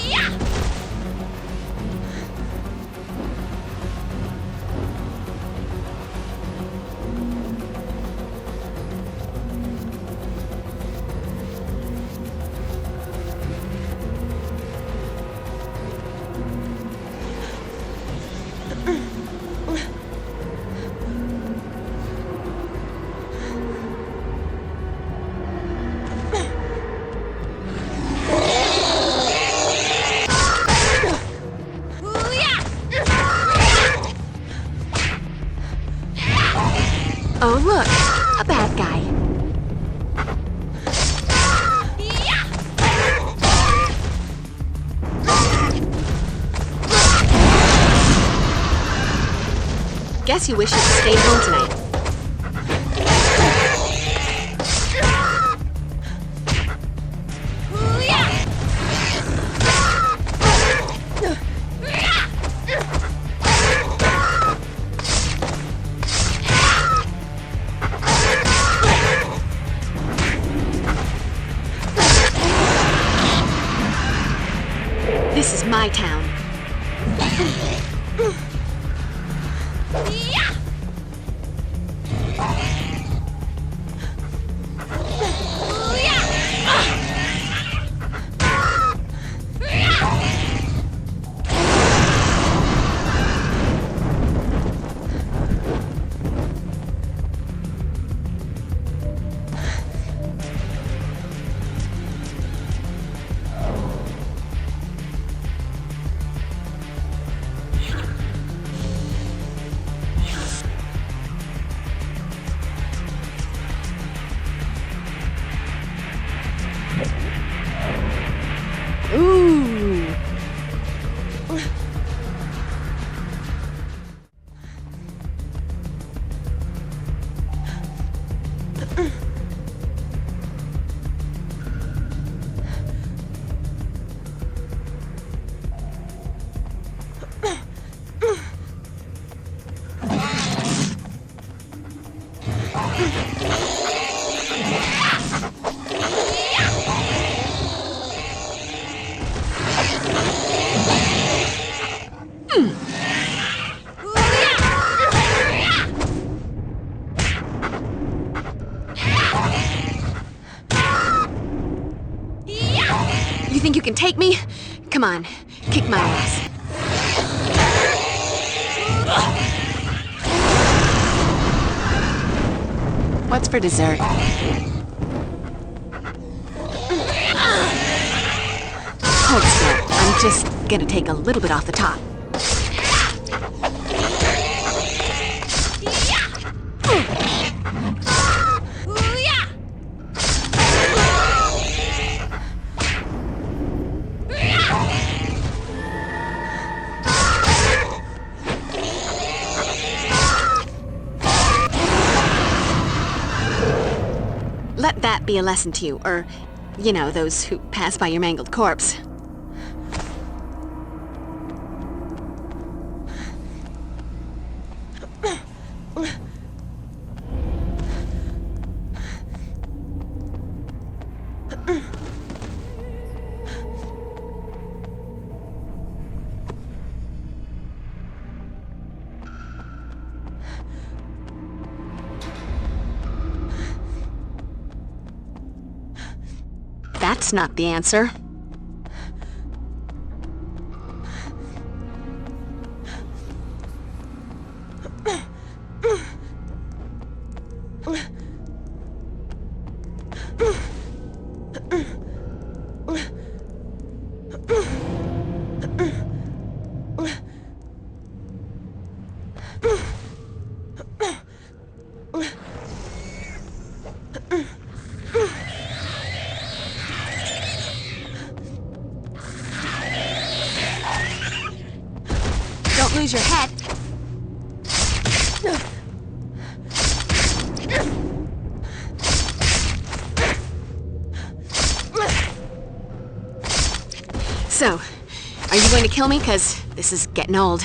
Yeah! guess you wish you'd stayed home tonight. This is my town. Ooh. You think you can take me? Come on, kick my ass. What's for dessert? Hold still. I'm just gonna take a little bit off the top. Let that be a lesson to you, or, you know, those who pass by your mangled corpse. That's not the answer. Don't lose your head. So, are you going to kill me? 'Cause this is getting old.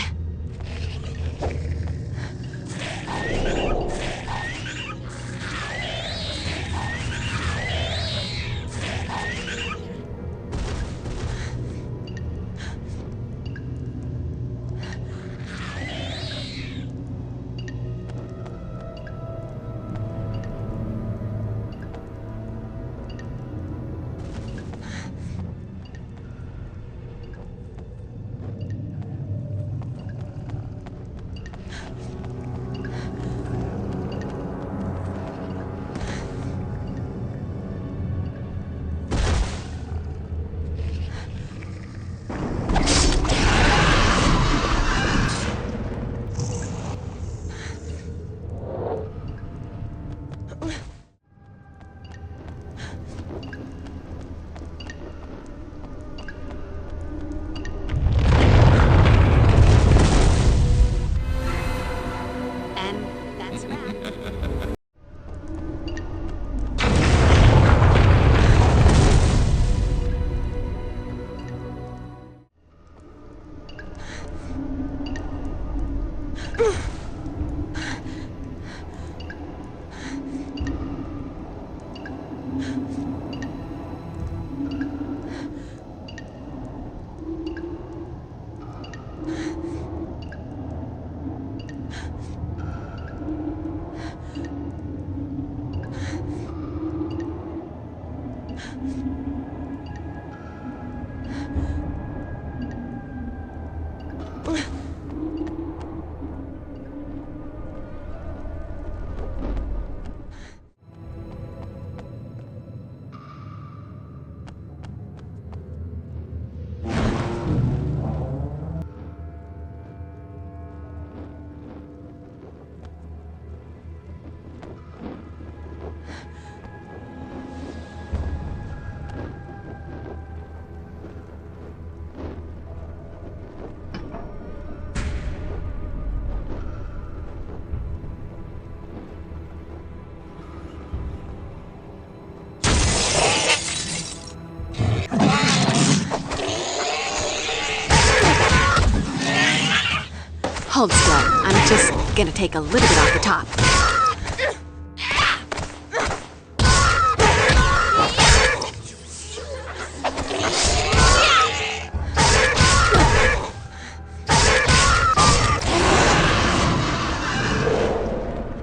Hold still. I'm just gonna take a little bit off the top.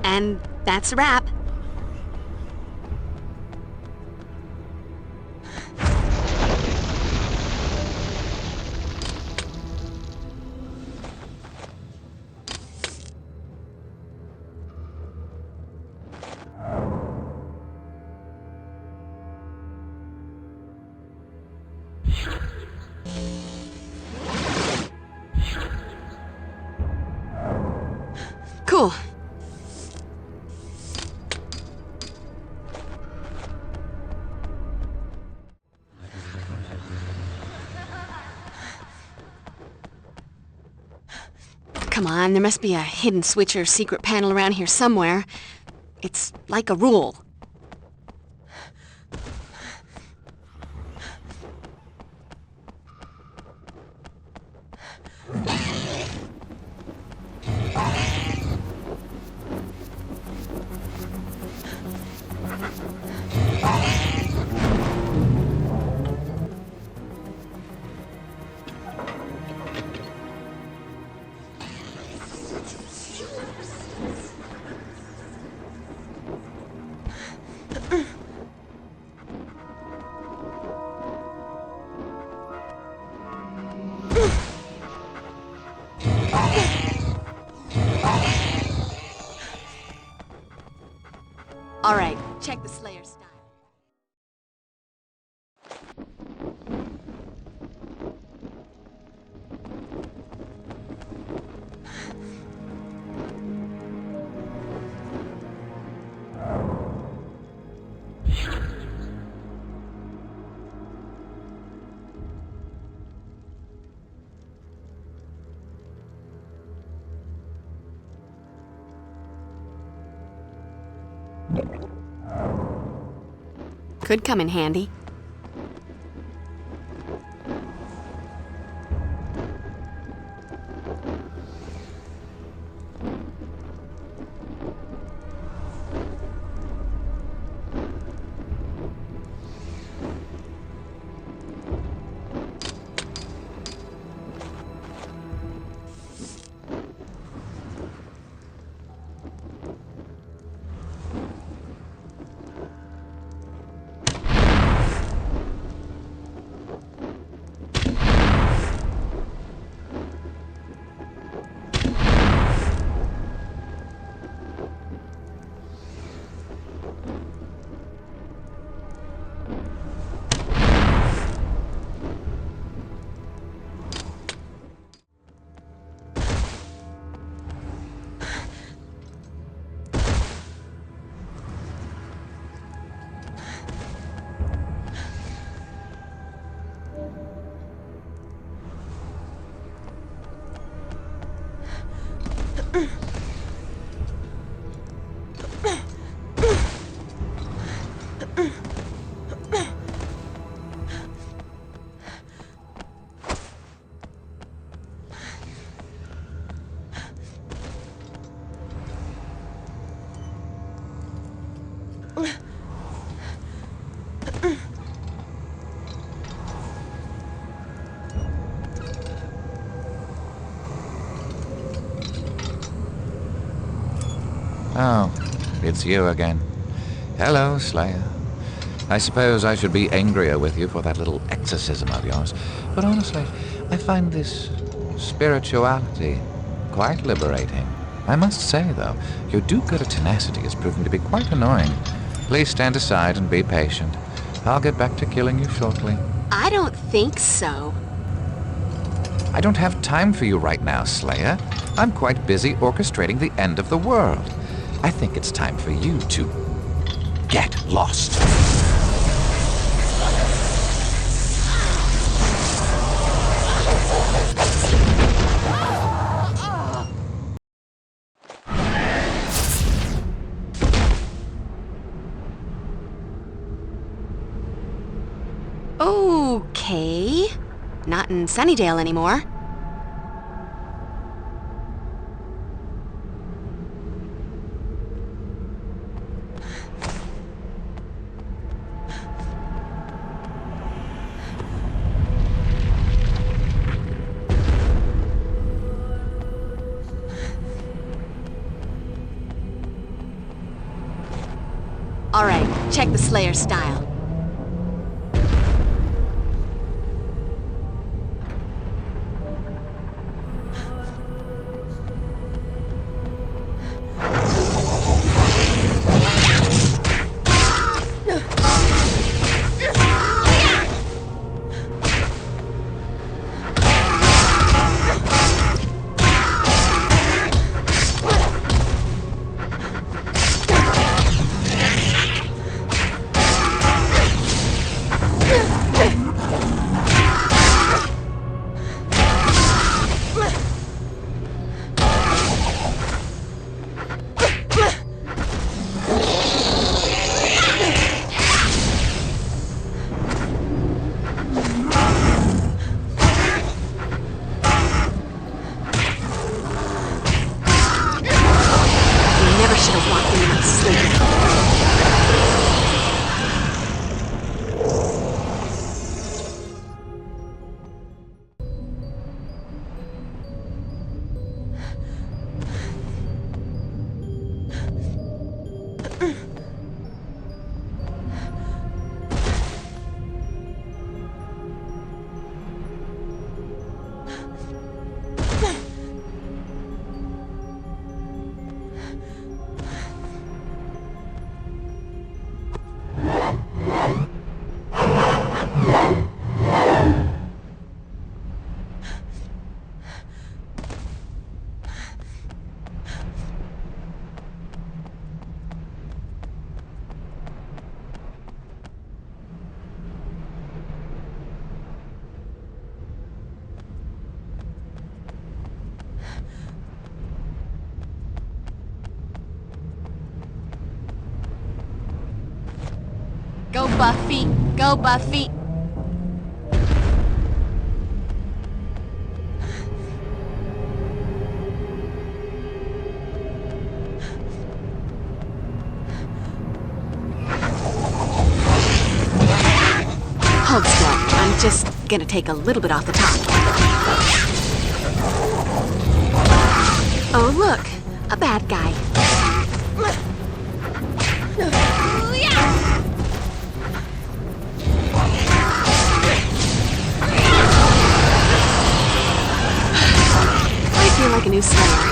And that's a wrap. Cool. Come on, there must be a hidden switch or secret panel around here somewhere. It's like a rule. All right, check the Slayer style. Could come in handy. Oh, it's you again. Hello, Slayer. I suppose I should be angrier with you for that little exorcism of yours, but honestly, I find this spirituality quite liberating. I must say, though, your do-gooder tenacity is proving to be quite annoying. Please stand aside and be patient. I'll get back to killing you shortly. I don't think so. I don't have time for you right now, Slayer. I'm quite busy orchestrating the end of the world. I think it's time for you to get lost. Okay. Not in Sunnydale anymore. check the Slayer style. Go Buffy! Go Buffy! Hold still. I'm just gonna take a little bit off the top. Oh look! A bad guy. I feel like a new Slayer.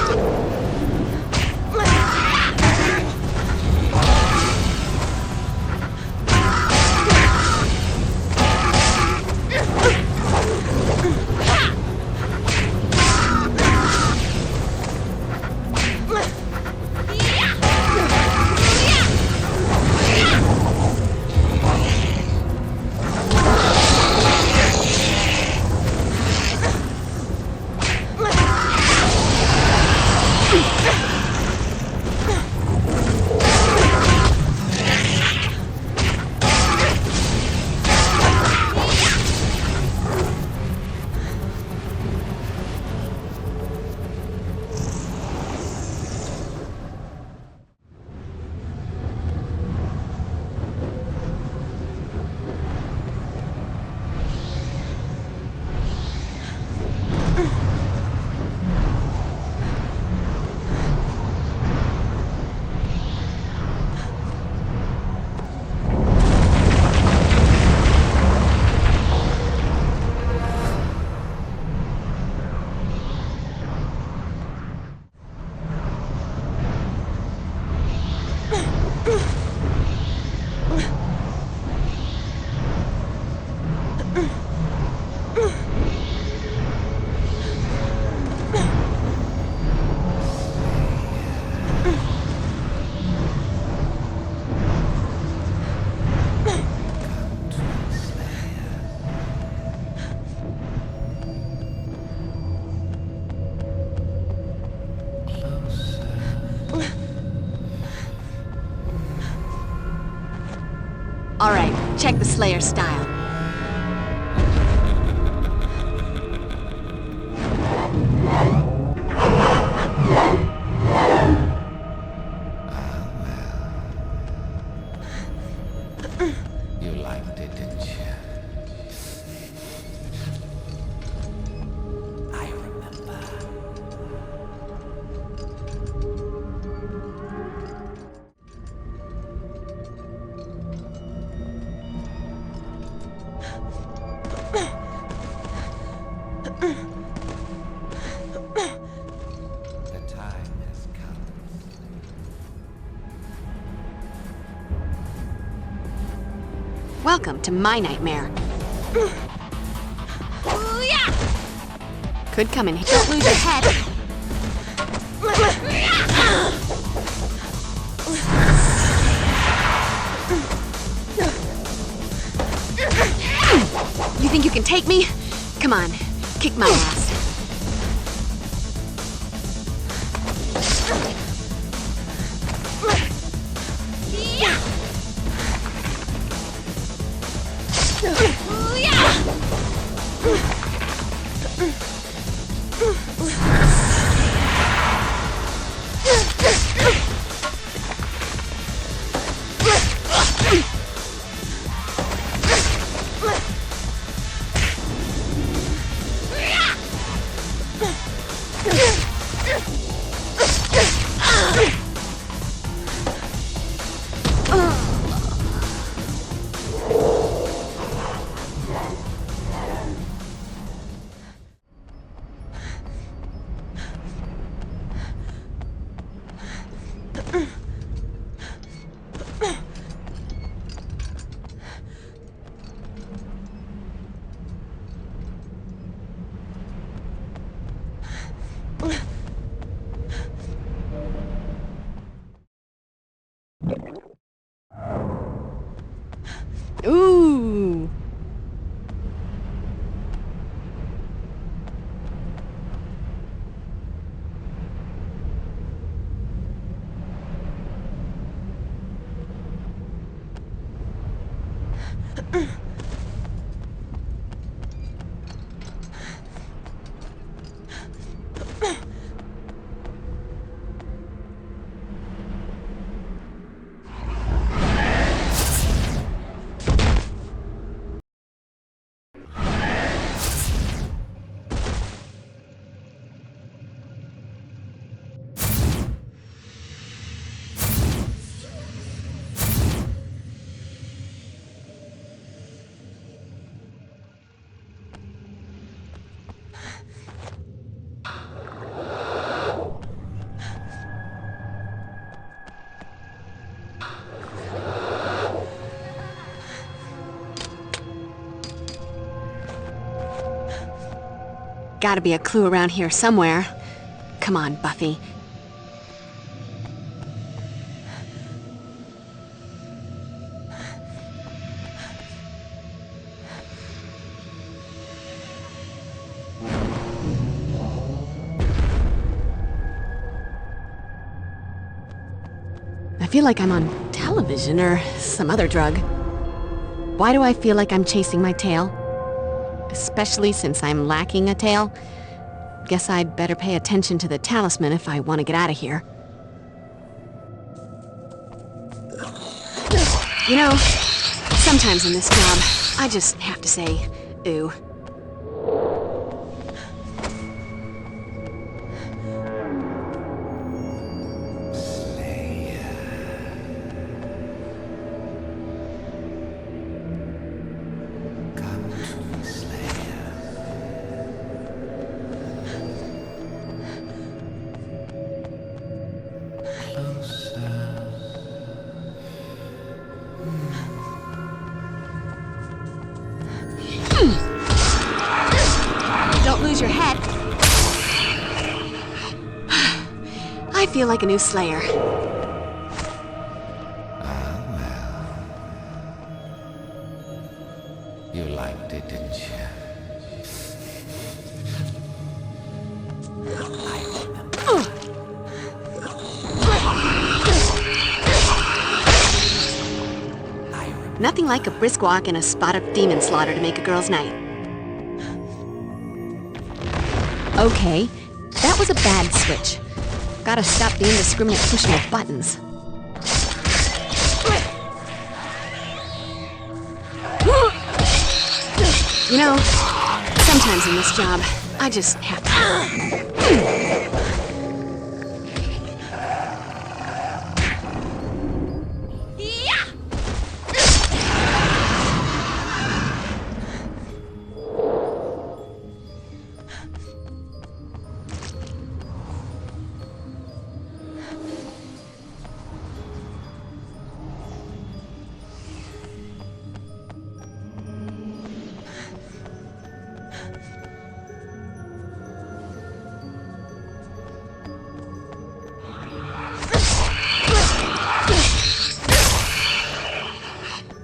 All right, check the Slayer style. You liked it, didn't you? I remember. Welcome to my nightmare. Could come in here. Don't lose your head. You think you can take me? Come on, kick my ass. Ooh. Gotta be a clue around here somewhere. Come on, Buffy. I feel like I'm on television or some other drug. Why do I feel like I'm chasing my tail? Especially since I'm lacking a tail. Guess I'd better pay attention to the talisman if I want to get out of here. You know, sometimes in this job, I just have to say, ooh. Don't lose your head. I feel like a new Slayer. You liked it, didn't you? Nothing like a brisk walk and a spot of demon slaughter to make a girl's night. Okay, that was a bad switch. Gotta stop the indiscriminate pushing of buttons. You know, sometimes in this job, I just have to.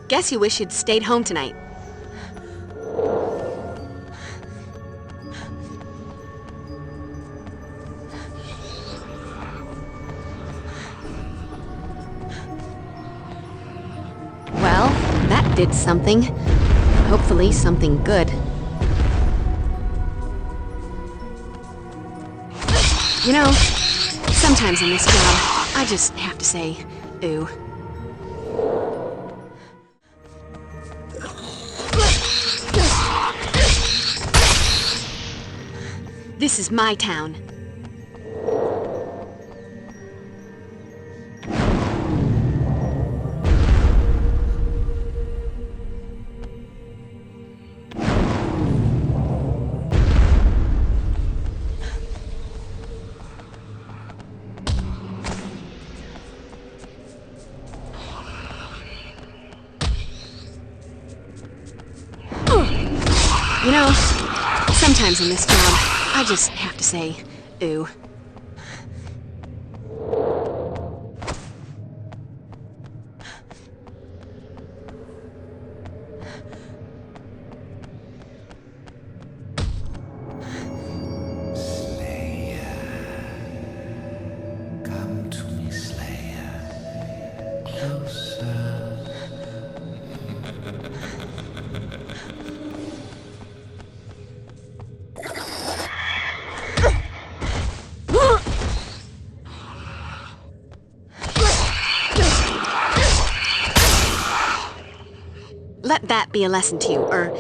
guess you wish you'd stayed home tonight. Well, that did something. Hopefully something good. You know, sometimes in this job, I just have to say, ooh. This is my town. You know, sometimes in this job, I just have to say, ooh. Come to me, Slayer. Closer. Let that be a lesson to you, or,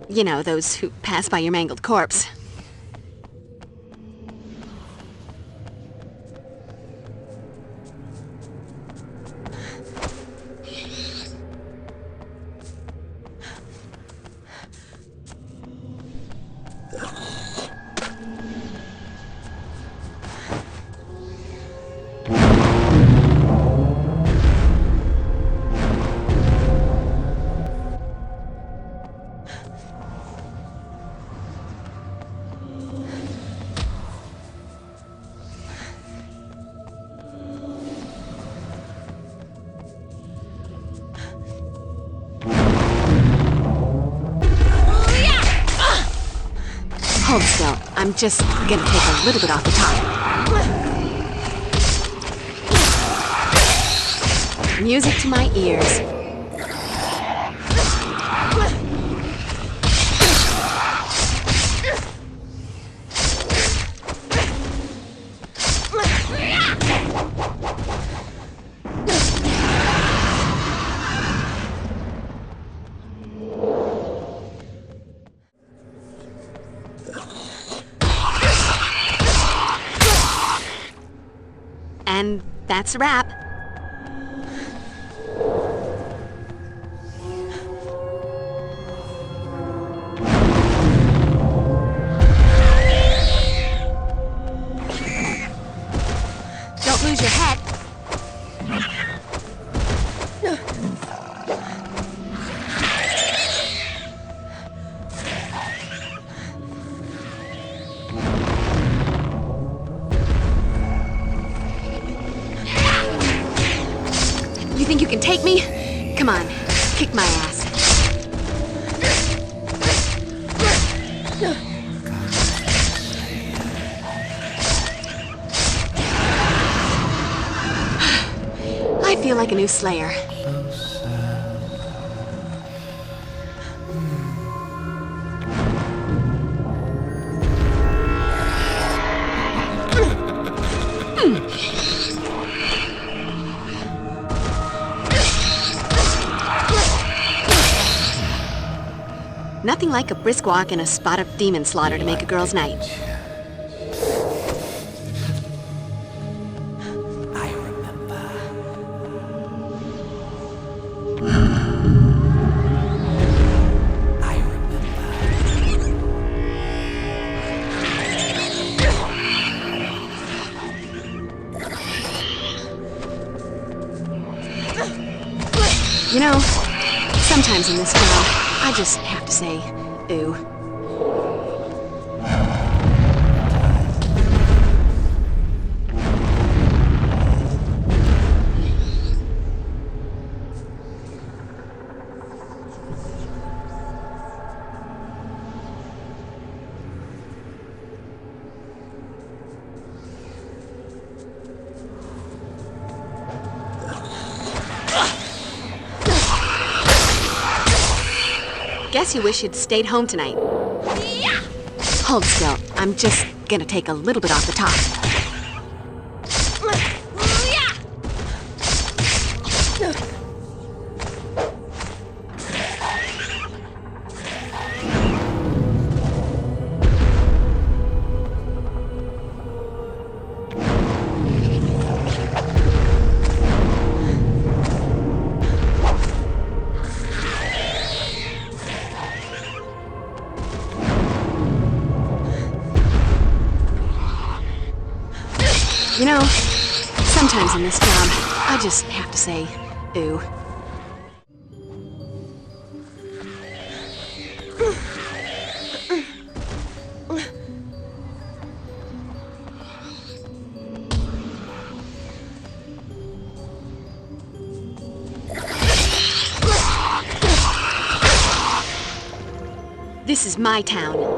you know, those who pass by your mangled corpse. Hold still. I'm just gonna take a little bit off the top. Music to my ears. And that's a wrap. Don't lose your head. You think you can take me? Come on, kick my ass. I feel like a new Slayer. Nothing like a brisk walk and a spot of demon slaughter to make a girl's night. I remember. I remember. You know, sometimes in this job, I just have to say, ooh. Guess you wish you'd stayed home tonight. Hold still. I'm just gonna take a little bit off the top. You know, sometimes in this job, I just have to say, ooh. This is my town.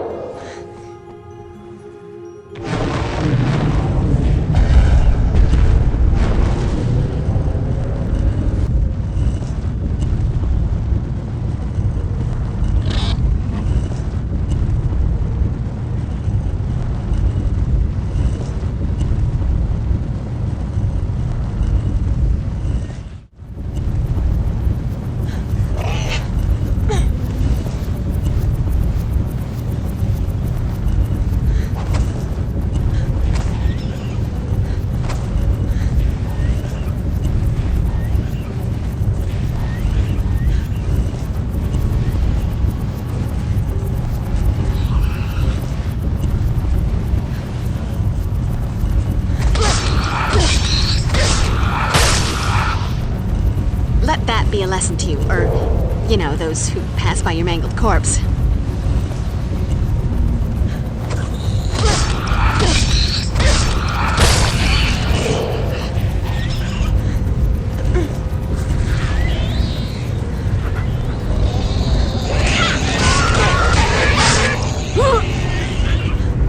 Let that be a lesson to you, or, you know, those who pass by your mangled corpse.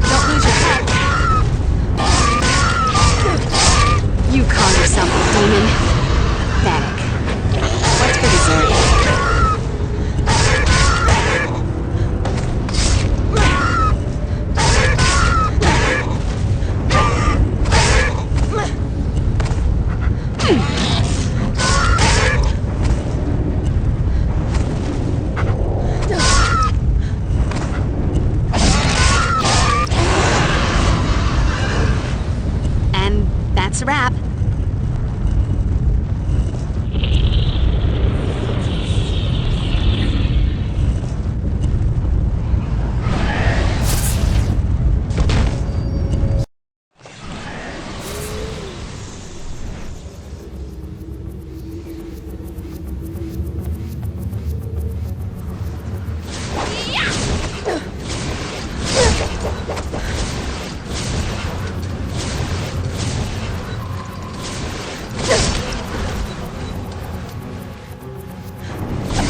Don't lose your head. You call yourself a demon? Pathetic. What's for dessert? And that's a wrap.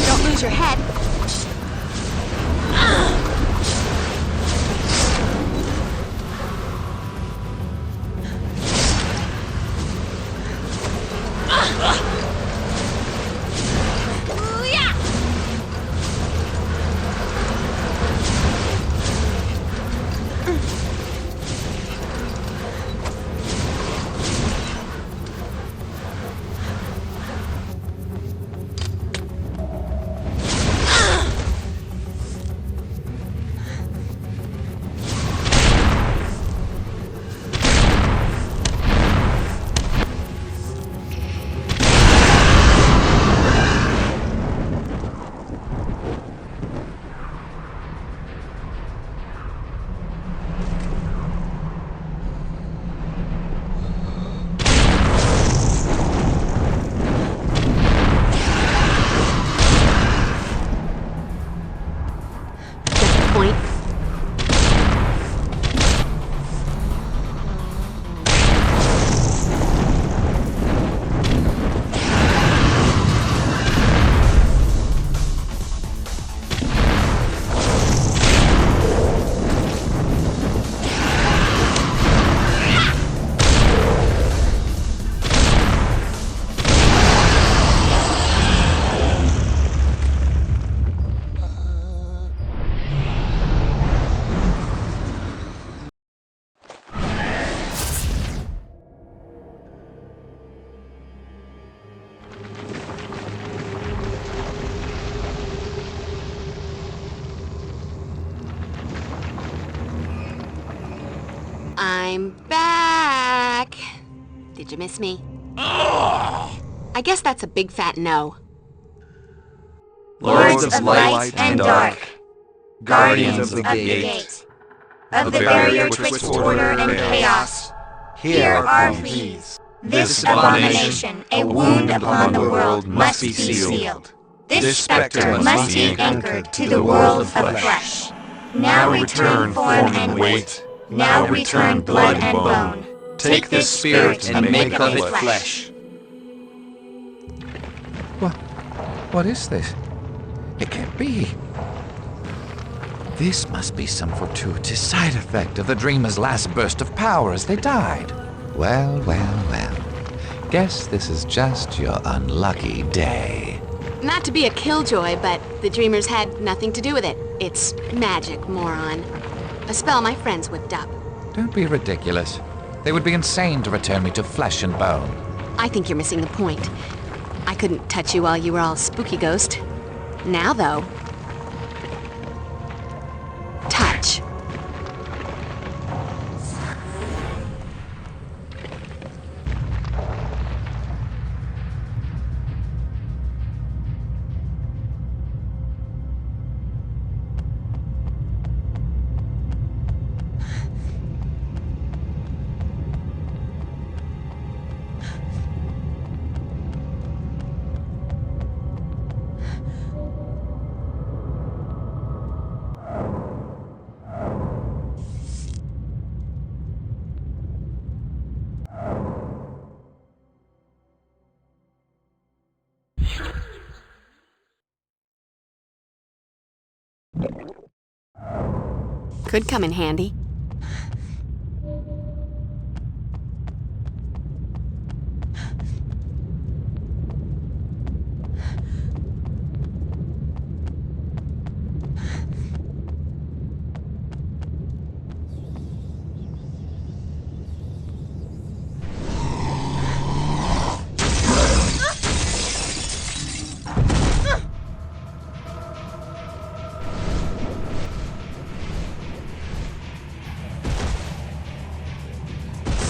Don't lose your head. Point. I'm back. Did you miss me? I guess that's a big fat no. Lords of light and dark, guardians of the gate, of the barrier twixt order and chaos, hear our pleas. This abomination, a wound upon the world, must be sealed. This specter must be anchored to the world of flesh. Now return form and weight. Now return blood and bone. Take this spirit and make of it flesh. What is this? It can't be. This must be some fortuitous side effect of the dreamer's last burst of power as they died. Well. Guess this is just your unlucky day. Not to be a killjoy, but the Dreamers had nothing to do with it. It's magic, moron. A spell my friends whipped up. Don't be ridiculous. They would be insane to return me to flesh and bone. I think you're missing the point. I couldn't touch you while you were all spooky ghost. Now, though... touch. Could come in handy.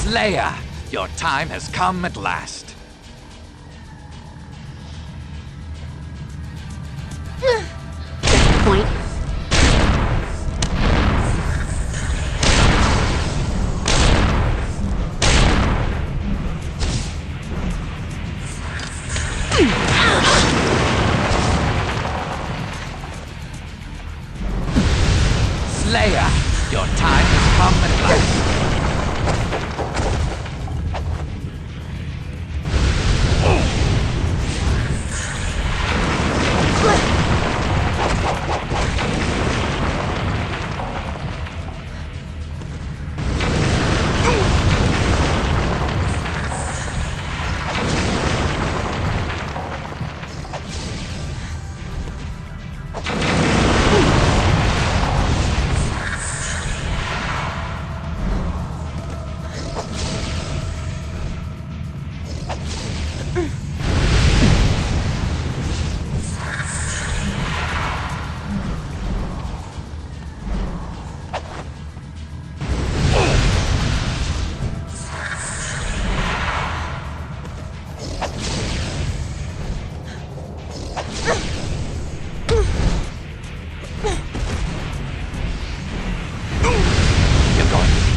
Slayer, your time has come at last. Point. Slayer, your time has come at last.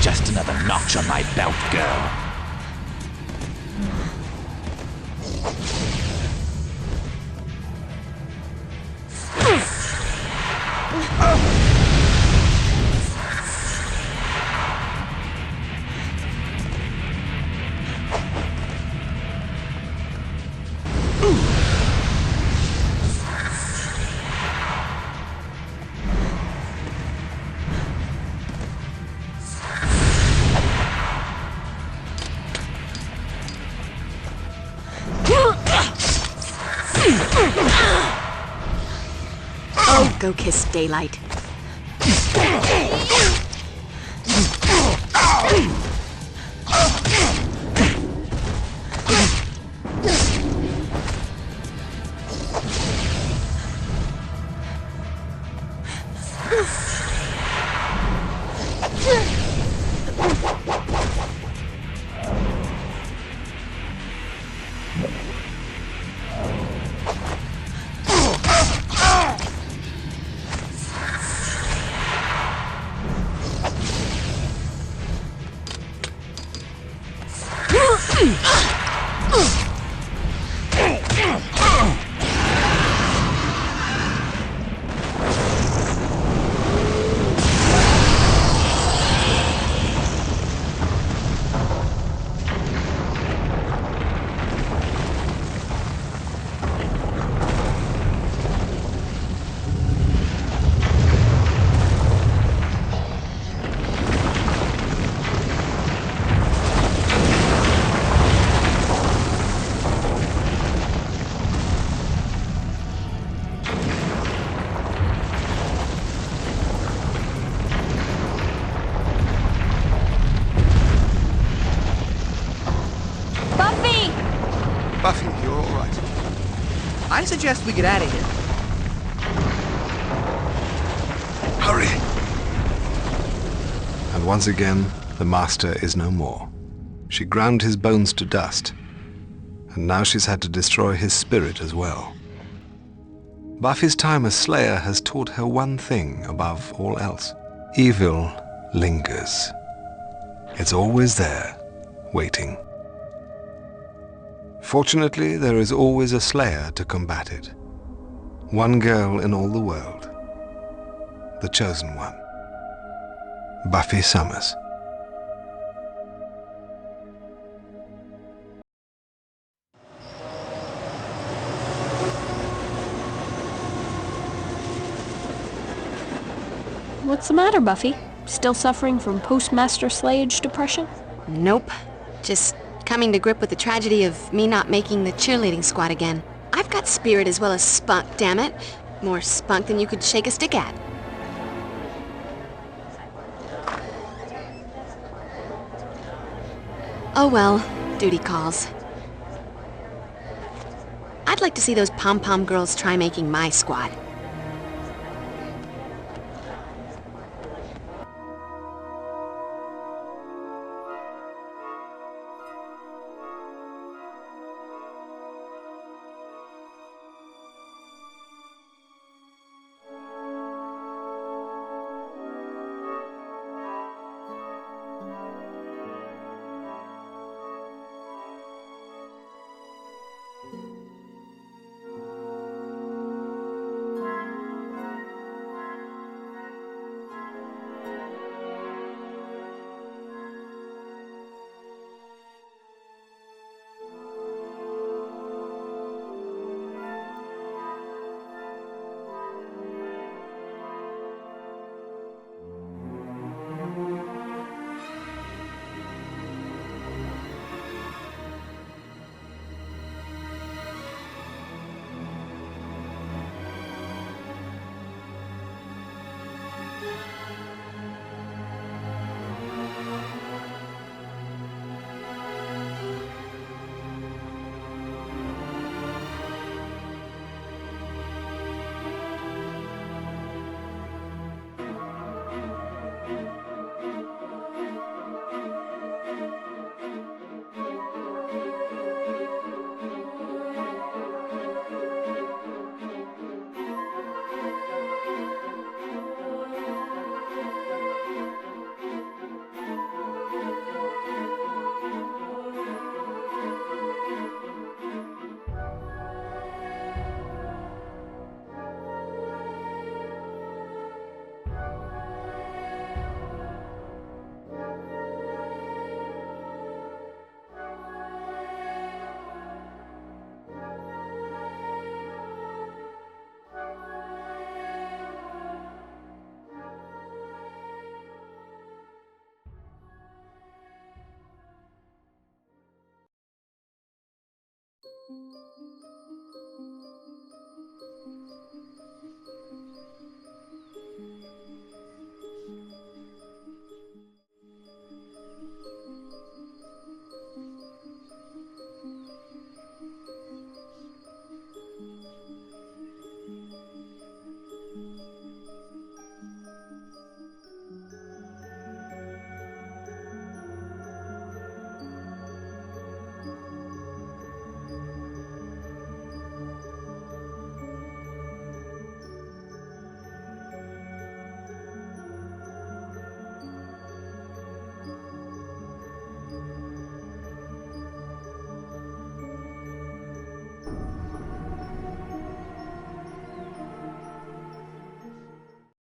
Just another notch on my belt, girl. Oh, go kiss daylight. Buffy, you're all right. I suggest we get out of here. Hurry! And once again, the Master is no more. She ground his bones to dust, and now she's had to destroy his spirit as well. Buffy's time as Slayer has taught her one thing above all else. Evil lingers. It's always there, waiting. Fortunately, there is always a Slayer to combat it. One girl in all the world. The chosen one. Buffy Summers. What's the matter, Buffy? Still suffering from post-Master Slayage depression? Nope. Just coming to grip with the tragedy of me not making the cheerleading squad again. I've got spirit as well as spunk, damn it. More spunk than you could shake a stick at. Oh well, duty calls. I'd like to see those pom-pom girls try making my squad.